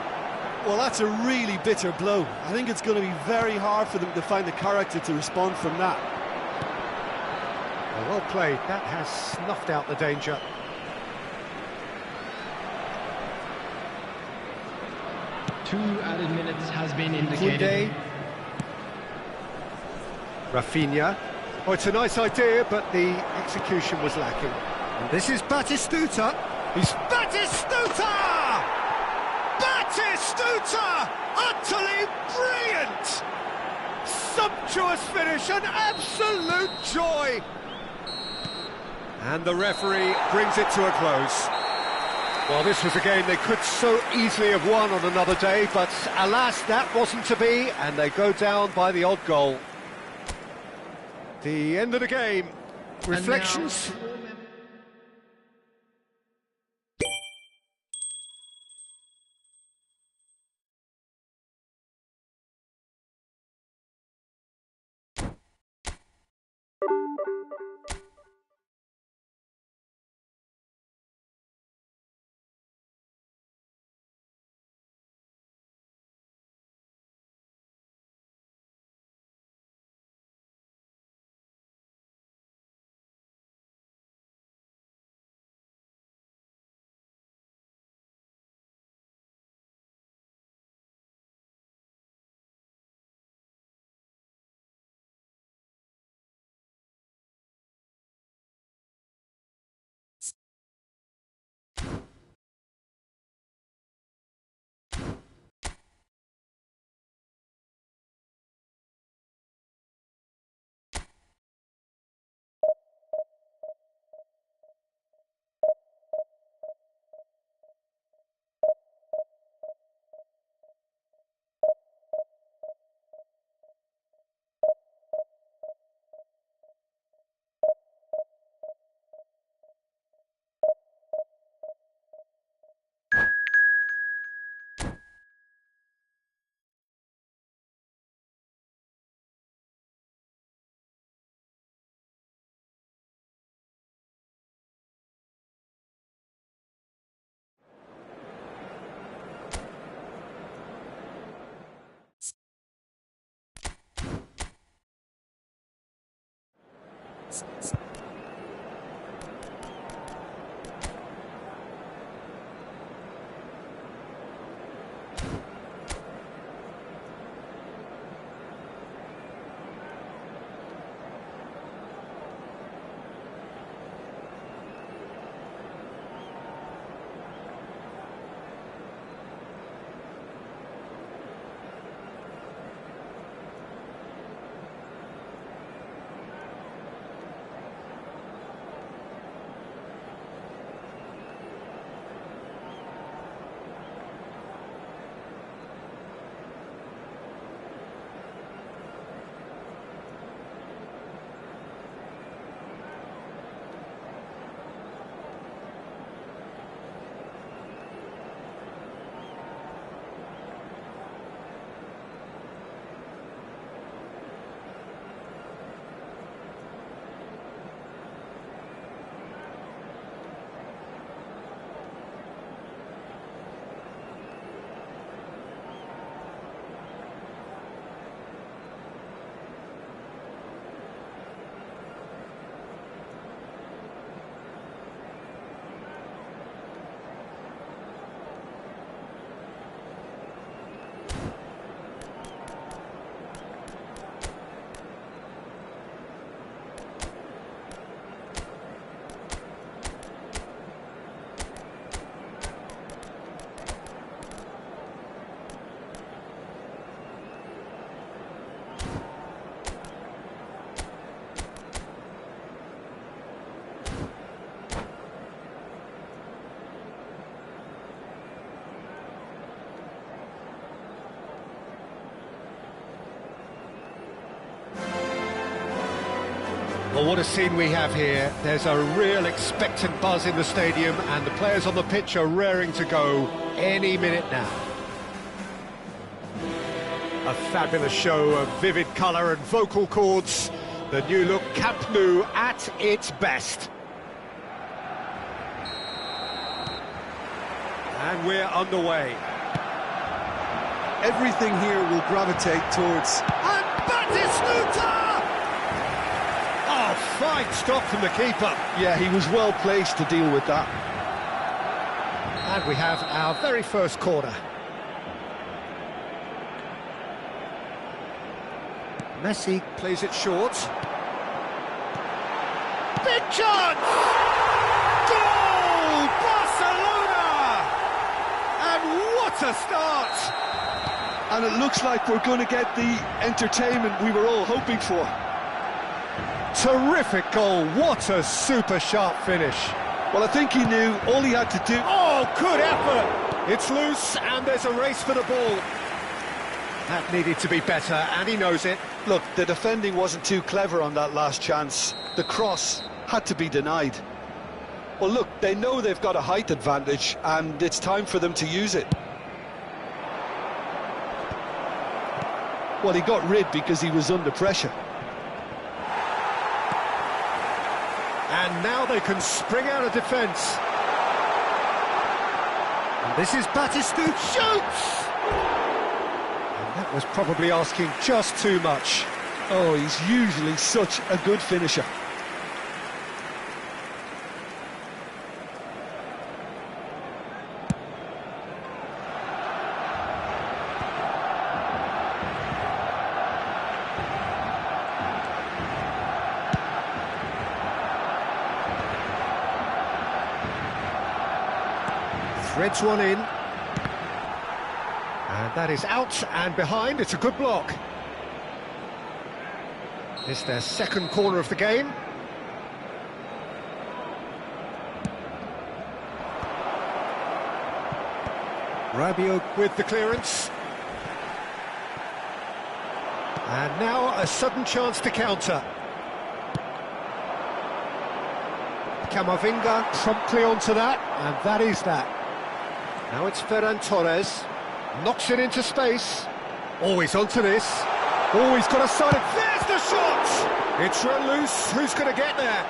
Well, that's a really bitter blow. I think it's going to be very hard for them to find the character to respond from that. Well played, that has snuffed out the danger. Two added minutes has been indicated. Koundé. Rafinha. Oh, it's a nice idea, but the execution was lacking. And this is Batistuta. He's Batistuta! Batistuta! Utterly brilliant! Sumptuous finish, an absolute joy! And the referee brings it to a close. Well, this was a game they could so easily have won on another day, but alas, that wasn't to be, and they go down by the odd goal. The end of the game. Reflections? Well, what a scene we have here. There's a real expectant buzz in the stadium, and the players on the pitch are raring to go any minute now. A fabulous show of vivid colour and vocal cords. The new look Camp Nou at its best. And we're underway. Everything here will gravitate towards... And Batistuta! Oh, fine stop from the keeper. Yeah, he was well placed to deal with that. And we have our very first corner. Messi plays it short. Big chance! Goal! Barcelona! And what a start! And it looks like we're going to get the entertainment we were all hoping for. Terrific goal, what a super sharp finish. Well, I think he knew all he had to do... Oh, good effort! It's loose and there's a race for the ball. That needed to be better and he knows it. Look, the defending wasn't too clever on that last chance. The cross had to be denied. Well, look, they know they've got a height advantage and it's time for them to use it. Well, he got rid because he was under pressure. And now they can spring out of defence. And this is Batistuta shoots! And that was probably asking just too much. Oh, he's usually such a good finisher. Threads one in. And that is out and behind. It's a good block. It's their second corner of the game. Rabiot with the clearance. And now a sudden chance to counter. Camavinga promptly onto that, and that is that. Now it's Ferran Torres, knocks it into space. Always onto this. Always got a side. There's the shot! It's run loose. Who's going to get there?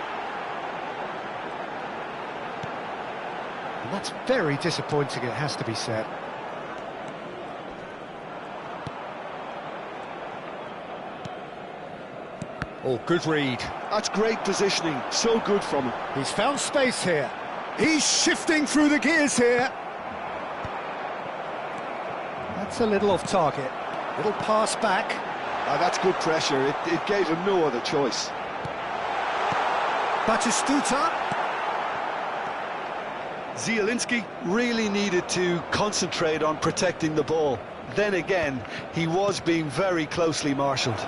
And that's very disappointing, it has to be said. Oh, good read. That's great positioning, so good from him. He's found space here. He's shifting through the gears here. That's a little off target. Little pass back. That's good pressure. It gave him no other choice. Batistuta. Zielinski really needed to concentrate on protecting the ball. Then again, he was being very closely marshalled.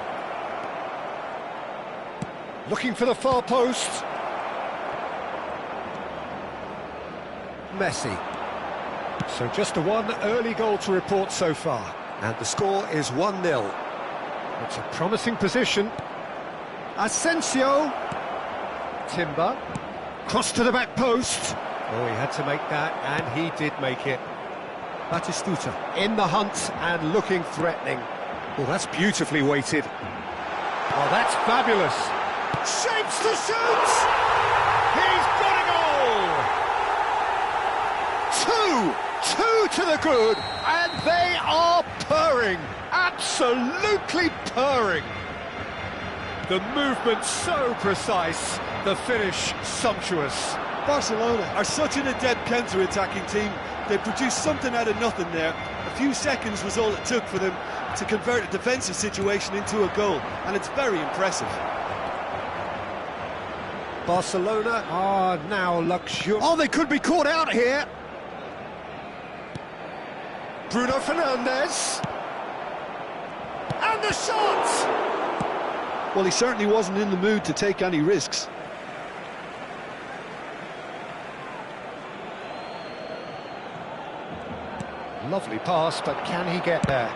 Looking for the far post. Messi. So just the one early goal to report so far. And the score is 1-0. It's a promising position. Asensio. Timber. Cross to the back post. Oh, he had to make that, and he did make it. Batistuta in the hunt and looking threatening. Oh, that's beautifully weighted. Oh, that's fabulous. Shapes to shoot! He's got a goal! Two to the good, and they are purring. Absolutely purring. The movement so precise, the finish sumptuous. Barcelona are such an adept counter-attacking team. They produced something out of nothing there. A few seconds was all it took for them to convert a defensive situation into a goal, and it's very impressive. Barcelona are now luxurious. Oh, they could be caught out here. Bruno Fernandes. And the shot! Well, he certainly wasn't in the mood to take any risks. Lovely pass, but can he get there?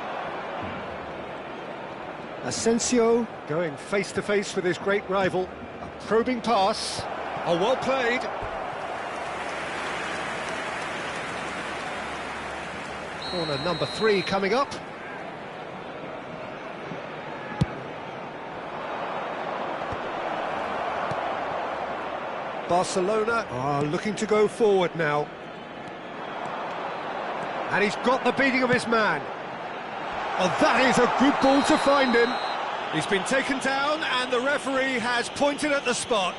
Asensio going face-to-face with his great rival. A probing pass. Oh, well played. Corner number 3 coming up. Barcelona are looking to go forward now. And he's got the beating of his man. Oh, that is a good ball to find him. He's been taken down and the referee has pointed at the spot.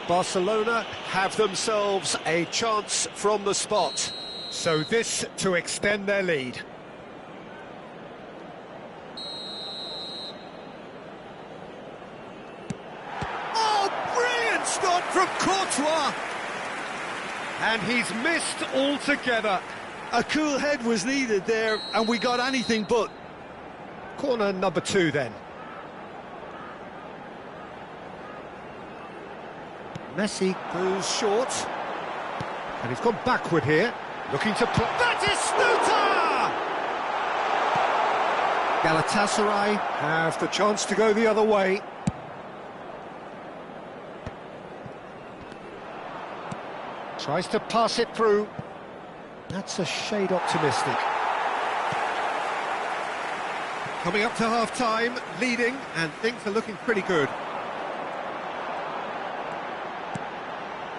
Barcelona have themselves a chance from the spot. So this to extend their lead. Oh, brilliant stop from Courtois. And he's missed altogether. A cool head was needed there, and we got anything but. Corner number 2 then. Messi goes short. And he's gone backward here. Looking to play. Batistuta! Galatasaray have the chance to go the other way. Tries to pass it through. That's a shade optimistic. Coming up to half-time, leading, and things are looking pretty good.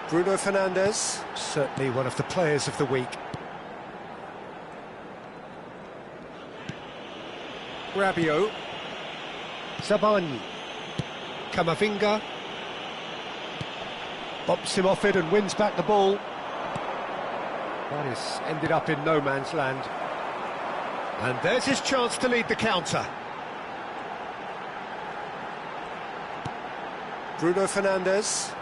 Bruno Fernandes, certainly one of the players of the week. Rabiot. Zabani. Camavinga. Bumps him off it and wins back the ball. That has ended up in no man's land. And there's his chance to lead the counter. Bruno Fernandes.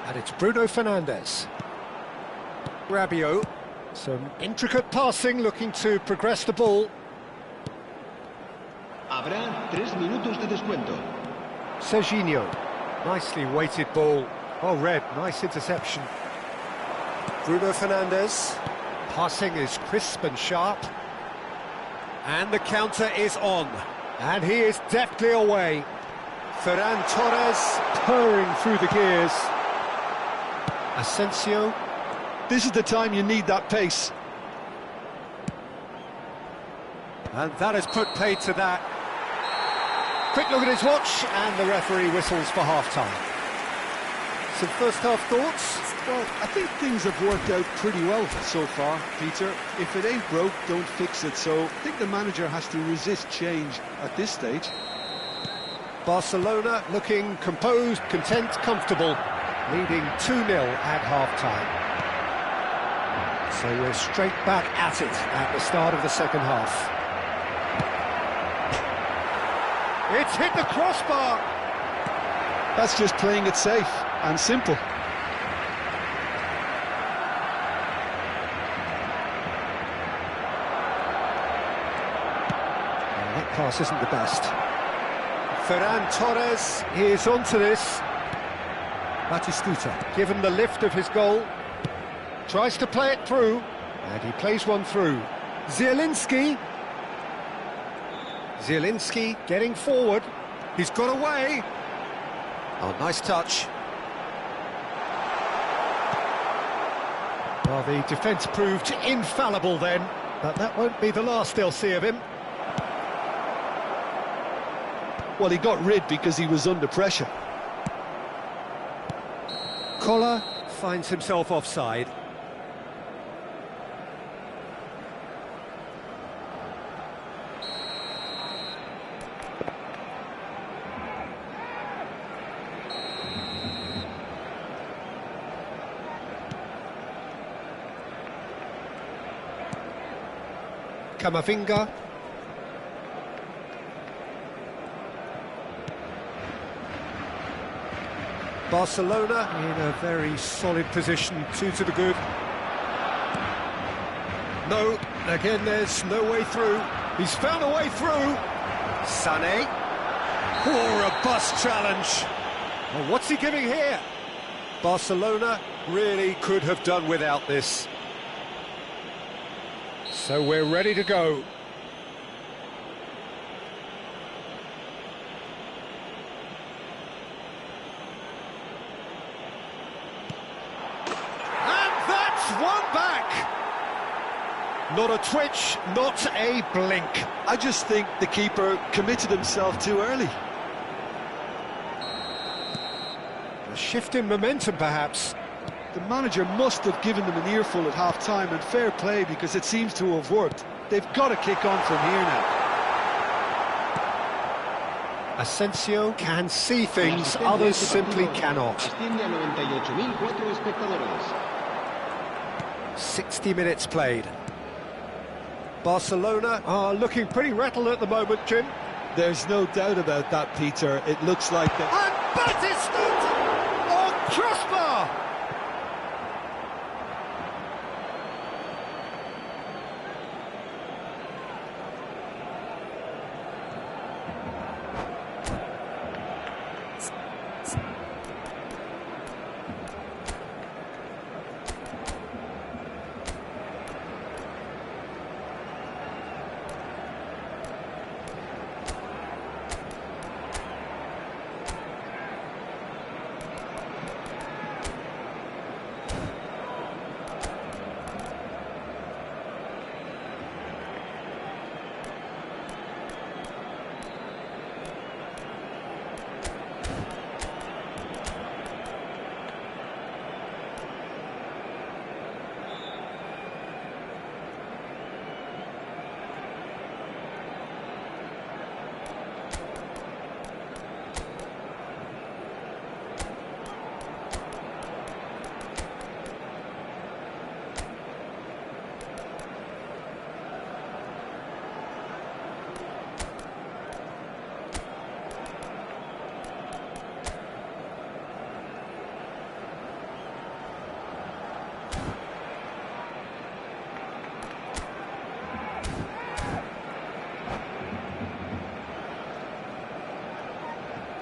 And it's Bruno Fernandes. Rabiot. Some intricate passing, looking to progress the ball. Habrá 3 minutos de descuento. Serginho. Nicely weighted ball. Well read, nice interception. Bruno Fernandes. Passing is crisp and sharp. And the counter is on. And he is deftly away. Ferran Torres purring through the gears. Asensio. This is the time you need that pace. And that has put paid to that. Quick look at his watch, and the referee whistles for half-time. Some first-half thoughts? Well, I think things have worked out pretty well so far, Peter. If it ain't broke, don't fix it. So I think the manager has to resist change at this stage. Barcelona looking composed, content, comfortable, leading 2-0 at half-time. So we're straight back at it at the start of the second half. It's hit the crossbar! That's just playing it safe and simple. That pass isn't the best. Ferran Torres is onto this. Batistuta, given the lift of his goal, tries to play it through, and he plays one through. Zielinski getting forward. He's got away. Oh, nice touch. Well, the defence proved infallible then, but that won't be the last they'll see of him. Well, he got rid because he was under pressure. Koller finds himself offside. Camavinga. Barcelona in a very solid position, 2 to the good. No, again there's no way through. He's found a way through. Sané. Oh, robust challenge. Well, what's he giving here? Barcelona really could have done without this. So we're ready to go. One back. Not a twitch, not a blink. I just think the keeper committed himself too early. A shift in momentum, perhaps. The manager must have given them an earful at half-time, and fair play because it seems to have worked. They've got to kick on from here now. Asensio can see things others simply cannot. 60 minutes played. Barcelona are looking pretty rattled at the moment, Jim. There's no doubt about that, Peter. It looks like that. And Batistuta on crossbar!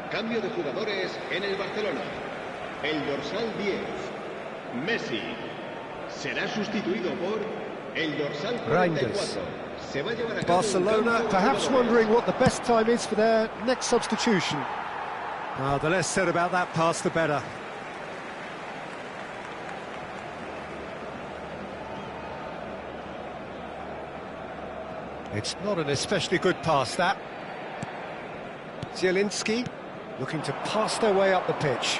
Cambio de jugadores en el Barcelona. El dorsal 10, Messi, será sustituido por el dorsal 44. Se va a llevar a cabo Barcelona perhaps wondering what the best time is for their next substitution. The less said about that pass, the better. It's not an especially good pass, that. Zielinski looking to pass their way up the pitch.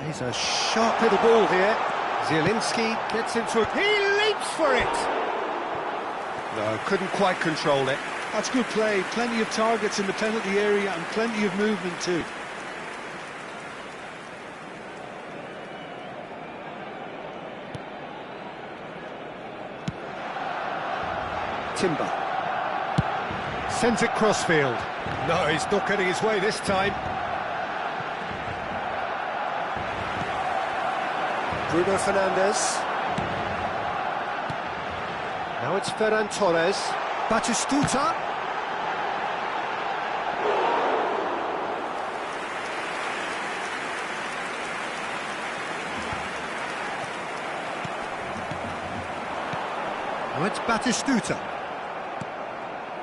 He's a sharp little ball here. Zielinski gets into it. He leaps for it! No, couldn't quite control it. That's good play. Plenty of targets in the penalty area and plenty of movement too. Timber. Sends it crossfield. No, he's not getting his way this time. Bruno Fernandes. Now it's Ferran Torres. Batistuta. Now it's Batistuta.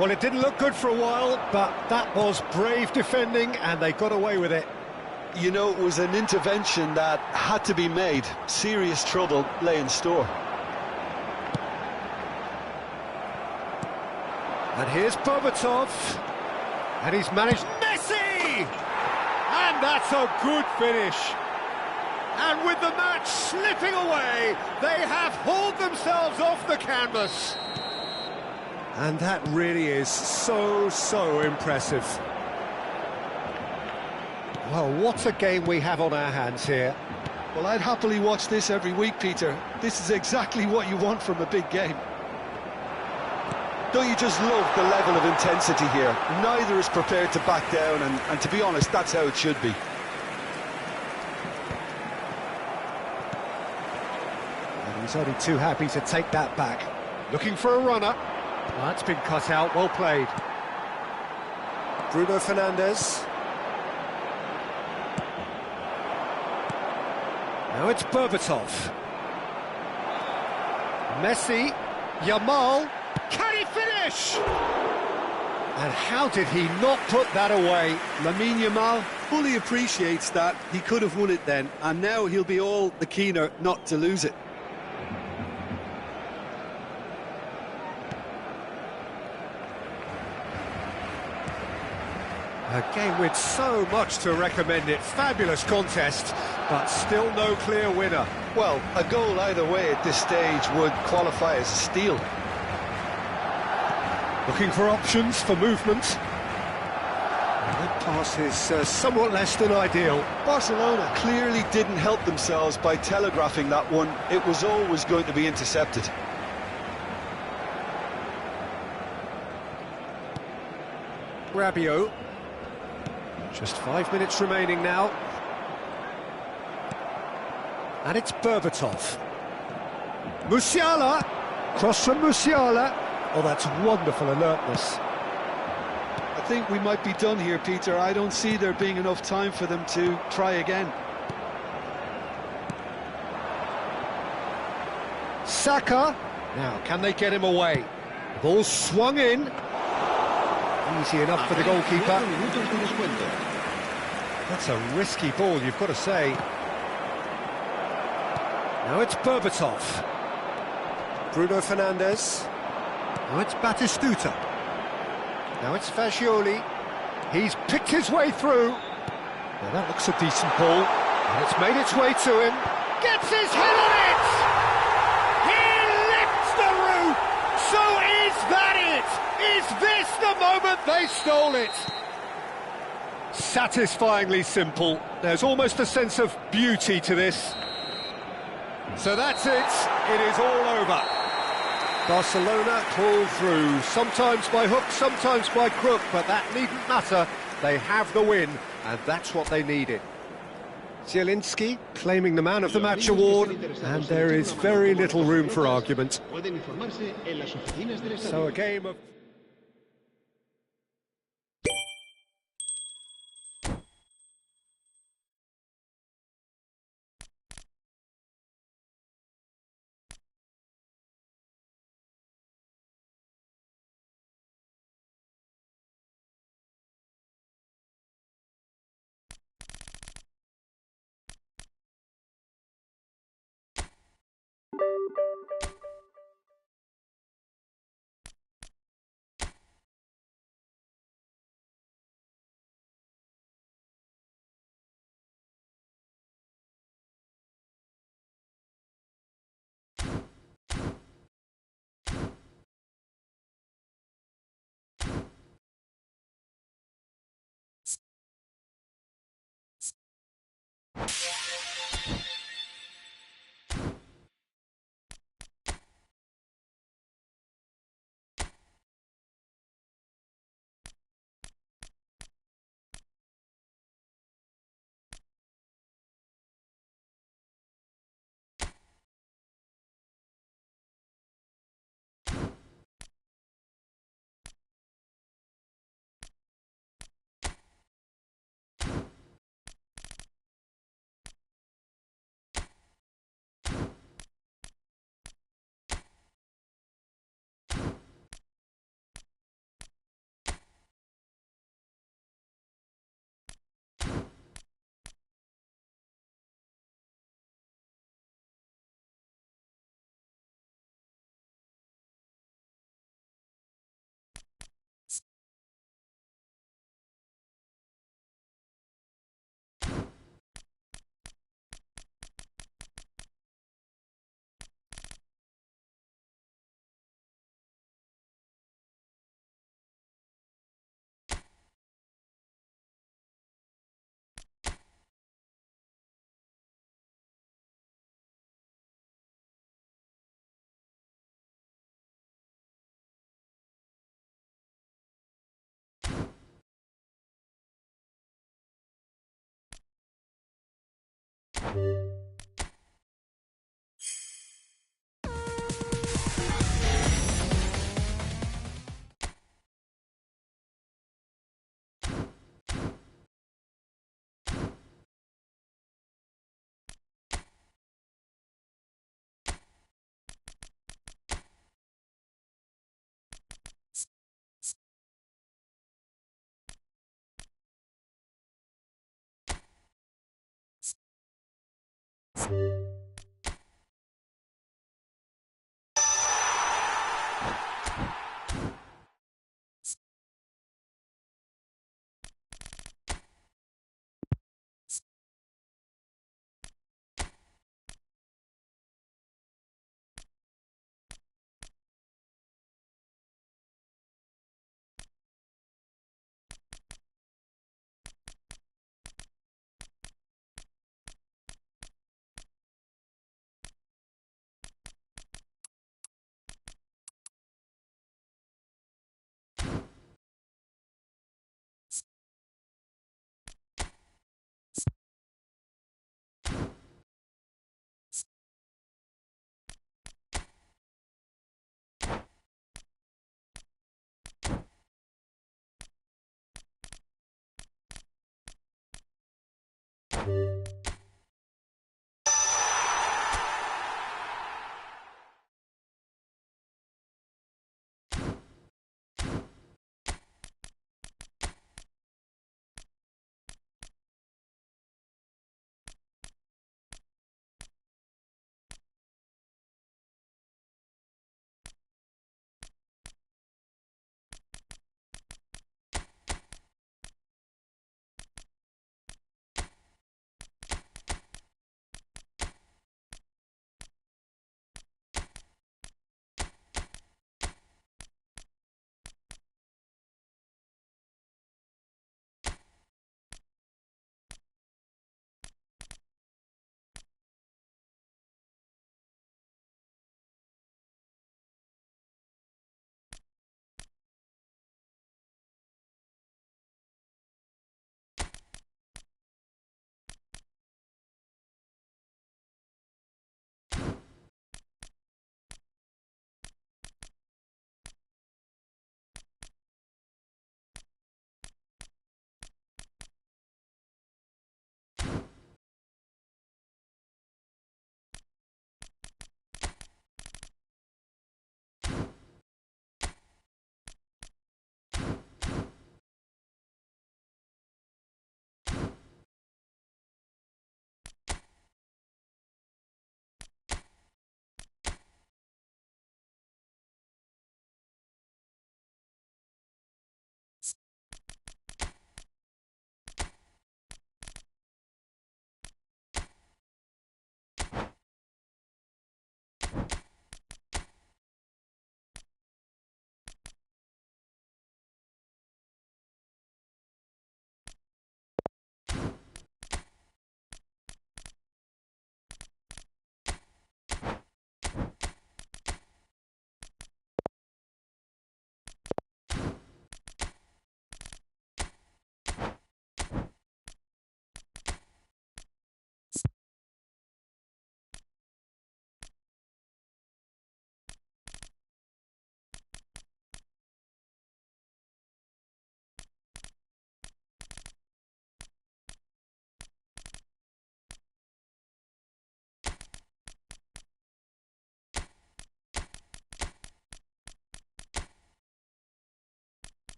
Well, it didn't look good for a while, but that was brave defending, and they got away with it. You know, it was an intervention that had to be made. Serious trouble lay in store. And here's Berbatov, and he's managed Messi! And that's a good finish. And with the match slipping away, they have hauled themselves off the canvas. And that really is so impressive. Well, what a game we have on our hands here. Well, I'd happily watch this every week, Peter. This is exactly what you want from a big game. Don't you just love the level of intensity here? Neither is prepared to back down, and to be honest, that's how it should be. And he's only too happy to take that back. Looking for a runner. Well, that's been cut out, well played. Bruno Fernandes. Now it's Berbatov. Messi. Yamal. Can he finish? And how did he not put that away? Lamine Yamal fully appreciates that. He could have won it then, and now he'll be all the keener not to lose it. A game with so much to recommend it. Fabulous contest, but still no clear winner. Well, a goal either way at this stage would qualify as a steal. Looking for options for movement. That pass is somewhat less than ideal. Barcelona clearly didn't help themselves by telegraphing that one. It was always going to be intercepted. Rabiot. Just 5 minutes remaining now. And it's Berbatov. Musiala. Cross from Musiala. Oh, that's wonderful alertness. I think we might be done here, Peter. I don't see there being enough time for them to try again. Saka. Now, can they get him away? The ball swung in. Easy enough for the goalkeeper. That's a risky ball, you've got to say. Now it's Berbatov. Bruno Fernandes. Now it's Batistuta. Now it's Fagioli. He's picked his way through. Now that looks a decent ball. And it's made its way to him. Gets his head on it! He lifts the roof! So is that it? Is this the moment they stole it? Satisfyingly simple. There's almost a sense of beauty to this. So that's it. It is all over. Barcelona crawl through, sometimes by hook, sometimes by crook, but that needn't matter. They have the win, and that's what they needed. Zielinski claiming the Man of the Match award, and there is very little room for argument. So a game of...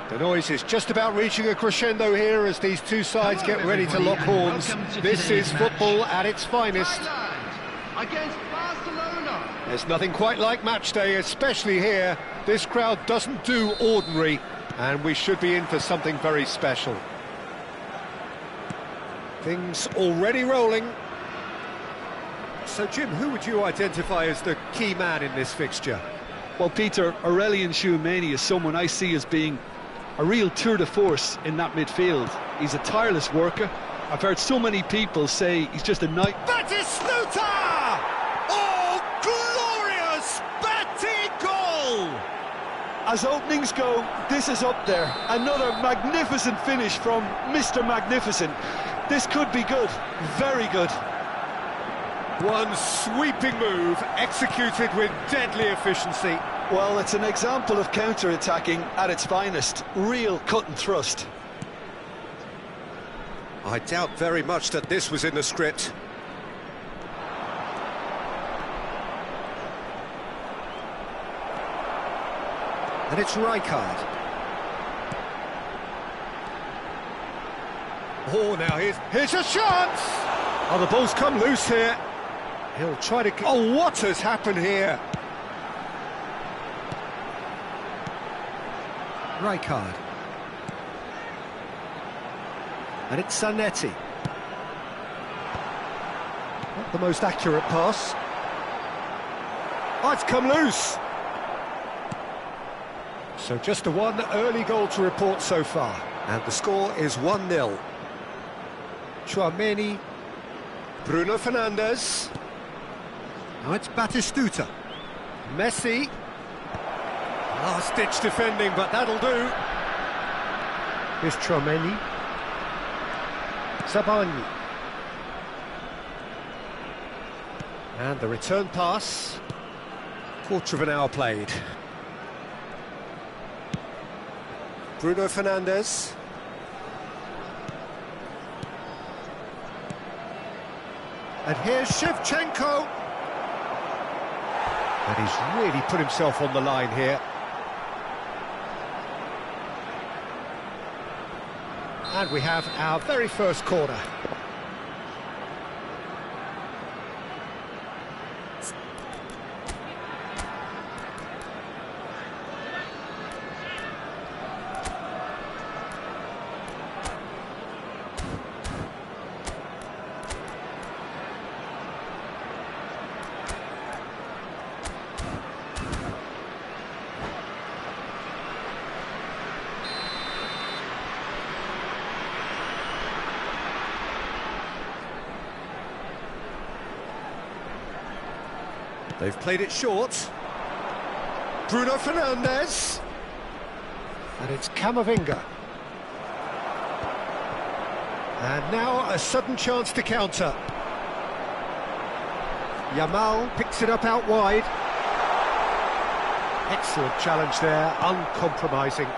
The noise is just about reaching a crescendo here as these two sides get ready to lock horns. This is football at its finest. Against Barcelona. There's nothing quite like match day, especially here. This crowd doesn't do ordinary, and we should be in for something very special. Things already rolling. So, Jim, who would you identify as the key man in this fixture? Well, Peter, Aurelien Tchouameni is someone I see as being a real tour de force in that midfield. He's a tireless worker. I've heard so many people say he's just a night. Batistuta! Oh, glorious Batty goal! As openings go, this is up there. Another magnificent finish from Mr. Magnificent. This could be good, very good. One sweeping move, executed with deadly efficiency. Well, it's an example of counter-attacking at its finest. Real cut and thrust. I doubt very much that this was in the script. And it's Rijkaard. Oh, now here's a chance! Oh, the ball's come loose here. He'll try to... Oh, what has happened here? Rijkaard. And it's Zanetti. Not the most accurate pass. Oh, it's come loose. So just the one early goal to report so far. And the score is 1-0. Tchouameni. Bruno Fernandes. Now it's Batistuta. Messi. Last-ditch defending, but that'll do. Here's Tchouameni. Sabani. And the return pass. Quarter of an hour played. Bruno Fernandes. And here's Shevchenko. And he's really put himself on the line here. And we have our very first corner. They've played it short. Bruno Fernandes. And it's Camavinga. And now a sudden chance to counter. Yamal picks it up out wide. Excellent challenge there, uncompromising.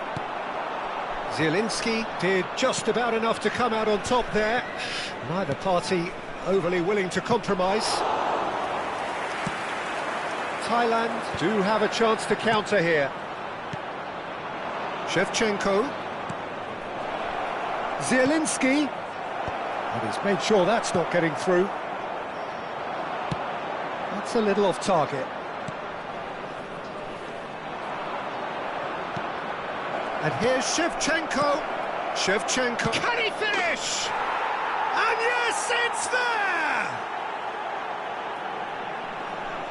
Zielinski did just about enough to come out on top there. Neither party overly willing to compromise. Thailand do have a chance to counter here. Shevchenko. Zielinski. And he's made sure that's not getting through. That's a little off target. And here's Shevchenko. Shevchenko. Can he finish? And yes, it's there!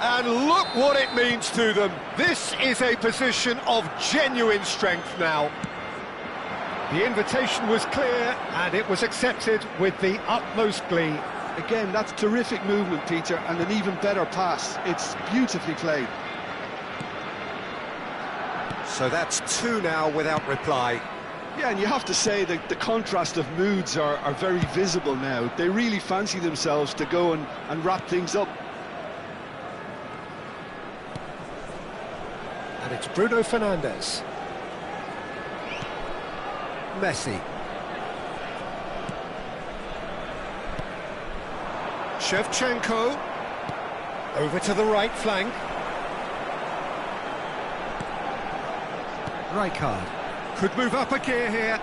And look what it means to them. This is a position of genuine strength now. The invitation was clear, and it was accepted with the utmost glee. Again, that's terrific movement, Peter, and an even better pass. It's beautifully played. So that's two now without reply. Yeah, and you have to say that the contrast of moods are very visible now. They really fancy themselves to go and wrap things up. And it's Bruno Fernandes. Messi. Shevchenko. Over to the right flank. Rijkaard. Could move up a gear here.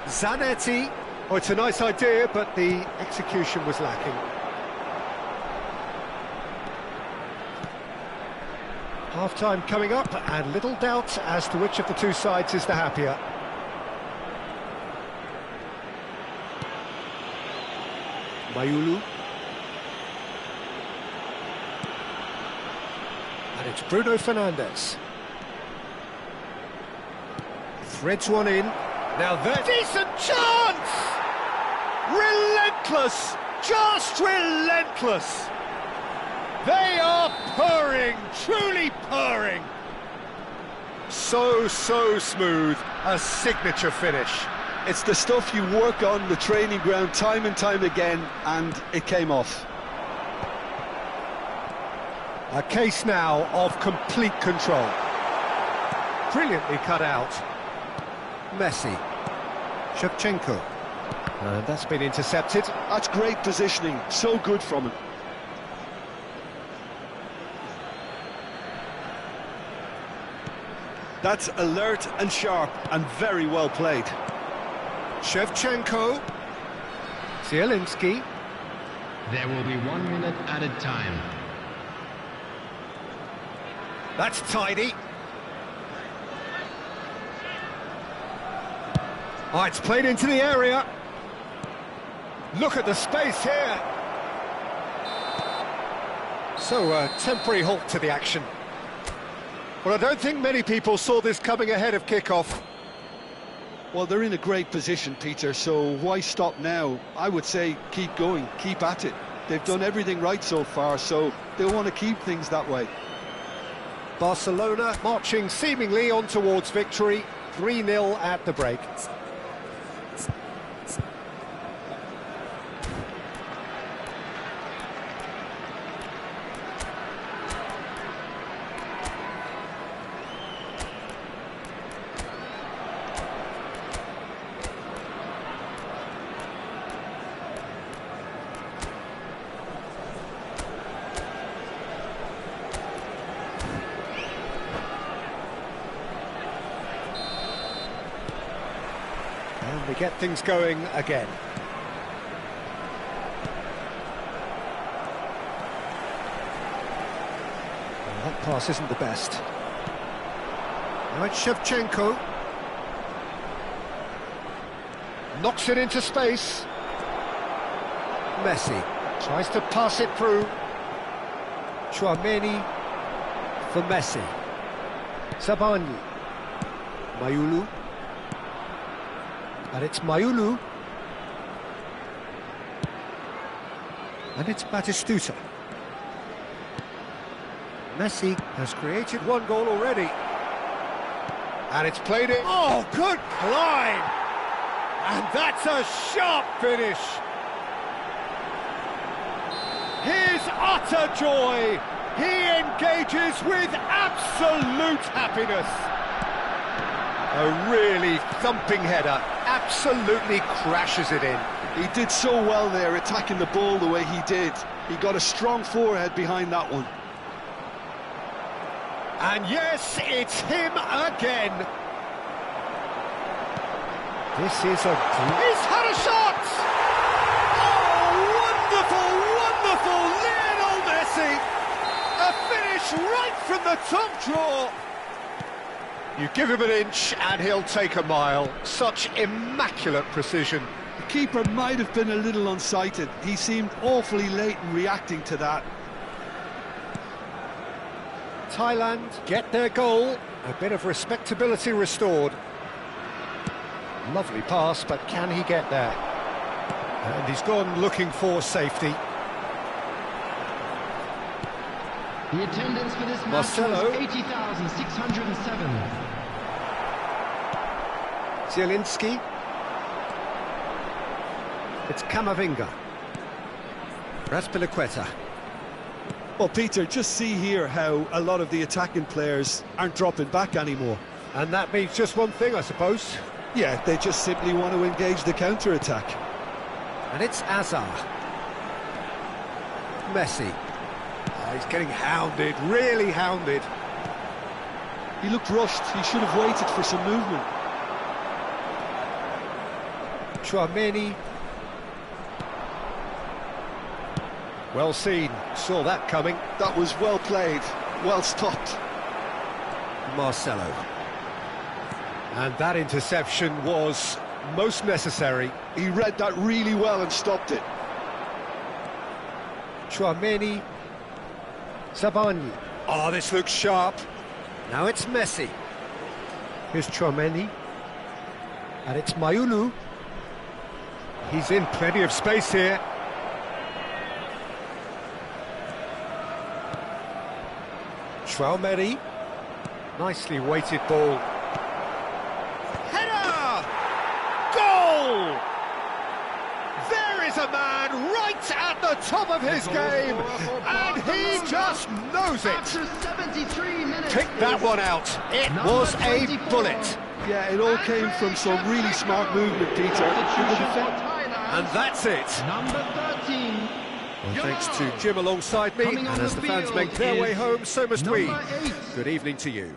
Zanetti. Oh, it's a nice idea, but the execution was lacking. Half-time coming up, and little doubt as to which of the two sides is the happier. Mayulu. And it's Bruno Fernandes. Threads one in. Now there's decent chance! Relentless! Just relentless! They are purring, truly purring. So smooth, a signature finish. It's the stuff you work on the training ground time and time again, and it came off. A case now of complete control. Brilliantly cut out. Messi. Shevchenko. And that's been intercepted. That's great positioning, so good from him. That's alert and sharp and very well played. Shevchenko. Zielinski. There will be 1 minute added time. That's tidy. Oh, it's played into the area. Look at the space here. So, a temporary halt to the action. Well, I don't think many people saw this coming ahead of kick-off. Well, they're in a great position, Peter, so why stop now? I would say keep going, keep at it. They've done everything right so far, so they'll want to keep things that way. Barcelona marching seemingly on towards victory, 3-0 at the break. And we get things going again. Well, that pass isn't the best. Now it's Shevchenko. Knocks it into space. Messi tries to pass it through. Chouameni for Messi. Zabani. Mayulu. And it's Mayulu. And it's Batistuta. Messi has created one goal already. And it's played it. Oh, good climb! And that's a sharp finish. His utter joy. He engages with absolute happiness. A really thumping header, absolutely crashes it in. He did so well there, attacking the ball the way he did. He got a strong forehead behind that one. And yes, it's him again. This is a... He's had a shot! Oh, wonderful, wonderful Lionel Messi! A finish right from the top drawer. You give him an inch and he'll take a mile. Such immaculate precision. The keeper might have been a little unsighted. He seemed awfully late in reacting to that. Thailand get their goal. A bit of respectability restored. Lovely pass, but can he get there? And he's gone looking for safety. The attendance for this match Marcelo. was 80,607. Zielinski. It's Camavinga. Raspilicueta. Well, Peter, just see here how a lot of the attacking players aren't dropping back anymore. And that means just one thing, I suppose. Yeah, they just simply want to engage the counter-attack. And it's Azar. Messi. He's getting hounded, really hounded. He looked rushed. He should have waited for some movement. Chouameni. Well seen, saw that coming. That was well played, well stopped. Marcelo. And that interception was most necessary. He read that really well and stopped it. Chouameni. Zabani. Oh, this looks sharp. Now it's Messi. Here's Chouameni. And it's Mayulu. He's in plenty of space here. Chouameni. Nicely weighted ball. Header! Goal! There is a man right at the top of his game, and he just knows it. After 73 minutes. Pick that one out. It was a bullet. Yeah, it all came from some really smart movement, Peter. In the defence. And that's it. Number 13. Well, thanks to Jim alongside me, and as the fans make their way home, so must we. Number 8. Good evening to you.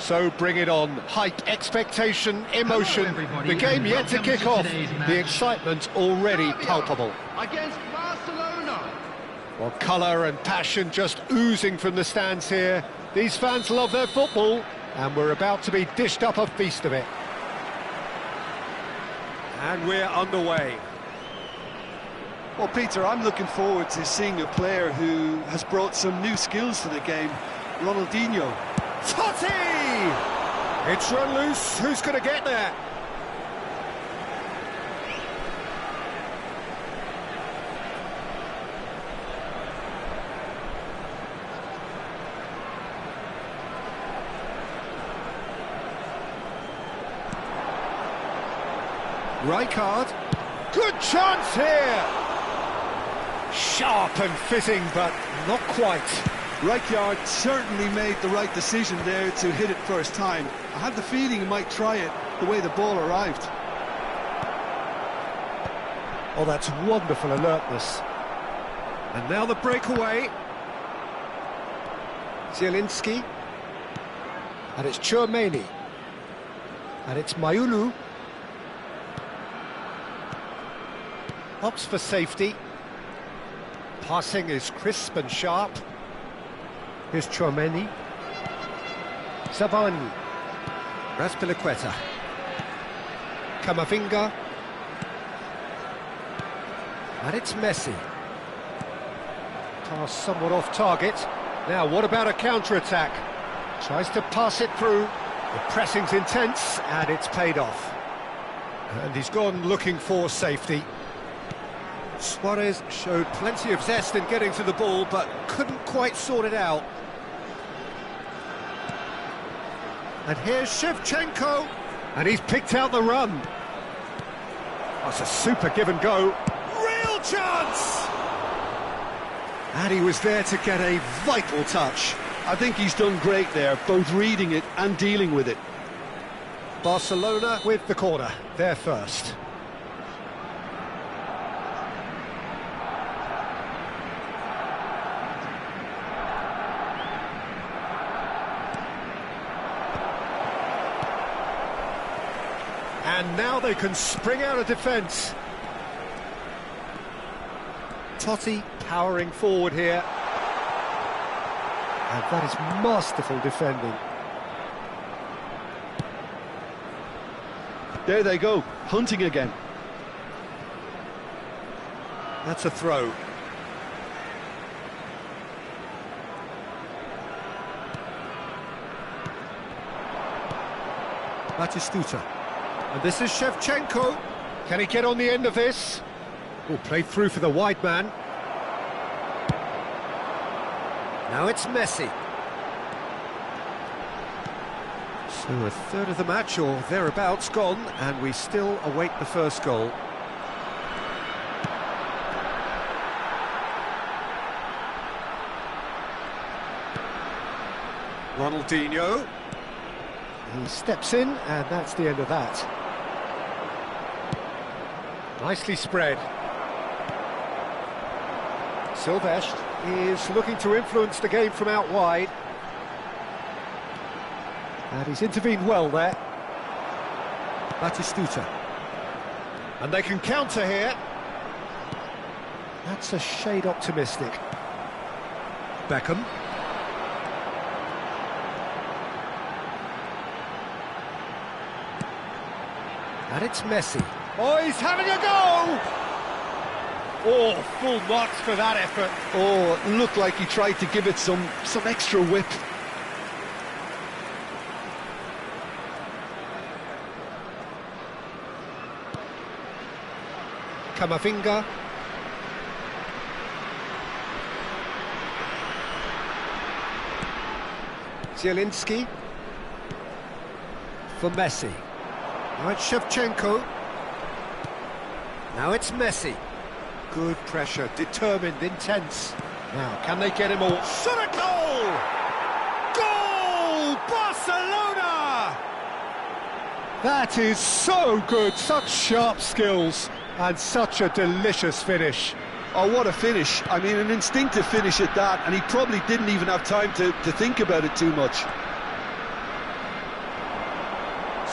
So bring it on. Hype, expectation, emotion. The game yet to kick off. The excitement already palpable. Against Barcelona. Well, colour and passion just oozing from the stands here. These fans love their football, and we're about to be dished up a feast of it. And we're underway. Well, Peter, I'm looking forward to seeing a player who has brought some new skills to the game, Ronaldinho. Totti! It's run loose. Who's going to get there? Rijkaard. Good chance here! Sharp and fitting, but not quite. Rijkaard certainly made the right decision there to hit it first time. I had the feeling he might try it the way the ball arrived. Oh, that's wonderful alertness. And now the breakaway. Zielinski. And it's Tchouaméni. And it's Mayulu. Opts for safety. Passing is crisp and sharp. Here's Tchouaméni. Savani. Raspilicueta. Camavinga. And it's Messi. Pass somewhat off target. Now, what about a counter-attack? Tries to pass it through. The pressing's intense, and it's paid off. And he's gone looking for safety. Suarez showed plenty of zest in getting to the ball, but couldn't quite sort it out. And here's Shevchenko, and he's picked out the run. That's a super give and go. Real chance! And he was there to get a vital touch. I think he's done great there, both reading it and dealing with it. Barcelona with the corner, they're first. And now they can spring out of defence. Totti powering forward here. And that is masterful defending. There they go, hunting again. That's a throw. Batistuta. And this is Shevchenko. Can he get on the end of this? Oh, played through for the wide man. Now it's Messi. So a third of the match, or thereabouts, gone, and we still await the first goal. Ronaldinho. He steps in, and that's the end of that. Nicely spread. Silvestre is looking to influence the game from out wide. And he's intervened well there. Batistuta. And they can counter here. That's a shade optimistic. Beckham. And it's Messi. Oh, he's having a go! Oh, full marks for that effort. Oh, it looked like he tried to give it some extra whip. Camavinga. Zielinski. For Messi. Now it's Shevchenko. Now it's Messi. Good pressure, determined, intense. Now, can they get him all? Shot a goal! Goal! Barcelona! That is so good, such sharp skills, and such a delicious finish. Oh, what a finish. I mean, an instinctive finish at that, and he probably didn't even have time to think about it too much.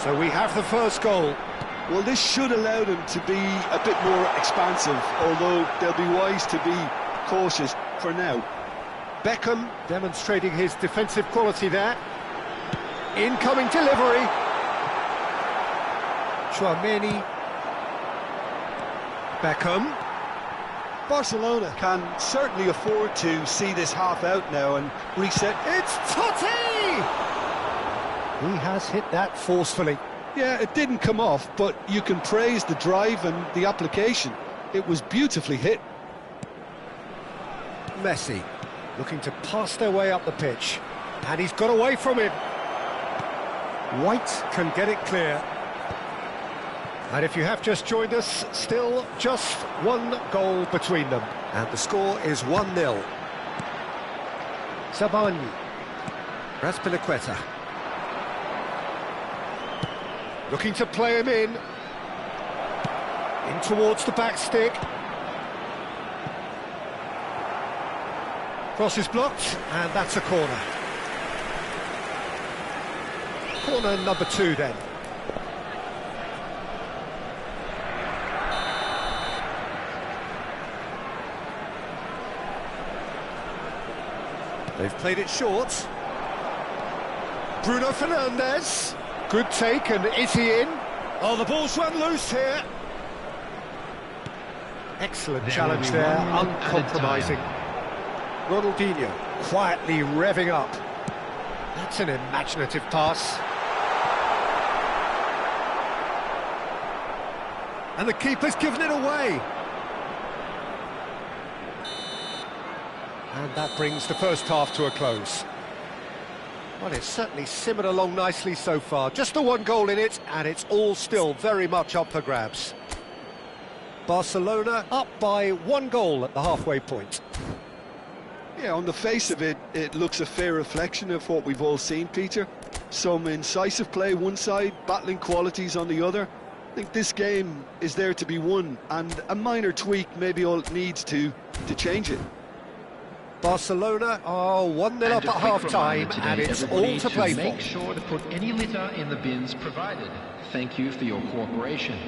So we have the first goal. Well, this should allow them to be a bit more expansive, although they'll be wise to be cautious for now. Beckham demonstrating his defensive quality there. Incoming delivery. Tchouaméni. Beckham. Barcelona can certainly afford to see this half out now and reset. It's Totti! He has hit that forcefully. Yeah, it didn't come off, but you can praise the drive and the application. It was beautifully hit. Messi looking to pass their way up the pitch, and he's got away from him. White can get it clear. And if you have just joined us, still just one goal between them, and the score is 1-0. Sabani, Raspilicueta, looking to play him in towards the back stick. Cross is blocked, and that's a corner. Corner number 2 then. They've played it short. Bruno Fernandes. Good take, and is he in? Oh, the ball's run loose here. Excellent challenge there, uncompromising. Ronaldinho quietly revving up. That's an imaginative pass. And the keeper's given it away. And that brings the first half to a close. Well, it's certainly simmered along nicely so far. Just the one goal in it, and it's all still very much up for grabs. Barcelona up by 1 goal at the halfway point. Yeah, on the face of it, it looks a fair reflection of what we've all seen, Peter. Some incisive play one side, battling qualities on the other. I think this game is there to be won, and a minor tweak maybe all it needs to change it. Barcelona are 1-0 up at half-time, and it's all to play for. Make sure to put any litter in the bins provided. Thank you for your cooperation.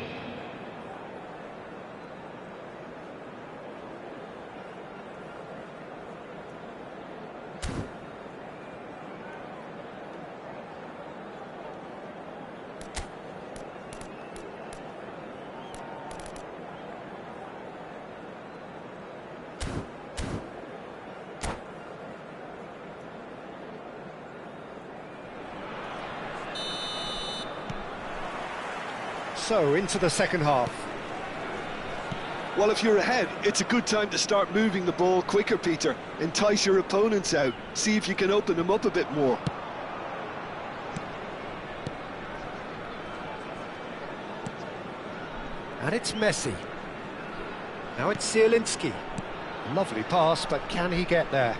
So, into the second half. Well, if you're ahead, it's a good time to start moving the ball quicker, Peter. Entice your opponents out. See if you can open them up a bit more. And it's Messi. Now it's Zielinski. Lovely pass, but can he get there?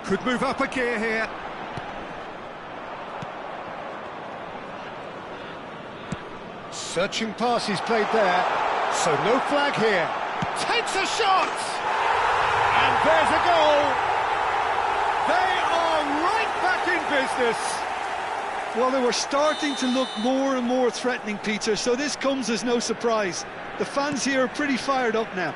Could move up a gear here. Searching pass he's played there. So no flag here. Takes a shot! And there's a goal! They are right back in business! Well, they were starting to look more and more threatening, Peter, so this comes as no surprise. The fans here are pretty fired up now.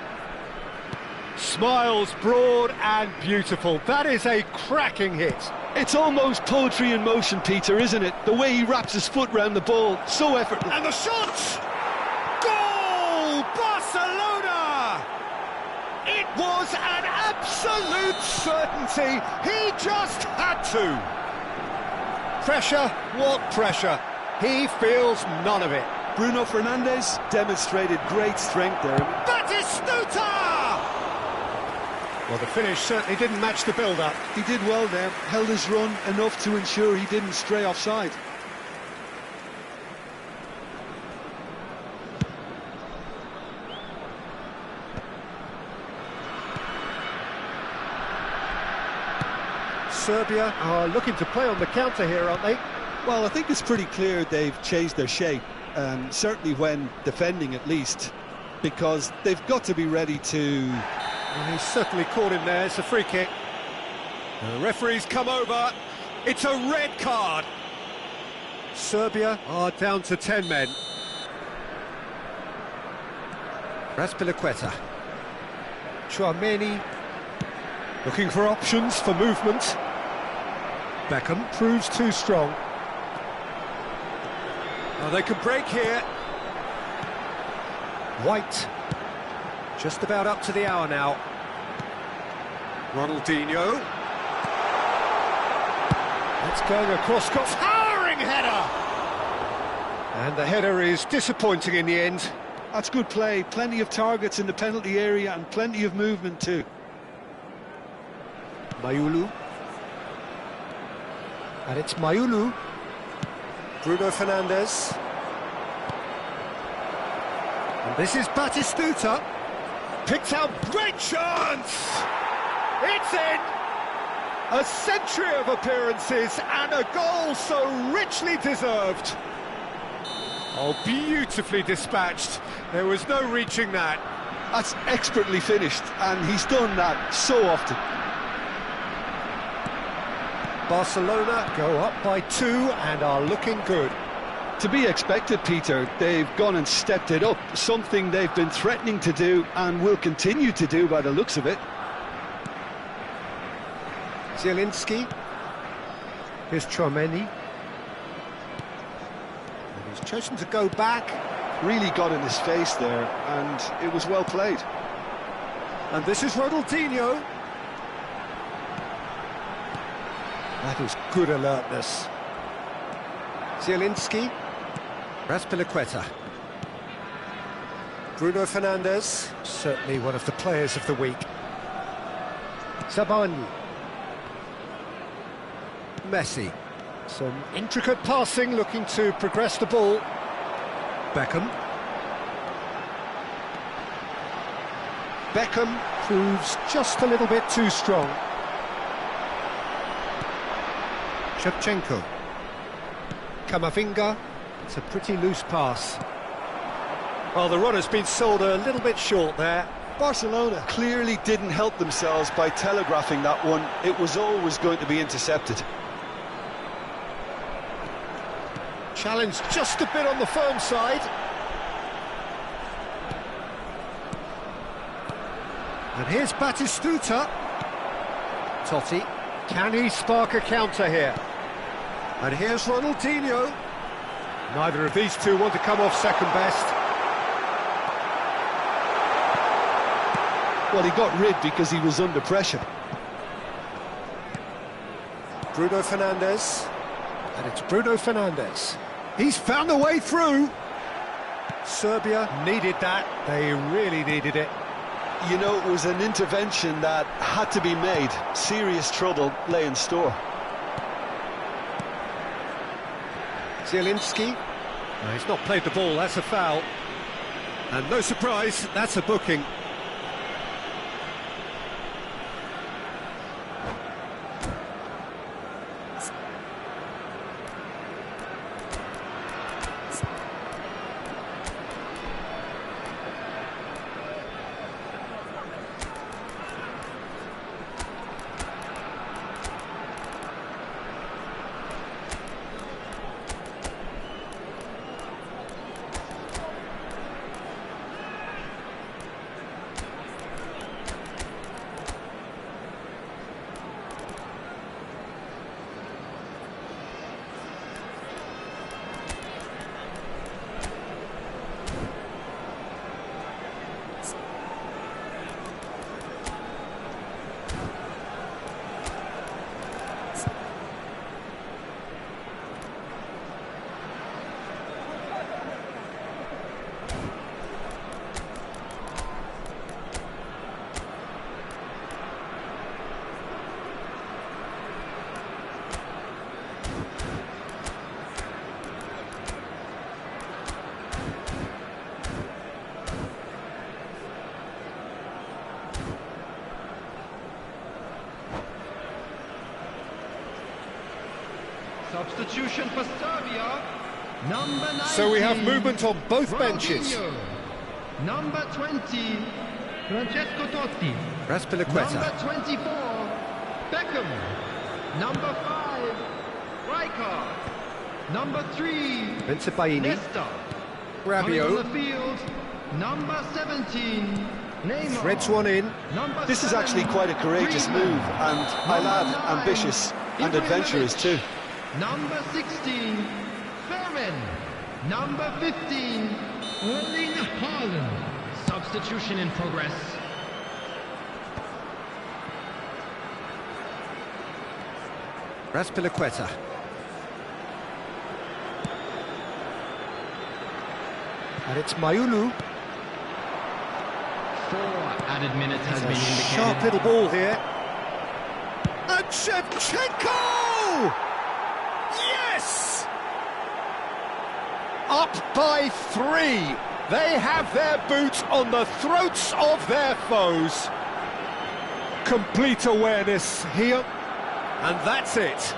Smiles broad and beautiful. That is a cracking hit. It's almost poetry in motion, Peter, isn't it? The way he wraps his foot round the ball, so effortless. And the shot! Goal! Barcelona! It was an absolute certainty. He just had to. Pressure? What pressure? He feels none of it. Bruno Fernandes demonstrated great strength there. Batistuta! Well, the finish certainly didn't match the build-up. He did well there, held his run enough to ensure he didn't stray offside. Serbia are looking to play on the counter here, aren't they? Well, I think it's pretty clear they've changed their shape, certainly when defending at least, because they've got to be ready to... Well, he's certainly caught him there. It's a free kick. The referee's come over. It's a red card. Serbia are down to 10 men. Raspilicueta. Chouameni looking for options for movement. Beckham proves too strong. Oh, they can break here. White. Just about up to the hour now. Ronaldinho. That's going across. Towering header! And the header is disappointing in the end. That's good play. Plenty of targets in the penalty area and plenty of movement too. Mayulu. And it's Mayulu. Bruno Fernandes. And this is Batistuta. Picked out, great chance! It's in! A century of appearances and a goal so richly deserved. Oh, beautifully dispatched. There was no reaching that. That's expertly finished, and he's done that so often. Barcelona go up by 2 and are looking good. To be expected, Peter. They've gone and stepped it up, something they've been threatening to do and will continue to do by the looks of it. Zielinski. Here's Chouameni. And he's chosen to go back. Really got in his face there, and it was well played. And this is Ronaldinho. That is good alertness. Zielinski. Raspilicueta. Bruno Fernandes. Certainly one of the players of the week. Zabani. Messi. Some intricate passing, looking to progress the ball. Beckham. Beckham proves just a little bit too strong. Shevchenko. Camavinga. It's a pretty loose pass. Well, the run has been sold a little bit short there. Barcelona clearly didn't help themselves by telegraphing that one. It was always going to be intercepted. Challenged just a bit on the firm side. And here's Batistuta. Totti. Can he spark a counter here? And here's Ronaldinho. Neither of these two want to come off second best. Well, he got rid because he was under pressure. Bruno Fernandes. And it's Bruno Fernandes. He's found a way through. Serbia needed that. They really needed it. You know, it was an intervention that had to be made. Serious trouble lay in store. Zielinski. No, he's not played the ball, that's a foul. And no surprise, that's a booking. Substitution for Serbia. Number 19. So we have movement on both benches. Number 20, Francesco Totti. Raspilicueta. Number 24, Beckham. Number 5, Rijkaard. Number 3, Bensebaini. Nesta. Coming on the field, number 17, Neymar. Threads one in. Number This is 7, actually quite a courageous move, and I'll add ambitious and adventurous too. Number 16, Fermin. Number 15, Erling Haaland. Substitution in progress. Raspilicueta. And it's Mayulu. 4 added minutes has been indicated. Sharp little ball here. And Shevchenko! Yes! Up by 3. They have their boots on the throats of their foes. Complete awareness here. And that's it.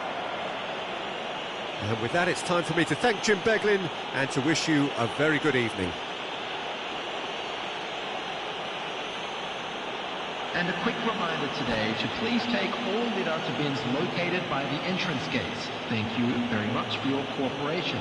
And with that, it's time for me to thank Jim Beglin and to wish you a very good evening. And a quick reminder today to please take all Lidata bins located by the entrance gates. Thank you very much for your cooperation.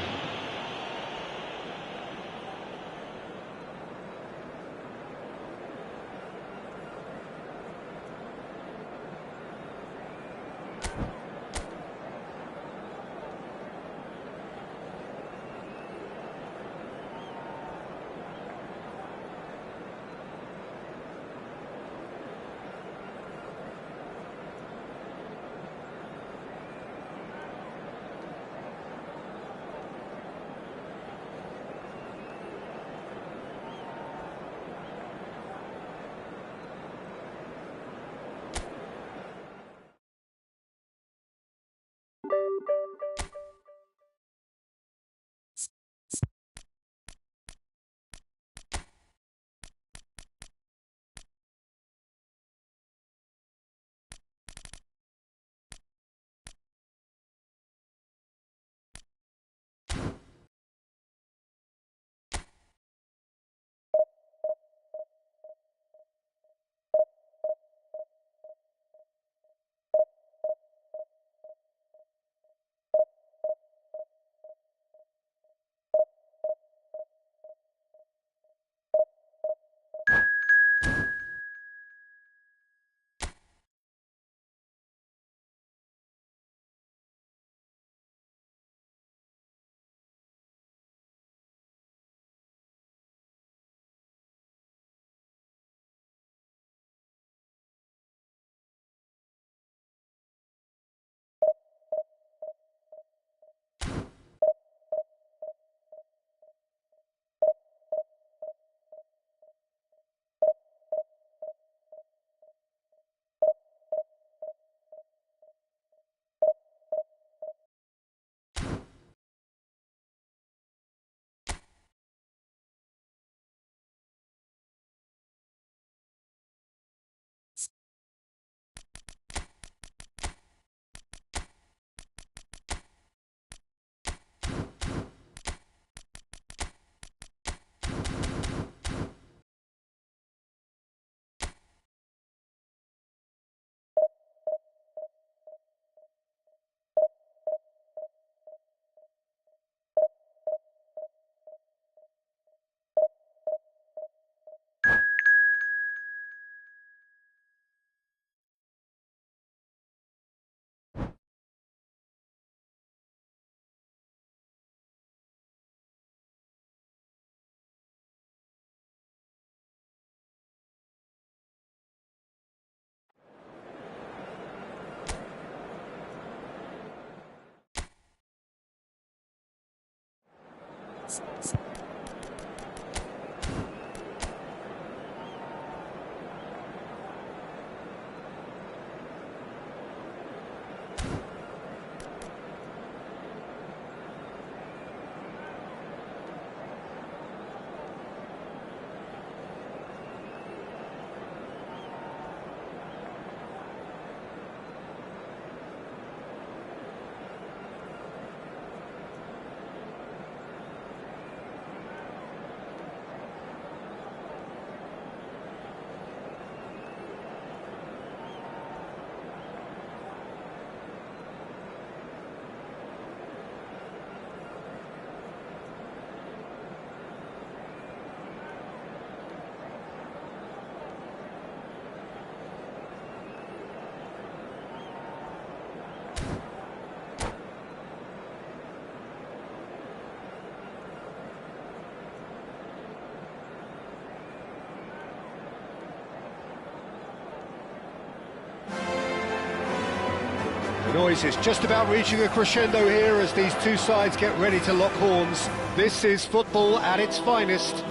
The noise is just about reaching a crescendo here as these two sides get ready to lock horns. This is football at its finest.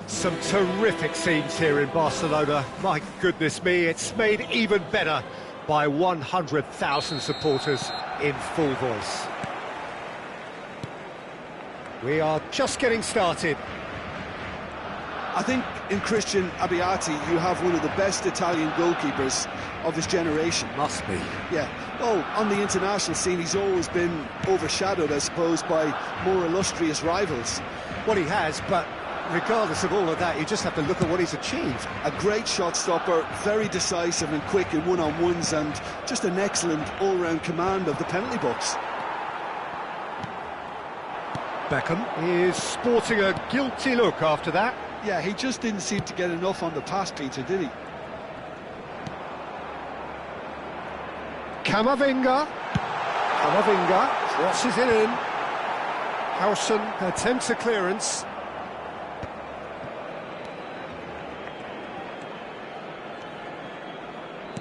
Some terrific scenes here in Barcelona. My goodness me, it's made even better by 100,000 supporters in full voice. We are just getting started. I think in Christian Abbiati you have one of the best Italian goalkeepers of his generation. Must be. Yeah. Oh, on the international scene he's always been overshadowed, I suppose, by more illustrious rivals. Well, he has, but regardless of all of that, you just have to look at what he's achieved. A great shot stopper, very decisive and quick in one-on-ones, and just an excellent all-round command of the penalty box. Beckham is sporting a guilty look after that. Yeah, he just didn't seem to get enough on the pass, Peter, did he? Camavinga crosses it in. Howson attempts a clearance.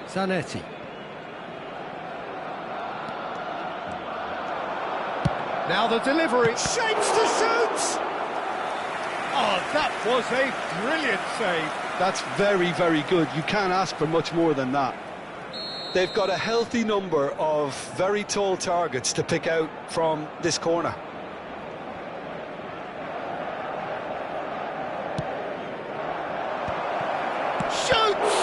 Zanetti. Now the delivery, shapes to shoot! Oh, that was a brilliant save. That's very, very good. You can't ask for much more than that. They've got a healthy number of very tall targets to pick out from this corner. Shoots!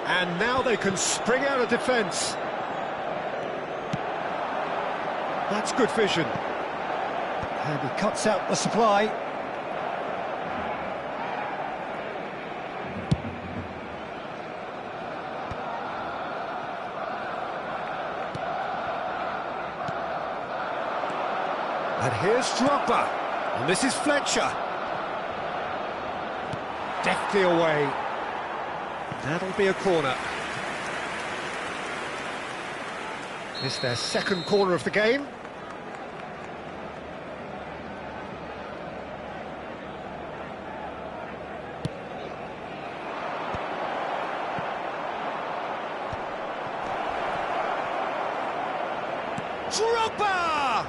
And now they can spring out of defence. That's good vision. And he cuts out the supply. And here's Drogba. And this is Fletcher. Deftly away. That'll be a corner. It's their second corner of the game. Drogba!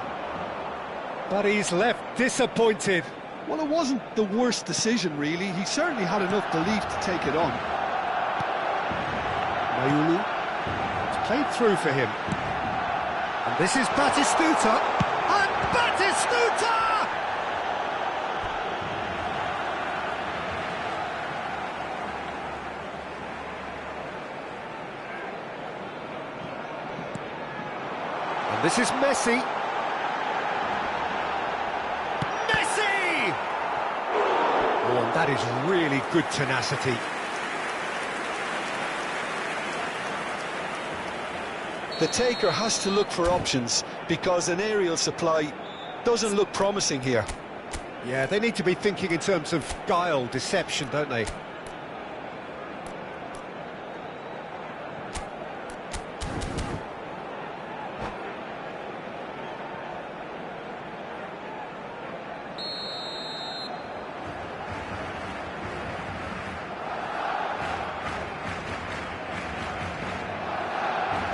But he's left disappointed. Well, it wasn't the worst decision, really. He certainly had enough belief to take it on. Mayulu. It's played through for him. And this is Batistuta. And Batistuta! And this is Messi. Messi! Oh, and that is really good tenacity. The taker has to look for options because an aerial supply doesn't look promising here. Yeah, they need to be thinking in terms of guile, deception, don't they?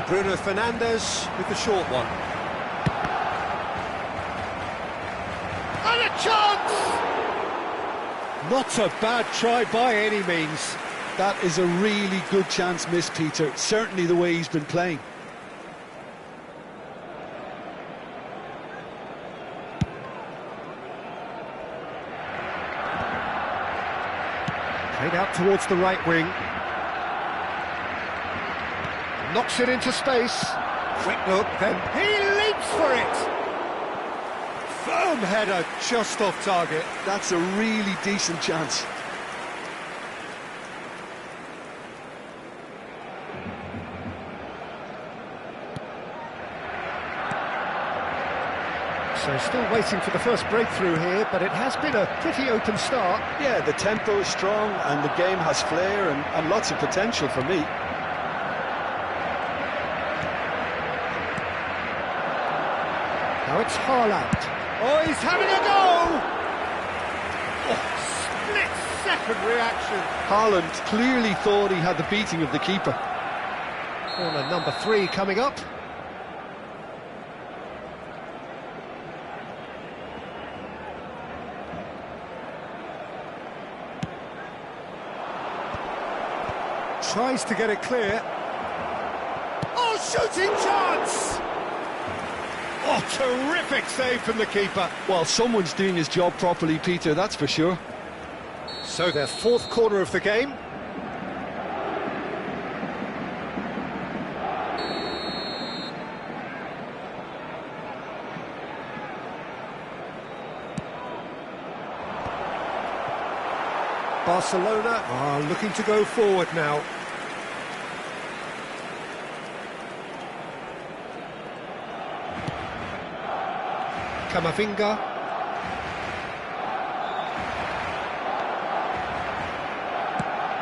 Bruno Fernandes with the short one. And a chance! Not a bad try by any means. That is a really good chance missed, Peter. Certainly the way he's been playing. Played out towards the right wing. Knocks it into space. Quick look, then he leaps for it. Firm header, just off target. That's a really decent chance. So still waiting for the first breakthrough here, but it has been a pretty open start. Yeah, the tempo is strong and the game has flair and lots of potential for me. Now it's Haaland. Oh, he's having a go! Oh, split second reaction. Haaland clearly thought he had the beating of the keeper. Corner number 3 coming up. Tries to get it clear. Oh, shooting chance! Oh, terrific save from the keeper. Well, someone's doing his job properly, Peter, that's for sure. So their 4th corner of the game. Barcelona are looking to go forward now. Camavinga.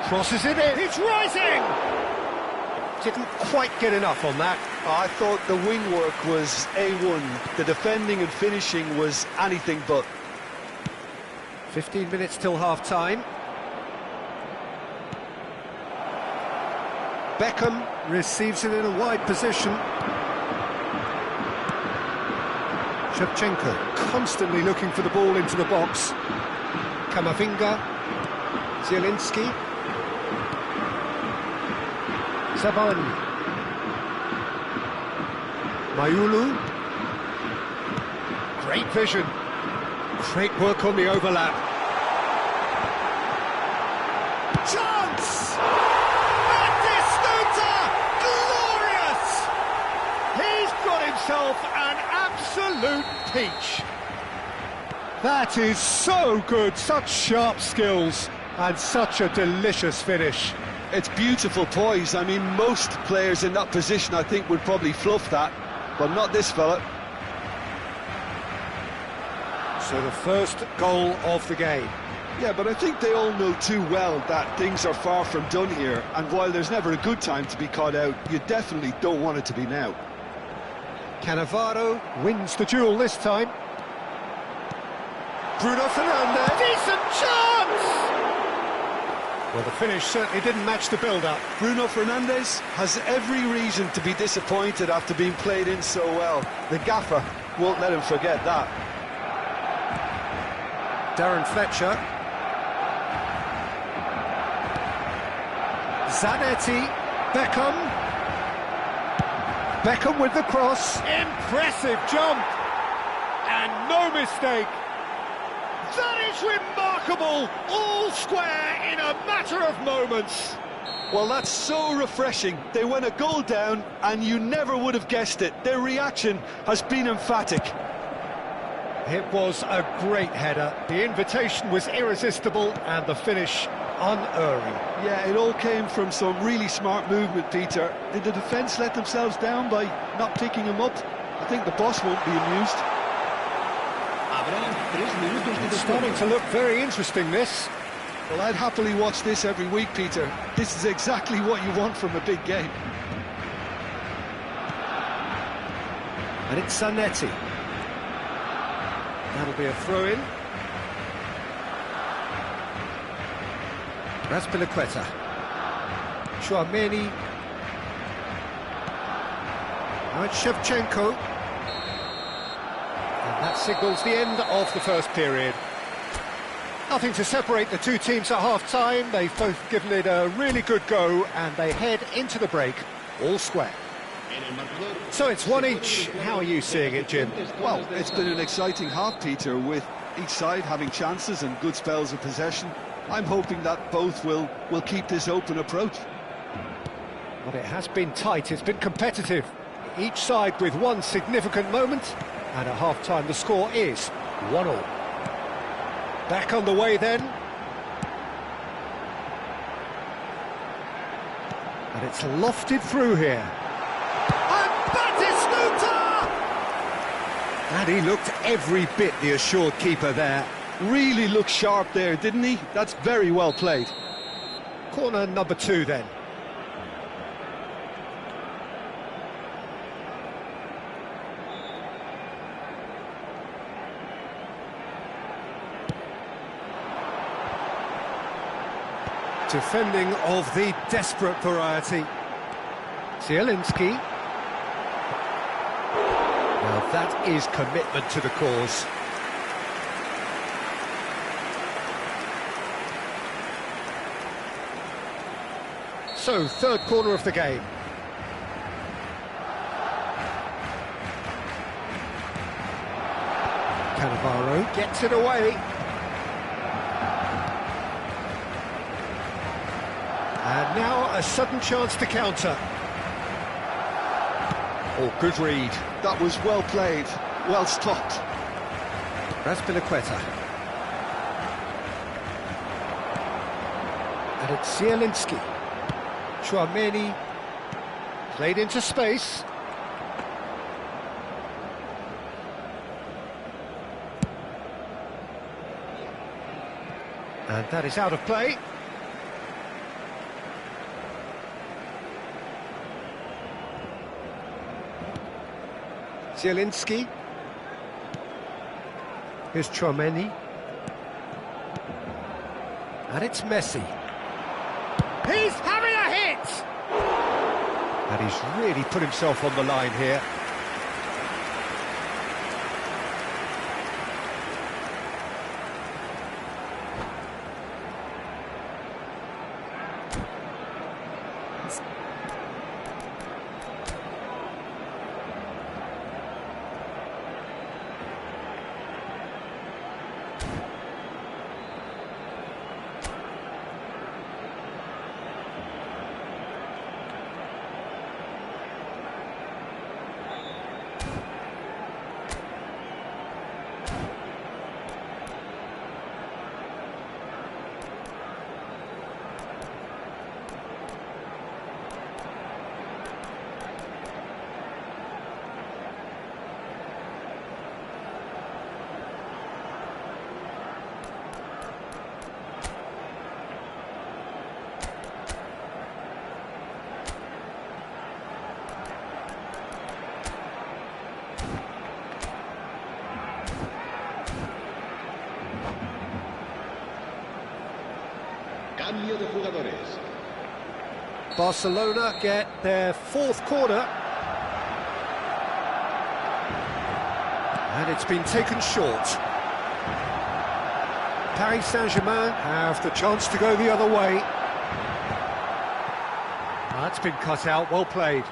Crosses it in. It's rising! Didn't quite get enough on that. I thought the wing work was A1. The defending and finishing was anything but. 15 minutes till half-time. Beckham receives it in a wide position. Shevchenko constantly looking for the ball into the box. Camavinga. Zielinski. Saban. Mayulu. Great vision. Great work on the overlap. Chance! Batistuta! Glorious! He's got himself an absolute peach. That is so good, such sharp skills and such a delicious finish. It's beautiful poise. I mean, most players in that position, I think, would probably fluff that, but not this fella. So the first goal of the game. Yeah, but I think they all know too well that things are far from done here, and while there's never a good time to be caught out, you definitely don't want it to be now. Cannavaro wins the duel this time. Bruno Fernandes. Decent chance! Well, the finish certainly didn't match the build-up. Bruno Fernandes has every reason to be disappointed after being played in so well. The gaffer won't let him forget that. Darren Fletcher. Zanetti. Beckham. Beckham with the cross. Impressive jump. And no mistake. That is remarkable. All square in a matter of moments. Well, that's so refreshing. They went a goal down and you never would have guessed it. Their reaction has been emphatic. It was a great header. The invitation was irresistible and the finish unerring. Yeah, it all came from some really smart movement, Peter. Did the defence let themselves down by not picking him up? I think the boss won't be amused. It's starting to look very interesting, this. Well, I'd happily watch this every week, Peter. This is exactly what you want from a big game. And it's Zanetti. That'll be a throw-in. Razpilicueta. Chouameni. Now it's Shevchenko. And that signals the end of the first period. Nothing to separate the two teams at half-time. They've both given it a really good go, and they head into the break all square. So it's one each. How are you seeing it, Jim? Well, it's been an exciting half, Peter, with each side having chances and good spells of possession. I'm hoping that both will keep this open approach. But it has been tight, it's been competitive. Each side with one significant moment, and at half-time the score is 1-1. Back on the way then. And it's lofted through here. And Batistuta! And he looked every bit the assured keeper there. Really looked sharp there, didn't he? That's very well played. Corner number 2 then. Defending of the desperate variety. Zielinski. Now that is commitment to the cause. So, third corner of the game. Cannavaro gets it away. And now a sudden chance to counter. Oh, good read. That was well played, well stopped. Raspilicueta. And it's Zielinski. Chouameni. Played into space. And that is out of play. Zielinski. Here's Chouameni. And it's Messi. He's having a hit! And he's really put himself on the line here. Cambio de jugadores. Barcelona get their fourth corner. And it's been taken short. Paris Saint-Germain have the chance to go the other way. That's been cut out, well played.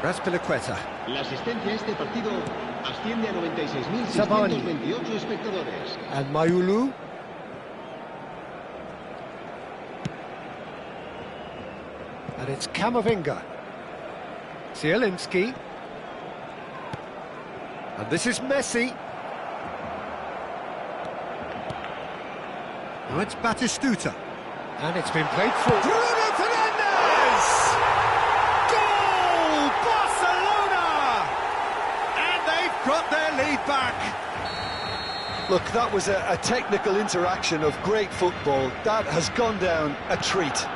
Raspilicueta. La asistencia a este partido asciende a 96.628 espectadores. And Mayulu. And it's Camavinga. Zielinski. And this is Messi. Now it's Batistuta. And it's been played through. Bruno Fernandes! Goal! Barcelona! And they've got their lead back. Look, that was a technical interaction of great football. That has gone down a treat.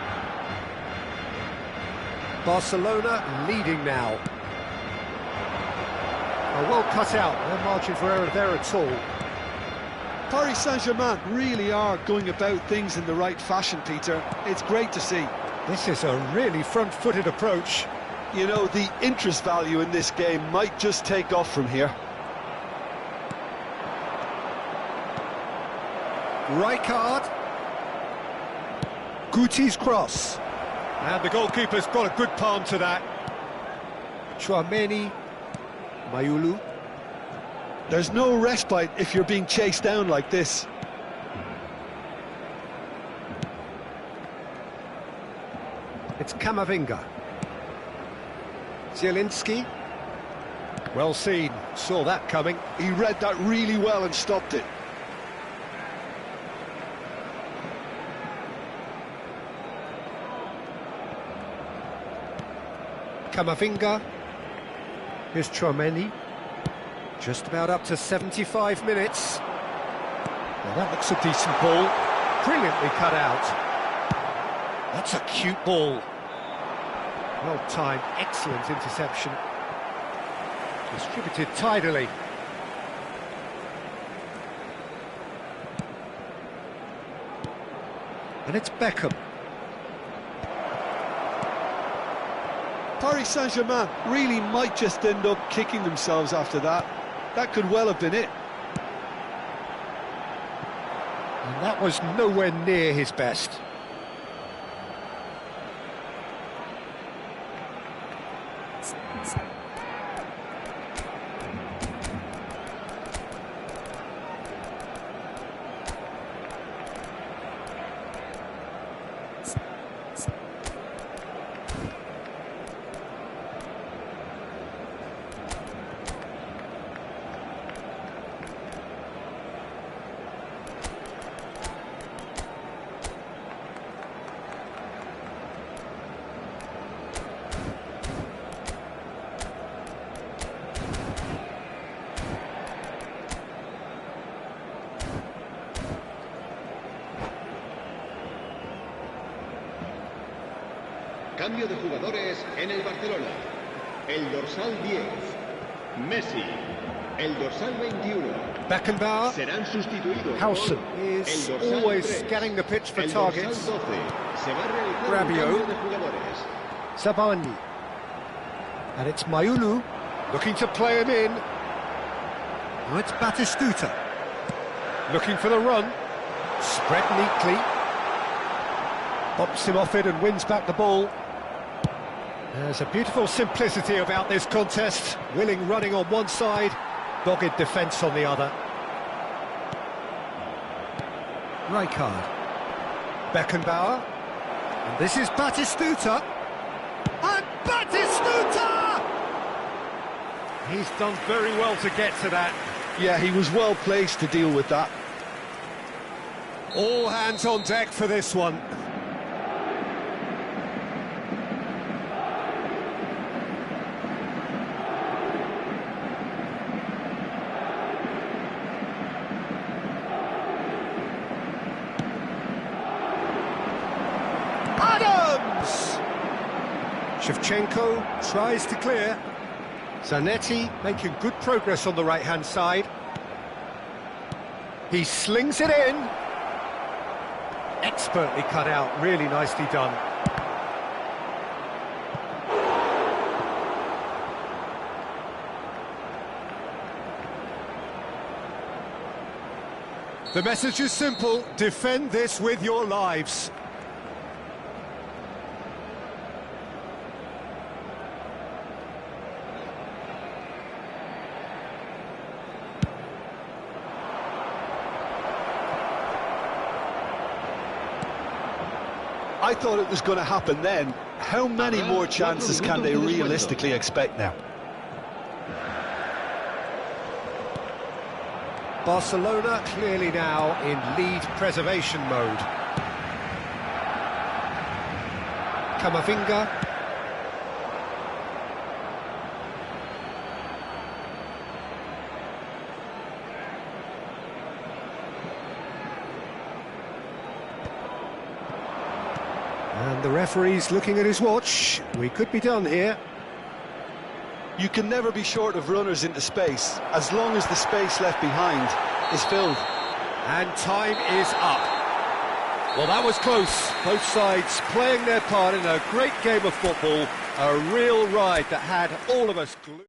Barcelona leading now. Well cut out, no margin for error there at all. Paris Saint-Germain really are going about things in the right fashion, Peter. It's great to see. This is a really front-footed approach. You know, the interest value in this game might just take off from here. Rijkaard. Guti's cross. And the goalkeeper's got a good palm to that. Chouameni. Mayulu. There's no respite if you're being chased down like this. It's Camavinga. Zielinski. Well seen, saw that coming. He read that really well and stopped it. Camavinga. Here's Chouameni. Just about up to 75 minutes. Well, that looks a decent ball. Brilliantly cut out. That's a cute ball. Well timed, excellent interception. Distributed tidily. And it's Beckham. Paris Saint-Germain really might just end up kicking themselves after that. That could well have been it. And that was nowhere near his best. Cambio de jugadores en el Barcelona. El dorsal 10, Messi. El dorsal 21, Beckenbauer. serán sustituidos Howson por is el dorsal always 3, scanning the pitch for el targets. dorsal 12. Se va a realizar Rabiot. un cambio de jugadores. Sabani. And it's Mayulu looking to play him in. Now it's Batistuta. Looking for the run. Spread neatly. Bops him off it and wins back the ball. There's a beautiful simplicity about this contest. Willing running on one side, dogged defence on the other. Rijkaard. Beckenbauer. And this is Batistuta. And Batistuta! He's done very well to get to that. Yeah, he was well placed to deal with that. All hands on deck for this one. Adams! Shevchenko tries to clear. Zanetti making good progress on the right-hand side. He slings it in. Expertly cut out, really nicely done. The message is simple: defend this with your lives. I thought it was going to happen then. How many more chances can they realistically expect now? Barcelona clearly now in lead preservation mode. Camavinga. And the referee's looking at his watch. We could be done here. You can never be short of runners into space, as long as the space left behind is filled. And time is up. Well, that was close. Both sides playing their part in a great game of football. A real ride that had all of us glued.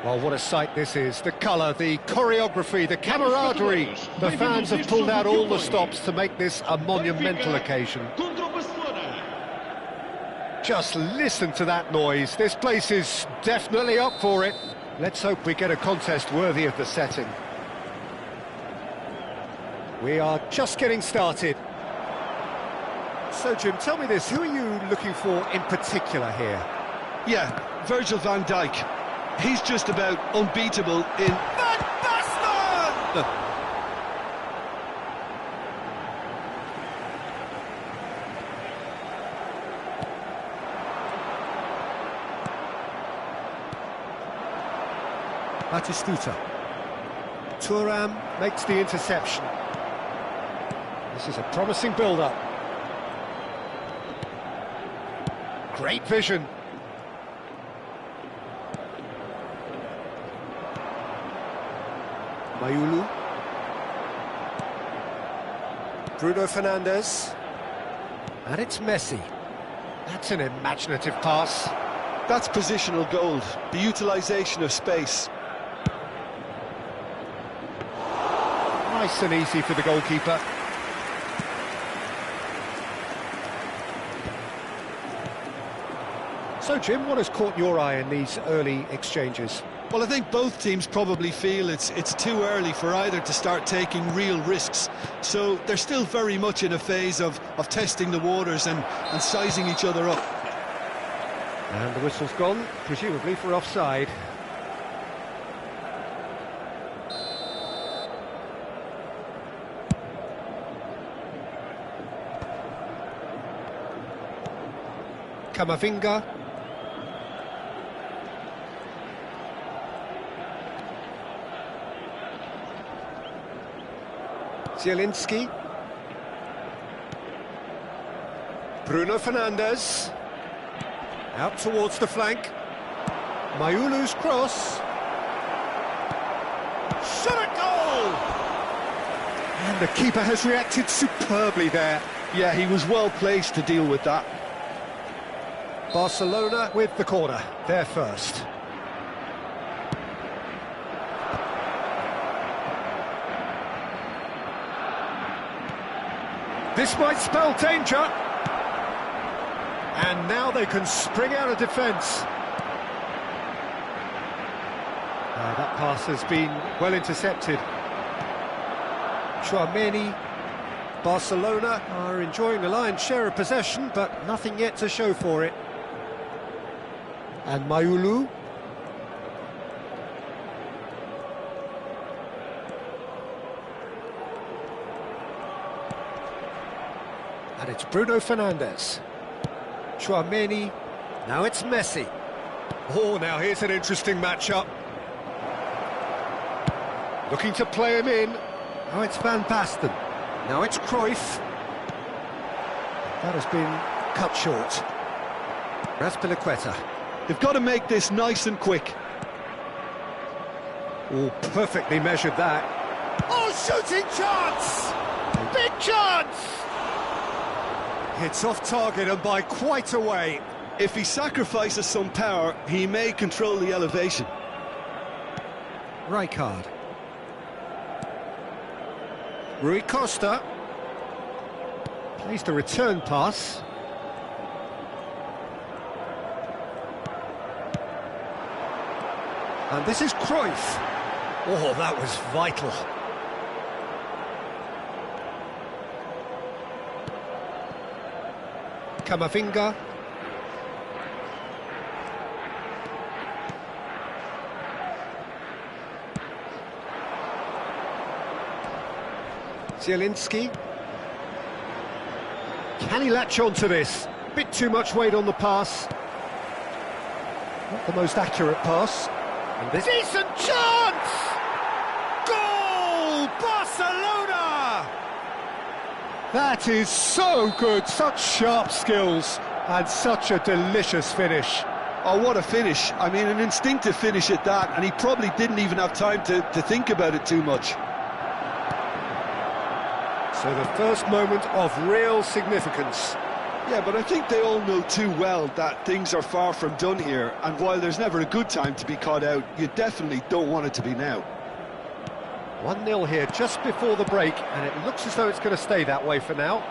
Well, what a sight this is. The colour, the choreography, the camaraderie. The fans have pulled out all the stops to make this a monumental occasion. Just listen to that noise. This place is definitely up for it. Let's hope we get a contest worthy of the setting. We are just getting started. So, Jim, tell me this. Who are you looking for in particular here? Yeah, Virgil van Dijk. He's just about unbeatable in... Van Basten! Batistuta. Thuram makes the interception. This is a promising build-up. Great vision. Mayulu. Bruno Fernandes. And it's Messi. That's an imaginative pass. That's positional gold, the utilisation of space. Nice and easy for the goalkeeper. So, Jim, what has caught your eye in these early exchanges? Well, I think both teams probably feel it's too early for either to start taking real risks. So they're still very much in a phase of testing the waters and sizing each other up. And the whistle's gone, presumably for offside. Camavinga. Zielinski. Bruno Fernandes. Out towards the flank. Mayulu's cross. Shot at goal! And the keeper has reacted superbly there. Yeah, he was well placed to deal with that. Barcelona with the corner. They're first. This might spell danger. And now they can spring out of defence. That pass has been well intercepted. Tchouaméni. Barcelona are enjoying the lion's share of possession, but nothing yet to show for it. And Mayulu. And it's Bruno Fernandes. Tchouaméni. Now it's Messi. Oh, now here's an interesting matchup. Looking to play him in. Now it's Van Basten. Now it's Cruyff. That has been cut short. Azpilicueta. They've got to make this nice and quick. Oh, perfectly measured that. Oh, shooting chance! Big chance! It's off target and by quite a way. If he sacrifices some power, he may control the elevation. Rijkaard. Rui Costa. Plays the return pass. And this is Cruyff. Oh, that was vital. Camavinga. Zielinski. Can he latch on to this? Bit too much weight on the pass. Not the most accurate pass. And this decent chance! Goal! Barcelona! That is so good, such sharp skills and such a delicious finish. Oh, what a finish. I mean, an instinctive finish at that, and he probably didn't even have time to think about it too much. So the first moment of real significance. Yeah, but I think they all know too well that things are far from done here, and while there's never a good time to be caught out, you definitely don't want it to be now. 1-0 here just before the break, and it looks as though it's going to stay that way for now.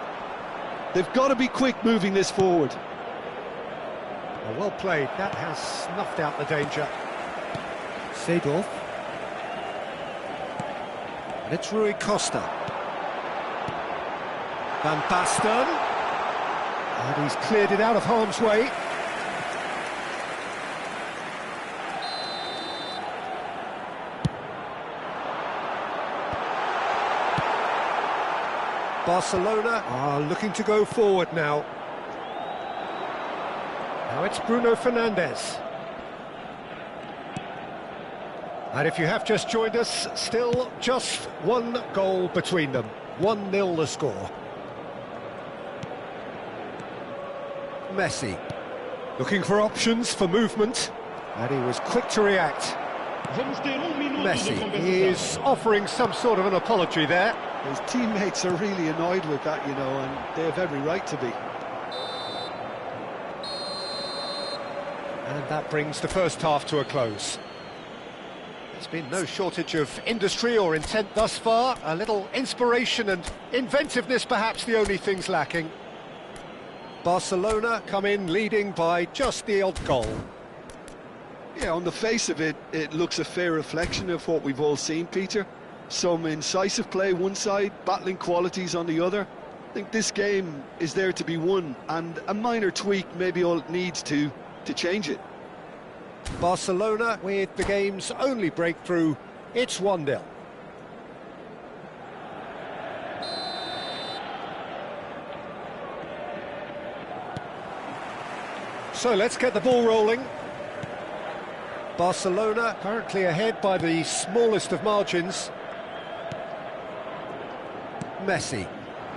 They've got to be quick moving this forward. Well played, that has snuffed out the danger. Seedorf. And it's Rui Costa. Van Basten. And he's cleared it out of harm's way. Barcelona are looking to go forward now. Now it's Bruno Fernandes. And if you have just joined us, still just one goal between them. 1-0 the score. Messi, looking for options for movement, and he was quick to react. Messi is offering some sort of an apology there. His teammates are really annoyed with that, you know, and they have every right to be. And that brings the first half to a close. There's been no shortage of industry or intent thus far. A little inspiration and inventiveness perhaps the only things lacking. Barcelona come in leading by just the odd goal. Yeah, on the face of it, it looks a fair reflection of what we've all seen, Peter. Some incisive play one side, battling qualities on the other. I think this game is there to be won, and a minor tweak maybe all it needs to change it. Barcelona with the game's only breakthrough. It's 1-0. So let's get the ball rolling. Barcelona currently ahead by the smallest of margins. Messi,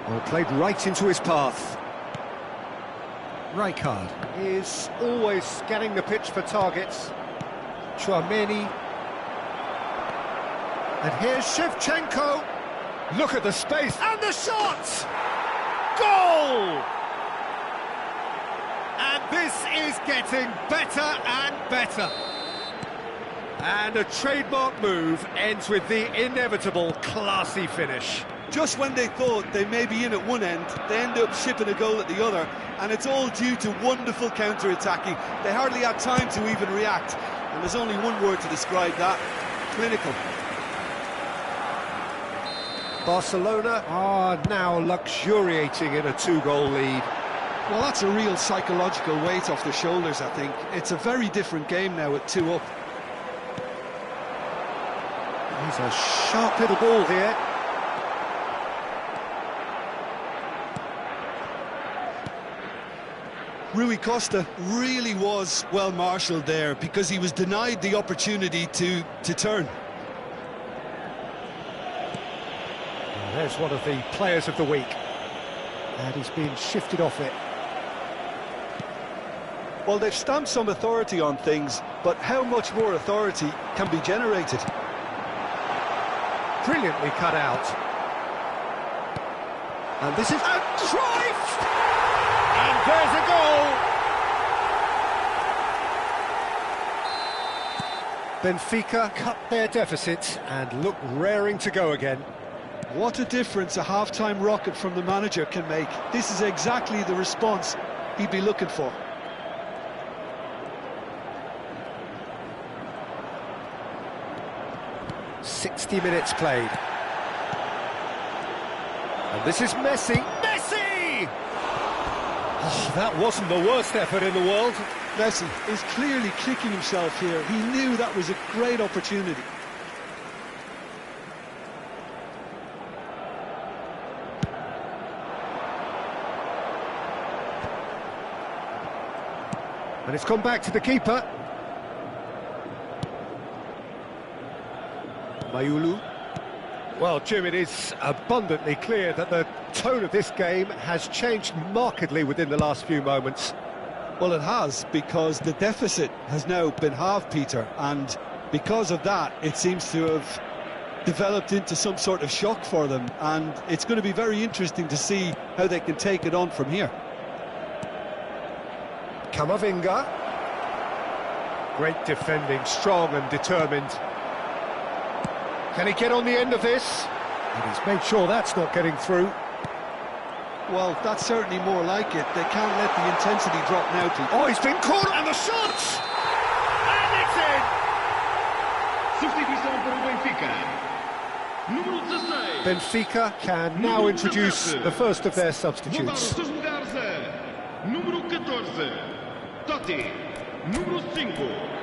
well, played right into his path. Rijkaard is always scanning the pitch for targets. Tchouaméni. And here's Shevchenko. Look at the space and the shot! Goal! And this is getting better and better. And a trademark move ends with the inevitable classy finish. Just when they thought they may be in at one end, they end up shipping a goal at the other, and it's all due to wonderful counter-attacking. They hardly had time to even react, and there's only one word to describe that: clinical. Barcelona are now luxuriating in a 2-goal lead. Well, that's a real psychological weight off their shoulders, I think. It's a very different game now at 2 up. He's a sharp little ball here. Rui Costa really was well marshalled there because he was denied the opportunity to turn. And there's one of the players of the week. And he's been shifted off it. Well, they've stamped some authority on things, but how much more authority can be generated? Brilliantly cut out. And this is a Cruyff! And there's a goal! Benfica cut their deficit and look raring to go again. What a difference a half-time rocket from the manager can make. This is exactly the response he'd be looking for. "60 minutes played. And this is Messi. Messi! Oh, that wasn't the worst effort in the world. Messi is clearly kicking himself here. He knew that was a great opportunity. And it's gone back to the keeper. Mayulu. Well, Jim, it is abundantly clear that the tone of this game has changed markedly within the last few moments. Well, it has, because the deficit has now been halved, Peter, and because of that, it seems to have developed into some sort of shock for them, and it's going to be very interesting to see how they can take it on from here. Camavinga. Great defending, strong and determined. Can he get on the end of this? And he's made sure that's not getting through. Well, that's certainly more like it. They can't let the intensity drop now, Pete. Oh, he's been caught, and the shot! Substituição para o Benfica. Número 16. Benfica can now introduce the first of their substitutes. Número 14. Totti. Número 5.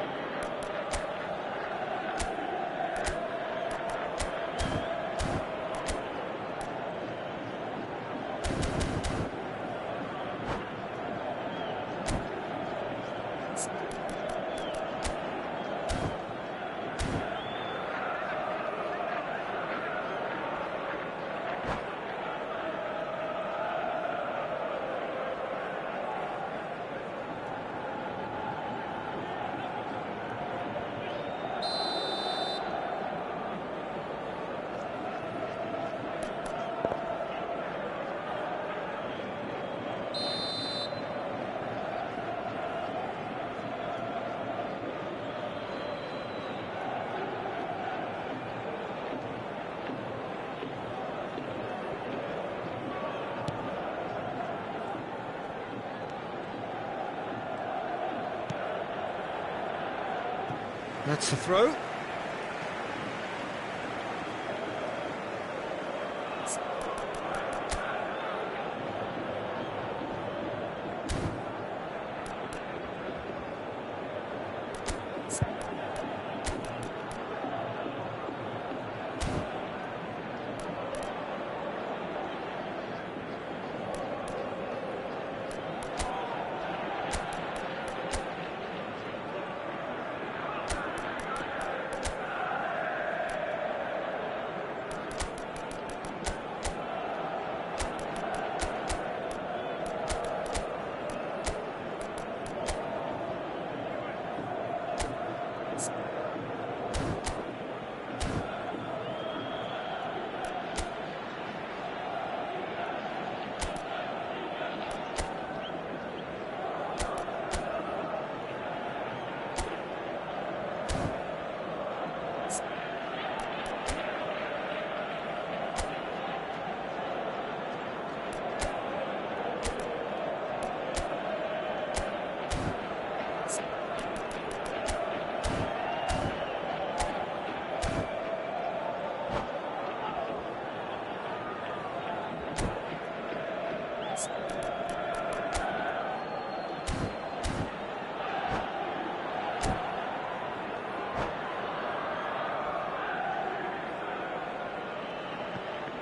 That's a throw.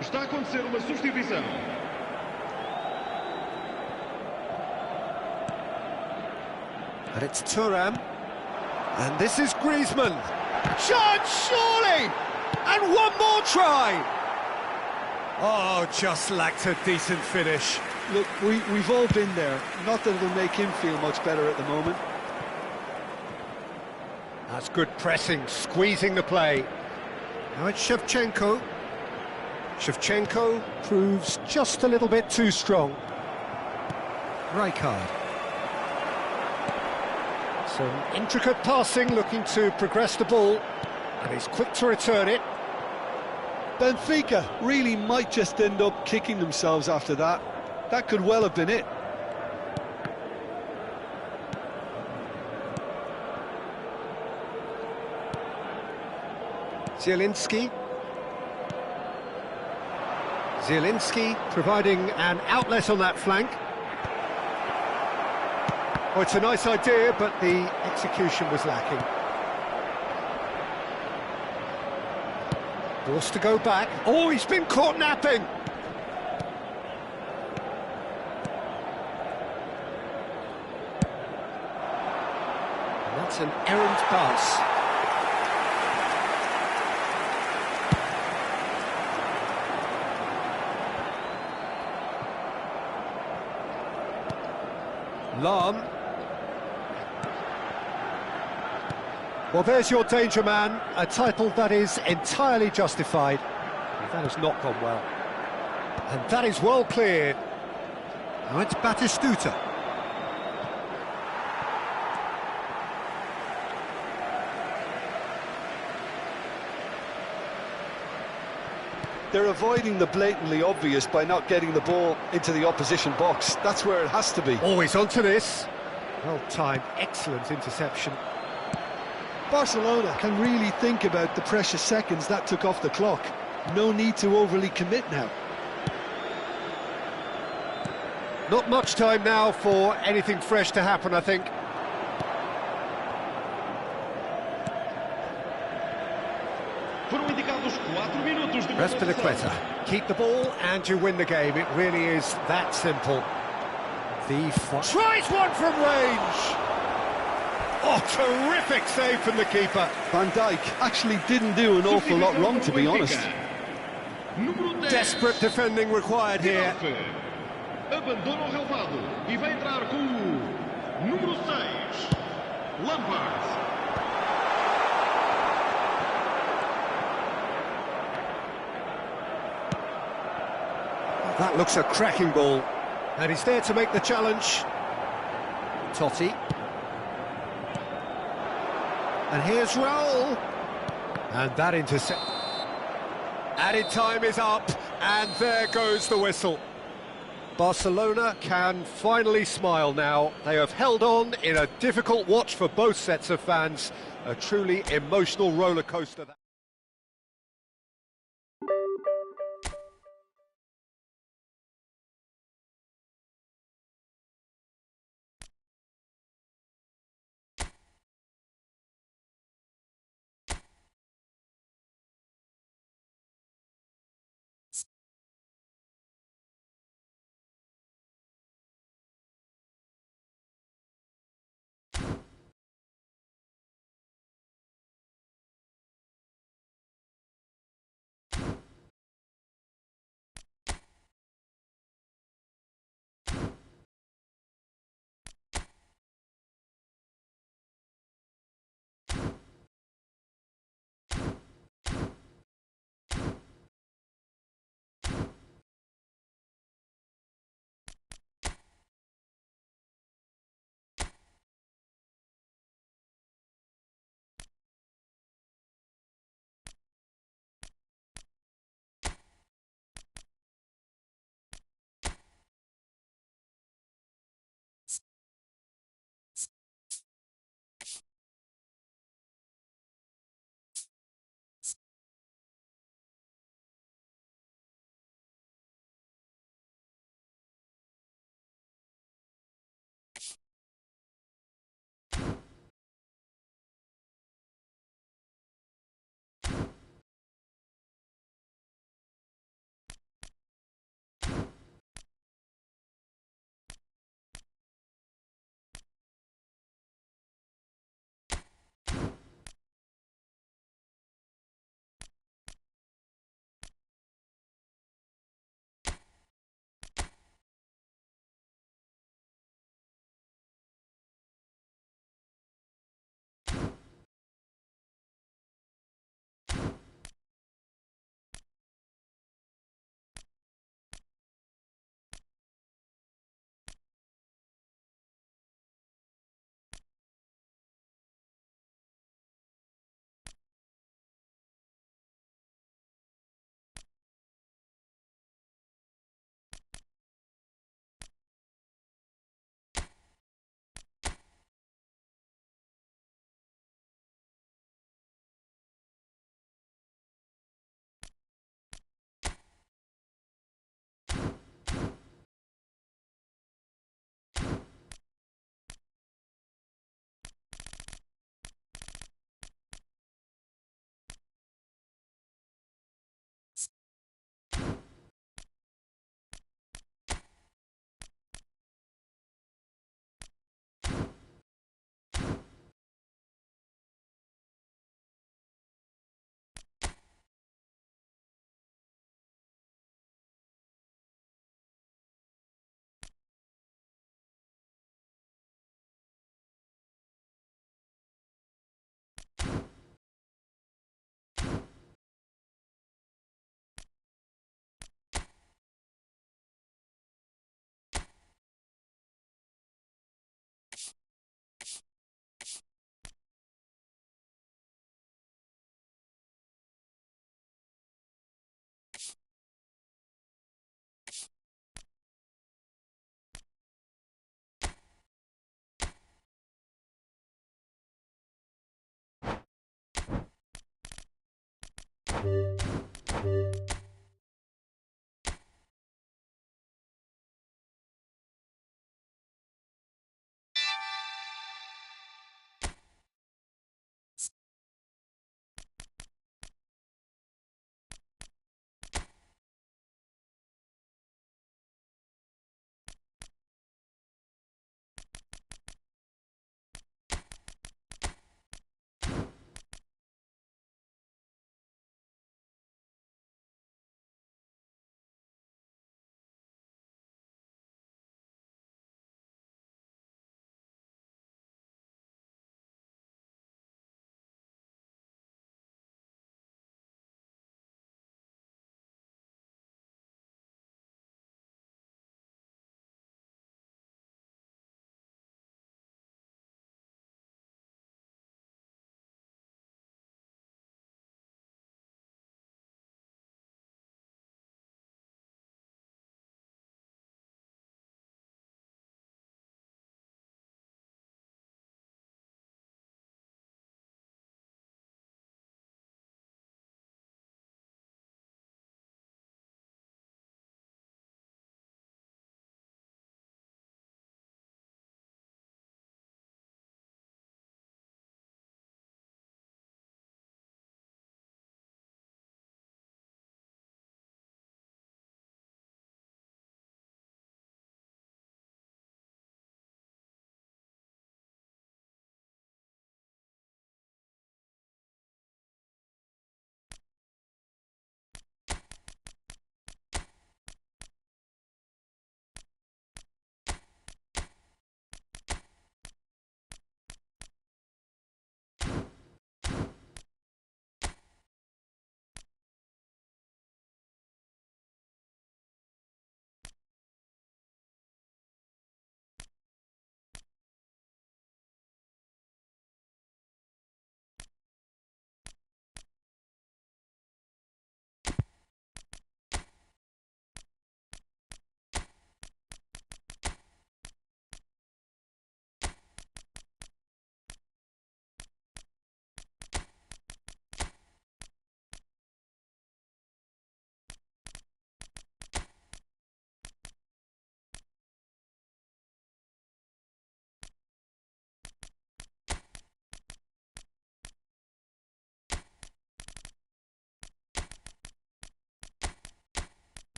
Está a acontecer uma substituição. And it's Thuram. And this is Griezmann. Chance, surely! And one more try! Oh, just lacked a decent finish. Look, we've all been there. Not that it'll make him feel much better at the moment. That's good pressing, squeezing the play. Now it's Shevchenko. Shevchenko proves just a little bit too strong. Rijkaard. Some intricate passing, looking to progress the ball. And he's quick to return it. Benfica really might just end up kicking themselves after that. That could well have been it. Zielinski. Zielinski providing an outlet on that flank. Oh, it's a nice idea, but the execution was lacking. Forced to go back. Oh, he's been caught napping! And that's an errant pass. Lahm. Well, there's your danger man, a title that is entirely justified. That has not gone well. And that is well cleared. Now it's Batistuta. They're avoiding the blatantly obvious by not getting the ball into the opposition box. That's where it has to be. Always onto this. Well-timed, excellent interception. Barcelona can really think about the precious seconds that took off the clock. No need to overly commit now. Not much time now for anything fresh to happen, I think. Respilicueta. Keep the ball and you win the game. It really is that simple. Tries one from range! Oh, terrific save from the keeper. Van Dijk actually didn't do an awful lot wrong, to be honest. Desperate defending required here. Abandona o relvado e vai entrar com o número 6, Lampard. That looks a cracking ball. And he's there to make the challenge. Totti. And here's Raul. And that intercept. Added time is up, and there goes the whistle. Barcelona can finally smile now. They have held on in a difficult watch for both sets of fans. A truly emotional roller coaster.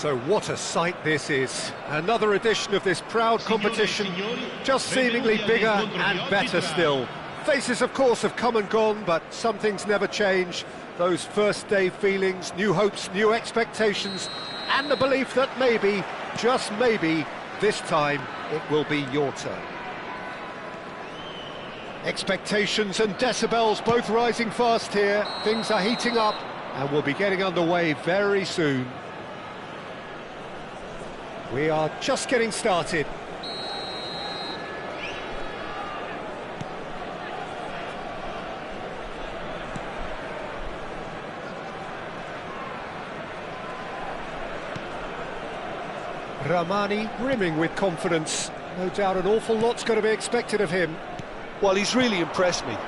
So what a sight this is. Another edition of this proud competition, just seemingly bigger and better still. Faces, of course, have come and gone, but some things never change. Those first day feelings, new hopes, new expectations, and the belief that maybe, just maybe, this time it will be your turn. Expectations and decibels both rising fast here. Things are heating up and we'll be getting underway very soon. We are just getting started. Ramani brimming with confidence. No doubt an awful lot's going to be expected of him. Well, he's really impressed me.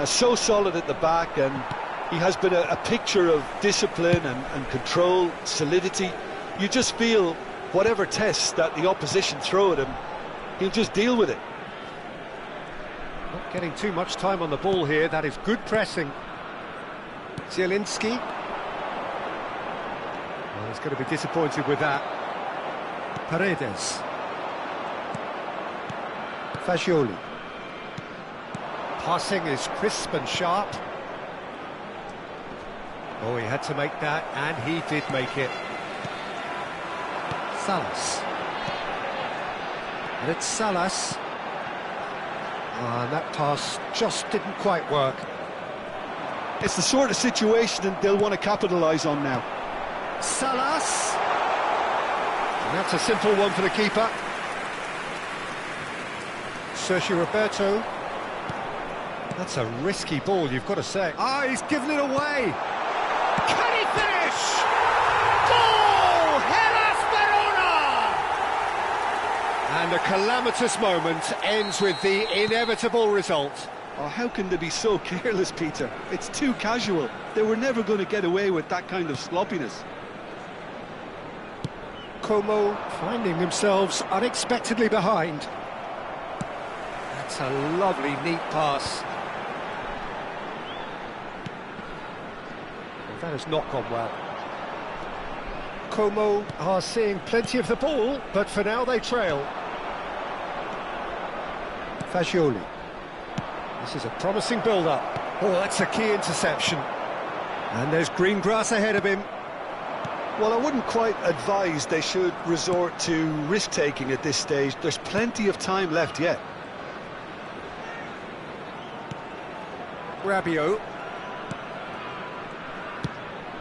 So solid at the back, and he has been a picture of discipline and control, solidity. You just feel whatever tests that the opposition throw at him, he'll just deal with it. Not getting too much time on the ball here. That is good pressing. Zielinski. Well, he's going to be disappointed with that. Paredes. Fagioli. Passing is crisp and sharp. Oh, he had to make that, and he did make it. Salas. And it's Salas. And that pass just didn't quite work. It's the sort of situation they'll want to capitalise on now. Salas. And that's a simple one for the keeper. Sergio Roberto. That's a risky ball, you've got to say. Ah, he's given it away. Can he finish? Goal! Hellas Verona! And a calamitous moment ends with the inevitable result. Oh, how can they be so careless, Peter? It's too casual. They were never going to get away with that kind of sloppiness. Como finding themselves unexpectedly behind. That's a lovely, neat pass. That has not gone well. Como are seeing plenty of the ball, but for now they trail. Fagioli. This is a promising build-up. Oh, that's a key interception. And there's green grass ahead of him. Well, I wouldn't quite advise they should resort to risk-taking at this stage. There's plenty of time left yet. Rabiot.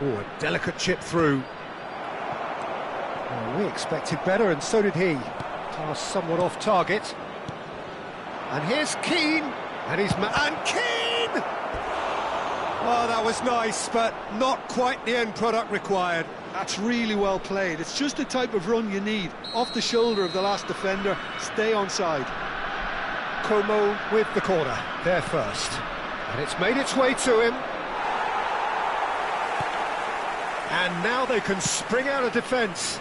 Oh, a delicate chip through. Well, we expected better, and so did he. Pass somewhat off target. And here's Keane. And he's... and Keane! Oh, that was nice, but not quite the end product required. That's really well played. It's just the type of run you need. Off the shoulder of the last defender, stay onside. Como with the corner, there first. And it's made its way to him. And now they can spring out of defence.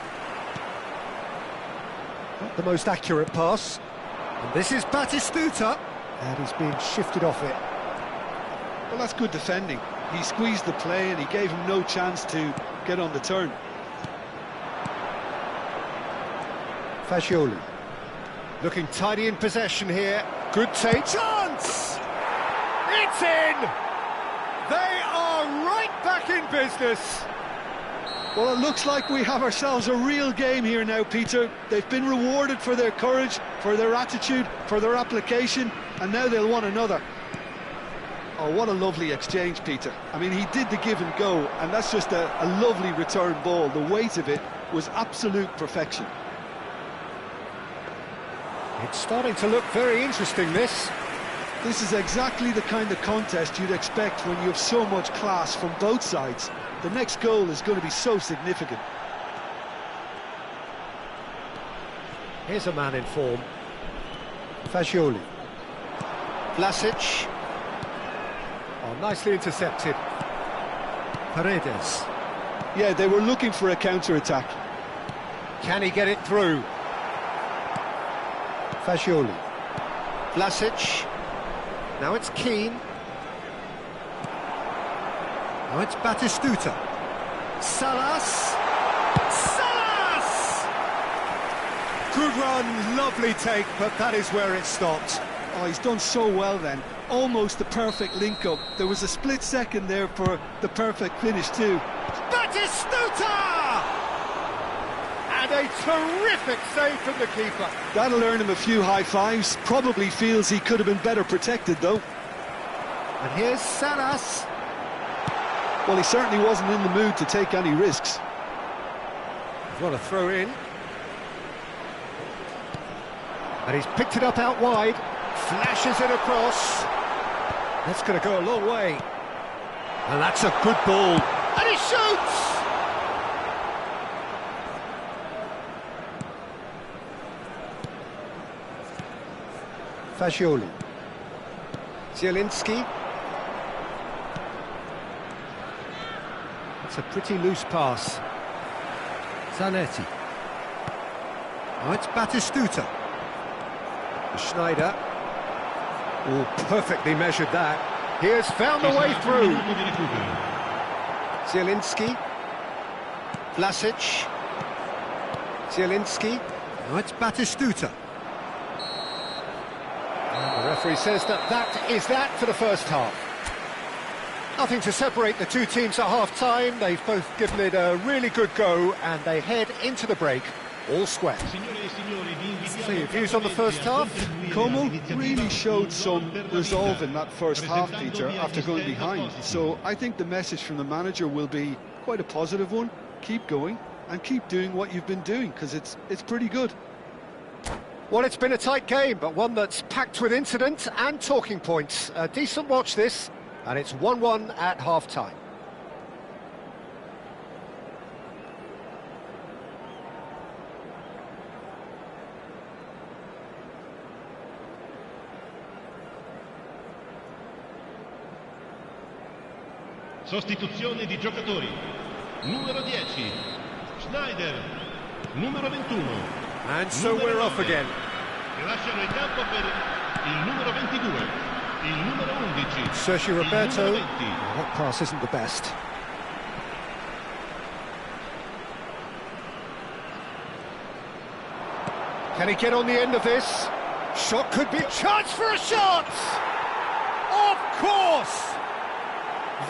Not the most accurate pass. And this is Batistuta. And he's being shifted off it. Well, that's good defending. He squeezed the play and he gave him no chance to get on the turn. Fagioli. Looking tidy in possession here. Good take. Chance! It's in! They are right back in business. Well, it looks like we have ourselves a real game here now, Peter. They've been rewarded for their courage, for their attitude, for their application, and now they'll want another. Oh, what a lovely exchange, Peter. I mean, he did the give and go, and that's just a lovely return ball. The weight of it was absolute perfection. It's starting to look very interesting, this. This is exactly the kind of contest you'd expect when you have so much class from both sides. The next goal is going to be so significant. Here's a man in form. Fagioli. Vlasic. Oh, nicely intercepted. Paredes. Yeah, they were looking for a counter-attack. Can he get it through? Fagioli. Vlasic. Now it's Keane. Now it's Batistuta. Salas. Salas! Good run, lovely take, but that is where it stopped. Oh, he's done so well then. Almost the perfect link-up. There was a split second there for the perfect finish too. Batistuta! And a terrific save from the keeper. That'll earn him a few high fives. Probably feels he could have been better protected though. And here's Salas. Well, he certainly wasn't in the mood to take any risks. What a throw in. And he's picked it up out wide. Flashes it across. That's going to go a long way. And that's a good ball. And he shoots! Fagioli. Zielinski. It's a pretty loose pass. Zanetti. Oh, it's Batistuta. Schneider. Oh, perfectly measured that. He has found the way through. Zielinski. Vlasic. Zielinski. Oh, it's Batistuta. And the referee says that is that for the first half. Nothing to separate the two teams at half-time. They've both given it a really good go, and they head into the break all square. So your views on the first half? Como really showed some resolve in that first half, Peter, after going behind. So I think the message from the manager will be quite a positive one. Keep going and keep doing what you've been doing, because it's pretty good. Well, it's been a tight game, but one that's packed with incident and talking points. A decent watch this, and it's 1-1 at half-time. Sostituzione di giocatori. Numero 10, Schneider. Numero 21. And so we're off again. Che lasciano il campo per il numero 22, il numero 11. Sergio Roberto. That pass isn't the best. Can he get on the end of this? Shot could be... Chance for a shot! Of course!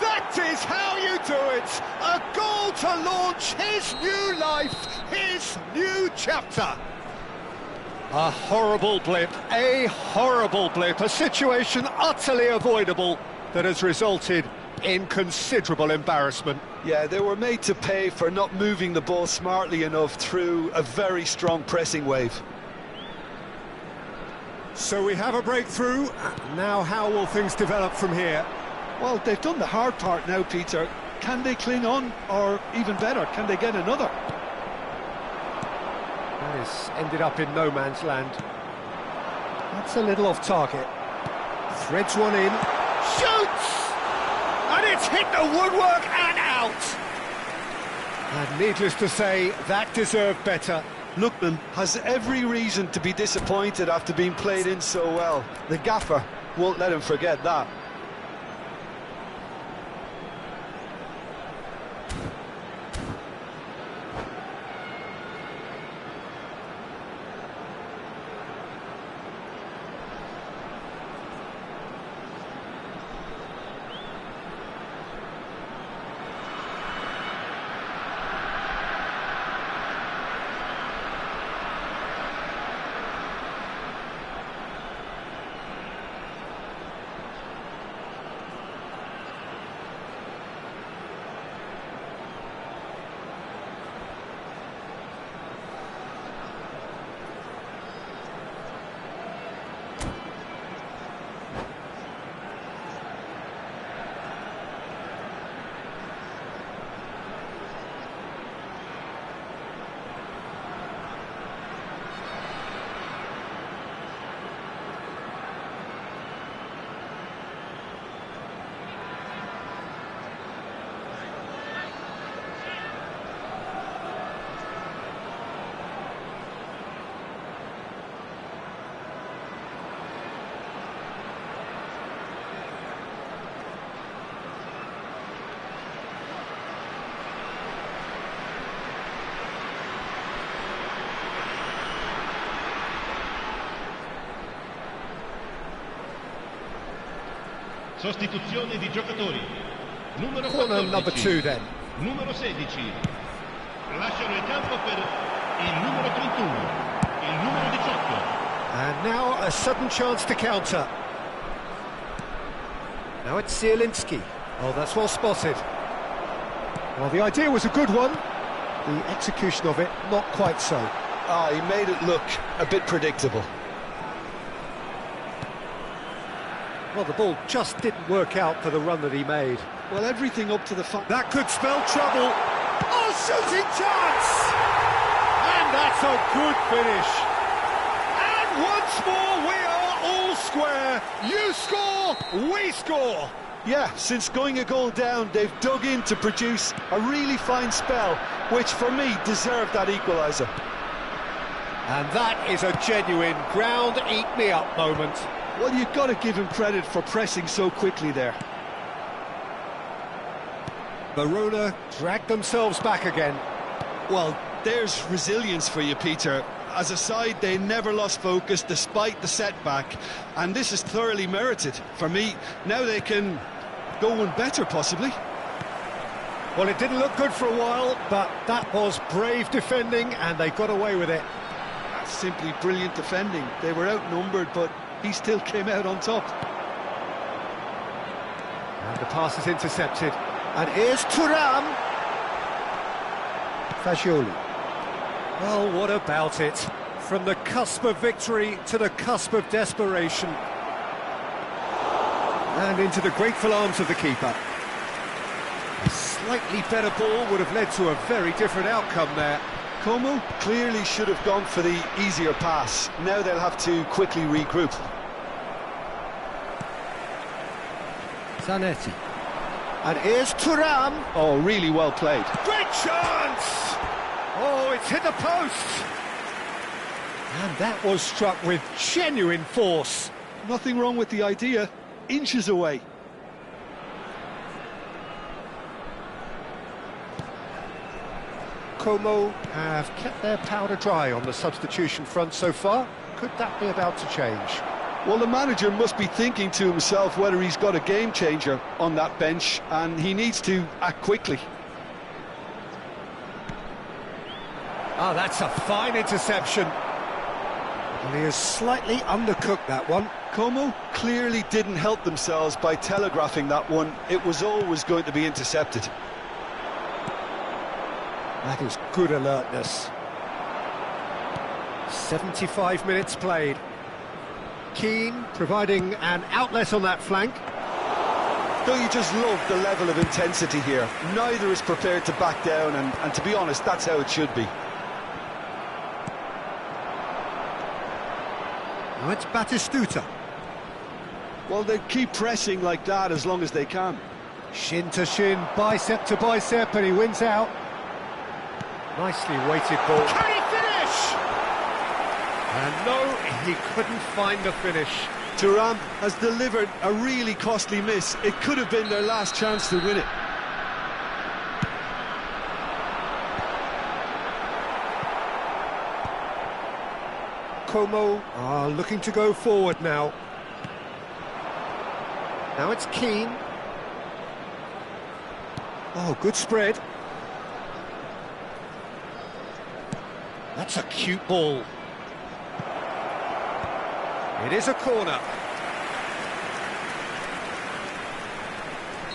That is how you do it! A goal to launch his new life, his new chapter. A horrible blip, a situation utterly avoidable that has resulted in considerable embarrassment. Yeah, they were made to pay for not moving the ball smartly enough through a very strong pressing wave. So we have a breakthrough. Now how will things develop from here? Well, they've done the hard part now, Peter. Can they cling on, or even better, can they get another? That has ended up in no man's land. That's a little off target. Threads one in. Shoots! And it's hit the woodwork and out! And needless to say, that deserved better. Lookman has every reason to be disappointed after being played in so well. The gaffer won't let him forget that. Sostituzione di giocatori. Numero Corner 14. number 2 then. Numero 16. Lasciano il campo per il numero 31. Il numero 18. And now a sudden chance to counter. Now it's Zielinski. Oh, that's well spotted. Well, the idea was a good one. The execution of it, not quite so. He made it look a bit predictable. Well, the ball just didn't work out for the run that he made. Well, everything up to the... That could spell trouble. Oh, shooting chance! And that's a good finish. And once more, we are all square. You score, we score. Yeah, since going a goal down, they've dug in to produce a really fine spell, which for me deserved that equaliser. And that is a genuine ground-eat-me-up moment. Well, you've got to give him credit for pressing so quickly there. Verona dragged themselves back again. Well, there's resilience for you, Peter. As a side, they never lost focus despite the setback, and this is thoroughly merited. For me, now they can go one better, possibly. Well, it didn't look good for a while, but that was brave defending, and they got away with it. That's simply brilliant defending. They were outnumbered, but he still came out on top. And the pass is intercepted. And here's Thuram. Fagioli. Well, what about it? From the cusp of victory to the cusp of desperation. And into the grateful arms of the keeper. A slightly better ball would have led to a very different outcome there. Como clearly should have gone for the easier pass. Now they'll have to quickly regroup. Zanetti. And here's Thuram. Oh, really well played. Great chance! Oh, it's hit the post! And that was struck with genuine force. Nothing wrong with the idea. Inches away. Como have kept their powder dry on the substitution front so far. Could that be about to change? Well, the manager must be thinking to himself whether he's got a game changer on that bench, and he needs to act quickly. Oh, that's a fine interception. And he has slightly undercooked that one. Como clearly didn't help themselves by telegraphing that one. It was always going to be intercepted. That is good alertness. 75 minutes played. Keane providing an outlet on that flank. Don't you just love the level of intensity here? Neither is prepared to back down, and to be honest, that's how it should be. Now it's Batistuta. Well, they keep pressing like that as long as they can. Shin to shin, bicep to bicep, and he wins out. Nicely weighted ball. Can he finish? And no, he couldn't find the finish. Thuram has delivered a really costly miss. It could have been their last chance to win it. Como are looking to go forward now. Now it's Keane. Oh, good spread. That's a cute ball. It is a corner.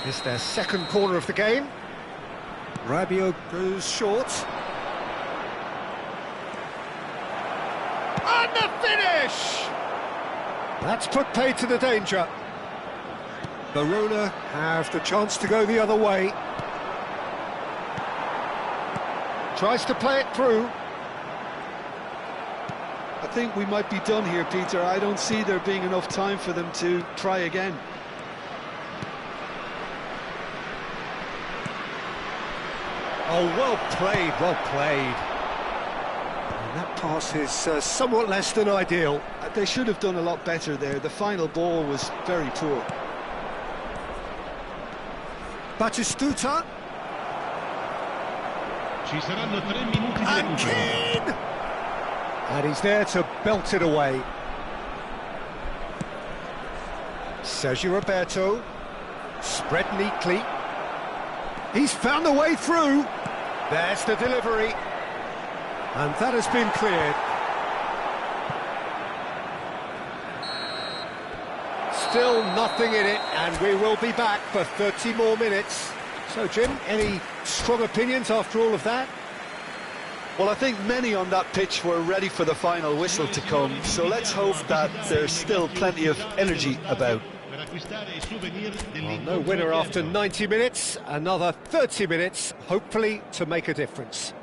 It's their second corner of the game. Rabiot goes short. And the finish! That's put paid to the danger. Verona have the chance to go the other way. Tries to play it through. I think we might be done here, Peter. I don't see there being enough time for them to try again. Oh, well played, well played. And that pass is somewhat less than ideal. They should have done a lot better there. The final ball was very poor. Batistuta. Ci saranno 3 minuti di And recupero. Keane! And he's there to belt it away. Sergio Roberto. Spread neatly. He's found the way through. There's the delivery. And that has been cleared. Still nothing in it, and we will be back for 30 more minutes. So, Jim, any strong opinions after all of that? Well, I think many on that pitch were ready for the final whistle to come, so let's hope that there's still plenty of energy about. Well, no winner after 90 minutes, another 30 minutes, hopefully to make a difference.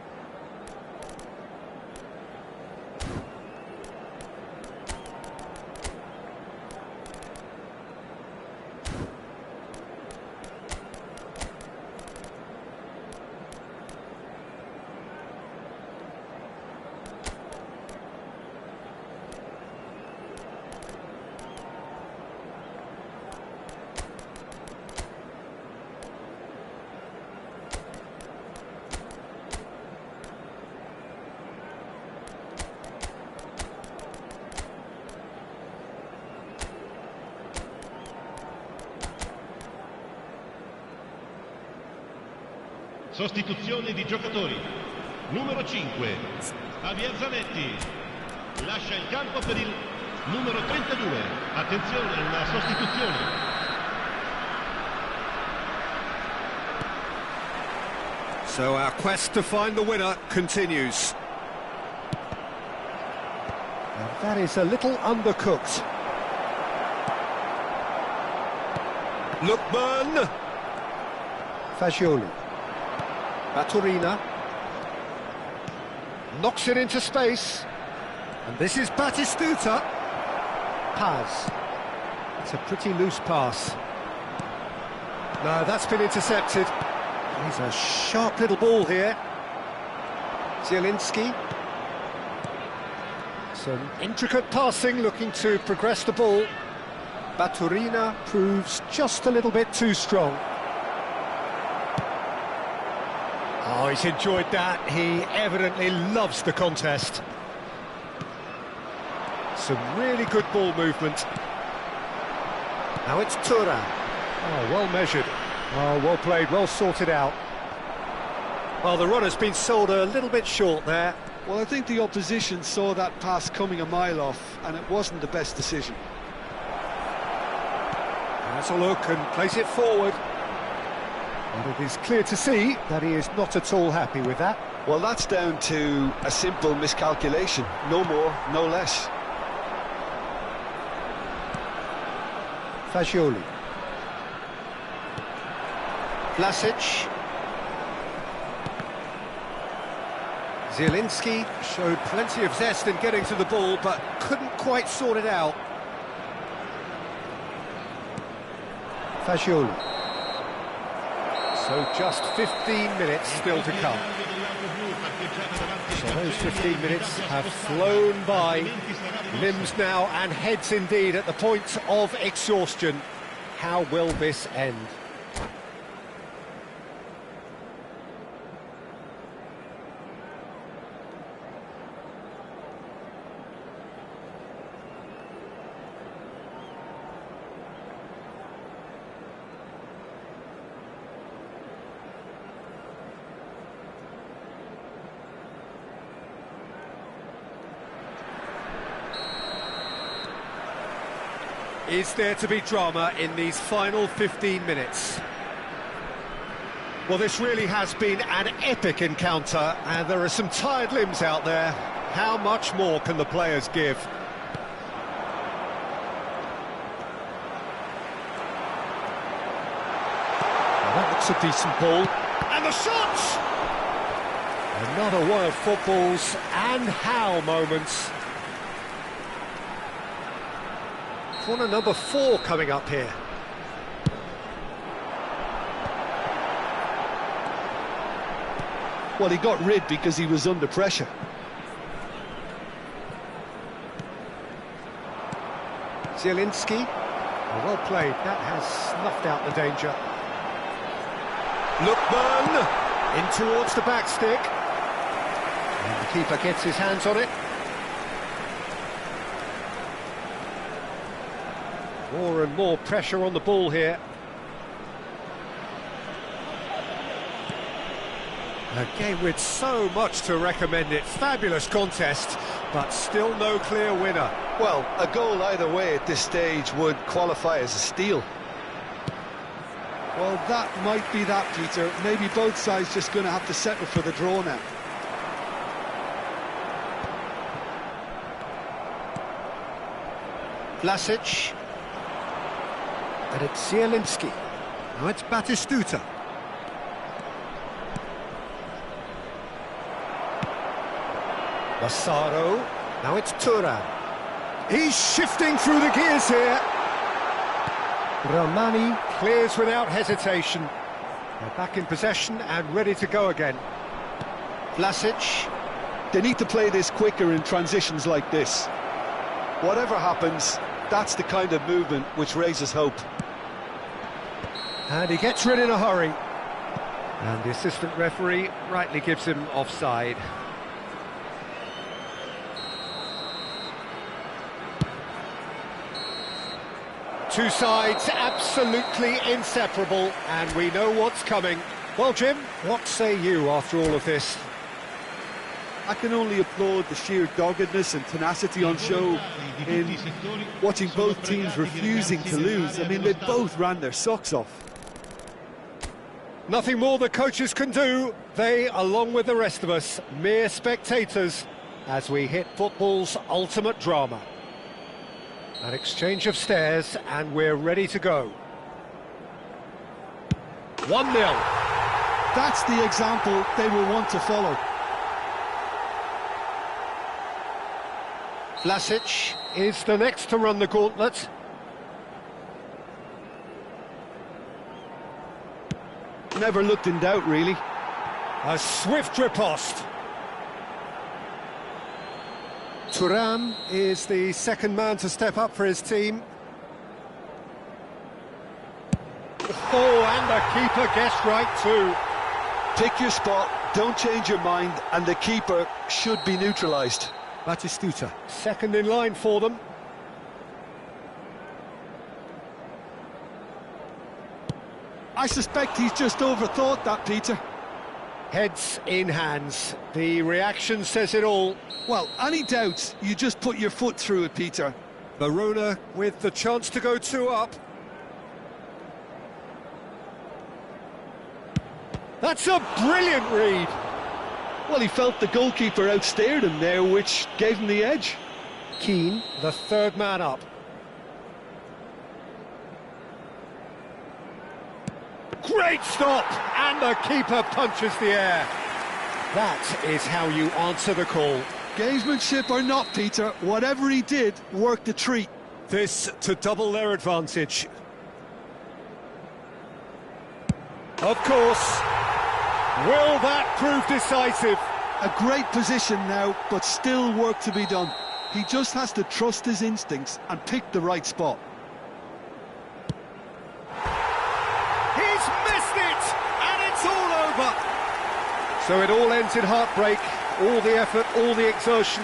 Sostituzione di giocatori. Numero 5, Javier Zanetti. Lascia il campo per il numero 32. Attenzione, una sostituzione. So our quest to find the winner continues. And that is a little undercooked. Lookman. Fagioli. Baturina. Knocks it into space. And this is Batistuta. Paz. It's a pretty loose pass. No, that's been intercepted. He's a sharp little ball here. Zielinski. Some intricate passing, looking to progress the ball. Baturina proves just a little bit too strong. Oh, he's enjoyed that. He evidently loves the contest. Some really good ball movement. Now it's Tura. Oh, well measured. Oh, well played, well sorted out. Well, the run has been sold a little bit short there. Well, I think the opposition saw that pass coming a mile off, and it wasn't the best decision. Has a look and plays it forward. But it is clear to see that he is not at all happy with that. Well, that's down to a simple miscalculation. No more, no less. Fagioli. Vlasic. Zielinski showed plenty of zest in getting to the ball, but couldn't quite sort it out. Fagioli. So just 15 minutes still to come. So those 15 minutes have flown by. Limbs now and heads indeed at the point of exhaustion. How will this end? Is there to be drama in these final 15 minutes? Well, this really has been an epic encounter, and there are some tired limbs out there. How much more can the players give? Well, that looks a decent ball. And the shot! Another one of football's and how moments. Corner number 4 coming up here. Well, he got rid because he was under pressure. Zielinski. Well played. That has snuffed out the danger. Lookman in towards the back stick. And the keeper gets his hands on it. More and more pressure on the ball here. A game with so much to recommend it. Fabulous contest, but still no clear winner. Well, a goal either way at this stage would qualify as a steal. Well, that might be that, Peter. Maybe both sides just going to have to settle for the draw now. Vlasic. And it's Zielinski. Now it's Batistuta. Massaro. Now it's Thuram. He's shifting through the gears here. Romani clears without hesitation. They're back in possession and ready to go again. Vlasic. They need to play this quicker in transitions like this. Whatever happens, that's the kind of movement which raises hope. And he gets rid in a hurry. And the assistant referee rightly gives him offside. Two sides absolutely inseparable, and we know what's coming. Well, Jim, what say you after all of this? I can only applaud the sheer doggedness and tenacity on show in watching both teams refusing to lose. I mean, they both ran their socks off. Nothing more the coaches can do. They, along with the rest of us, mere spectators, as we hit football's ultimate drama. An exchange of stares, and we're ready to go. 1-0. That's the example they will want to follow. Vlasic is the next to run the gauntlet. Never looked in doubt, really. A swift riposte. Thuram is the second man to step up for his team. Oh, and the keeper guessed right too. Pick your spot, don't change your mind, and the keeper should be neutralised. Batistuta. Second in line for them. I suspect he's just overthought that, Peter. Heads in hands. The reaction says it all. Well, any doubts, you just put your foot through it, Peter. Verona with the chance to go 2 up. That's a brilliant read. Well, he felt the goalkeeper outstared him there, which gave him the edge. Keane, the third man up. Great stop! And the keeper punches the air. That is how you answer the call. Gamesmanship or not, Peter, whatever he did worked a treat. This to double their advantage. Of course. Will that prove decisive? A great position now, but still work to be done. He just has to trust his instincts and pick the right spot. He's missed it! And it's all over! So it all ends in heartbreak. All the effort, all the exertion,